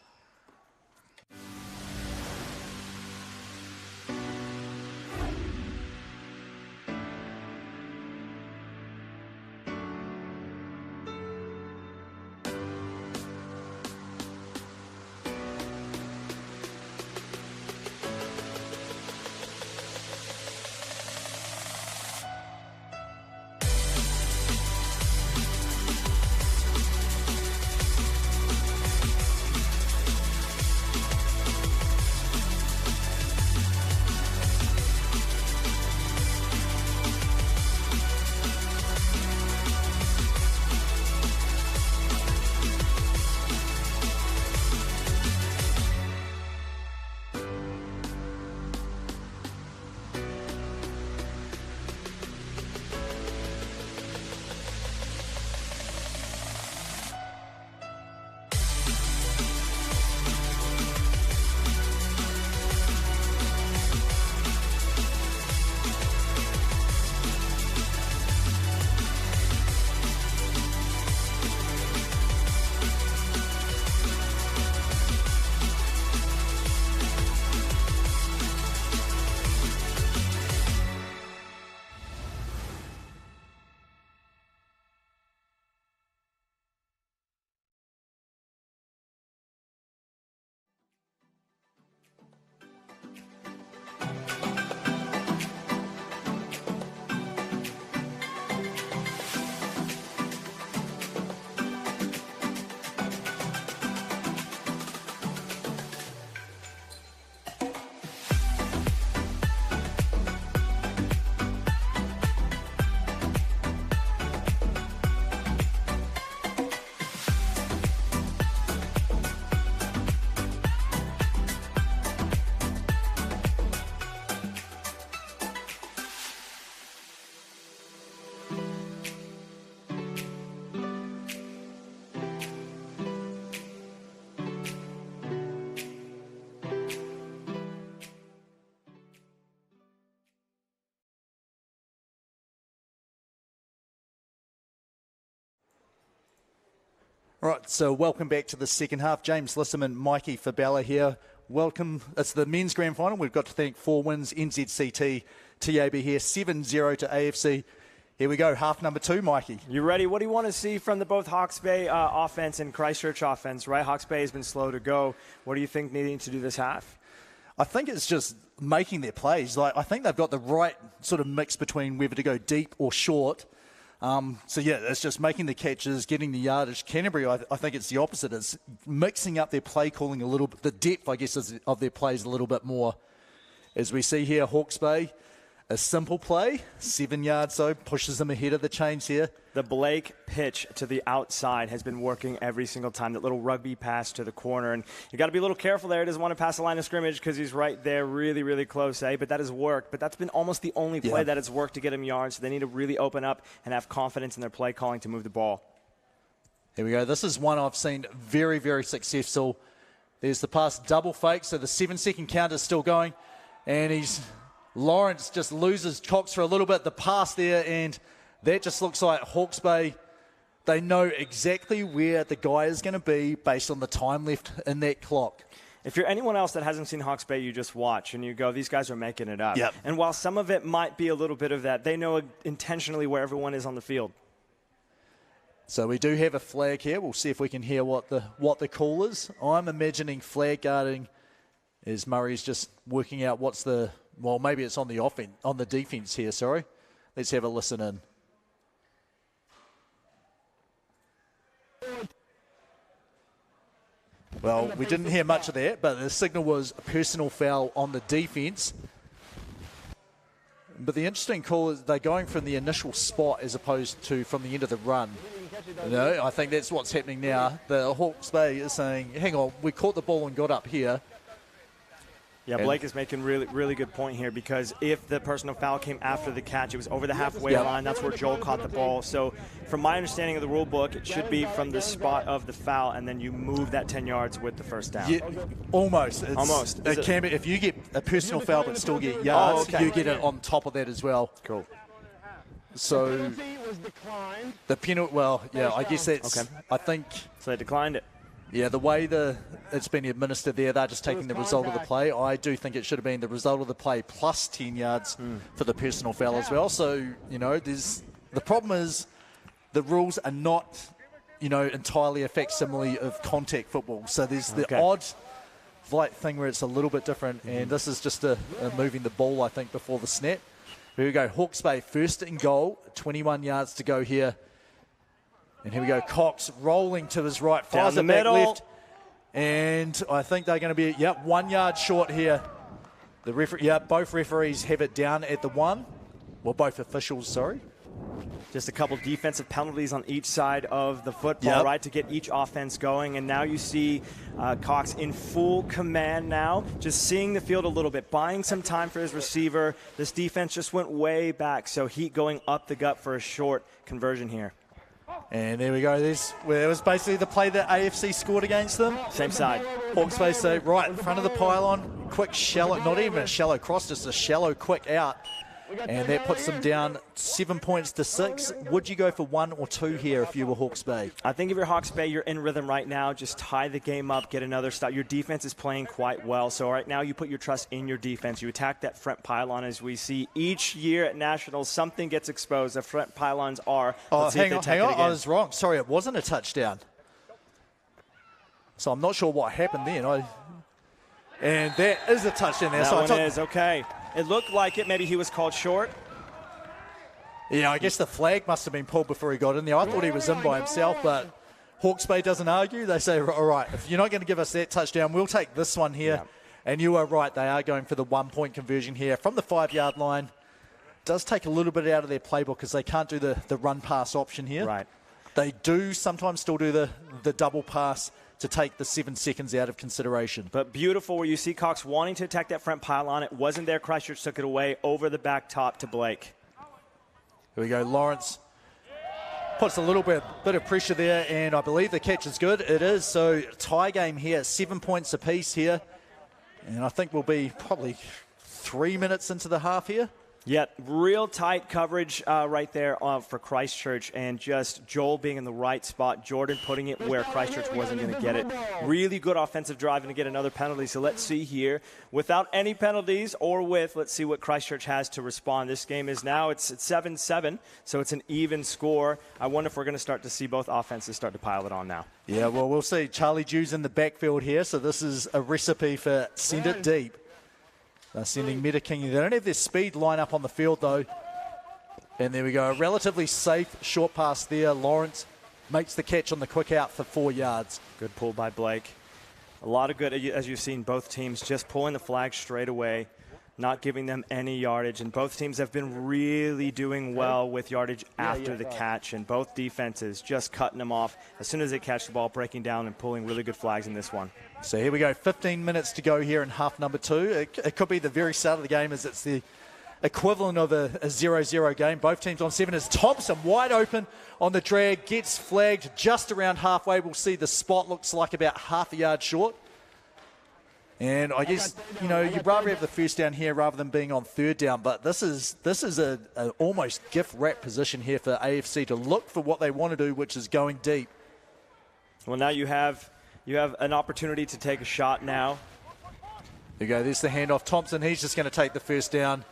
Right, so welcome back to the second half. James Lisserman, Mikey Fabella here. Welcome. It's the men's grand final. We've got to thank 4 wins, NZCT, TAB here, 7-0 to AFC. Here we go, half number 2, Mikey. You ready? What do you want to see from the both Hawke's Bay offense and Christchurch offense, right? Hawke's Bay has been slow to go. What do you think needing to do this half? I think it's just making their plays. Like, I think they've got the right sort of mix between whether to go deep or short. So, yeah, it's just making the catches, getting the yardage. Canterbury, I think it's the opposite. It's mixing up their play calling a little bit. The depth, I guess, of their plays a little bit more. As we see here, Hawke's Bay, a simple play, 7 yards, so pushes them ahead of the chains here. The Blake pitch to the outside has been working every single time. That little rugby pass to the corner. And you got to be a little careful there. He doesn't want to pass the line of scrimmage because he's right there really, really close, But that has worked. But that's been almost the only play that has worked to get him yards. So they need to really open up and have confidence in their play calling to move the ball. Here we go. This is one I've seen very, very successful. There's the pass double fake. So the 7-second count is still going. And Lawrence just loses Cox for a little bit. The pass there, and that just looks like Hawke's Bay. They know exactly where the guy is going to be based on the time left in that clock. If you're anyone else that hasn't seen Hawke's Bay, you just watch and you go, these guys are making it up. Yep. And while some of it might be a little bit of that, they know intentionally where everyone is on the field. So we do have a flag here. We'll see if we can hear what the call is. I'm imagining flag guarding as Murray's just working out what's the... Well, maybe it's on the defense here, sorry. Let's have a listen in. Well, we didn't hear much of that, but the signal was a personal foul on the defense. But the interesting call is they're going from the initial spot as opposed to from the end of the run. You know, I think that's what's happening now. The Hawke's Bay is saying, hang on, we caught the ball and got up here. Yeah, Blake is making really good point here because if the personal foul came after the catch, it was over the halfway line. That's where Joel caught the ball. So from my understanding of the rule book, it should be from the spot of the foul, and then you move that 10 yards with the first down. Yeah, almost. It can be, if you get a personal foul but still get yards, you get it on top of that as well. Cool. So the penalty, well, yeah, I guess that's, I think. So they declined it. Yeah, the way it's been administered there, they're just taking the result of the play. I do think it should have been the result of the play plus 10 yards for the personal foul as well. So, you know, the problem is the rules are not, you know, entirely a facsimile of contact football. So there's the odd thing where it's a little bit different, and this is just a moving the ball, I think, before the snap. Here we go, Hawke's Bay, first and goal, 21 yards to go here. And here we go, Cox rolling to his right, fires it back left. And I think they're going to be, 1 yard short here. The both referees have it down at the 1. Well, both officials, sorry. Just a couple defensive penalties on each side of the football, right, to get each offense going. And now you see Cox in full command now, just seeing the field a little bit, buying some time for his receiver. This defense just went way back, so Heat going up the gut for a short conversion here. And there we go. It was basically the play that AFC scored against them. Same side. Hawke's Bay, so right in front of the pylon. Quick shallow, not even a shallow cross, just a shallow quick out. And that puts them down 7 points to 6. Would you go for 1 or 2 here if you were Hawke's Bay? I think if you're Hawke's Bay, you're in rhythm right now. Just tie the game up, get another stop. Your defense is playing quite well. So right now you put your trust in your defense. You attack that front pylon. As we see each year at Nationals, something gets exposed. The front pylons are. Hang on. I was wrong. Sorry, it wasn't a touchdown. So I'm not sure what happened then. And that is a touchdown there. That one is, okay. It looked like it. Maybe he was called short. Yeah, I guess the flag must have been pulled before he got in there. I thought he was in by himself, but Hawke's Bay doesn't argue. They say, all right, if you're not going to give us that touchdown, we'll take this one here. Yeah. And you are right. They are going for the 1 point conversion here from the 5 yard line. Does take a little bit out of their playbook because they can't do the run pass option here. Right. They do sometimes still do the double pass to take the 7 seconds out of consideration. But beautiful where you see Cox wanting to attack that front pylon. It wasn't there. Christchurch took it away over the back top to Blake. Here we go. Lawrence puts a little bit of pressure there, and I believe the catch is good. It is. So tie game here, 7 points apiece here. And I think we'll be probably 3 minutes into the half here. Yeah, real tight coverage right there for Christchurch, and just Joel being in the right spot, Jordan putting it where Christchurch wasn't going to get it. Really good offensive drive and to get another penalty. So let's see here, without any penalties or with, let's see what Christchurch has to respond. This game is now, it's 7-7, so it's an even score. I wonder if we're going to start to see both offenses start to pile it on now. Yeah, well, we'll see. Charlie Dew's in the backfield here, so this is a recipe for send it deep. They're sending Meta King. They don't have their speed line up on the field, though. And there we go. A relatively safe short pass there. Lawrence makes the catch on the quick out for 4 yards. Good pull by Blake. A lot of good, as you've seen, both teams just pulling the flag straight away, not giving them any yardage. And both teams have been really doing well with yardage after the catch. And both defenses just cutting them off as soon as they catch the ball, breaking down and pulling really good flags in this one. So here we go, 15 minutes to go here in half number 2. It could be the very start of the game, as it's the equivalent of a 0-0 game. Both teams on 7. As Thompson wide open on the drag, gets flagged just around halfway. We'll see the spot looks like about half a yard short. And I guess, you know, you'd rather have the first down here rather than being on third down, but this is a almost gift wrap position here for AFC to look for what they want to do, which is going deep. Well, now you have an opportunity to take a shot now. There you go. There's the handoff. Thompson, he's just going to take the first down.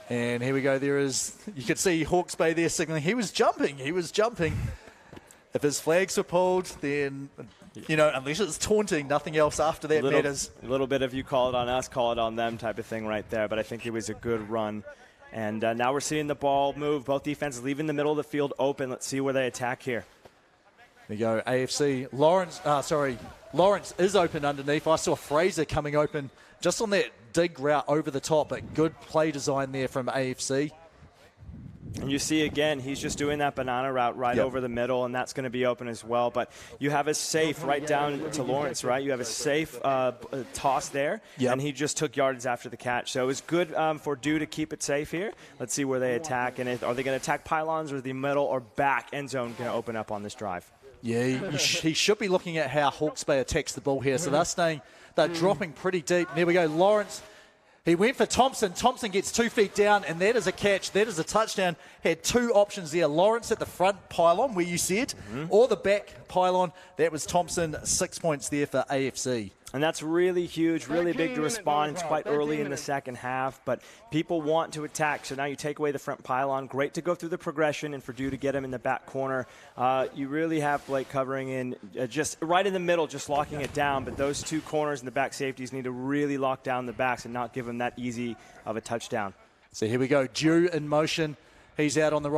And here we go. There is, you can see Hawke's Bay there signaling. He was jumping. If his flags were pulled, then, you know, unless it's taunting, nothing else after that matters. A little bit of you call it on us, call it on them type of thing right there. But I think it was a good run. And now we're seeing the ball move. Both defenses leaving the middle of the field open. Let's see where they attack here. There you go, AFC. Lawrence is open underneath. I saw Fraser coming open just on that dig route over the top, but good play design there from AFC. And you see, again, he's just doing that banana route right over the middle, and that's going to be open as well. But you have a safe right down to Lawrence, right? You have a safe toss there, and he just took yards after the catch. So it was good for Dew to keep it safe here. Let's see where they attack. And are they going to attack pylons or the middle or back end zone going to open up on this drive? Yeah, he should be looking at how Hawke's Bay attacks the ball here. So they're dropping pretty deep. There we go, Lawrence. He went for Thompson. Thompson gets 2 feet down, and that is a catch. That is a touchdown. Had 2 options there. Lawrence at the front pylon, where you said, or the back pylon. That was Thompson. 6 points there for AFC. And that's really huge, really big to respond. It's quite early in the second half, but people want to attack. So now you take away the front pylon. Great to go through the progression and for Dew to get him in the back corner. You really have Blake covering in just right in the middle, just locking it down. But those 2 corners and the back safeties need to really lock down the backs and not give them that easy of a touchdown. So here we go. Dew in motion. He's out on the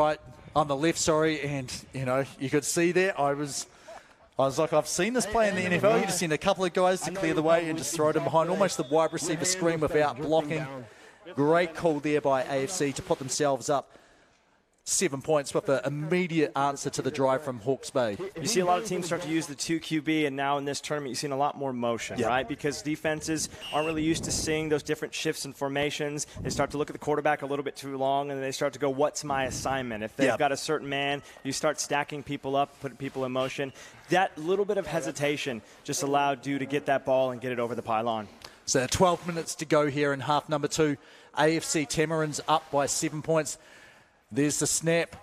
left, and, you know, you could see there, I was like, I've seen this play in the NFL. You just send a couple of guys to clear the way and just throw them behind, almost the wide receiver screen without blocking. Great call there by AFC to put themselves up 7 points with an immediate answer to the drive from Hawke's Bay. You see a lot of teams start to use the 2 QB, and now in this tournament you've seen a lot more motion, right? Because defenses aren't really used to seeing those different shifts and formations. They start to look at the quarterback a little bit too long, and they start to go, what's my assignment? If they've got a certain man, you start stacking people up, putting people in motion. That little bit of hesitation just allowed Dew to get that ball and get it over the pylon. So 12 minutes to go here in half number 2. AFC Tamarins up by 7 points. There's the snap.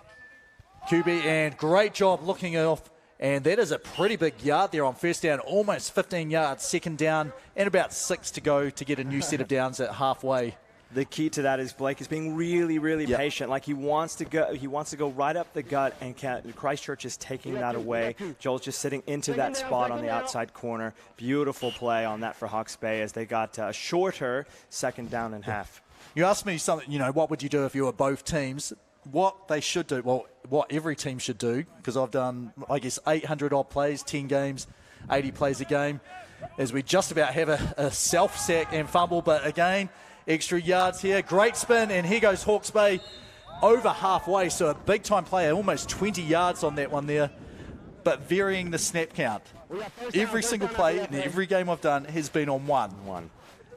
QB, and great job looking off. And that is a pretty big yard there on first down, almost 15 yards. Second down, and about 6 to go to get a new set of downs at halfway. The key to that is Blake is being really, really patient. Like he wants to go right up the gut, and Christchurch is taking that away. Joel's just sitting into that spot on the outside corner. Beautiful play on that for Hawke's Bay as they got a shorter second down and half. You asked me something, you know, what would you do if you were both teams? What they should do, well, what every team should do, because I've done, I guess, 800-odd plays, 10 games, 80 plays a game, is we just about have a self-sack and fumble, but again, extra yards here. Great spin, and here goes Hawke's Bay over halfway, so a big-time play, almost 20 yards on that one there, but varying the snap count. Every single play in every game I've done has been on one.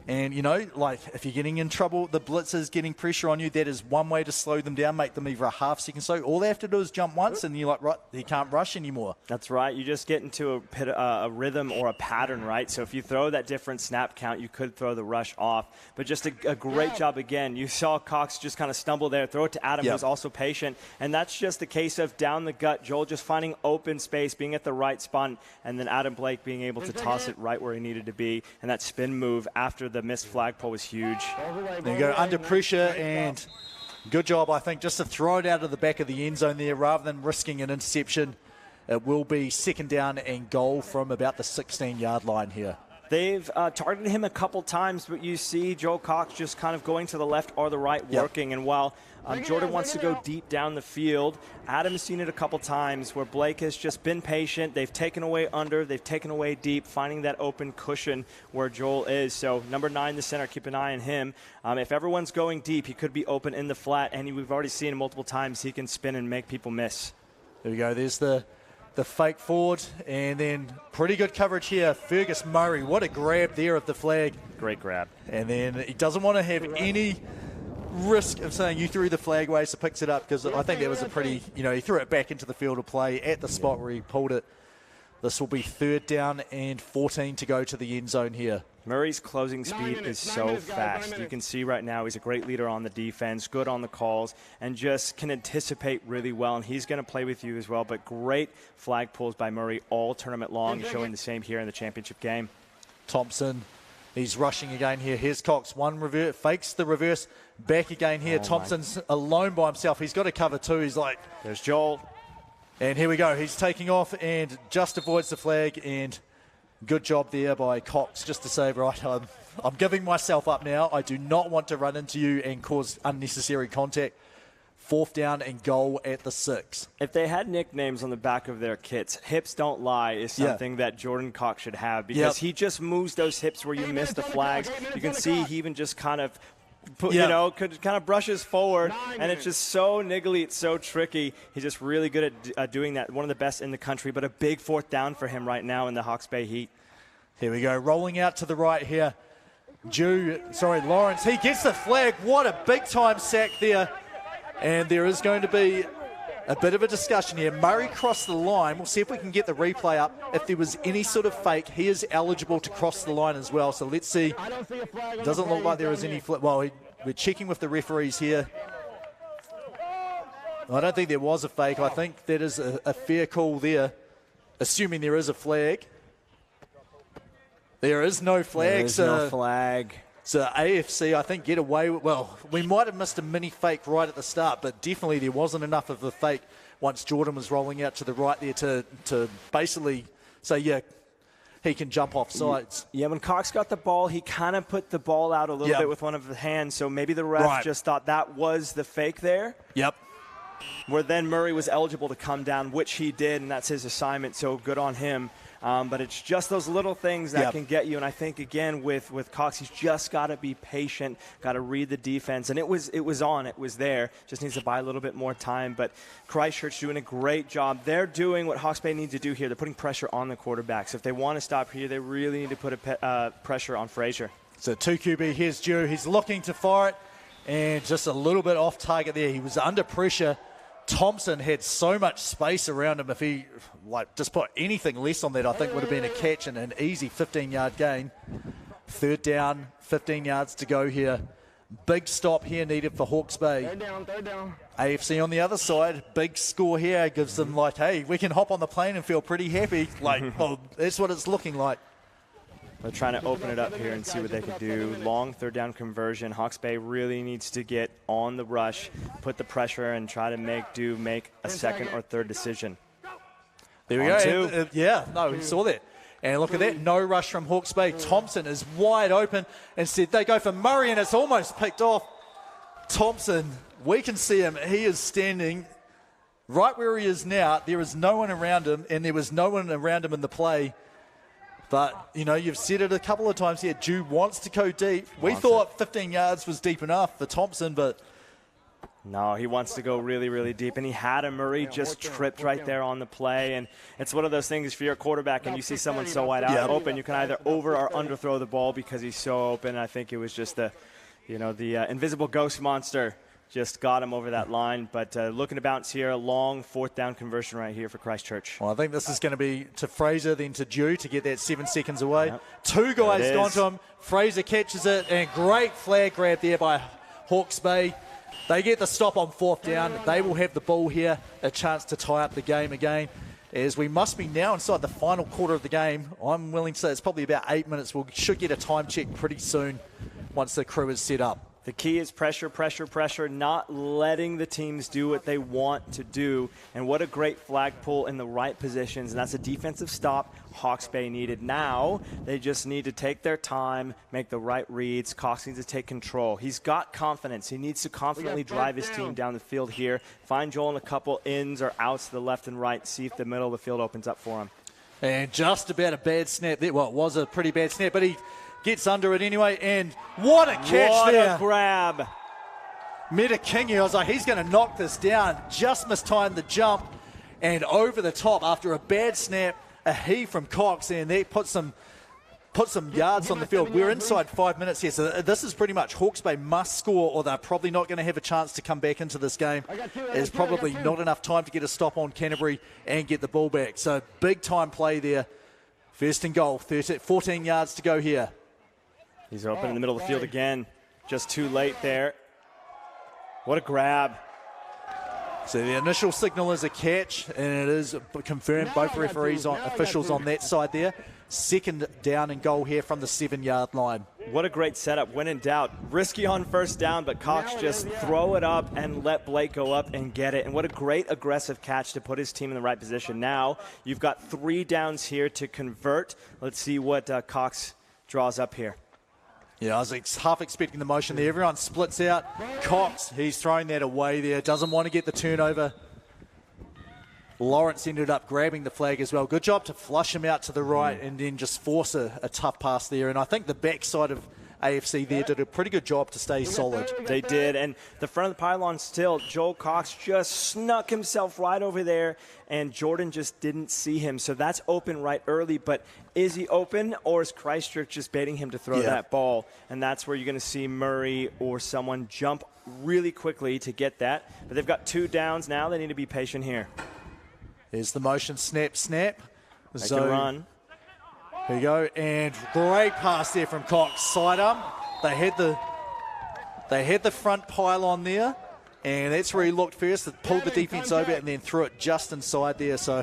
And, you know, like if you're getting in trouble, the blitzers getting pressure on you, that is one way to slow them down, make them either a half second slow. All they have to do is jump once and you're like, right, he can't rush anymore. That's right. You just get into a rhythm or a pattern, right? So if you throw that different snap count, you could throw the rush off. But just a great job again. You saw Cox just kind of stumble there, throw it to Adam, who's also patient. And that's just a case of down the gut, Joel just finding open space, being at the right spot, and then Adam Blake being able to toss it right where he needed to be. And that spin move after the missed flagpole was huge. There you go, under pressure, and good job, I think, just to throw it out of the back of the end zone there rather than risking an interception. It will be second down and goal from about the 16-yard line here. They've targeted him a couple times, but you see Joel Cox just kind of going to the left or the right working. And while Jordan wants to go deep down the field, Adam's seen it a couple times where Blake has just been patient. They've taken away under, they've taken away deep, finding that open cushion where Joel is. So number 9, the center, keep an eye on him. If everyone's going deep, he could be open in the flat, and we've already seen multiple times he can spin and make people miss. There we go. There's the fake forward, and then pretty good coverage here. Fergus Murray, what a grab there of the flag. Great grab. And then he doesn't want to have any risk of saying you threw the flag away, so picks it up, because I think that was a pretty, he threw it back into the field of play at the spot where he pulled it. This will be third down and 14 to go to the end zone here. Murray's closing speed is so fast. You can see right now he's a great leader on the defense, good on the calls, and just can anticipate really well. And he's going to play with you as well. But great flag pulls by Murray all tournament long, showing the same here in the championship game. Thompson, he's rushing again here. Here's Cox. One reverse, fakes the reverse, back again here. Thompson's alone by himself. He's got to cover two. He's like, there's Joel. And here we go. He's taking off and just avoids the flag. And good job there by Cox just to say, right, I'm giving myself up now. I do not want to run into you and cause unnecessary contact. Fourth down and goal at the 6. If they had nicknames on the back of their kits, hips don't lie is something that Jordan Cox should have, because he just moves those hips where you miss the flags. You can see he even just kind of could kind of brushes forward, and it's just so niggly, it's so tricky. He's just really good at doing that. One of the best in the country, but a big fourth down for him right now in the Hawke's Bay Heat. Here we go, rolling out to the right here. Lawrence, he gets the flag. What a big-time sack there. And there is going to be a bit of a discussion here. Murray crossed the line. We'll see if we can get the replay up. If there was any sort of fake, he is eligible to cross the line as well. So let's see. Doesn't look like there is any flip. Well, we're checking with the referees here. I don't think there was a fake. I think that is a fair call there, assuming there is a flag. There is no flag. There is no flag. So AFC, I think, get away with, well, we might have missed a mini fake right at the start, but definitely there wasn't enough of a fake once Jordan was rolling out to the right there to basically say, yeah, he can jump off sides. Yeah, when Cox got the ball, he kind of put the ball out a little bit with one of the hands, so maybe the ref just thought that was the fake there. Yep. Where then Murray was eligible to come down, which he did, and that's his assignment, so good on him. But it's just those little things that can get you. And I think, again, with Cox, he's just got to be patient, got to read the defense. And it was on. It was there. Just needs to buy a little bit more time. But Christchurch doing a great job. They're doing what Hawke's Bay needs to do here. They're putting pressure on the quarterbacks. If they want to stop here, they really need to put pressure on Fraser. So 2QB, here's Drew. He's looking to fire it. And just a little bit off target there. He was under pressure. Thompson had so much space around him. If he just put anything less on that, I think would have been a catch and an easy 15-yard gain. Third down, 15 yards to go here. Big stop here needed for Hawke's Bay. Third down. AFC on the other side, big score here gives them hey, we can hop on the plane and feel pretty happy. Well, that's what it's looking like. They're trying to open it up here and see what they can do. Long third down conversion. Hawke's Bay really needs to get on the rush, put the pressure, and try to make a second or third decision. There we go. We saw that. And look at that, no rush from Hawke's Bay. Thompson is wide open. Instead, they go for Murray, and it's almost picked off. Thompson, we can see him. He is standing right where he is now. There is no one around him, and there was no one around him in the play. But, you've said it a couple of times here. Jude wants to go deep. We thought 15 yards was deep enough for Thompson, but No, he wants to go really, really deep, and he had him. Murray just tripped right there on the play, and it's one of those things, if you're a quarterback and you see someone so wide out open, you can either over or underthrow the ball because he's so open. I think it was just the invisible ghost monster just got him over that line. But looking to bounce here, a long 4th down conversion right here for Christchurch. Well, I think this is going to be to Fraser, then to Dew to get that 7 seconds away. Yep. 2 guys gone to him. Fraser catches it, and great flag grab there by Hawke's Bay. They get the stop on 4th down. They will have the ball here, a chance to tie up the game again, as we must be now inside the final quarter of the game. I'm willing to say it's probably about 8 minutes. We should get a time check pretty soon once the crew is set up. The key is pressure, pressure, pressure, not letting the teams do what they want to do. And what a great flag pull in the right positions. And that's a defensive stop Hawke's Bay needed. Now they just need to take their time, make the right reads. Cox needs to take control. He's got confidence. He needs to confidently drive his team down the field here. Find Joel in a couple ins or outs to the left and right. See if the middle of the field opens up for him. And just about a bad snap there. Well, it was a pretty bad snap, but he gets under it anyway, and what a catch there. What a grab. Meta Kingy, I was like, he's going to knock this down. Just mistimed the jump, and over the top after a bad snap, a heave from Cox, and that put some yards on the field. We're inside 5 minutes here, so this is pretty much Hawke's Bay must score, or they're probably not going to have a chance to come back into this game. There's probably not enough time to get a stop on Canterbury and get the ball back. So big time play there. 1st and goal, 14 yards to go here. He's open in the middle of the field again. Just too late there. What a grab. So the initial signal is a catch, and it is confirmed. Both officials on that side there. 2nd down and goal here from the 7-yard line. What a great setup. When in doubt, risky on 1st down, but Cox just throw it up and let Blake go up and get it. And what a great aggressive catch to put his team in the right position. Now you've got 3 downs here to convert. Let's see what Cox draws up here. Yeah, I was half expecting the motion there. Everyone splits out. Cox, he's throwing that away there. Doesn't want to get the turnover. Lawrence ended up grabbing the flag as well. Good job to flush him out to the right and then just force a tough pass there. And I think the backside of AFC there did a pretty good job to stay solid. They did, and the front of the pylon still, Joel Cox just snuck himself right over there, and Jordan just didn't see him. So that's open right early, but is he open, or is Christchurch just baiting him to throw that ball? And that's where you're going to see Murray or someone jump really quickly to get that. But they've got 2 downs now. They need to be patient here. There's the motion, snap, snap. They can run. Here you go, and great pass there from Cox. Sidearm. They had the front pylon there, and that's where he looked first. Pulled the defense over and then threw it just inside there. So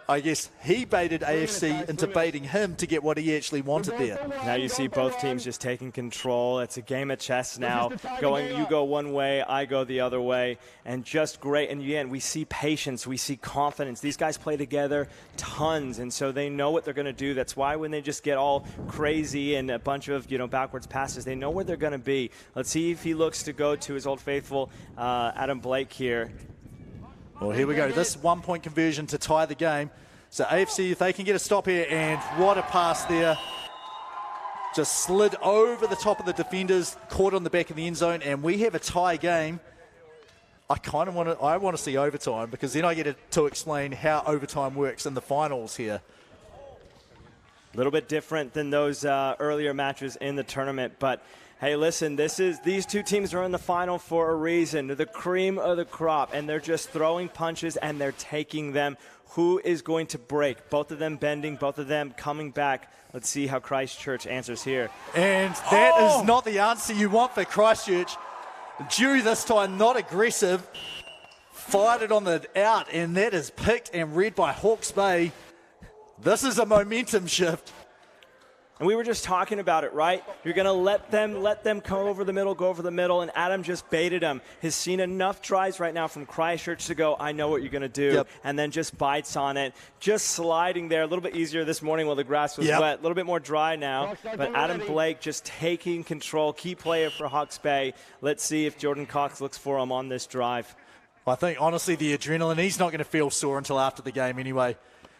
I guess he baited AFC into baiting him to get what he actually wanted there. Now you see both teams just taking control. It's a game of chess now. You go one way, I go the other way, and just great. And again, we see patience, we see confidence. These guys play together tons, and so they know what they're going to do. That's why when they just get all crazy and a bunch of backwards passes, they know where they're going to be. Let's see if he looks to go to his old faithful Adam Blake here. Well, here we go. This 1-point conversion to tie the game. So AFC, if they can get a stop here, and what a pass there. Just slid over the top of the defenders, caught on the back of the end zone, and we have a tie game. I want to see overtime, because then I get to explain how overtime works in the finals here. A little bit different than those earlier matches in the tournament, but hey, listen, these 2 teams are in the final for a reason. They're the cream of the crop, and they're just throwing punches, and they're taking them. Who is going to break? Both of them bending, both of them coming back. Let's see how Christchurch answers here. And that is not the answer you want for Christchurch. Dew this time, not aggressive. Fired it on the out, and that is picked and read by Hawke's Bay. This is a momentum shift. And we were just talking about it, right? You're going to let them come over the middle, and Adam just baited him. He's seen enough tries right now from Christchurch to go, I know what you're going to do, and then just bites on it. Just sliding there, a little bit easier this morning while the grass was wet, a little bit more dry now. But Adam Blake just taking control, key player for Hawke's Bay. Let's see if Jordan Cox looks for him on this drive. I think, honestly, the adrenaline, he's not going to feel sore until after the game anyway.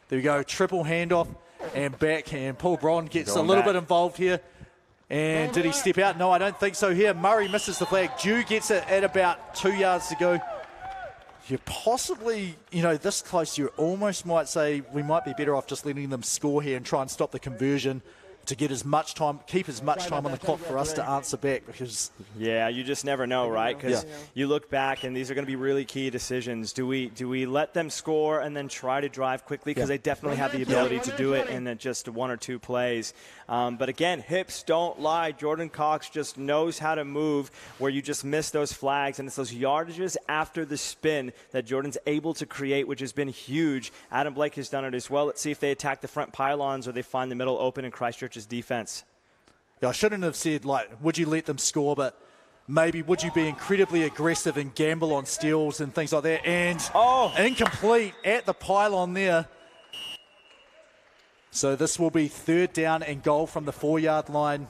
There we go, triple handoff. And backhand. Paul Braun gets a little bit involved here. And did he step out? No, I don't think so here. Murray misses the flag. Dew gets it at about 2 yards to go. You're possibly, this close, you almost might say we might be better off just letting them score here and try and stop the conversion to get as much time, keep as much time on the clock for us to answer back, because... Yeah, you just never know, right? Because you look back, and these are going to be really key decisions. Do we let them score and then try to drive quickly? Because they definitely have the ability to do it in just 1 or 2 plays. But again, hips don't lie. Jordan Cox just knows how to move where you just miss those flags, and it's those yardages after the spin that Jordan's able to create, which has been huge. Adam Blake has done it as well. Let's see if they attack the front pylons or they find the middle open in Christchurch's defense. Yeah, I shouldn't have said, would you let them score, but maybe would you be incredibly aggressive and gamble on steals and things like that? And incomplete at the pylon there. So this will be 3rd down and goal from the 4-yard line.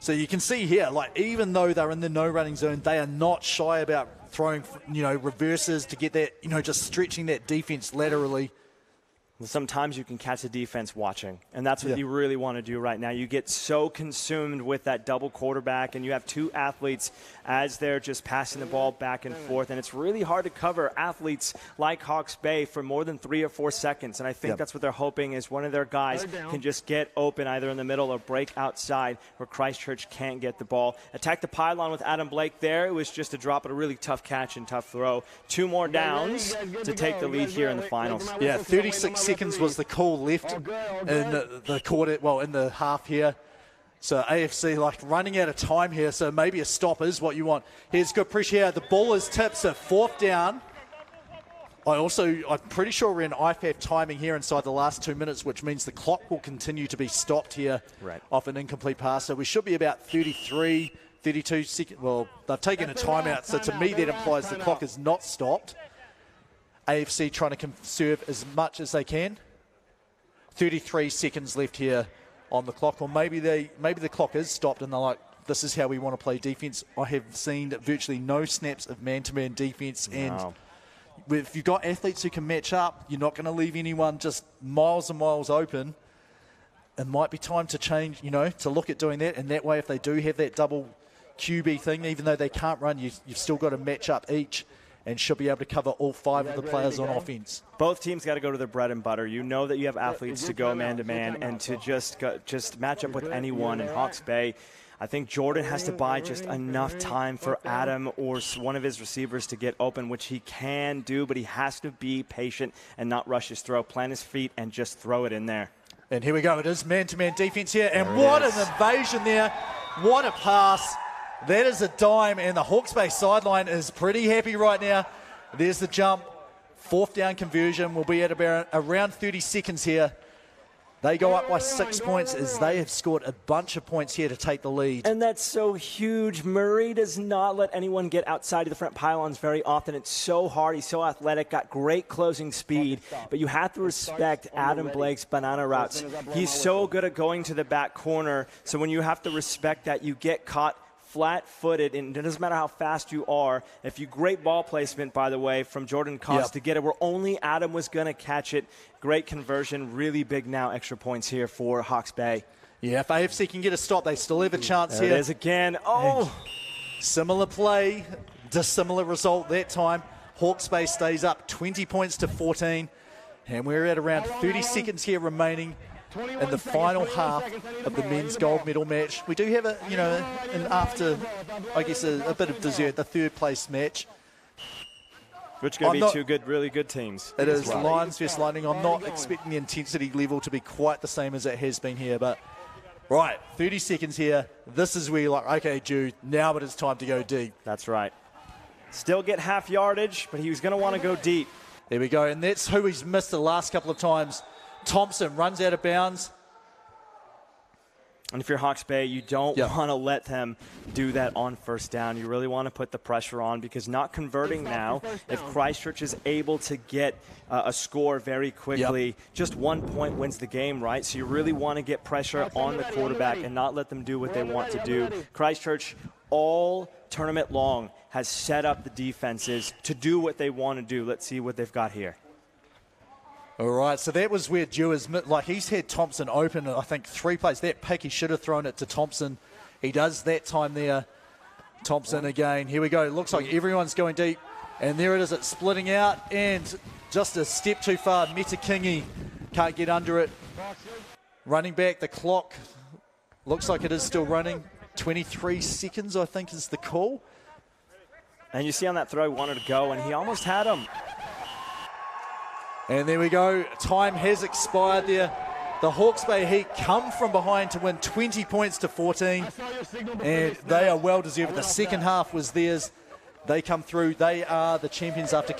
So you can see here, even though they're in the no-running zone, they are not shy about throwing, reverses to get that, just stretching that defense laterally. Sometimes you can catch the defense watching, and that's what you really want to do right now. You get so consumed with that double quarterback, and you have 2 athletes as they're just passing the ball back and forth, and it's really hard to cover athletes like Hawke's Bay for more than 3 or 4 seconds, and I think that's what they're hoping is one of their guys can just get open either in the middle or break outside where Christchurch can't get the ball. Attack the pylon with Adam Blake there. It was just a drop, but a really tough catch and tough throw. 2 more downs to take the lead here in the finals. Yeah, 36 seconds was the call left in the quarter, in the half here. So AFC running out of time here, so maybe a stop is what you want. Here's good pressure here. The ball is tipped, so 4th down. I'm pretty sure we're in IFAF timing here inside the last 2 minutes, which means the clock will continue to be stopped here off an incomplete pass. So we should be about 33, 32 seconds. Well, they've taken a timeout, so to me that implies the clock is not stopped. AFC trying to conserve as much as they can. 33 seconds left here on the clock, or maybe the clock is stopped and they're like, this is how we want to play defense. I have seen virtually no snaps of man-to-man defense, and if you've got athletes who can match up, you're not going to leave anyone just miles and miles open. It might be time to change, to look at doing that, and that way if they do have that double QB thing, even though they can't run, you've still got to match up each and should be able to cover all 5 of the players on offense. Both teams got to go to their bread and butter. You know that you have athletes to go man-to-man and to just match up with anyone. In Hawke's Bay, I think Jordan has to buy just enough time for Adam or one of his receivers to get open, which he can do, but he has to be patient and not rush his throw, plant his feet, and just throw it in there. And here we go. It is man-to-man defense here, and what an invasion there. What a pass. That is a dime, and the Hawke's Bay sideline is pretty happy right now. There's the jump. 4th down conversion. We'll be at around 30 seconds here. They go up by 6 points as they have scored a bunch of points here to take the lead. And that's so huge. Murray does not let anyone get outside of the front pylons very often. It's so hard. He's so athletic, got great closing speed. But you have to respect Adam Blake's banana routes. He's so good at going to the back corner. So when you have to respect that, you get caught flat-footed, and it doesn't matter how fast you are. If you great ball placement, by the way, from Jordan Cox to get it where only Adam was going to catch it. Great conversion, really big now extra points here for Hawke's Bay. Yeah, if AFC can get a stop, they still have a chance here. It is again. Oh! And similar play, dissimilar result that time. Hawke's Bay stays up 20 points to 14, and we're at around 30 seconds here remaining in the final half of the men's gold medal match. We do have a bit of dessert, the 3rd place match. Which is going to be 2 really good teams. It is Lions vs Lightning. I'm not expecting the intensity level to be quite the same as it has been here, but 30 seconds here. This is where you're like, okay, Jude, now it is time to go deep. That's right. Still get half yardage, but he was going to want to go deep. There we go, and that's who he's missed the last couple of times. Thompson runs out of bounds. And if you're Hawke's Bay, you don't want to let them do that on 1st down. You really want to put the pressure on, because not converting now, if Christchurch is able to get a score very quickly, just 1 point wins the game, right? So you really want to get pressure on the quarterback and not let them do what they want to do. Christchurch all tournament long has set up the defenses to do what they want to do. Let's see what they've got here. All right, so that was where Dew is, he's had Thompson open, I think, 3 plays. That pick, he should have thrown it to Thompson, He does that time there. Thompson again. Here we go. Looks like everyone's going deep. And there it is. It's splitting out. And just a step too far. Metakingi can't get under it. Running back. The clock looks like it is still running. 23 seconds, I think, is the call. And you see on that throw, he wanted to go, and he almost had him. And there we go. Time has expired there. The Hawke's Bay Heat come from behind to win 20 points to 14. And they are well deserved. The second half was theirs. They come through. They are the champions after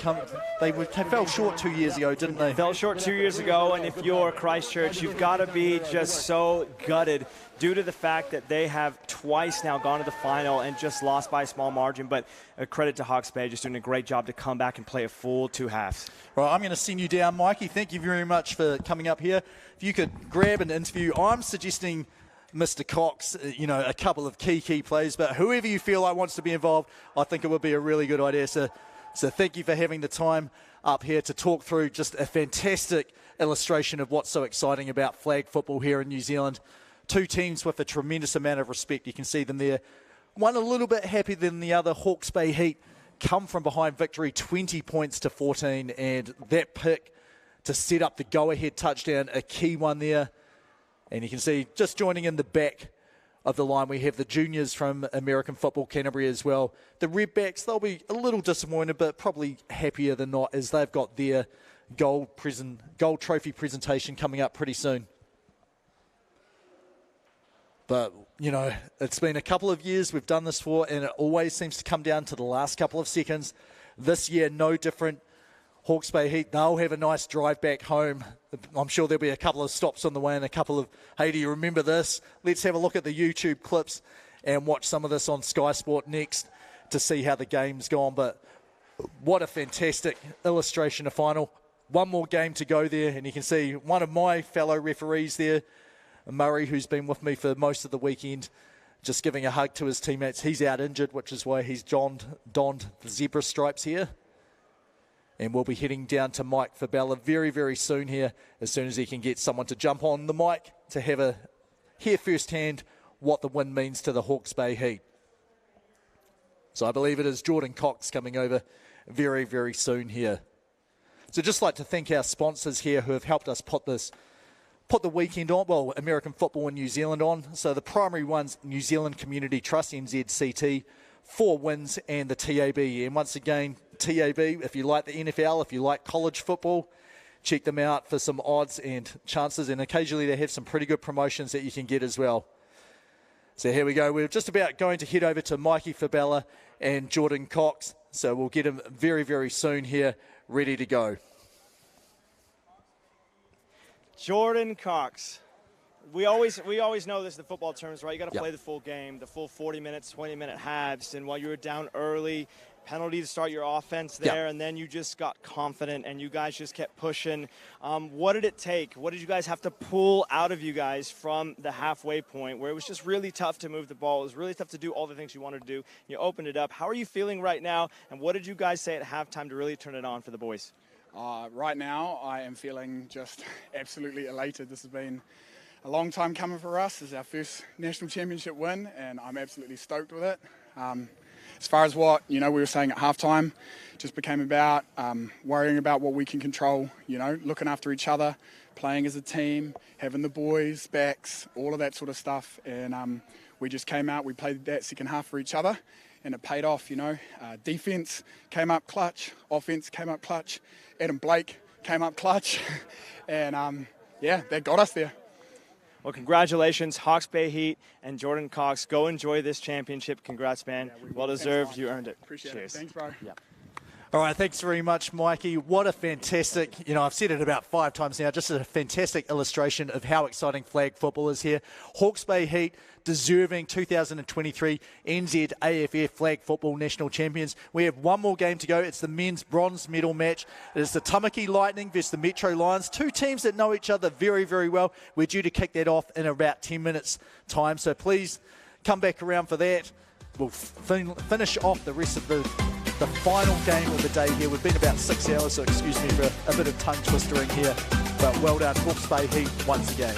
they fell short 2 years ago, didn't they? Fell short 2 years ago, and if you're Christchurch, you've got to be just so gutted due to the fact that they have twice now gone to the final and just lost by a small margin. But a credit to Hawke's Bay, just doing a great job to come back and play a full 2 halves. Right, I'm going to send you down, Mikey. Thank you very much for coming up here. If you could grab an interview, I'm suggesting Mr. Cox, a couple of key plays, but whoever you feel like wants to be involved, I think it would be a really good idea. So thank you for having the time up here to talk through just a fantastic illustration of what's so exciting about flag football here in New Zealand. 2 teams with a tremendous amount of respect. You can see them there. One a little bit happier than the other. Hawke's Bay Heat come from behind victory, 20 points to 14, and that pick to set up the go-ahead touchdown, a key one there. And you can see just joining in the back of the line, we have the juniors from American Football Canterbury as well. The Redbacks, they'll be a little disappointed, but probably happier than not, as they've got their gold trophy presentation coming up pretty soon. But, it's been a couple of years we've done this for, and it always seems to come down to the last couple of seconds. This year, no different. Hawke's Bay Heat, they'll have a nice drive back home. I'm sure there'll be a couple of stops on the way and a couple of, hey, do you remember this? Let's have a look at the YouTube clips and watch some of this on SkysportNext to see how the game's gone. But what a fantastic illustration of final. One more game to go there, and you can see one of my fellow referees there, Murray, who's been with me for most of the weekend, just giving a hug to his teammates. He's out injured, which is why he's donned the zebra stripes here. And we'll be heading down to Mike Fabella very, very soon here, as soon as he can get someone to jump on the mic to hear firsthand what the win means to the Hawke's Bay Heat. So I believe it is Jordan Cox coming over very, very soon here. So just like to thank our sponsors here who have helped us put the weekend on, well, American Football in New Zealand on. So the primary ones, New Zealand Community Trust, NZCT, 4 Wins, and the TAB. And once again, TAB, if you like the NFL, if you like college football, check them out for some odds and chances. And occasionally they have some pretty good promotions that you can get as well. So here we go. We're just about going to head over to Mikey Fabella and Jordan Cox. So we'll get him very, very soon here, ready to go. Jordan Cox. We always know this in the football terms, right? You got to play the full game, the full 40 minutes, 20-minute halves. And while you were down early, penalty to start your offense there, and then you just got confident and you guys just kept pushing. What did it take? What did you guys have to pull out of you guys from the halfway point where it was just really tough to move the ball? It was really tough to do all the things you wanted to do. You opened it up. How are you feeling right now? And what did you guys say at halftime to really turn it on for the boys? Right now, I am feeling just absolutely elated. This has been a long time coming for us. This is our first national championship win, and I'm absolutely stoked with it. As far as what we were saying at halftime, just became about worrying about what we can control. Looking after each other, playing as a team, having the boys' backs, all of that sort of stuff. And we just came out. We played that second half for each other, and it paid off. Defense came up clutch, offense came up clutch. Adam Blake came up clutch, and that got us there. Well, congratulations, Hawke's Bay Heat and Jordan Cox. Go enjoy this championship. Congrats, man. Well deserved. You earned it. Appreciate it. Thanks, bro. Yeah. All right, thanks very much, Mikey. What a fantastic, I've said it about 5 times now, just a fantastic illustration of how exciting flag football is here. Hawke's Bay Heat deserving 2023 NZAFF Flag Football National Champions. We have one more game to go. It's the men's bronze medal match. It is the Tamaki Lightning versus the Metro Lions, 2 teams that know each other very, very well. We're due to kick that off in about 10 minutes' time, so please come back around for that. We'll finish off the rest of the final game of the day here. We've been about 6 hours, so excuse me for a bit of tongue twistering here. But well done, Hawke's Bay Heat once again.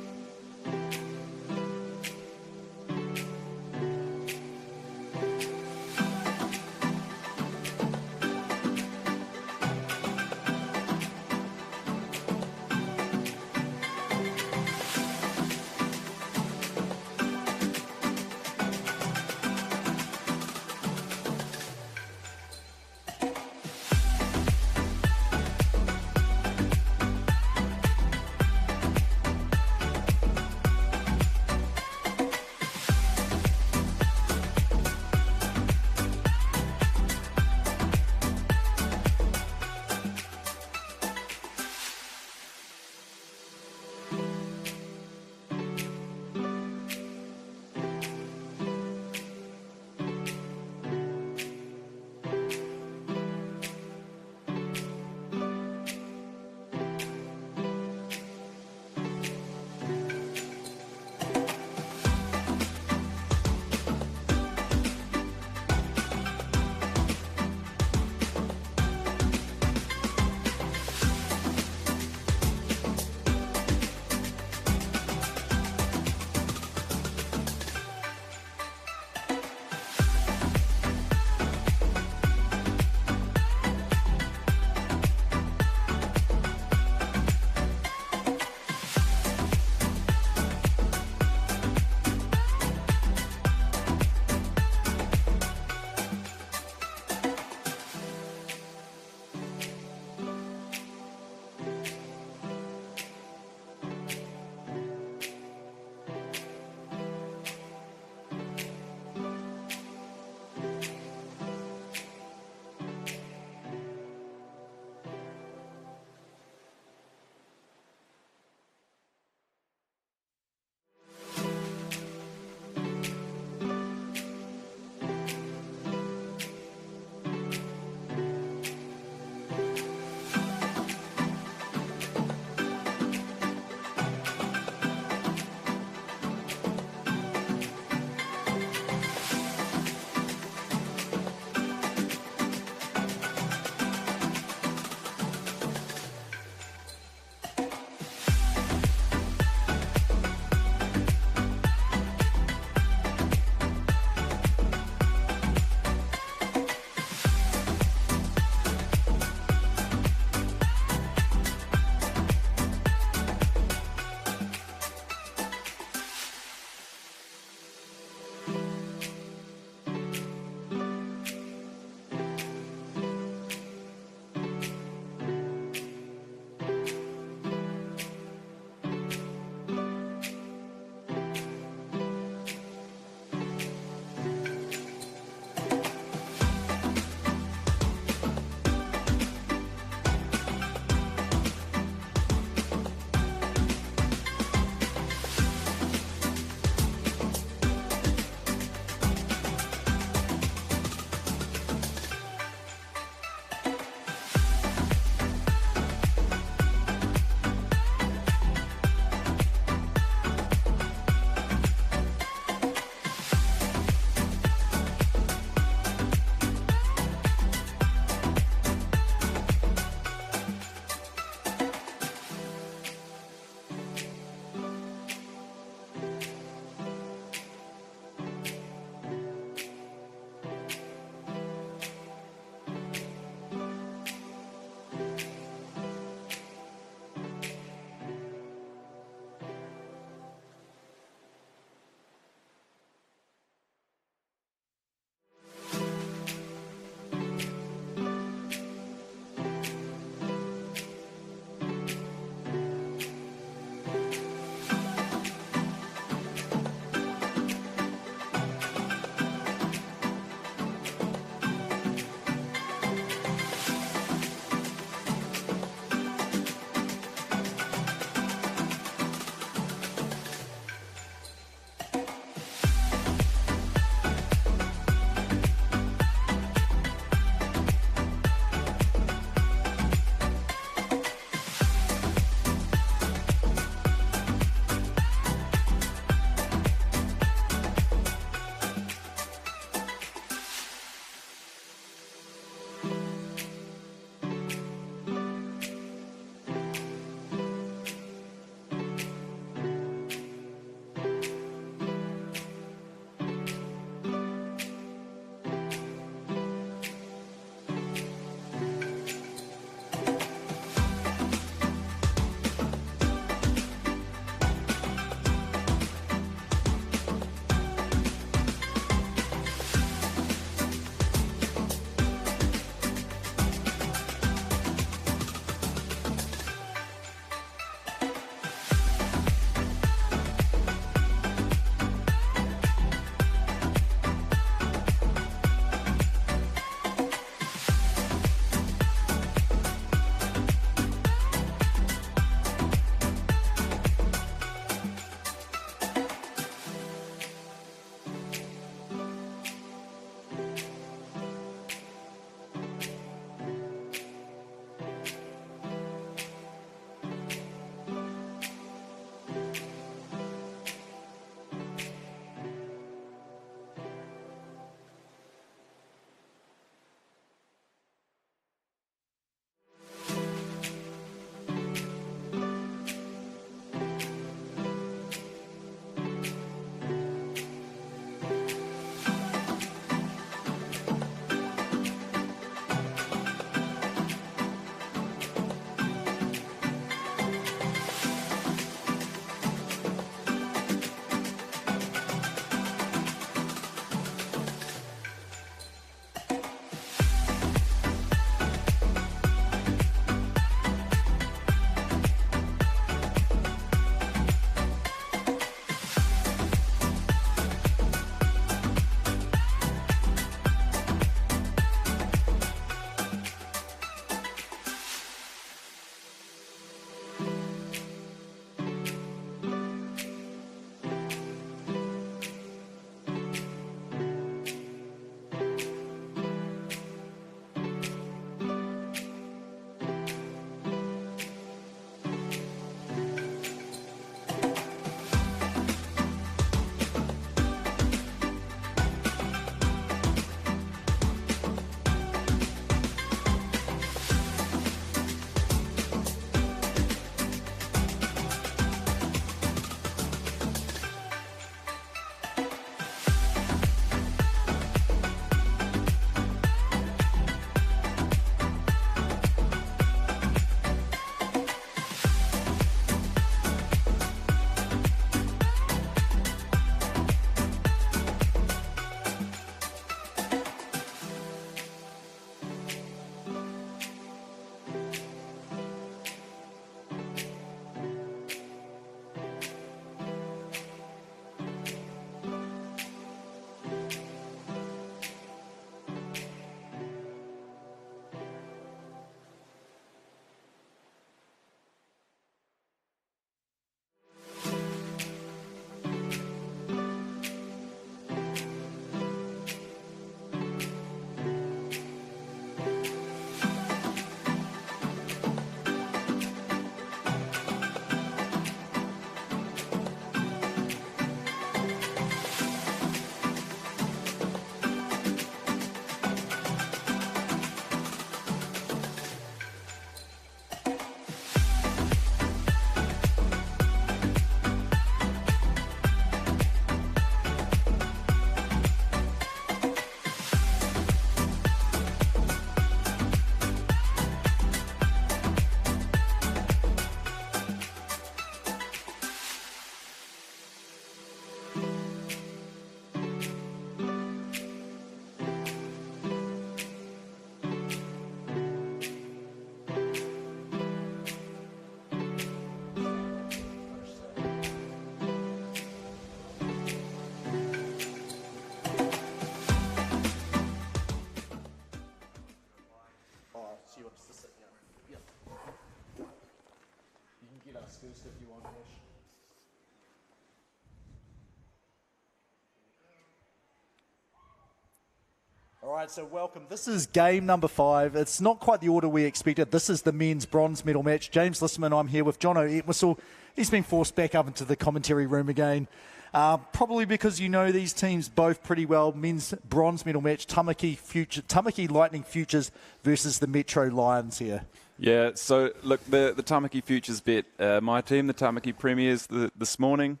All right, so welcome. This is game number 5. It's not quite the order we expected. This is the men's bronze medal match. James Lisman, I'm here with Jono Etwhistle. He's been forced back up into the commentary room again. Probably because you know these teams both pretty well. Men's bronze medal match, Tamaki Lightning Futures versus the Metro Lions here. Yeah, so look, the Tamaki Futures bet my team, the Tamaki Premiers, this morning.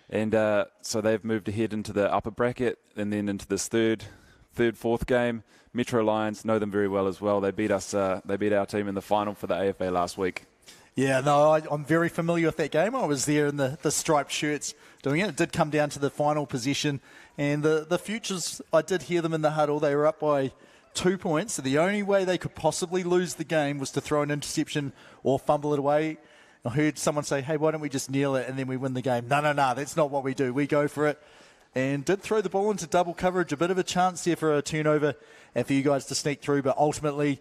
And so they've moved ahead into the upper bracket and then into this third, fourth game. Metro Lions know them very well as well. They beat us. They beat our team in the final for the AFA last week. Yeah, no, I'm very familiar with that game. I was there in the striped shirts doing it. It did come down to the final possession. And the Futures, I did hear them in the huddle. They were up by 2 points. So the only way they could possibly lose the game was to throw an interception or fumble it away. I heard someone say, hey, why don't we just kneel it and then we win the game? No, that's not what we do. We go for it. And did throw the ball into double coverage. A bit of a chance there for a turnover and for you guys to sneak through. But ultimately,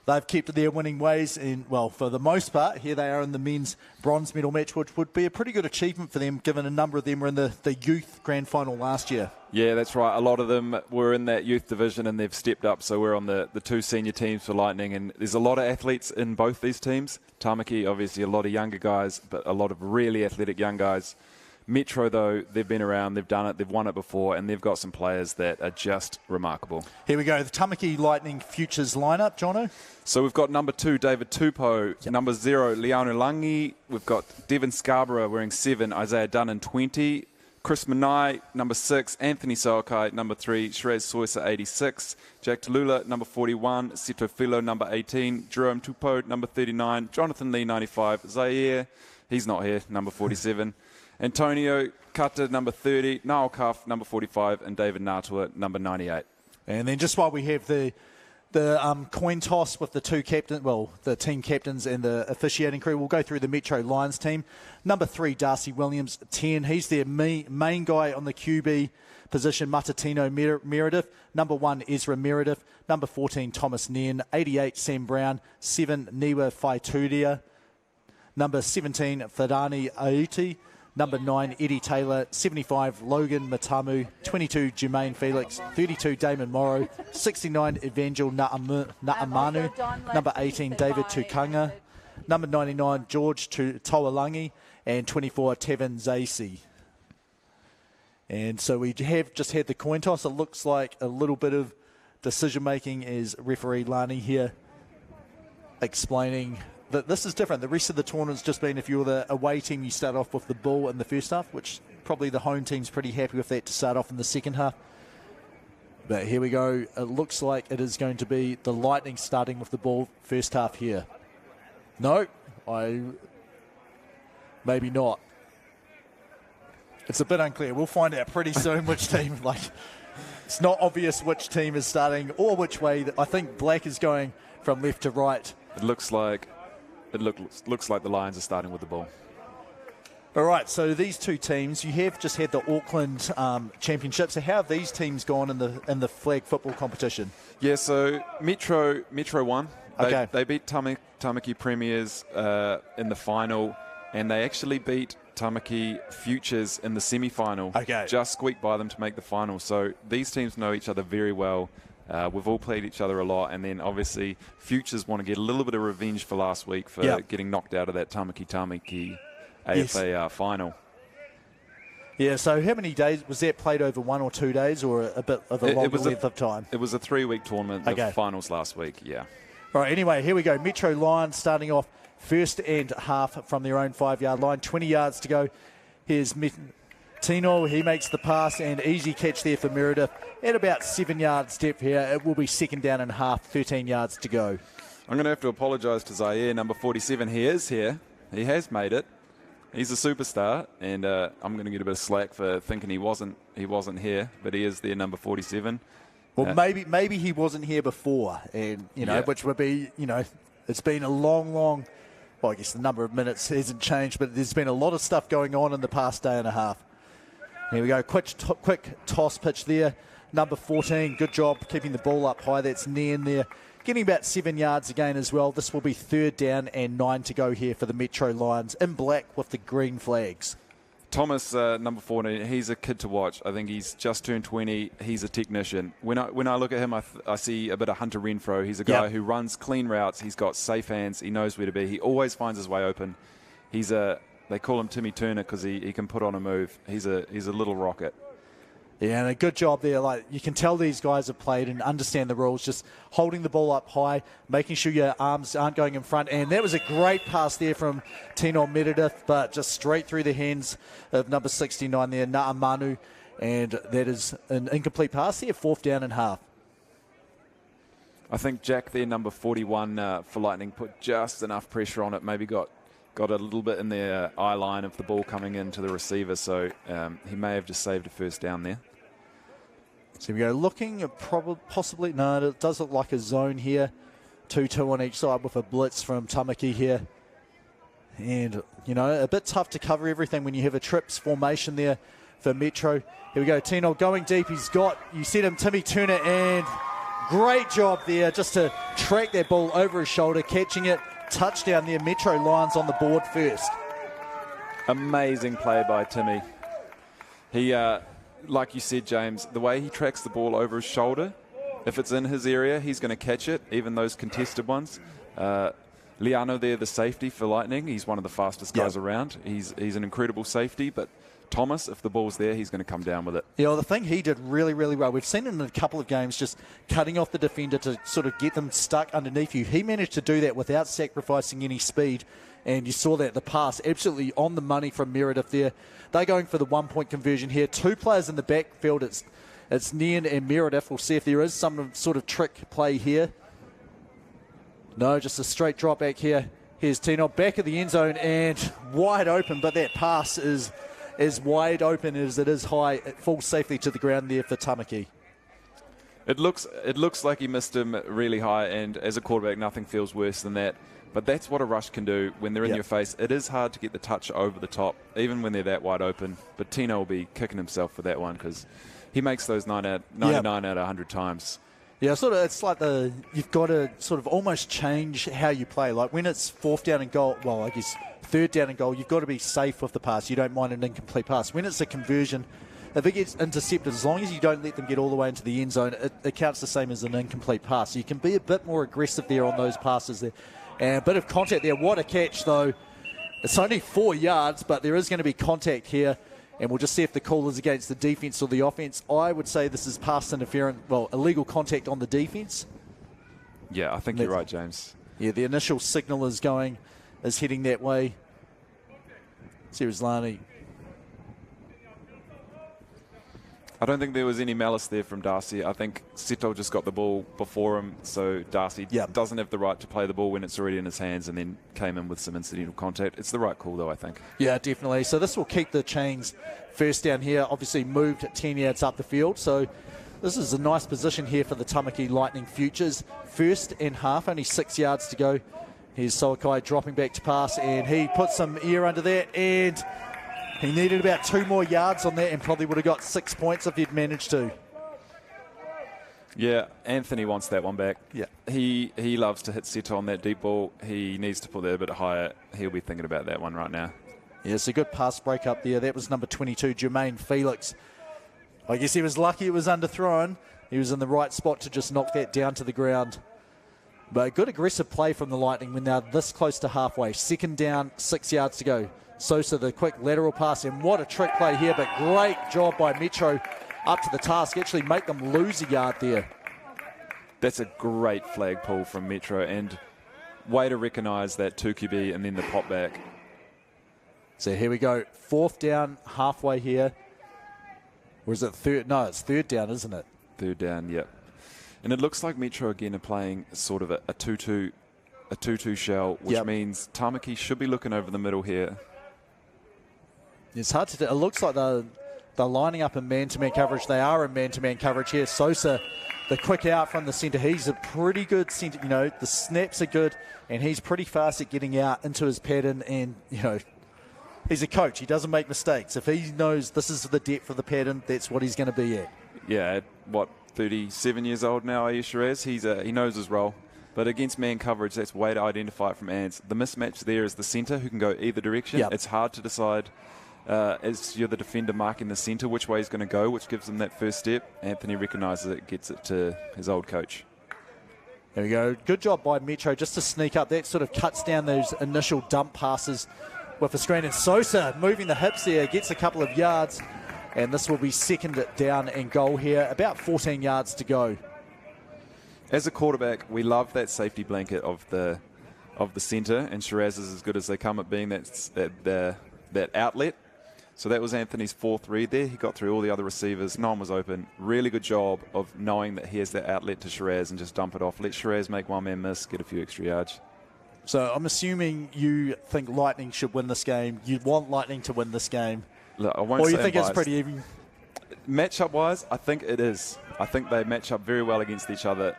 they've kept their winning ways. And, well, for the most part, here they are in the men's bronze medal match, which would be a pretty good achievement for them, given a number of them were in the youth grand final last year. Yeah, that's right. A lot of them were in that youth division and they've stepped up. So we're on the 2 senior teams for Lightning. And there's a lot of athletes in both these teams. Tamaki, obviously, a lot of younger guys, but a lot of really athletic young guys. Metro, though, they've been around, they've done it, they've won it before, and they've got some players that are just remarkable. Here we go, the Tamaki Lightning Futures lineup, Jono. So we've got number 2, David Tupou. Yep. Number 0, Leonu Langi. We've got Devon Scarborough wearing 7, Isaiah Dunn in 20. Chris Manai, number 6. Anthony Soakai, number 3. Shrez Soisa, 86. Jack Tallulah, number 41. Sito Filo, number 18. Jerome Tupou, number 39. Jonathan Lee, 95. Zaire, he's not here, number 47. Antonio Kata, number 30, Niall Cuff, number 45, and David Natua, number 98. And then just while we have the coin toss with the the team captains and the officiating crew, we'll go through the Metro Lions team. Number 3, Darcy Williams, 10. He's their main guy on the QB position, Matatino Meredith. Number 1, Ezra Meredith. Number 14, Thomas Nairn. 88, Sam Brown. 7, Niwa Faituria. Number 17, Fadani Auti. Number 9, Eddie Taylor. 75, Logan Matamu. 22, Jermaine Felix. 32, Damon Morrow. 69, Evangel Na'amanu. Number 18, David Tukanga. Number 99, George Toalangi. And 24, Tevin Zaisi. And so we have just had the coin toss. It looks like a little bit of decision-making as referee Lani here explaining that this is different. The rest of the tournament's just been, if you're the away team, you start off with the ball in the first half, which probably the home team's pretty happy with that to start off in the second half. But here we go. It looks like it is going to be the Lightning starting with the ball first half here. No, maybe not. It's a bit unclear. We'll find out pretty soon which team. It's not obvious which team is starting or which way. I think black is going from left to right. It looks like the Lions are starting with the ball. All right, so these two teams, you have just had the Auckland Championship. So how have these teams gone in the flag football competition? Yeah, so Metro won. They beat Tamaki Premiers in the final, and they actually beat Tamaki Futures in the semi-final. Okay. Just squeaked by them to make the final. So these teams know each other very well. We've all played each other a lot, and then obviously Futures want to get a little bit of revenge for last week for getting knocked out of that Tamaki AFA final. Yeah, so how many days was that played over, 1 or 2 days, or a bit of a longer length of time? It was a 3-week tournament. Okay. The finals last week, yeah. All right, anyway, here we go. Metro Lions starting off first and half from their own 5-yard line. 20 yards to go. Here's Tino, he makes the pass, and easy catch there for Meredith. At about 7 yards depth here, it will be second down and half, 13 yards to go. I'm going to have to apologise to Zaire, number 47. He is here. He has made it. He's a superstar, and I'm going to get a bit of slack for thinking he wasn't here, but he is there, number 47. Well, maybe he wasn't here before, and which would be, it's been a long, well, I guess the number of minutes hasn't changed, but there's been a lot of stuff going on in the past day and a half. Here we go, quick toss pitch there. Number 14, good job keeping the ball up high. That's Nairn there. Getting about 7 yards again as well. This will be third down and 9 to go here for the Metro Lions in black with the green flags. Thomas, number 14, he's a kid to watch. I think he's just turned 20. He's a technician. When I look at him, I see a bit of Hunter Renfro. He's a guy who runs clean routes. He's got safe hands. He knows where to be. He always finds his way open. They call him Timmy Turner because he can put on a move. He's a little rocket. Yeah, and a good job there. Like, you can tell these guys have played and understand the rules, just holding the ball up high, making sure your arms aren't going in front. And that was a great pass there from Tino Meredith, but just straight through the hands of number 69 there, Na'amanu. And that is an incomplete pass there, 4th down and half. I think Jack there, number 41 for Lightning, put just enough pressure on it, maybe got a little bit in the eye line of the ball coming into the receiver, so he may have just saved a first down there. So we go looking at possibly, no, it does look like a zone here. 2-2 on each side with a blitz from Tamaki here. And, you know, a bit tough to cover everything when you have a trips formation there for Metro. Here we go, Tino going deep. You said him, Timmy Turner, and great job there just to track that ball over his shoulder, catching it. Touchdown there, Metro Lions on the board first. Amazing play by Timmy. He, like you said, James, the way he tracks the ball over his shoulder, if it's in his area, he's going to catch it, even those contested ones. Liano there, the safety for Lightning, he's one of the fastest guys around. He's an incredible safety, but Thomas, if the ball's there, he's going to come down with it. Yeah, well, the thing he did really, really well, we've seen it in a couple of games, just cutting off the defender to sort of get them stuck underneath you. He managed to do that without sacrificing any speed, and you saw that the pass absolutely on the money from Meredith there. They're going for the 1-point conversion here. 2 players in the backfield. It's Nian and Meredith. We'll see if there is some sort of trick play here. No, just a straight drop back here. Here's Tino back of the end zone and wide open, but that pass is as wide open as it is high. It falls safely to the ground there for Tamaki. It looks like he missed him really high, and as a quarterback, nothing feels worse than that. But that's what a rush can do when they're in your face. It is hard to get the touch over the top, even when they're that wide open. But Tino will be kicking himself for that one because he makes those 99 out of 100 times. Yeah, it's like you've got to sort of almost change how you play. Like when it's 4th down and goal, well, I guess 3rd down and goal, you've got to be safe with the pass. You don't mind an incomplete pass. When it's a conversion, if it gets intercepted, as long as you don't let them get all the way into the end zone, it counts the same as an incomplete pass. So you can be a bit more aggressive there on those passes there. And a bit of contact there. What a catch, though. It's only 4 yards, but there is going to be contact here. And we'll just see if the call is against the defense or the offense. I would say this is pass interference, well, illegal contact on the defense. Yeah, I think you're right, James. Yeah, the initial signal is heading that way. Sirislani. I don't think there was any malice there from Darcy. I think Seto just got the ball before him, so Darcy doesn't have the right to play the ball when it's already in his hands, and then came in with some incidental contact. It's the right call, though, I think. Yeah, definitely. So this will keep the chains first down here. Obviously moved 10 yards up the field, so this is a nice position here for the Tamaki Lightning Futures. 1st and half, only 6 yards to go. Here's Soakai dropping back to pass, and he put some air under that, and he needed about 2 more yards on that and probably would have got 6 points if he'd managed to. Yeah, Anthony wants that one back. Yeah. He loves to hit Seto on that deep ball. He needs to put that a bit higher. He'll be thinking about that one right now. Yeah, it's a good pass break up there. That was number 22, Jermaine Felix. I guess he was lucky it was underthrown. He was in the right spot to just knock that down to the ground. But good aggressive play from the Lightning when they're this close to halfway. 2nd down, 6 yards to go. Sosa, the quick lateral pass, and what a trick play here, but great job by Metro up to the task. Actually make them lose a yard there. That's a great flag pull from Metro, and way to recognise that 2QB and then the pop back. So here we go. 4th down, halfway here. Or is it 3rd? No, it's 3rd down, isn't it? 3rd down, yep. And it looks like Metro again are playing sort of a 2-2 shell, which means Tamaki should be looking over the middle here. It's hard to do. It looks like they're lining up in man-to-man coverage. They are in man-to-man coverage here. Sosa, the quick out from the centre. He's a pretty good centre. You know, the snaps are good, and he's pretty fast at getting out into his pattern. And, you know, he's a coach. He doesn't make mistakes. If he knows this is the depth of the pattern, that's what he's going to be at. Yeah, at 37 years old now, Ayesha he knows his role. But against man coverage, that's a way to identify it from ants. The mismatch there is the centre who can go either direction. It's hard to decide as you're the defender marking the centre, which way he's going to go, which gives him that first step. Anthony recognises it, gets it to his old coach. There we go. Good job by Metro just to sneak up. That sort of cuts down those initial dump passes with a screen. And Sosa moving the hips there, gets a couple of yards. And this will be second down and goal here. About 14 yards to go. As a quarterback, we love that safety blanket of the centre, and Shiraz is as good as they come at being that outlet. So that was Anthony's fourth read there. He got through all the other receivers. No one was open. Really good job of knowing that he has that outlet to Shiraz and just dump it off. Let Shiraz make one man miss, get a few extra yards. So I'm assuming you think Lightning should win this game. You want Lightning to win this game. Look, I won't or you say think I'm biased. It's pretty even? Matchup-wise, I think it is. I think they match up very well against each other.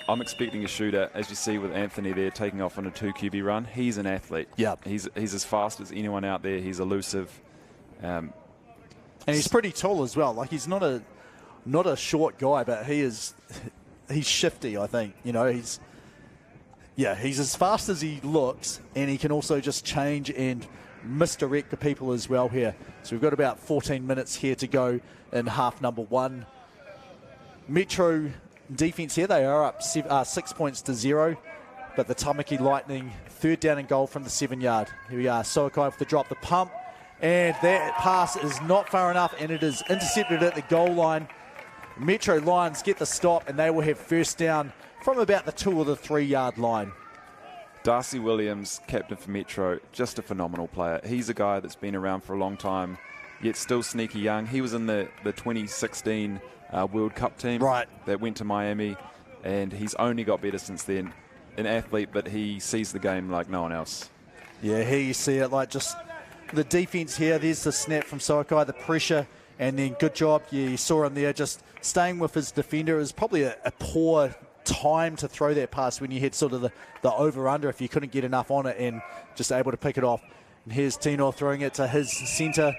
I'm expecting a shooter, as you see with Anthony there, taking off on a 2 QB run. He's an athlete. Yeah. He's as fast as anyone out there. He's elusive. And he's pretty tall as well. Like, he's not a short guy, but he's shifty, I think. You know, he's as fast as he looks, and he can also just change and misdirect the people as well here. So we've got about 14 minutes here to go in half number one. Metro defense here, they are up 6 points to 0, but the Tamaki Lightning, third down and goal from the 7-yard. Here we are, Soakai with the drop, the pump, and that pass is not far enough, and it is intercepted at the goal line. Metro Lions get the stop, and they will have first down from about the 2 or the 3-yard line. Darcy Williams, captain for Metro, just a phenomenal player. He's a guy that's been around for a long time, yet still sneaky young. He was in the 2016 World Cup team that went to Miami, and he's only got better since then. An athlete, but he sees the game like no one else. Yeah, here you see it, like just the defense here. There's the snap from Soakai, the pressure, and then good job. Yeah, you saw him there just staying with his defender. It was probably a poor time to throw that pass when you had sort of the over-under if you couldn't get enough on it, and just able to pick it off. And here's Tino throwing it to his centre,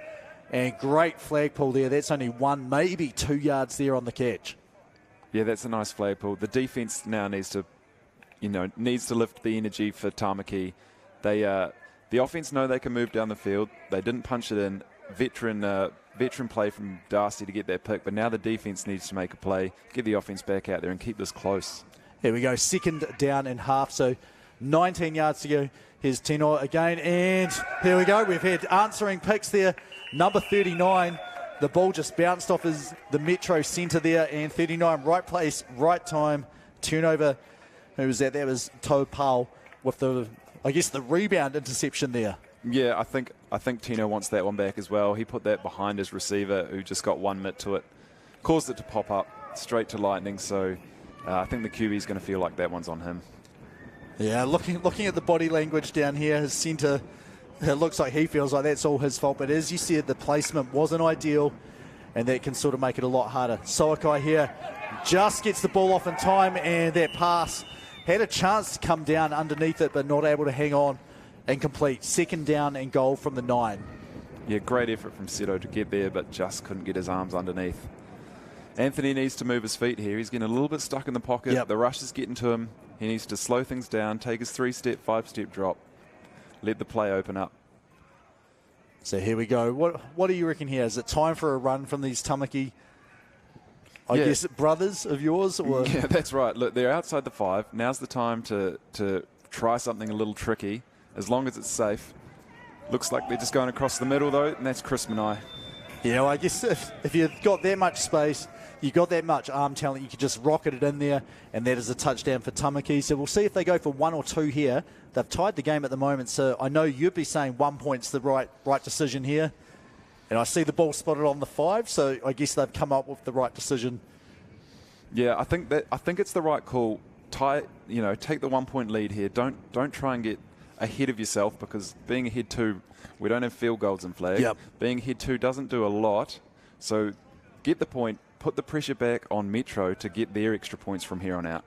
and great flag pull there. That's only 1, maybe 2 yards there on the catch. Yeah, that's a nice flag pull. The defense now needs to lift the energy for Tamaki. The offense know they can move down the field. They didn't punch it in. Veteran play from Darcy to get that pick, but now the defense needs to make a play, get the offense back out there and keep this close. Here we go, second down and half, so 19 yards to go. Here's Tino again, and here we go. We've had answering picks there. Number 39, the ball just bounced off the Metro centre there, and 39, right place, right time, turnover. Who was that? That was Tau Pau with the rebound interception there. Yeah, I think Tino wants that one back as well. He put that behind his receiver, who just got 1 mitt to it, caused it to pop up straight to Lightning. So I think the QB is going to feel like that one's on him. Yeah, looking at the body language down here, his centre, it looks like he feels like that's all his fault. But as you said, the placement wasn't ideal, and that can sort of make it a lot harder. Soakai here just gets the ball off in time, and that pass had a chance to come down underneath it, but not able to hang on. Incomplete. Second down and goal from the 9. Yeah, great effort from Seto to get there, but just couldn't get his arms underneath. Anthony needs to move his feet here. He's getting a little bit stuck in the pocket. Yep. The rush is getting to him. He needs to slow things down, take his 3-step, 5-step drop, let the play open up. So here we go. What do you reckon here? Is it time for a run from these Tamaki, I guess, brothers of yours? Or? Yeah, that's right. Look, they're outside the 5. Now's the time to try something a little tricky, as long as it's safe. Looks like they're just going across the middle, though, and that's Chris Manai. Yeah, well, I guess if you've got that much space, you've got that much arm talent, you can just rocket it in there, and that is a touchdown for Tamaki. So we'll see if they go for 1 or 2 here. They've tied the game at the moment, so I know you'd be saying 1 point's the right decision here. And I see the ball spotted on the 5, so I guess they've come up with the right decision. Yeah, I think it's the right call. Take the 1 point lead here. Don't try and get ahead of yourself, because being ahead 2, we don't have field goals in flag. Yep. Being ahead 2 doesn't do a lot. So get the point, put the pressure back on Metro to get their extra points from here on out.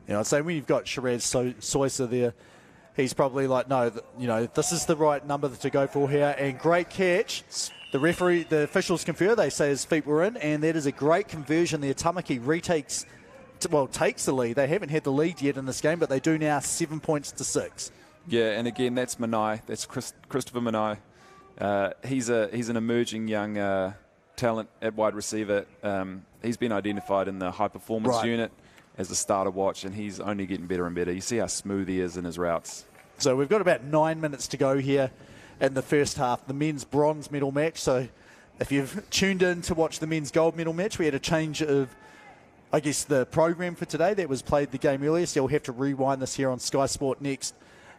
Yeah, I'd say when you've got Shiraz Soisa there, he's probably like, no, this is the right number to go for here. And great catch. The officials confer, they say his feet were in, and that is a great conversion there. Tamaki takes the lead. They haven't had the lead yet in this game, but they do now, 7 points to 6. Yeah, and again, that's Manai. That's Christopher Manai. He's an emerging young talent at wide receiver. He's been identified in the high performance unit as a starter watch, and he's only getting better and better. You see how smooth he is in his routes. So we've got about 9 minutes to go here in the first half, the men's bronze medal match. So if you've tuned in to watch the men's gold medal match, we had a change of, I guess, the program for today that was played the game earlier, so you'll have to rewind this here on skysportnext.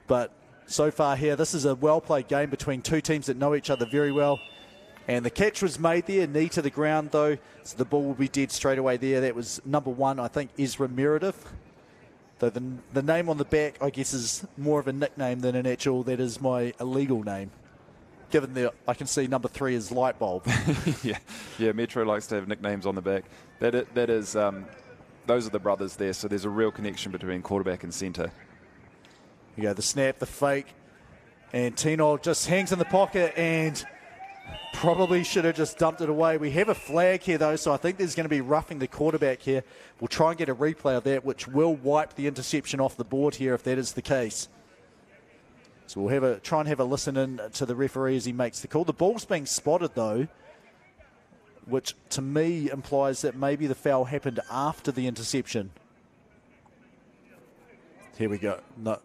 But so far here, this is a well-played game between two teams that know each other very well. And the catch was made there, knee to the ground though, so the ball will be dead straight away there. That was number 1, I think, Ezra Meredith. Though the name on the back, I guess, is more of a nickname than an actual, that is my illegal name. Given that I can see number 3 is light bulb. yeah. Metro likes to have nicknames on the back. That is, those are the brothers there, so there's a real connection between quarterback and centre. You go, the snap, the fake, and Tino just hangs in the pocket and probably should have just dumped it away. We have a flag here, though, so I think there's going to be roughing the quarterback here. We'll try and get a replay of that, which will wipe the interception off the board here if that is the case. So we'll try and have a listen in to the referee as he makes the call. The ball's being spotted, though, which to me implies that maybe the foul happened after the interception. Here we go. No.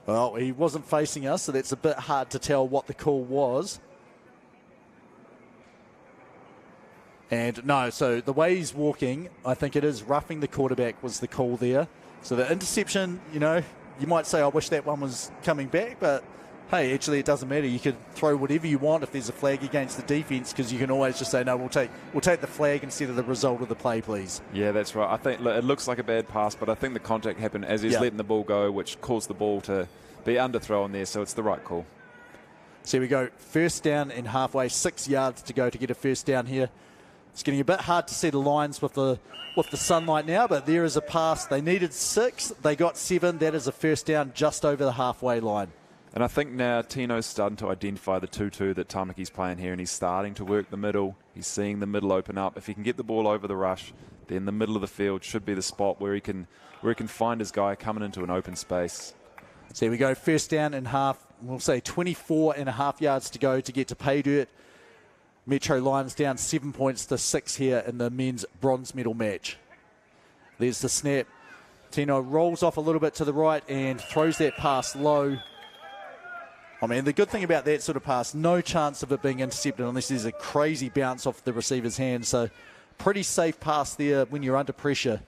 Well, he wasn't facing us, so that's a bit hard to tell what the call was. And no, so the way he's walking, I think it is roughing the quarterback was the call there. So the interception, you know, you might say, I wish that one was coming back, but hey, actually it doesn't matter. You could throw whatever you want if there's a flag against the defense, because you can always just say, no, we'll take the flag instead of the result of the play, please. Yeah, that's right. I think it looks like a bad pass, but I think the contact happened as he's letting the ball go, which caused the ball to be underthrown there, so it's the right call. So here we go, first down and halfway, 6 yards to go to get a first down here. It's getting a bit hard to see the lines with the sunlight now, but there is a pass. They needed 6, they got 7. That is a first down just over the halfway line. And I think now Tino's starting to identify the 2-2 that Tamaki's playing here, and he's starting to work the middle. He's seeing the middle open up. If he can get the ball over the rush, then the middle of the field should be the spot where he can find his guy coming into an open space. So here we go, first down and half. We'll say 24.5 yards to go to get to pay dirt. Metro Lions down 7 points to 6 here in the men's bronze medal match. There's the snap. Tino rolls off a little bit to the right and throws that pass low. I mean, the good thing about that sort of pass, no chance of it being intercepted unless there's a crazy bounce off the receiver's hand. So pretty safe pass there when you're under pressure.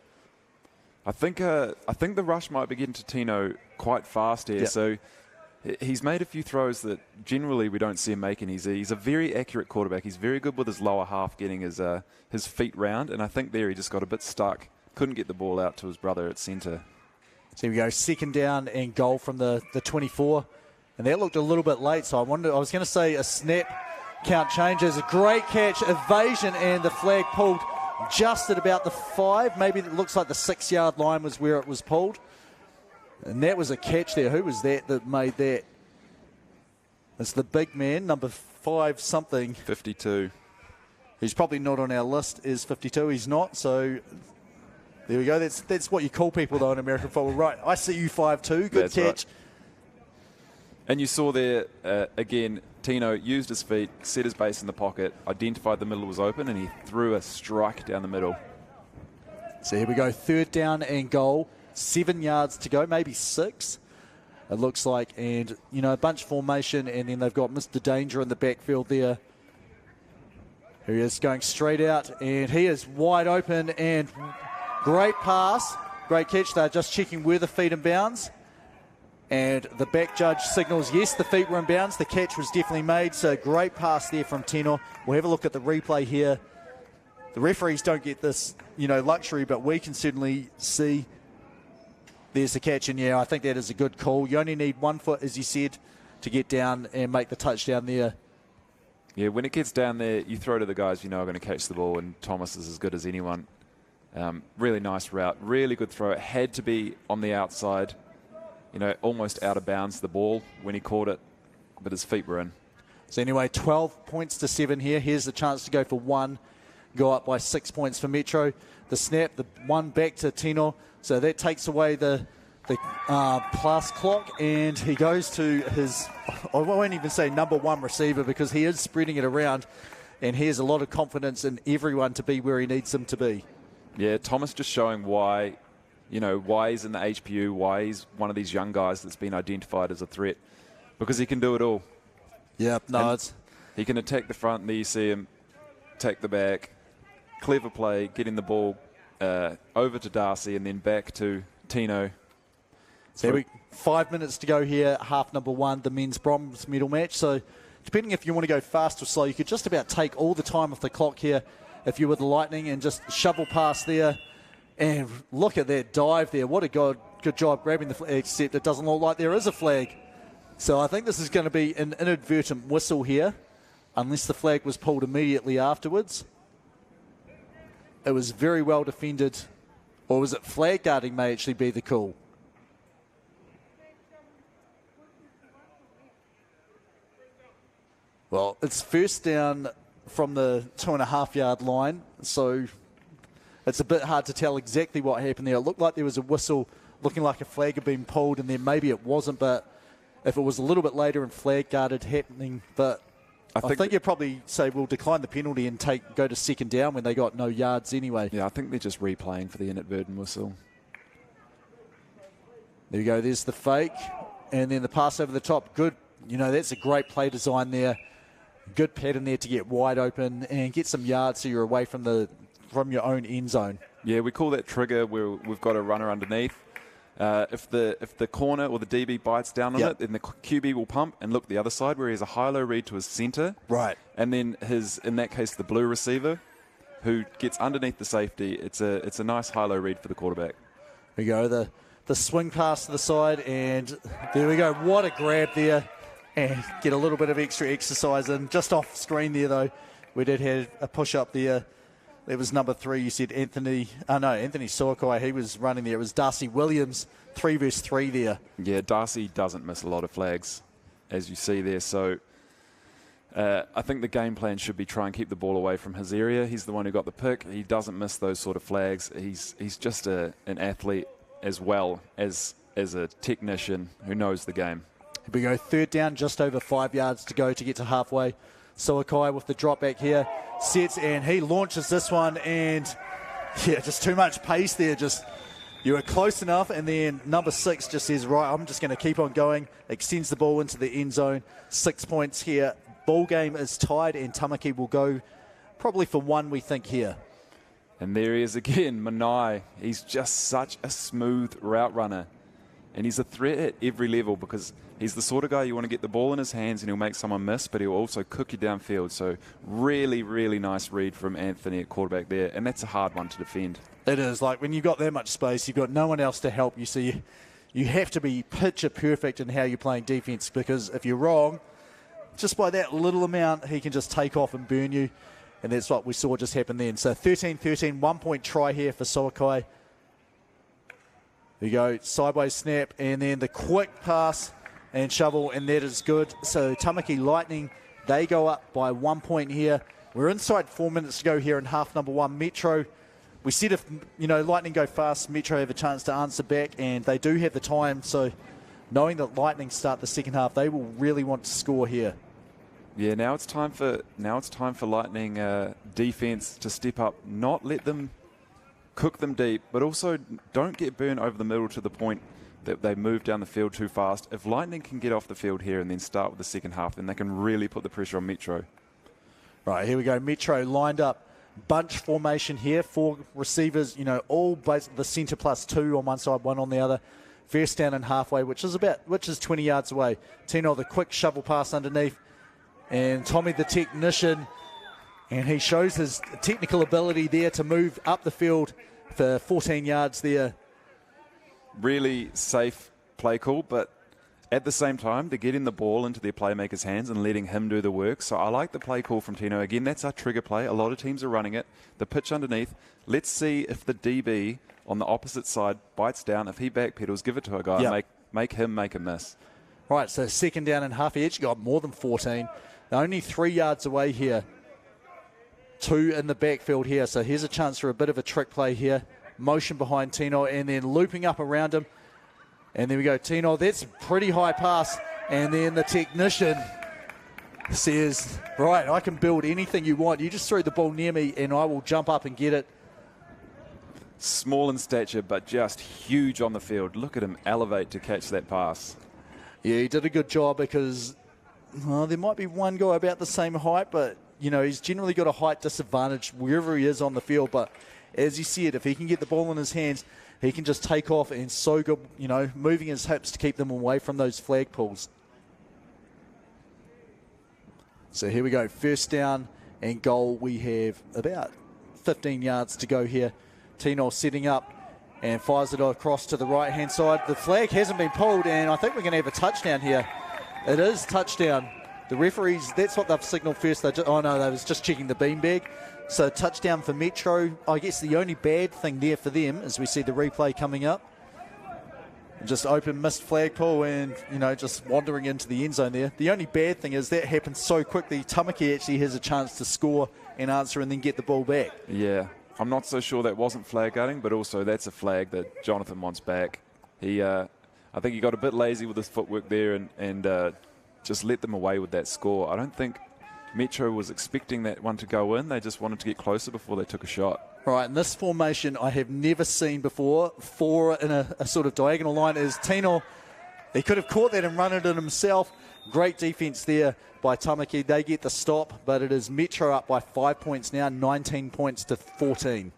I think the rush might be getting to Tino quite fast here. Yep. So he's made a few throws that generally we don't see him making. He's a very accurate quarterback. He's very good with his lower half, getting his feet round. And I think there he just got a bit stuck. Couldn't get the ball out to his brother at centre. So here we go, second down and goal from the 24. And that looked a little bit late, so I was going to say a snap count changes. A great catch, evasion, and the flag pulled just at about the 5. Maybe it looks like the 6-yard line was where it was pulled. And that was a catch there. Who was that made that? It's the big man, number 5-something. 52. He's probably not on our list, is 52. He's not, so there we go. That's what you call people, though, in American football. Right, I see you 5'2". Good That's catch. Right. And you saw there, again, Tino used his feet, set his base in the pocket, identified the middle was open, and he threw a strike down the middle. So here we go, third down and goal. 7 yards to go, maybe 6, it looks like. And, you know, a bunch formation, and then they've got Mr. Danger in the backfield there. Here he is going straight out, and he is wide open, and great pass, great catch. They're just checking where the feet in bounds. And the back judge signals, yes, the feet were in bounds. The catch was definitely made. So great pass there from Tino. We'll have a look at the replay here. The referees don't get this, you know, luxury, but we can certainly see there's the catch. And, yeah, I think that is a good call. You only need 1 foot, as you said, to get down and make the touchdown there. Yeah, when it gets down there, you throw to the guys you know are going to catch the ball, and Thomas is as good as anyone. Really nice route. Really good throw. It had to be on the outside. You know, almost out of bounds the ball when he caught it, but his feet were in. So anyway, 12 points to 7 here. Here's the chance to go for 1, go up by 6 points for Metro. The snap, the one back to Tino. So that takes away the the plus clock, and he goes to his, I won't even say number one receiver because he is spreading it around, and he has a lot of confidence in everyone to be where he needs them to be. Yeah, Thomas just showing why, why he's in the HPU, why he's one of these young guys that's been identified as a threat, because he can do it all. Yeah, he can attack the front, there you see him, attack the back, clever play, getting the ball over to Darcy and then back to Tino. So 5 minutes to go here, half number one, the men's bronze medal match. So depending if you want to go fast or slow, you could just about take all the time off the clock here if you were the Lightning and just shovel past there. And look at that dive there. What a good job grabbing the flag, except it doesn't look like there is a flag. So I think this is going to be an inadvertent whistle here, unless the flag was pulled immediately afterwards. It was very well defended. Or was it flag guarding may actually be the call? Well, it's first down from the 2.5 yard line, so it's a bit hard to tell exactly what happened there. It looked like there was a whistle looking like a flag had been pulled, and then maybe it wasn't, but if it was a little bit later and flag guarded happening, but I think you'd probably say we'll decline the penalty and go to second down when they got no yards anyway. Yeah, I think they're just replaying for the inadvertent whistle. There you go, there's the fake, and then the pass over the top. Good, that's a great play design there. Good pattern there to get wide open and get some yards so you're away from your own end zone. Yeah, we call that trigger where we've got a runner underneath. If the corner or the DB bites down on it, then the QB will pump and look the other side where he has a high-low read to his centre. Right. And then in that case, the blue receiver who gets underneath the safety. It's a nice high-low read for the quarterback. There we go, the swing pass to the side, and there we go. What a grab there. And get a little bit of extra exercise in. Just off screen there, though, we did have a push-up there. There was number 3, you said Anthony Soakai, he was running there. It was Darcy Williams, 3 versus 3 there. Yeah, Darcy doesn't miss a lot of flags, as you see there. So I think the game plan should be try and keep the ball away from his area. He's the one who got the pick. He doesn't miss those sort of flags. He's just an athlete as well as a technician who knows the game. Here we go, third down, just over 5 yards to go to get to halfway. Soakai with the drop back here, sets, and he launches this one, and just too much pace there. Just you were close enough, and then number 6 just says, right, I'm just going to keep on going, extends the ball into the end zone. 6 points here. Ball game is tied, and Tamaki will go probably for 1, we think, here. And there he is again, Manai. He's just such a smooth route runner. And he's a threat at every level because he's the sort of guy you want to get the ball in his hands and he'll make someone miss, but he'll also cook you downfield. So really, really nice read from Anthony at quarterback there. And that's a hard one to defend. It is. Like when you've got that much space, you've got no one else to help you. So you have to be picture perfect in how you're playing defense, because if you're wrong, just by that little amount, he can just take off and burn you. And that's what we saw just happen then. So 13-13, 1 point try here for Soakai. There you go, sideways snap, and then the quick pass and shovel, and that is good. So Tamaki Lightning, they go up by 1 point here. We're inside 4 minutes to go here in half number one. Metro, we said if Lightning go fast, Metro have a chance to answer back, and they do have the time. So knowing that Lightning start the second half, they will really want to score here. Yeah, now it's time for Lightning defense to step up, not let them cook them deep, but also don't get burned over the middle to the point that they move down the field too fast. If Lightning can get off the field here and then start with the second half, then they can really put the pressure on Metro. Right, here we go. Metro lined up. Bunch formation here. 4 receivers, all based the centre plus 2 on one side, 1 on the other. First down and halfway, which is 20 yards away. Tino, the quick shovel pass underneath. And Tommy, the technician, and he shows his technical ability there to move up the field for 14 yards there. Really safe play call, but at the same time, they're getting the ball into their playmaker's hands and letting him do the work. So I like the play call from Tino. Again, that's our trigger play. A lot of teams are running it. The pitch underneath. Let's see if the DB on the opposite side bites down. If he backpedals, give it to a guy. Yep. Make him make a miss. Right, so second down and half. He actually got more than 14. They're only 3 yards away here. 2 in the backfield here. So here's a chance for a bit of a trick play here. Motion behind Tino and then looping up around him. And there we go, Tino. That's a pretty high pass. And then the technician says, right, I can build anything you want. You just throw the ball near me and I will jump up and get it. Small in stature, but just huge on the field. Look at him elevate to catch that pass. Yeah, he did a good job because there might be one guy about the same height, but, you know, he's generally got a height disadvantage wherever he is on the field. But as you see it, if he can get the ball in his hands, he can just take off and so good, you know, moving his hips to keep them away from those flag pulls. So here we go, first down and goal. We have about 15 yards to go here. Tino setting up and fires it across to the right-hand side. The flag hasn't been pulled, and I think we're going to have a touchdown here. It is touchdown. The referees, that's what they've signalled first. They was just checking the beanbag. So touchdown for Metro. I guess the only bad thing there for them, as we see the replay coming up, just open missed flagpole and, you know, just wandering into the end zone there. The only bad thing is that happens so quickly. Tamaki actually has a chance to score and answer and then get the ball back. Yeah, I'm not so sure that wasn't flag gutting, but also that's a flag that Jonathan wants back. I think he got a bit lazy with his footwork there and just let them away with that score. I don't think Metro was expecting that one to go in. They just wanted to get closer before they took a shot. Right, and this formation I have never seen before. 4 in a sort of diagonal line is Tino. He could have caught that and run it in himself. Great defense there by Tamaki. They get the stop, but it is Metro up by 5 points now, 19 points to 14.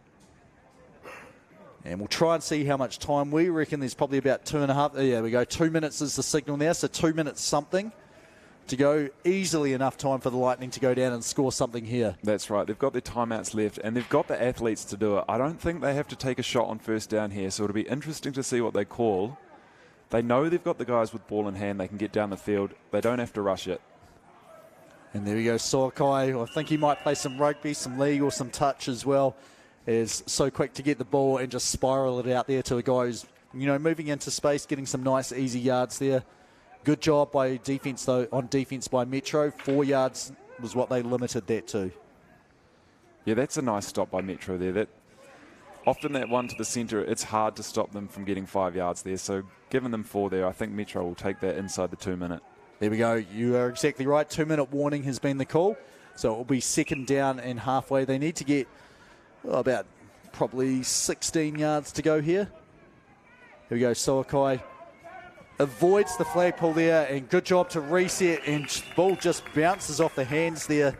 And we'll try and see how much time. We reckon there's probably about 2.5. Yeah, we go. 2 minutes is the signal now, so 2 minutes something to go. Easily enough time for the Lightning to go down and score something here. That's right. They've got their timeouts left, and they've got the athletes to do it. I don't think they have to take a shot on first down here, so it'll be interesting to see what they call. They know they've got the guys with ball in hand. They can get down the field. They don't have to rush it. And there we go, Soakai. I think he might play some rugby, some league, or some touch as well. Is so quick to get the ball and just spiral it out there to a guy who's, you know, moving into space, getting some nice, easy yards there. Good job by defense, though, on defense by Metro. 4 yards was what they limited that to. Yeah, that's a nice stop by Metro there. Often that one to the centre, it's hard to stop them from getting 5 yards there. So giving them 4 there, I think Metro will take that inside the 2 minute. There we go. You are exactly right. 2 minute warning has been the call. So it will be second down and halfway. They need to get about probably 16 yards to go here. Here we go, Soakai avoids the flagpole there, and good job to reset, and the ball just bounces off the hands there.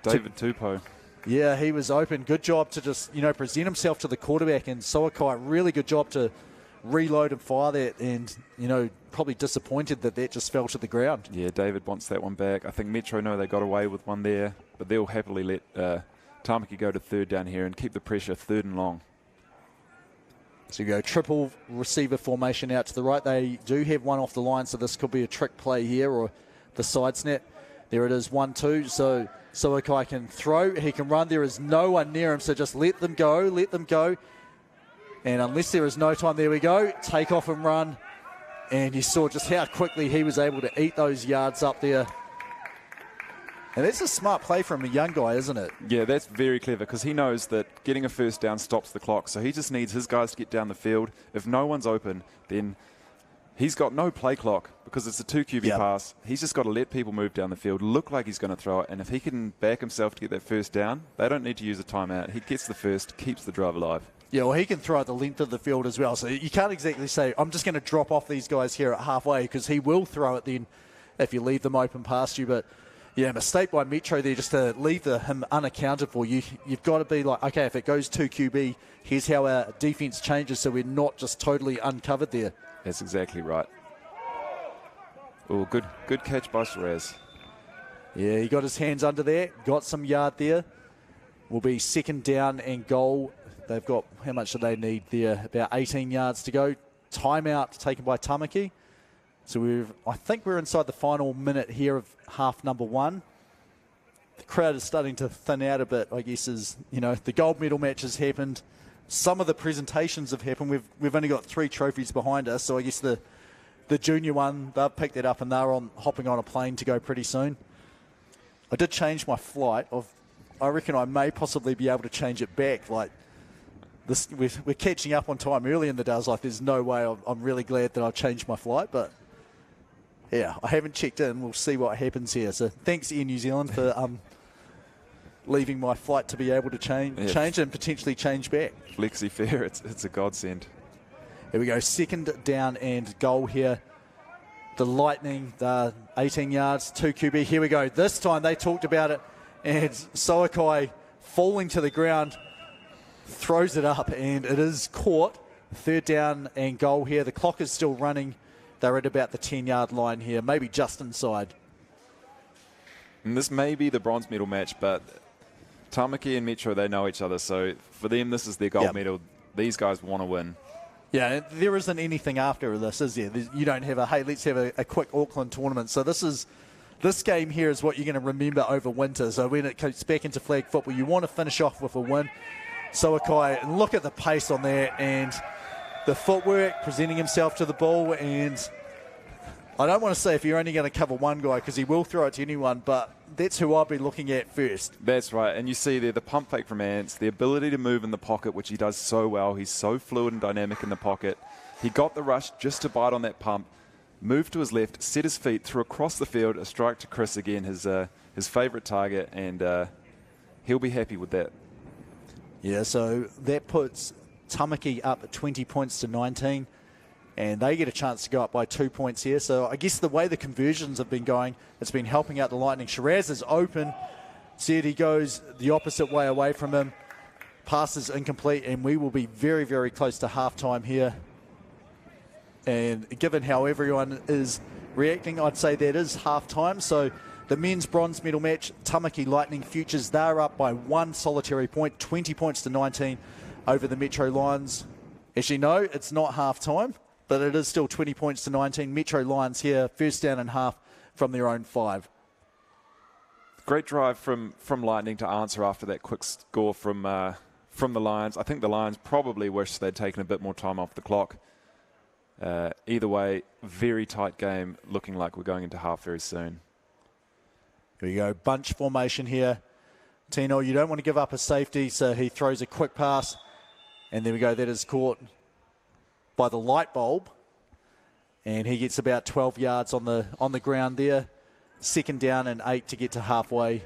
David Tupou. Yeah, he was open. Good job to just, you know, present himself to the quarterback, and Soakai, really good job to reload and fire that, and, you know, probably disappointed that that just fell to the ground. Yeah, David wants that one back. I think Metro know they got away with one there, but they'll happily let Tamaki go to third down here and keep the pressure, 3rd and long. So you go triple receiver formation out to the right. They do have one off the line, so this could be a trick play here or the side snap. There it is, 1-2. So Soakai can throw, he can run. There is no one near him, so just let them go, let them go. And unless there is no time, there we go. Take off and run. And you saw just how quickly he was able to eat those yards up there. And that's a smart play from a young guy, isn't it? Yeah, that's very clever because he knows that getting a first down stops the clock. So he just needs his guys to get down the field. If no one's open, then he's got no play clock because it's a 2 QB pass. He's just got to let people move down the field, look like he's going to throw it. And if he can back himself to get that first down, they don't need to use a timeout. He gets the first, keeps the drive alive. Yeah, well, he can throw at the length of the field as well. So you can't exactly say, I'm just going to drop off these guys here at halfway, because he will throw it then if you leave them open past you. But yeah, mistake by Metro there just to leave him unaccounted for. You've got to be like, okay, if it goes 2 QB, here's how our defense changes so we're not just totally uncovered there. That's exactly right. Oh, good catch by Suarez. Yeah, he got his hands under there, got some yard there. Will be second down and goal. They've got, how much do they need there? About 18 yards to go. Timeout taken by Tamaki. So I think we're inside the final minute here of half number 1. The crowd is starting to thin out a bit, I guess, as, you know, the gold medal match has happened. Some of the presentations have happened. We've only got 3 trophies behind us, so I guess the junior one, they've picked it up and they're hopping on a plane to go pretty soon. I did change my flight. I reckon I may possibly be able to change it back. Like, we're catching up on time early in the day. I was like, there's no way. I'm really glad that I changed my flight, but yeah, I haven't checked in. We'll see what happens here. So thanks, Air New Zealand, for leaving my flight to be able to change and potentially change back. Flexi fare, it's a godsend. Here we go, 2nd down and goal here. The Lightning, the 18 yards, 2 QB. Here we go. This time they talked about it, and Soakai falling to the ground, throws it up, and it is caught. 3rd down and goal here. The clock is still running. They're at about the 10-yard line here, maybe just inside. And this may be the bronze medal match, but Tamaki and Metro, they know each other. So for them, this is their gold medal. These guys want to win. Yeah, there isn't anything after this, is there? You don't have hey, let's have a quick Auckland tournament. So this game here is what you're going to remember over winter. So when it comes back into flag football, you want to finish off with a win. Soakai, look at the pace on that and the footwork, presenting himself to the ball. And I don't want to say if you're only going to cover one guy because he will throw it to anyone, but that's who I'll be looking at first. That's right. And you see there the pump fake from Ants, the ability to move in the pocket, which he does so well. He's so fluid and dynamic in the pocket. He got the rush just to bite on that pump, moved to his left, set his feet, threw across the field, a strike to Chris again, his favourite target, and he'll be happy with that. Yeah, so that puts Tamaki up at 20 points to 19. And they get a chance to go up by 2 points here. So I guess the way the conversions have been going, it's been helping out the Lightning. Shiraz is open. Serdi goes the opposite way away from him. Pass is incomplete, and we will be very, very close to halftime here. And given how everyone is reacting, I'd say that is halftime. So the men's bronze medal match, Tamaki Lightning Futures, they're up by 1 solitary point, 20 points to 19 over the Metro Lions. Actually, no, it's not halftime. But it is still 20 points to 19. Metro Lions here, 1st down and half from their own 5. Great drive from Lightning to answer after that quick score from the Lions. I think the Lions probably wish they'd taken a bit more time off the clock. Either way, very tight game, looking like we're going into half very soon. Here we go, bunch formation here. Tino, you don't want to give up a safety, so he throws a quick pass. And there we go, that is caught by the light bulb, and he gets about 12 yards on the ground there. 2nd down and 8 to get to halfway.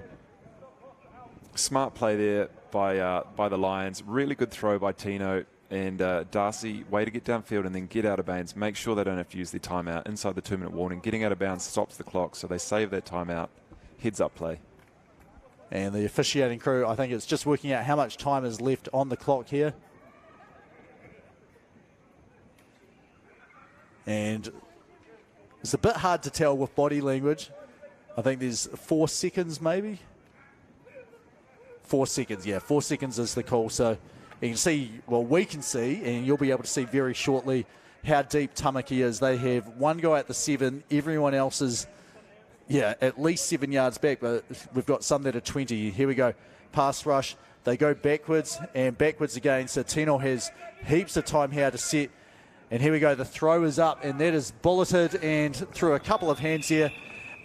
Smart play there by the Lions. Really good throw by Tino and Darcy. Way to get downfield and then get out of bounds. Make sure they don't have to use their timeout inside the 2-minute warning. Getting out of bounds stops the clock, so they save their timeout. Heads up play. And the officiating crew, I think it's just working out how much time is left on the clock here. And it's a bit hard to tell with body language. I think there's 4 seconds maybe. 4 seconds, yeah. 4 seconds is the call. So you can see, well, we can see, and you'll be able to see very shortly how deep Tamaki is. They have one guy at the 7. Everyone else is, at least 7 yards back, but we've got some that are 20. Here we go. Pass rush. They go backwards and backwards again. So Tino has heaps of time here to set. And here we go, the throw is up, and that is bulleted and through a couple of hands here.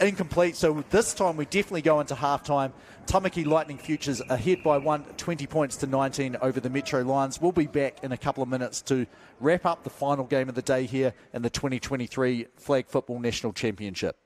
Incomplete, so this time we definitely go into halftime. Tamaki Lightning Futures ahead by 1, 20 points to 19 over the Metro Lions. We'll be back in a couple of minutes to wrap up the final game of the day here in the 2023 Flag Football National Championship.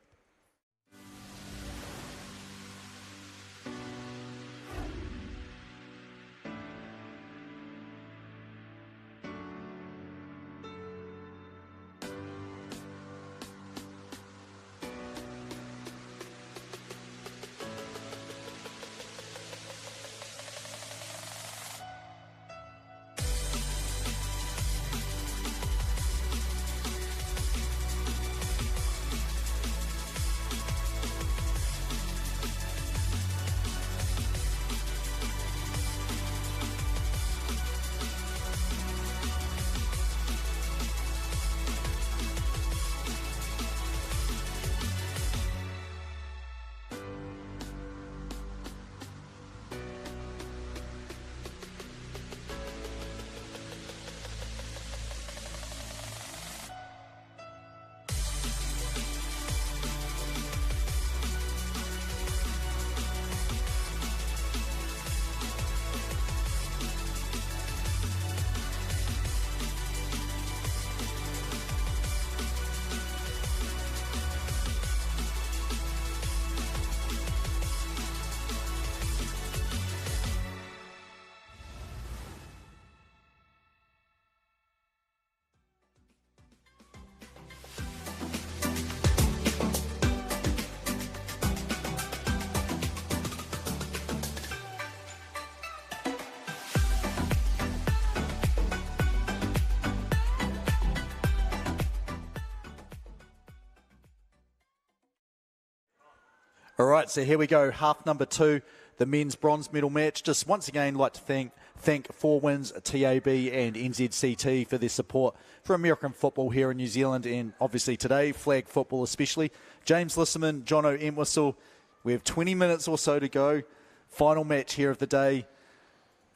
All right, so here we go. Half number 2, the men's bronze medal match. Just once again, like to thank 4 Wins, TAB and NZCT for their support for American football here in New Zealand, and obviously today, flag football especially. James Lisserman, Jono Entwistle. We have 20 minutes or so to go. Final match here of the day.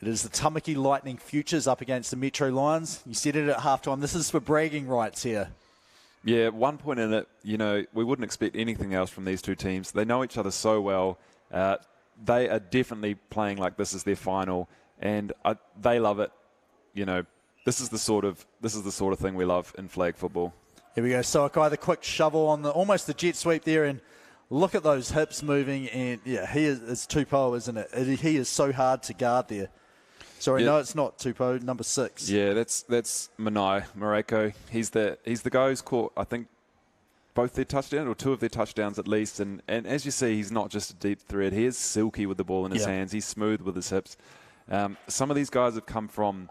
It is the Tamaki Lightning Futures up against the Metro Lions. You said it at halftime. This is for bragging rights here. Yeah, 1 point in it, we wouldn't expect anything else from these two teams. They know each other so well. They are definitely playing like this is their final, and they love it. This is the sort of thing we love in flag football. Here we go. Soakai, the quick shovel on almost the jet sweep there, and look at those hips moving. And yeah, it's Tupou, isn't it? He is so hard to guard there. Sorry, no, it's not Tupou, number 6. Yeah, that's Manai Mareko. He's the guy who's caught, I think, both their touchdowns, or 2 of their touchdowns at least. And as you see, he's not just a deep threat. He is silky with the ball in his hands. He's smooth with his hips. Some of these guys have come from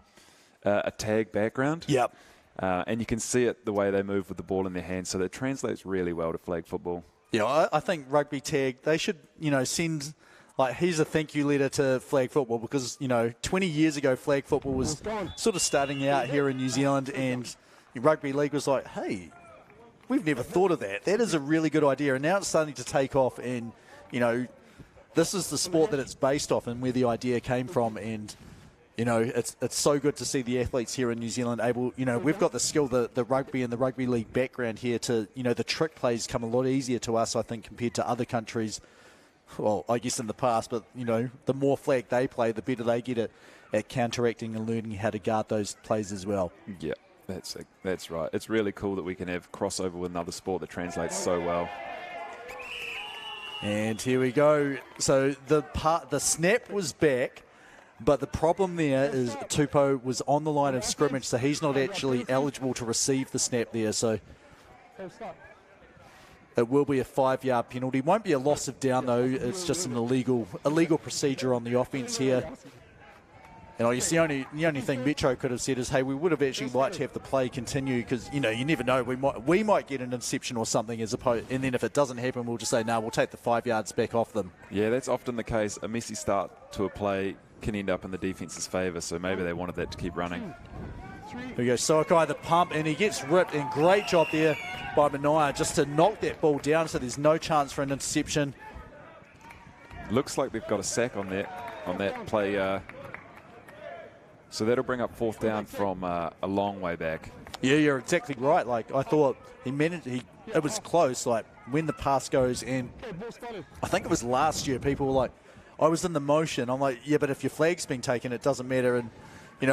a tag background. Yep. And you can see it the way they move with the ball in their hands. So that translates really well to flag football. Yeah, I think rugby tag, they should, send... here's a thank you letter to flag football, because, 20 years ago, flag football was sort of starting out here in New Zealand, and rugby league was like, hey, we've never thought of that. That is a really good idea. And now it's starting to take off, and, this is the sport that it's based off and where the idea came from. And, it's so good to see the athletes here in New Zealand able, we've got the skill, the rugby and the rugby league background here to, the trick plays come a lot easier to us, I think, compared to other countries. Well, I guess in the past, but, the more flag they play, the better they get at counteracting and learning how to guard those plays as well. Yeah, that's right. It's really cool that we can have crossover with another sport that translates so well. And here we go. So the snap was back, but the problem there is Tupou was on the line of scrimmage, so he's not actually eligible to receive the snap there. So it will be a 5-yard penalty. Won't be a loss of down, though. It's just an illegal procedure on the offence here. And I guess the only thing Metro could have said is, hey, we would have actually liked to have the play continue, because, you never know. We might get an interception or something, and then if it doesn't happen, we'll just say, no, we'll take the 5 yards back off them. Yeah, that's often the case. A messy start to a play can end up in the defence's favour, so maybe they wanted that to keep running. Here we go, Soakai, the pump, and he gets ripped, and great job there by Mania just to knock that ball down so there's no chance for an interception. Looks like they've got a sack on that play. So that'll bring up 4th down from a long way back. Yeah, you're exactly right. I thought it was close, when the pass goes, and I think it was last year, people were like, I was in the motion. I'm like, yeah, but if your flag's been taken, it doesn't matter. And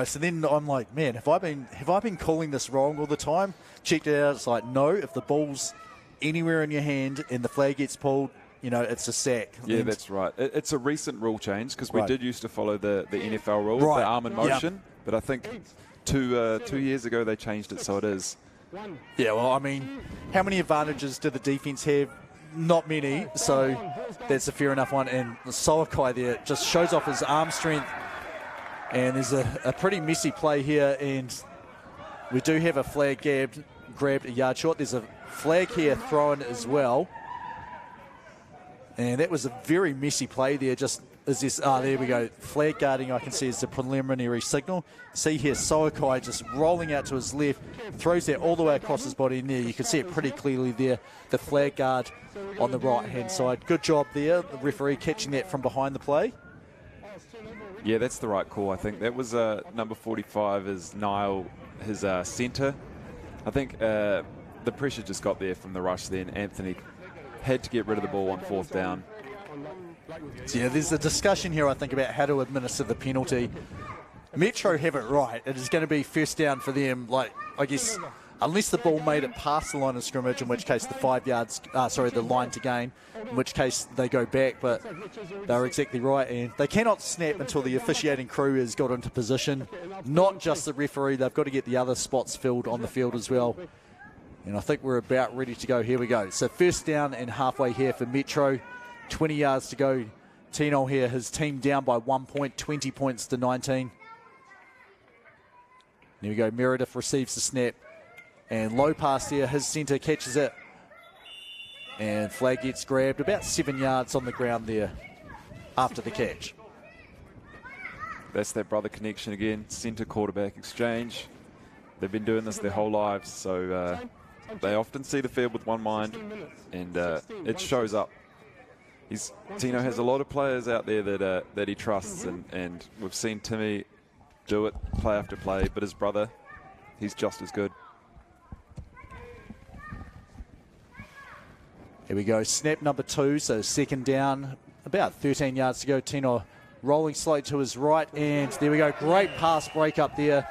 so then I'm like, man, have I been calling this wrong all the time? Checked it out. It's like, no, if the ball's anywhere in your hand and the flag gets pulled, it's a sack. Yeah, that's right. It's a recent rule change, because we did used to follow the NFL rules, right. the arm in motion. But I think 2 years ago they changed it, so it is. Yeah, well, how many advantages did the defense have? Not many, so that's a fair enough one. And Soakai there just shows off his arm strength. And there's a pretty messy play here, and we do have a flag grabbed a yard short. There's a flag here thrown as well. And that was a very messy play there. There we go. Flag guarding, I can see, is the preliminary signal. See here, Soakai just rolling out to his left, throws that all the way across his body, and there you can see it pretty clearly there, the flag guard on the right-hand side. Good job there, the referee catching that from behind the play. Yeah, that's the right call, I think. That was number 45 is Niall, his centre. I think the pressure just got there from the rush then. Anthony had to get rid of the ball on 4th down. So yeah, there's a discussion here, I think, about how to administer the penalty. Metro have it right. It is going to be 1st down for them, I guess, unless the ball made it past the line of scrimmage, in which case the 5 yards, the line to gain, in which case they go back, but they're exactly right. And they cannot snap until the officiating crew has got into position. Not just the referee, they've got to get the other spots filled on the field as well. And I think we're about ready to go. Here we go. So 1st down and halfway here for Metro. 20 yards to go. Tino here, his team down by 1 point, 20 points to 19. There we go. Meredith receives the snap. And low pass here. His centre catches it. And flag gets grabbed about 7 yards on the ground there after the catch. That's that brother connection again, centre quarterback exchange. They've been doing this their whole lives, so they often see the field with one mind, and it shows up. Tino has a lot of players out there that he trusts, and we've seen Timmy do it play after play, but his brother, he's just as good. Here we go, snap number 2, so second down, about 13 yards to go. Tino rolling slightly to his right, and there we go, great pass break up there.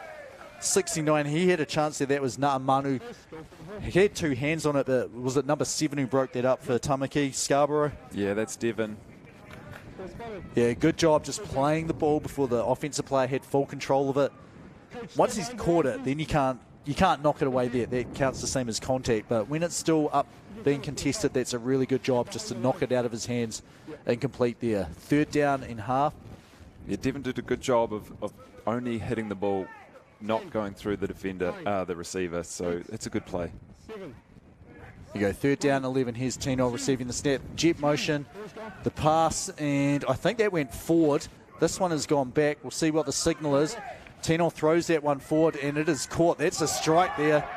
69, he had a chance there. That was Na'amanu. He had 2 hands on it, but was it number 7 who broke that up for Tamaki Scarborough? Yeah, that's Devon. Yeah, good job just playing the ball before the offensive player had full control of it. Once he's caught it, then you can't knock it away there. That counts the same as contact, but when it's still up being contested, that's a really good job just to knock it out of his hands and complete there. Third down and half. Yeah, Devon did a good job of only hitting the ball, not going through the defender, the receiver, so it's a good play. You go third down, 11. Here's Tino receiving the snap. Jet motion, the pass, and I think that went forward. This one has gone back. We'll see what the signal is. Tino throws that one forward, and it is caught. That's a strike there.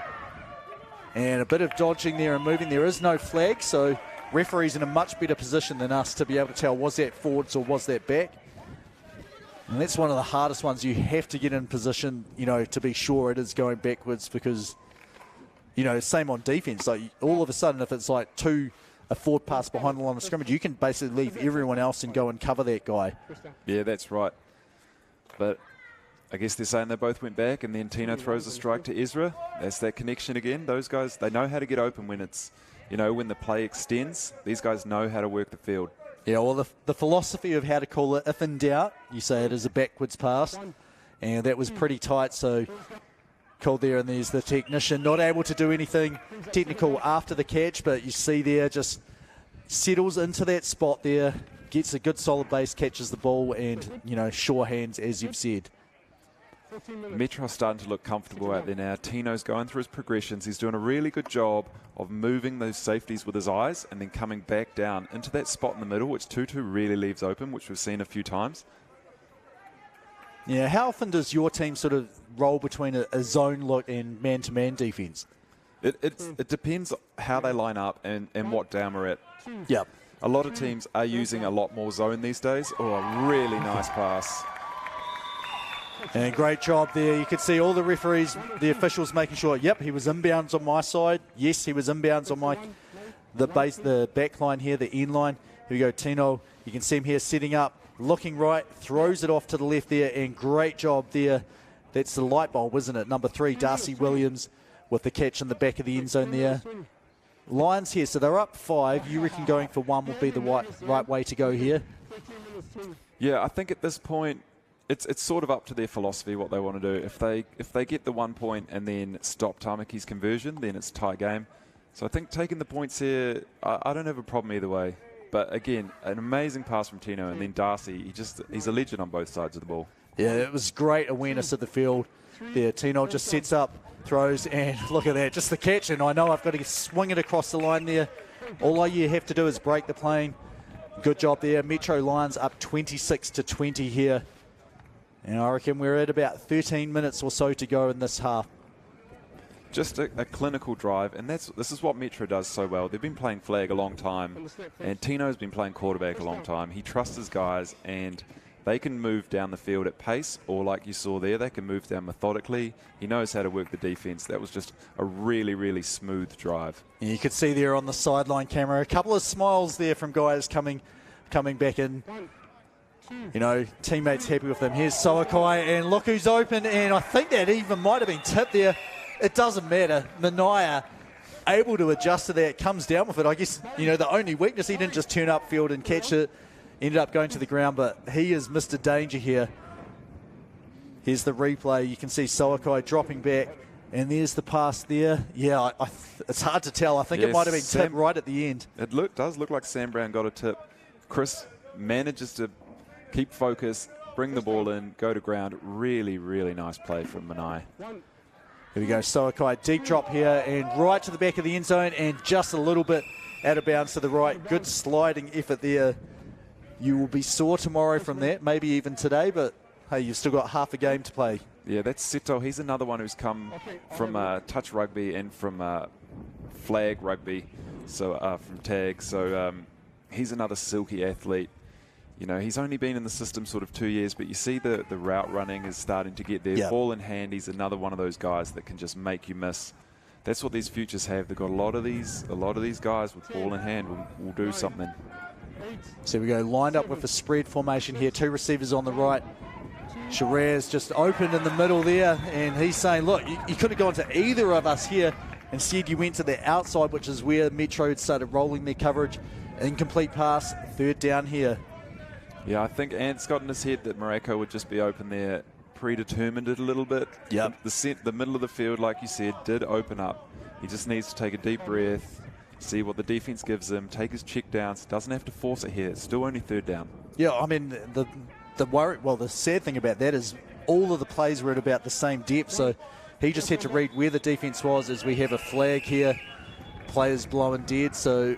And a bit of dodging there and moving. There is no flag, so referee's in a much better position than us to be able to tell, was that forwards or was that back? And that's one of the hardest ones. You have to get in position, to be sure it is going backwards, because, same on defense. Like, all of a sudden, if it's like a forward pass behind the line of scrimmage, you can basically leave everyone else and go and cover that guy. Yeah, that's right. But I guess they're saying they both went back, and then Tino throws a strike to Ezra. That's that connection again. Those guys, they know how to get open when it's, when the play extends. These guys know how to work the field. Yeah, well, the philosophy of how to call it, if in doubt, you say it is a backwards pass. And that was pretty tight, so called there, and there's the technician not able to do anything technical after the catch, but you see there, just settles into that spot there, gets a good solid base, catches the ball, and, sure hands, as you've said. Metro's starting to look comfortable out there now. Tino's going through his progressions. He's doing a really good job of moving those safeties with his eyes and then coming back down into that spot in the middle, which Tutu really leaves open, which we've seen a few times. Yeah, how often does your team sort of roll between a zone look and man-to-man defense? It depends how they line up and what down we're at. Yep. A lot of teams are using a lot more zone these days. Oh, a really nice pass. And great job there. You could see all the referees, the officials making sure, yep, he was inbounds on my side. Yes, he was inbounds on the back line here, the end line. Here we go, Tino. You can see him here setting up, looking right, throws it off to the left there, and great job there. That's the light bulb, isn't it? Number 3, Darcy Williams, with the catch in the back of the end zone there. Lions here, so they're up 5. You reckon going for 1 will be the right way to go here? Yeah, I think at this point, it's sort of up to their philosophy what they want to do. If they get the 1 point and then stop Tamaki's conversion, then it's a tie game. So I think taking the points here, I don't have a problem either way. But again, an amazing pass from Tino, and then Darcy, he's a legend on both sides of the ball. Yeah, it was great awareness of the field there. Tino just sets up, throws, and look at that, just the catch. And I know I've got to swing it across the line there. All you have to do is break the plane. Good job there. Metro Lions up 26-20 here. And I reckon we're at about 13 minutes or so to go in this half. Just a clinical drive, and this is what Metro does so well. They've been playing flag a long time, and Tino's been playing quarterback a long time. He trusts his guys, and they can move down the field at pace, or like you saw there, they can move down methodically. He knows how to work the defense. That was just a really, really smooth drive. Yeah, you could see there on the sideline camera, a couple of smiles there from guys coming back in. Teammates happy with them. Here's Soakai, and look who's open, and I think that even might have been tipped there. It doesn't matter. Manaya able to adjust to that, comes down with it. I guess, the only weakness, he didn't just turn upfield and catch it, ended up going to the ground, but he is Mr. Danger here. Here's the replay. You can see Soakai dropping back, and there's the pass there. Yeah, it's hard to tell. I think it might have been tipped right at the end. It does look like Sam Brown got a tip. Chris manages to keep focus, bring the ball in, go to ground. Really, really nice play from Manai. Here we go, Soakai, deep drop here, and right to the back of the end zone, and just a little bit out of bounds to the right. Good sliding effort there. You will be sore tomorrow from that, maybe even today, but hey, you've still got half a game to play. Yeah, that's Seto. He's another one who's come from touch rugby and from flag rugby, so from tag. So he's another silky athlete. You know, he's only been in the system sort of 2 years, but you see the route running is starting to get there. Yep. Ball in hand, he's another one of those guys that can just make you miss. That's what these futures have. They've got a lot of these guys with ball in hand will do something. So we go lined up with a spread formation here. 2 receivers on the right. Shiraz just opened in the middle there, and he's saying, look, you could have gone to either of us here. Instead, you went to the outside, which is where Metro had started rolling their coverage. Incomplete pass, 3rd down here. Yeah, I think Ant's got in his head that Morocco would just be open there, predetermined it a little bit. Yep. The middle of the field, like you said, did open up. He just needs to take a deep breath, see what the defense gives him, take his check downs. Doesn't have to force it here. It's still only 3rd down. Yeah, I mean, the sad thing about that is all of the plays were at about the same depth, so he just had to read where the defense was as we have a flag here. Players blowing dead, so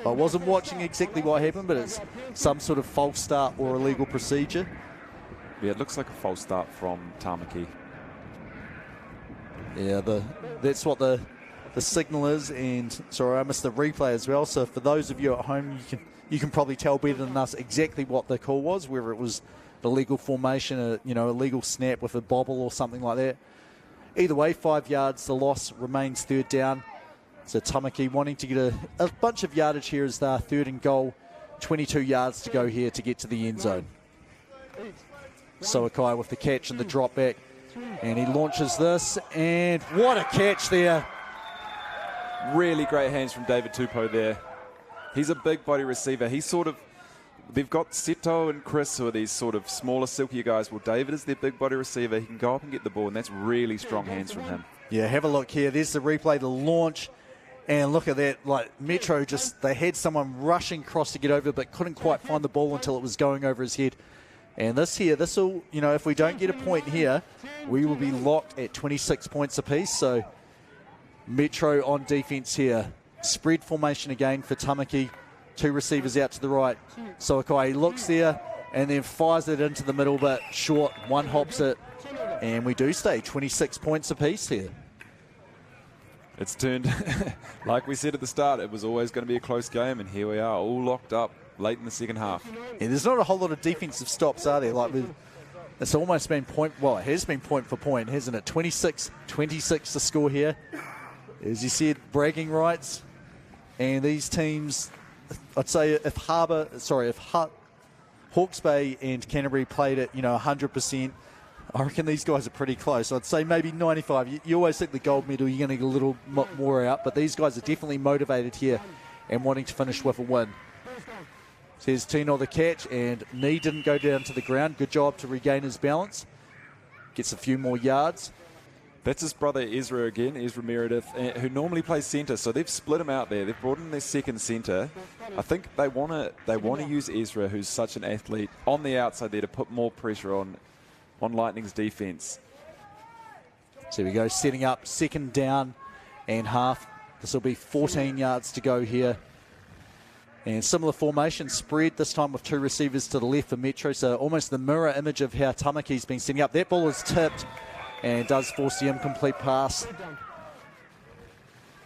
I wasn't watching exactly what happened, but it's some sort of false start or illegal procedure. Yeah, it looks like a false start from Tamaki. Yeah, that's what the signal is, and sorry, I missed the replay as well. So for those of you at home, you can probably tell better than us exactly what the call was, whether it was the legal formation, a legal snap with a bobble or something like that. Either way, 5 yards. The loss remains 3rd down. So Tamaki wanting to get a bunch of yardage here as they're 3rd and goal. 22 yards to go here to get to the end zone. Soakai with the catch and the drop back. And he launches this, and what a catch there. Really great hands from David Tupou there. He's a big body receiver. They've got Seto and Chris, who are these sort of smaller, silkier guys. Well, David is their big body receiver. He can go up and get the ball, and that's really strong hands from him. Yeah, have a look here. There's the replay, the launch. And look at that, like Metro they had someone rushing across to get over, but couldn't quite find the ball until it was going over his head. And this will, if we don't get a point here, we will be locked at 26 points apiece. So Metro on defense here. Spread formation again for Tamaki. 2 receivers out to the right. Soakai looks there and then fires it into the middle, but short. 1 hops it. And we do stay 26 points apiece here. It's turned, like we said at the start, it was always going to be a close game, and here we are, all locked up late in the second half. Yeah, there's not a whole lot of defensive stops, are there? It's almost been it has been point for point, hasn't it? 26-26 to score here. As you said, bragging rights. And these teams, I'd say if Hawke's Bay and Canterbury played at 100%, I reckon these guys are pretty close. I'd say maybe 95. You always think the gold medal, you're going to get a little more out, but these guys are definitely motivated here and wanting to finish with a win. Says Tino the catch, and knee didn't go down to the ground. Good job to regain his balance. Gets a few more yards. That's his brother Ezra again, Ezra Meredith, who normally plays centre. So they've split him out there. They've brought in their second centre. I think they want to use Ezra, who's such an athlete, on the outside there to put more pressure on Lightning's defense. So we go, setting up 2nd down and half. This will be 14 yards to go here. And similar formation, spread, this time with 2 receivers to the left for Metro. So almost the mirror image of how Tamaki's been setting up. That ball is tipped and does force the incomplete pass.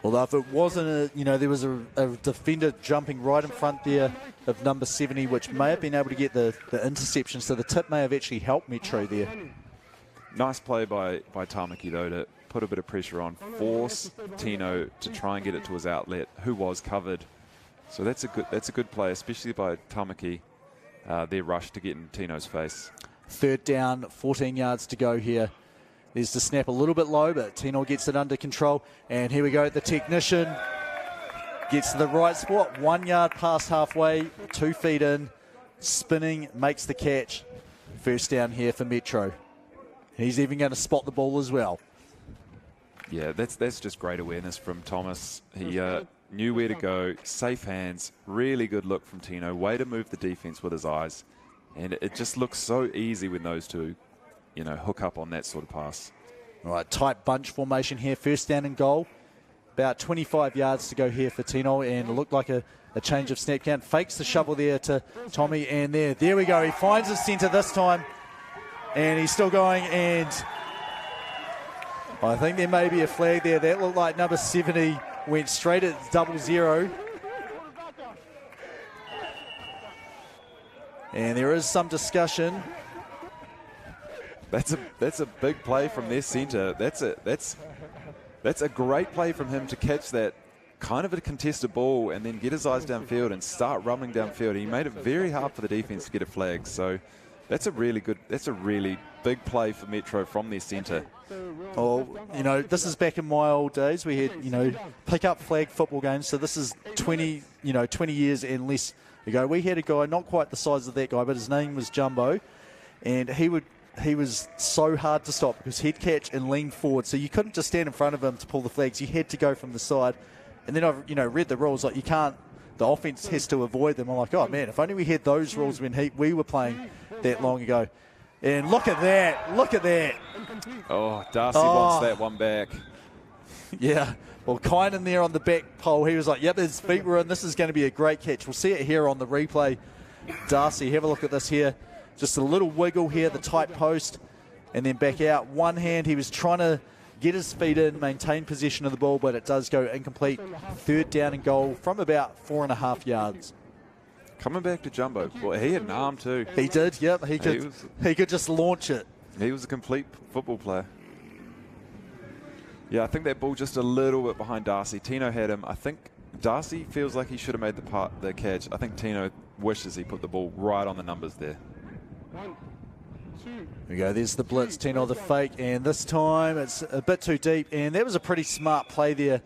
Although if it wasn't, there was a defender jumping right in front there of number 70, which may have been able to get the interception. So the tip may have actually helped Metro there. Nice play by Tamaki, though, to put a bit of pressure on, force Tino to try and get it to his outlet, who was covered. So that's a good play, especially by Tamaki, their rush to get in Tino's face. 3rd down, 14 yards to go here. There's the snap a little bit low, but Tino gets it under control. And here we go, the technician gets to the right spot. 1 yard past halfway, 2 feet in, spinning, makes the catch. 1st down here for Metro. He's even going to spot the ball as well. Yeah, that's just great awareness from Thomas. He knew where to go, safe hands, really good look from Tino. Way to move the defense with his eyes. And it just looks so easy when those two hook up on that sort of pass. All right, tight bunch formation here. 1st down and goal. about 25 yards to go here for Tino, and it looked like a change of snap count. Fakes the shovel there to Tommy, and there we go. He finds his centre this time, and he's still going, and I think there may be a flag there. That looked like number 70 went straight at 00. And there is some discussion. That's a big play from their centre. That's a great play from him to catch that kind of a contested ball and then get his eyes downfield and start rumbling downfield. He made it very hard for the defence to get a flag. So that's a really big play for Metro from their centre. Oh, you know, this is back in my old days. We had, you know, pick up flag football games. So this is 20 years and less ago. We had a guy, not quite the size of that guy, but his name was Jumbo, and he was so hard to stop because he'd catch and lean forward. So you couldn't just stand in front of him to pull the flags. You had to go from the side. And then I've, read the rules, like you can't, the offense has to avoid them. I'm like, oh man, if only we had those rules when we were playing that long ago. And look at that. Oh, Darcy wants that one back. Yeah. Well, Kynan there on the back pole, he was like, yep, his feet were in. This is going to be a great catch. We'll see it here on the replay. Darcy, have a look at this here. Just a little wiggle here, the tight post, and then back out. One hand, he was trying to get his feet in, maintain possession of the ball, but it does go incomplete. 3rd down and goal from about 4.5 yards. Coming back to Jumbo. Well, he had an arm too. He did, yep. He could just launch it. He was a complete football player. Yeah, I think that ball just a little bit behind Darcy. Tino had him. I think Darcy feels like he should have made the catch. I think Tino wishes he put the ball right on the numbers there. Here we go, there's the blitz, Tino the fake, and this time it's a bit too deep, and that was a pretty smart play there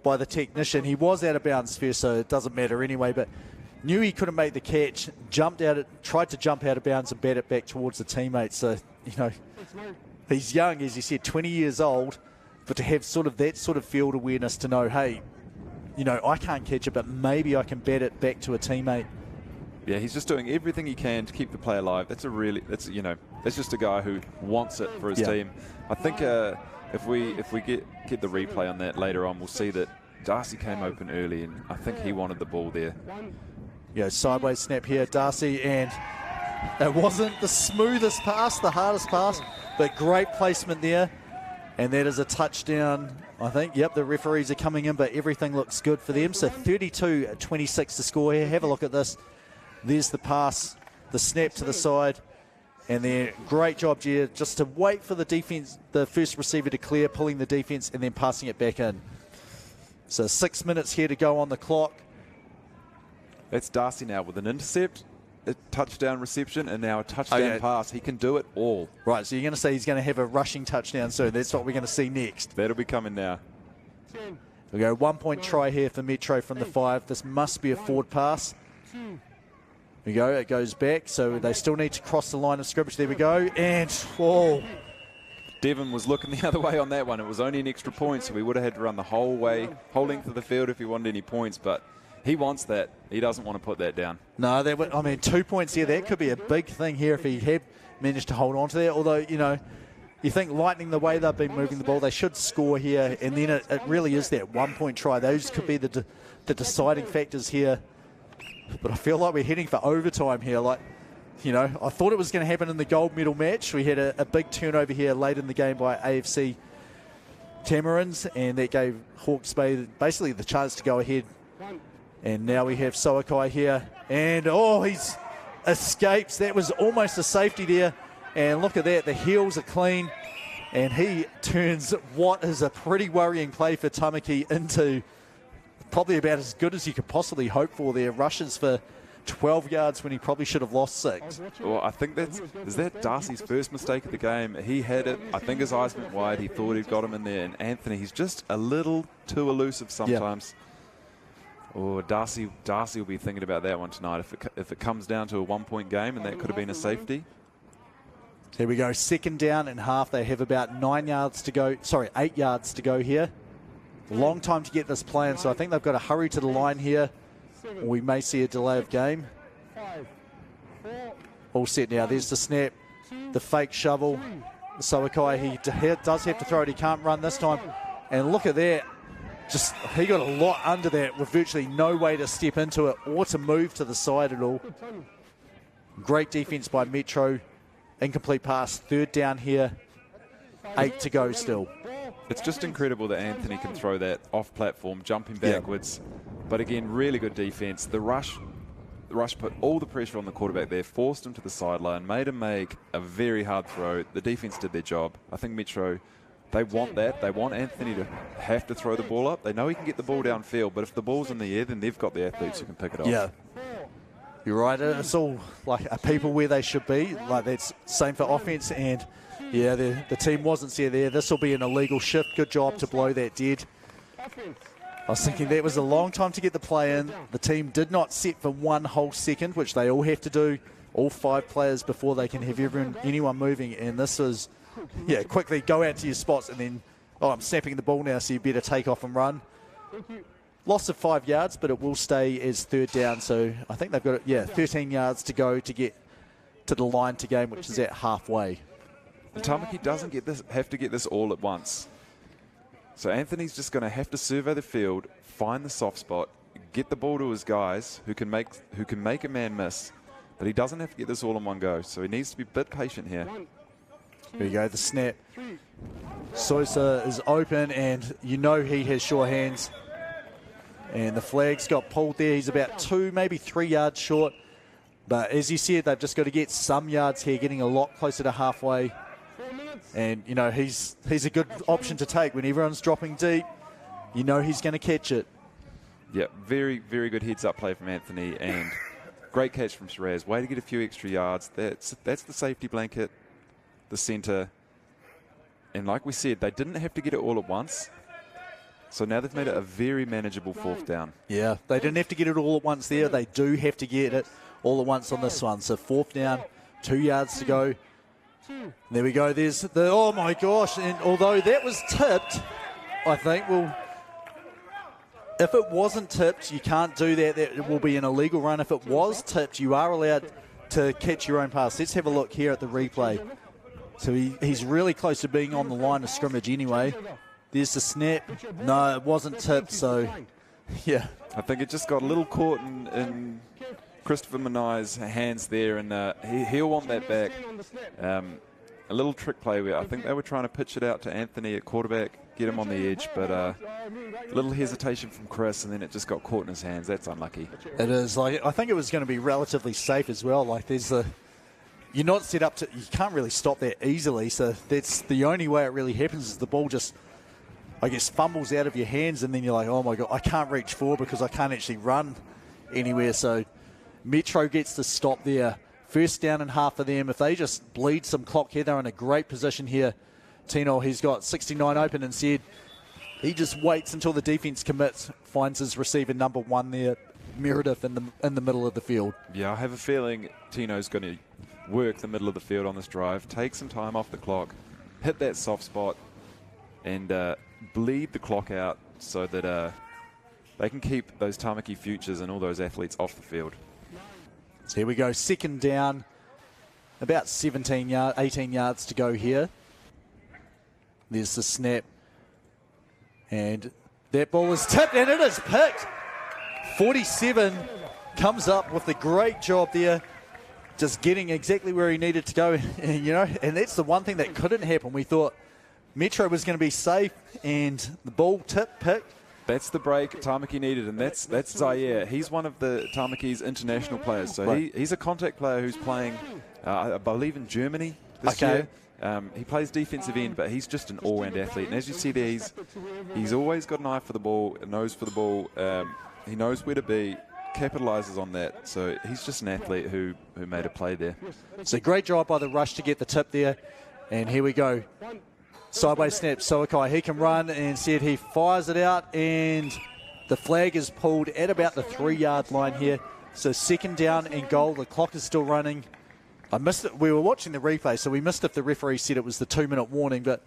by the technician. He was out of bounds first, so it doesn't matter anyway, but knew he couldn't make the catch, tried to jump out of bounds and bat it back towards the teammates. So, he's young, as you said, 20 years old, but to have that sort of field awareness to know, hey, I can't catch it, but maybe I can bat it back to a teammate. Yeah, he's just doing everything he can to keep the play alive. That's just a guy who wants it for his team. I think if we get the replay on that later on, we'll see that Darcy came open early, and I think he wanted the ball there. Yeah, sideways snap here, Darcy, and it wasn't the smoothest pass, the hardest pass, but great placement there, and that is a touchdown. I think, yep, the referees are coming in, but everything looks good for them. So 32-26 to score here. Have a look at this. There's the pass, the snap to the side, and then great job, Gia, just to wait for the defense, the first receiver to clear, pulling the defense, and then passing it back in. So 6 minutes here to go on the clock. That's Darcy now with an intercept, a touchdown reception, and now a touchdown pass. He can do it all. Right, so you're going to say he's going to have a rushing touchdown soon. That's what we're going to see next. That'll be coming now. We go 1 point try here for Metro from the 5. This must be a forward pass. There we go, it goes back, so they still need to cross the line of scrimmage. There we go, and Devon was looking the other way on that one. It was only an extra point, so we would have had to run the whole length of the field if he wanted any points, but he wants that. He doesn't want to put that down. No, 2 points here. That could be a big thing here if he had managed to hold on to that, although, you think Lightning, the way they've been moving the ball, they should score here, and then it really is that 1 point try. Those could be the deciding factors here. But I feel like we're heading for overtime here. I thought it was going to happen in the gold medal match. We had a big turnover here late in the game by AFC Tamarins, and that gave Hawke's Bay basically the chance to go ahead. And now we have Soakai here, and he escapes. That was almost a safety there. And look at that, the heels are clean, and he turns what is a pretty worrying play for Tamaki into probably about as good as you could possibly hope for there. Rushes for 12 yards when he probably should have lost 6. Well, I think is that Darcy's first mistake of the game. He had it. I think his eyes went wide. He thought he'd got him in there. And Anthony, he's just a little too elusive sometimes. Darcy will be thinking about that one tonight. If it comes down to a 1 point game, and that could have been a safety. Here we go. 2nd down and half. They have about 8 yards to go here. Long time to get this plan, so I think they've got to hurry to the line here, or we may see a delay of game. All set now. There's the snap, the fake shovel. Soakai, he does have to throw it. He can't run this time. And look at that. he got a lot under that with virtually no way to step into it or to move to the side at all. Great defense by Metro. Incomplete pass, 3rd down here. 8 to go still. It's just incredible that Anthony can throw that off platform, jumping backwards. But again, really good defense. The rush put all the pressure on the quarterback there, forced him to the sideline, made him make a very hard throw. The defense did their job. I think Metro, they want that. They want Anthony to have to throw the ball up. They know he can get the ball downfield, but if the ball's in the air, then they've got the athletes who can pick it off. Yeah. You're right. It's all like a people where they should be. Like that's same for offense. And yeah, the team wasn't there. This will be an illegal shift. Good job to blow that dead. I was thinking that was a long time to get the play in. The team did not set for 1 whole second, which they all have to do, all 5 players, before they can have anyone moving. And this was, yeah, quickly go out to your spots and then, oh, I'm snapping the ball now, so you better take off and run. Loss of 5 yards, but it will stay as 3rd down. So I think they've got, 13 yards to go to get to the line to game, which is at halfway. And Tamaki doesn't have to get this all at once. So Anthony's just going to have to survey the field, find the soft spot, get the ball to his guys who can make a man miss, but he doesn't have to get this all in one go. So he needs to be a bit patient here. Here you go, the snap. Sosa is open, and you know he has sure hands. And the flag's got pulled there. He's about 2, maybe 3 yards short. But as you said, they've just got to get some yards here, getting a lot closer to halfway. And, you know, he's a good option to take. When everyone's dropping deep, you know he's going to catch it. Yeah, very, very good heads-up play from Anthony, and great catch from Shiraz. Way to get a few extra yards. That's the safety blanket, the centre. And like we said, they didn't have to get it all at once. So now they've made it a very manageable 4th down. Yeah, they didn't have to get it all at once there. They do have to get it all at once on this one. So 4th down, 2 yards to go. There we go. There's the, oh my gosh. And although that was tipped, I think, well, if it wasn't tipped, you can't do that. That will be an illegal run. If it was tipped, you are allowed to catch your own pass. Let's have a look here at the replay. So he's really close to being on the line of scrimmage anyway. There's the snap. No, it wasn't tipped, so yeah. I think it just got a little caught in Christopher Manai's hands there, and he'll want that back. A little trick play where I think they were trying to pitch it out to Anthony at quarterback, get him on the edge, but a little hesitation from Chris, and then it just got caught in his hands. That's unlucky. It is. Like, I think it was going to be relatively safe as well. Like, you're not set up to, you can't really stop that easily, so that's the only way it really happens is the ball just, I guess, fumbles out of your hands, and then you're like, oh my God, I can't reach forward because I can't actually run anywhere. So Metro gets the stop there. 1st down and half of them. If they just bleed some clock here, they're in a great position here. Tino, he's got 69 open and said he just waits until the defense commits, finds his receiver number 1 there, Meredith in the middle of the field. Yeah, I have a feeling Tino's going to work the middle of the field on this drive, take some time off the clock, hit that soft spot, and bleed the clock out so that they can keep those Tamaki futures and all those athletes off the field. So here we go, 2nd down, about 18 yards to go here. There's the snap. And that ball is tipped, and it is picked. 47 comes up with a great job there, just getting exactly where he needed to go. And, you know, and that's the one thing that couldn't happen. We thought Metro was going to be safe, and the ball picked. That's the break Tamaki needed, and that's Zaire. He's one of the Tamaki's international players. So right. he's a contact player who's playing, I believe, in Germany this year. He plays defensive end, but he's just an all-round athlete. And as you see there, he's always got an eye for the ball, a nose for the ball. He knows where to be, capitalizes on that. So he's just an athlete who made a play there. So great job by the rush to get the tip there. And here we go. Sideways snap, Soakai, he can run, and said he fires it out, and the flag is pulled at about the 3-yard line here. So 2nd down and goal, the clock is still running. I missed it, we were watching the replay, so we missed if the referee said it was the 2-minute warning, but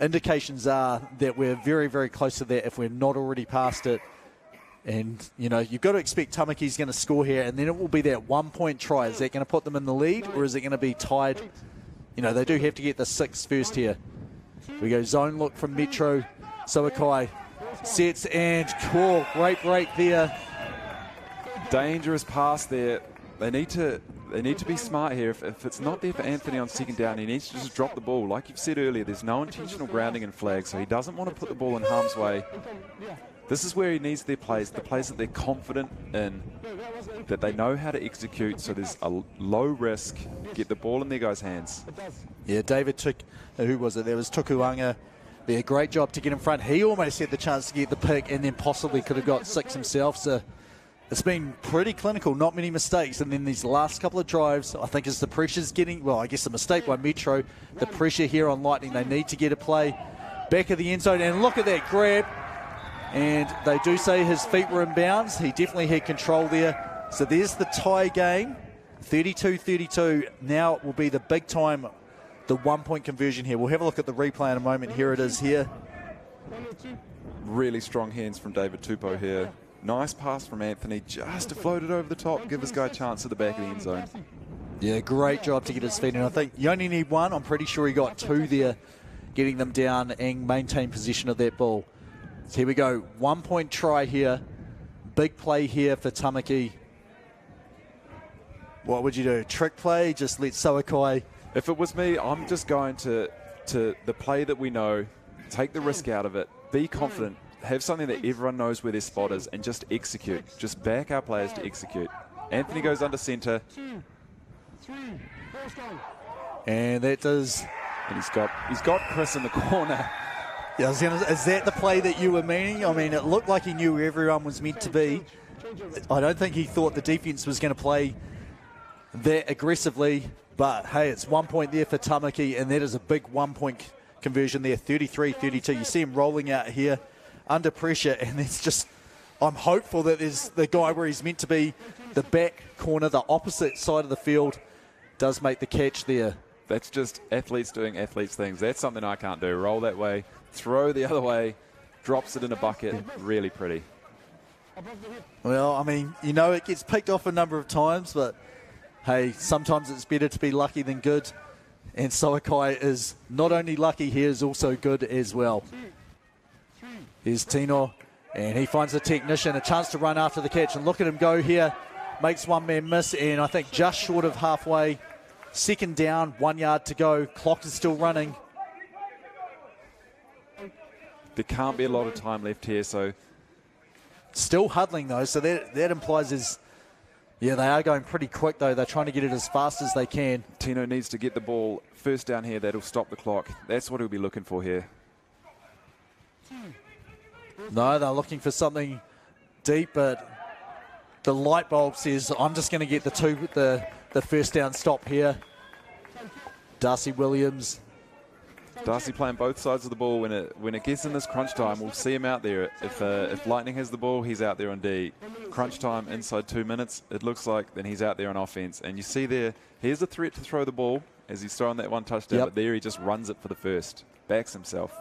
indications are that we're very, very close to that if we're not already past it. And, you know, you've got to expect Tamaki's going to score here, and then it will be that 1-point try. Is that going to put them in the lead, or is it going to be tied? You know, they do have to get the 6 first here. We go zone look from Metro. Soakai sets, and great break there. Dangerous pass there. They need to be smart here. If it's not there for Anthony on second down, he needs to just drop the ball. Like you've said earlier, there's no intentional grounding in flag, so he doesn't want to put the ball in harm's way. This is where he needs their plays, the plays that they're confident in, that they know how to execute, so there's a low risk, get the ball in their guys' hands. Yeah, David took, who was it? There was Tukuanga. Yeah, great job to get in front. He almost had the chance to get the pick and then possibly could have got 6 himself. So it's been pretty clinical, not many mistakes. And then these last couple of drives, I think as the pressure's getting, well, I guess a mistake by Metro, the pressure here on Lightning, they need to get a play back of the end zone. And look at that grab. And they do say his feet were in bounds. He definitely had control there. So there's the tie game, 32-32. Now it will be the big time, the 1-point conversion here. We'll have a look at the replay in a moment. Here it is here. Really strong hands from David Tupou here. Nice pass from Anthony, just to float it over the top, give this guy a chance at the back of the end zone. Yeah, great job to get his feet in. I think you only need 1. I'm pretty sure he got 2 there, getting them down and maintain possession of that ball. So here we go, 1-point try here. Big play here for Tamaki. What would you do? Trick play? Just let Soakai. If it was me, I'm just going to the play that we know, take the risk out of it, be confident, have something that everyone knows where their spot is, and just execute. Just back our players to execute. Anthony goes under centre. And that does. And he's got Chris in the corner. Yeah, is that the play that you were meaning? I mean, it looked like he knew where everyone was meant to be. I don't think he thought the defense was going to play that aggressively. But, hey, it's 1 point there for Tamaki, and that is a big 1-point conversion there, 33-32. You see him rolling out here under pressure, and it's just, I'm hopeful that there's the guy where he's meant to be, the back corner, the opposite side of the field, does make the catch there. That's just athletes doing athletes things. That's something I can't do. Roll that way, throw the other way, drops it in a bucket. Really pretty. Well, I mean, you know, it gets picked off a number of times, but hey, sometimes it's better to be lucky than good. And Soakai is not only lucky, he is also good as well. Here's Tino, and he finds the technician, a chance to run after the catch. And look at him go here. Makes one man miss, and I think just short of halfway. Second down, 1 yard to go. Clock is still running. There can't be a lot of time left here, so. Still huddling, though, so that implies is, yeah, they are going pretty quick, though. They're trying to get it as fast as they can. Tino needs to get the ball first down here. That'll stop the clock. That's what he'll be looking for here. No, they're looking for something deep, but the light bulb says, I'm just going to get the first down stop here. Darcy Williams. Darcy playing both sides of the ball. When it gets in this crunch time, we'll see him out there. If Lightning has the ball, he's out there on D. Crunch time inside 2 minutes, it looks like, then he's out there on offense. And you see there, here's a threat to throw the ball as he's throwing that one touchdown, but there he just runs it for the first. Backs himself.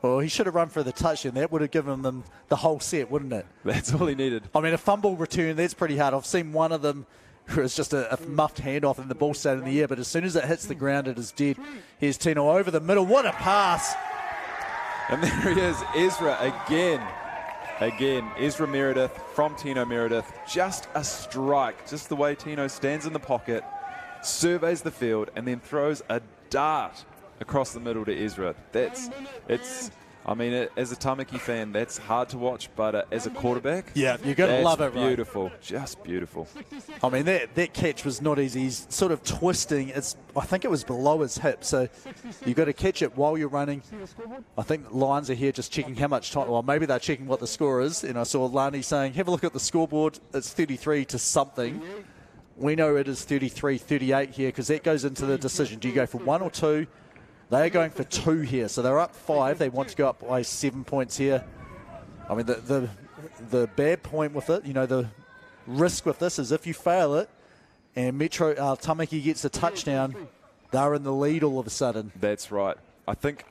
Well, he should have run for the touchdown. That would have given them the whole set, wouldn't it? That's all he needed. I mean, a fumble return, that's pretty hard. I've seen one of them where it's just a muffed handoff and the ball stayed in the air, but as soon as it hits the ground, it is dead. Here's Tino over the middle. What a pass! And there he is, Ezra again. Again, Ezra Meredith from Tino Meredith. Just a strike. Just the way Tino stands in the pocket, surveys the field, and then throws a dart across the middle to Ezra. I mean, as a Tamaki fan, that's hard to watch, but as a quarterback, yeah, you're going to love it, right? Beautiful, just beautiful. I mean, that catch was not easy. He's sort of twisting. I think it was below his hip, so you've got to catch it while you're running. I think Lions are here just checking how much time, well, maybe they're checking what the score is, and I saw Lani saying, have a look at the scoreboard. It's 33 to something. We know it is 33-38 here, because that goes into the decision. Do you go for 1 or 2? They are going for 2 here, so they're up 5. They want to go up by 7 points here. I mean, the bad point with it, you know, the risk with this is if you fail it and Metro Tamaki gets a touchdown, they're in the lead all of a sudden. That's right. I think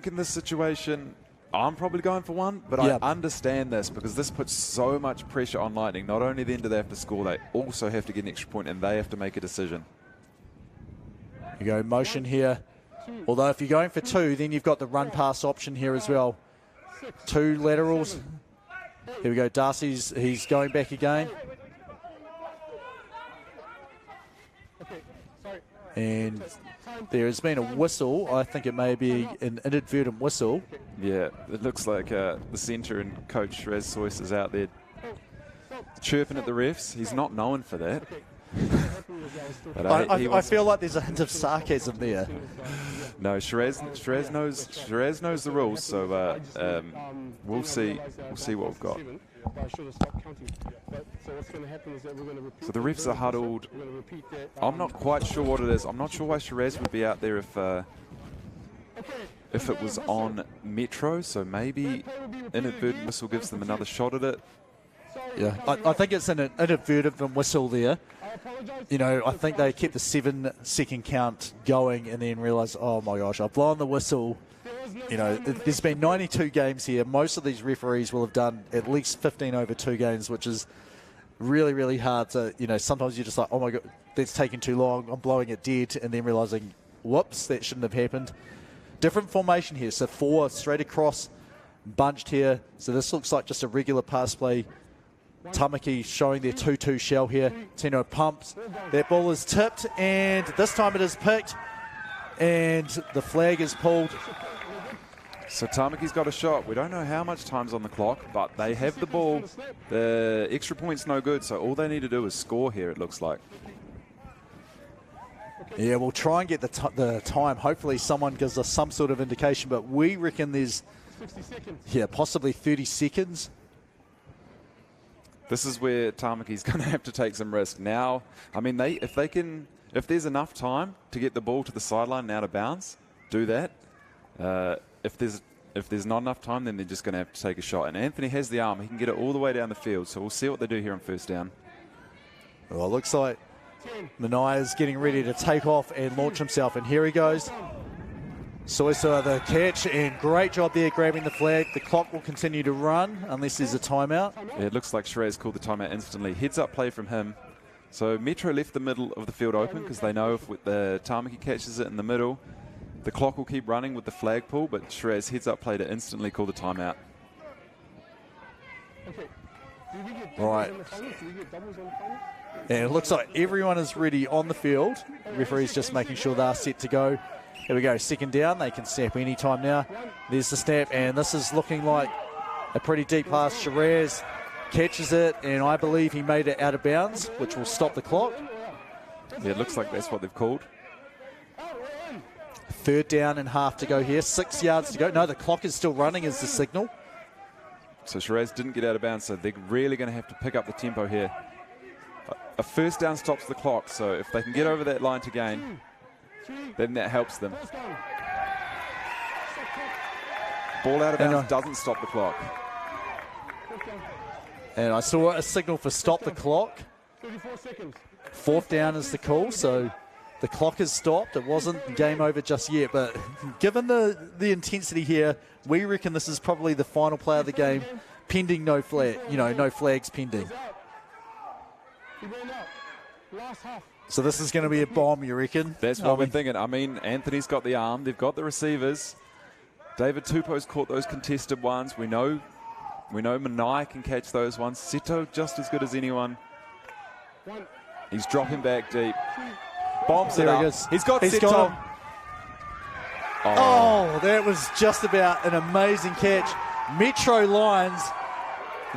in this situation, I'm probably going for 1, but I understand this because this puts so much pressure on Lightning. Not only then do they have to score, they also have to get an extra point and they have to make a decision. You go motion here. Although if you're going for 2, then you've got the run pass option here as well. 2 laterals. Here we go. He's going back again. And there has been a whistle. I think it may be an inadvertent whistle. Yeah, it looks like the centre and coach Raz Soyce is out there chirping at the refs. He's not known for that. But, I feel like there's a hint of sarcasm there. No, Shiraz knows the rules, so we'll see what we've got. So the refs are huddled. I'm not quite sure what it is. I'm not sure why Shiraz would be out there if it was on Metro, so maybe inadvertent whistle gives them another shot at it. Yeah, I think it's an inadvertent whistle there. You know, I think they kept the 7-second count going and then realised, oh my gosh, I've blown the whistle. You know, there's been 92 games here. Most of these referees will have done at least 15 over 2 games, which is really, really hard to, you know, sometimes you're just like, oh my God, that's taking too long. I'm blowing it dead, and then realising, whoops, that shouldn't have happened. Different formation here. So 4 straight across, bunched here. So this looks like just a regular pass play. Tamaki showing their 2-2 shell here. Tino pumps. That ball is tipped, and this time it is picked, and the flag is pulled. So Tamaki's got a shot. We don't know how much time's on the clock, but they have the ball. The extra point's no good, so all they need to do is score here, it looks like. Yeah, we'll try and get the time. Hopefully someone gives us some sort of indication, but we reckon there's, possibly 30 seconds. This is where Tamaki's going to have to take some risk. Now, I mean, if there's enough time to get the ball to the sideline and out of bounds, do that. If there's not enough time, then they're just going to have to take a shot. And Anthony has the arm. He can get it all the way down the field. So we'll see what they do here on first down. Well, it looks like Manai is getting ready to take off and launch himself. And here he goes. Soisa the catch, and great job there grabbing the flag. The clock will continue to run unless there's a timeout. Yeah, it looks like Shiraz called the timeout instantly. Heads up play from him. So Metro left the middle of the field open because they know if the Tamaki catches it in the middle, the clock will keep running with the flag pull, but Shiraz heads up play to instantly call the timeout. All right. And it looks like everyone is ready on the field. The referee's just making sure they're set to go. Here we go, second down. They can snap any time now. There's the snap, and this is looking like a pretty deep pass. Shiraz catches it, and I believe he made it out of bounds, which will stop the clock. Yeah, it looks like that's what they've called. Third down and half to go here. 6 yards to go. No, the clock is still running is the signal. So Shiraz didn't get out of bounds, so they're really going to have to pick up the tempo here. A first down stops the clock, so if they can get over that line to gain, then that helps them. Ball out of bounds doesn't stop the clock. And I saw a signal for stop the clock. 4th down is the call, so the clock has stopped. It wasn't game over just yet, but given the intensity here, we reckon this is probably the final play of the game, pending no flag, no flags pending. So this is going to be a bomb, you reckon? That's what we're thinking. I mean, Anthony's got the arm. They've got the receivers. David Tupou's caught those contested ones. We know Manai can catch those ones. Seto just as good as anyone. He's dropping back deep. Bombs it up. He's got Seto. Oh, that was just about an amazing catch. Metro Lions,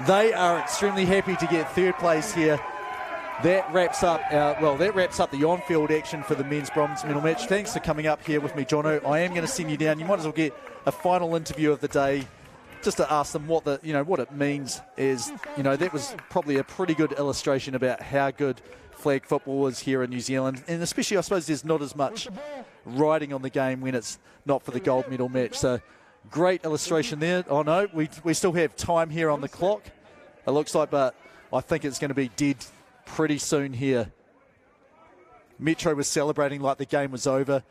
they are extremely happy to get 3rd place here. That wraps up the on-field action for the men's bronze medal match. Thanks for coming up here with me, Jono. I am going to send you down. You might as well get a final interview of the day, just to ask them what it means. Is that was probably a pretty good illustration about how good flag football is here in New Zealand, and especially I suppose there's not as much riding on the game when it's not for the gold medal match. So great illustration there. Oh no, we still have time here on the clock. It looks like, but I think it's going to be dead pretty soon here. Metro was celebrating like the game was over,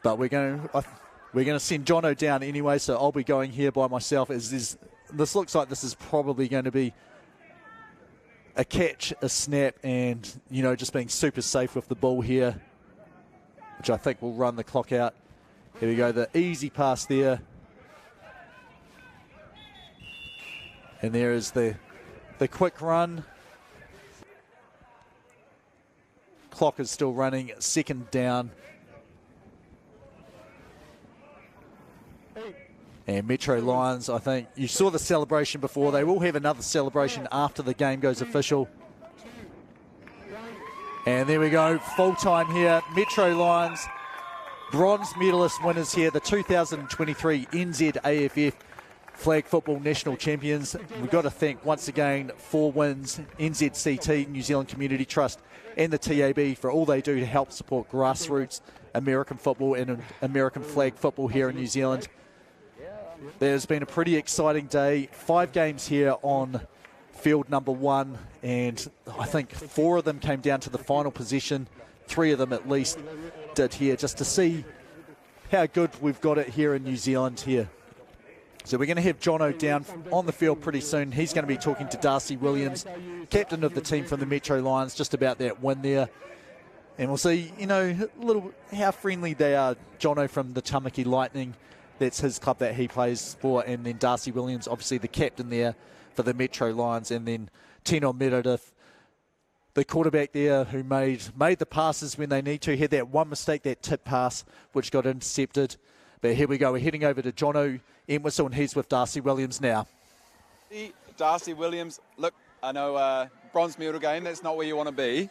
but we're going to send Jono down anyway, so I'll be going here by myself. This looks like this is probably going to be a catch, a snap, and just being super safe with the ball here, which I think will run the clock out. Here we go, the easy pass there. And there is the quick run. Clock is still running, second down. And Metro Lions, I think, you saw the celebration before. They will have another celebration after the game goes official. And there we go, full time here. Metro Lions, bronze medalist winners here, the 2023 NZAFF Flag Football National Champions. We've got to thank once again 4 Wins, NZCT, New Zealand Community Trust, and the TAB for all they do to help support grassroots American football and American flag football here in New Zealand. There's been a pretty exciting day. 5 games here on field number 1, and I think 4 of them came down to the final possession. 3 of them at least did here, just to see how good we've got it here in New Zealand here. So we're going to have Jono down on the field pretty soon. He's going to be talking to Darcy Williams, captain of the team from the Metro Lions, just about that win there. And we'll see, you know, a little how friendly they are. Jono from the Tamaki Lightning, that's his club that he plays for, and then Darcy Williams, obviously the captain there for the Metro Lions, and then Tino Meredith, the quarterback there who made the passes when they need to. Had that one mistake, that tip pass, which got intercepted. But here we go. We're heading over to Jono Entwistle, and he's with Darcy Williams now. Darcy Williams, look, I know bronze medal game, that's not where you want to be.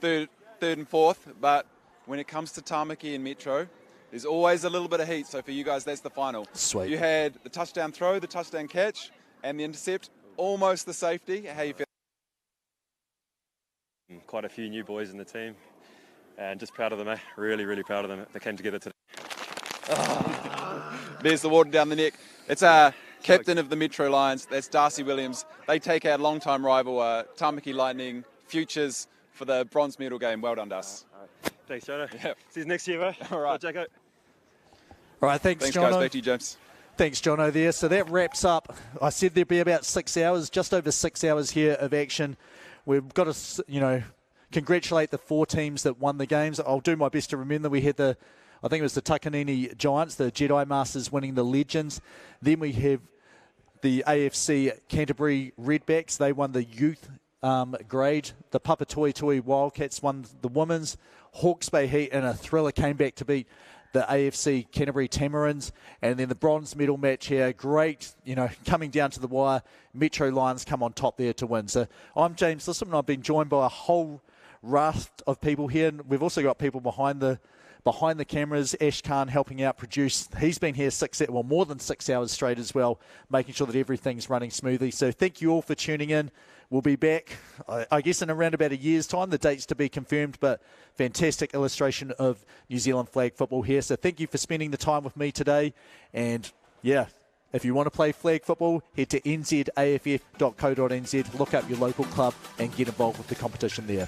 Third and fourth, but when it comes to Tamaki and Metro, there's always a little bit of heat. So for you guys, that's the final. Sweet. You had the touchdown throw, the touchdown catch, and the intercept, almost the safety. How you feel? Quite a few new boys in the team, and just proud of them, really, really proud of them. They came together today. There's the water down the neck. It's captain of the Metro Lions. That's Darcy Williams. They take our long-time rival, Tamaki Lightning, futures for the bronze medal game. Well done, Darcy. Thanks, Jono. Yep. See you next year, bro. All right. Jacko. All right, thanks, Jono. Guys. Back to you, James. Thanks, Jono, there. So that wraps up. I said there'd be about 6 hours, just over 6 hours here of action. We've got to, you know, congratulate the 4 teams that won the games. I'll do my best to remember. We had I think it was the Takanini Giants, the Jedi Masters winning the Legends. Then we have the AFC Canterbury Redbacks. They won the youth grade. The Papatoetoe Wildcats won the women's. Hawke's Bay Heat in a thriller came back to beat the AFC Canterbury Tamarins. And then the bronze medal match here, great, you know, coming down to the wire. Metro Lions come on top there to win. So I'm James Lissam, and I've been joined by a whole raft of people here. And we've also got people behind the cameras. Ash Khan helping out produce. He's been here more than 6 hours straight as well, making sure that everything's running smoothly. So thank you all for tuning in. We'll be back, I guess, in around about a year's time. The date's to be confirmed, but fantastic illustration of New Zealand flag football here. So thank you for spending the time with me today. And, yeah, if you want to play flag football, head to nzaff.co.nz, look up your local club and get involved with the competition there.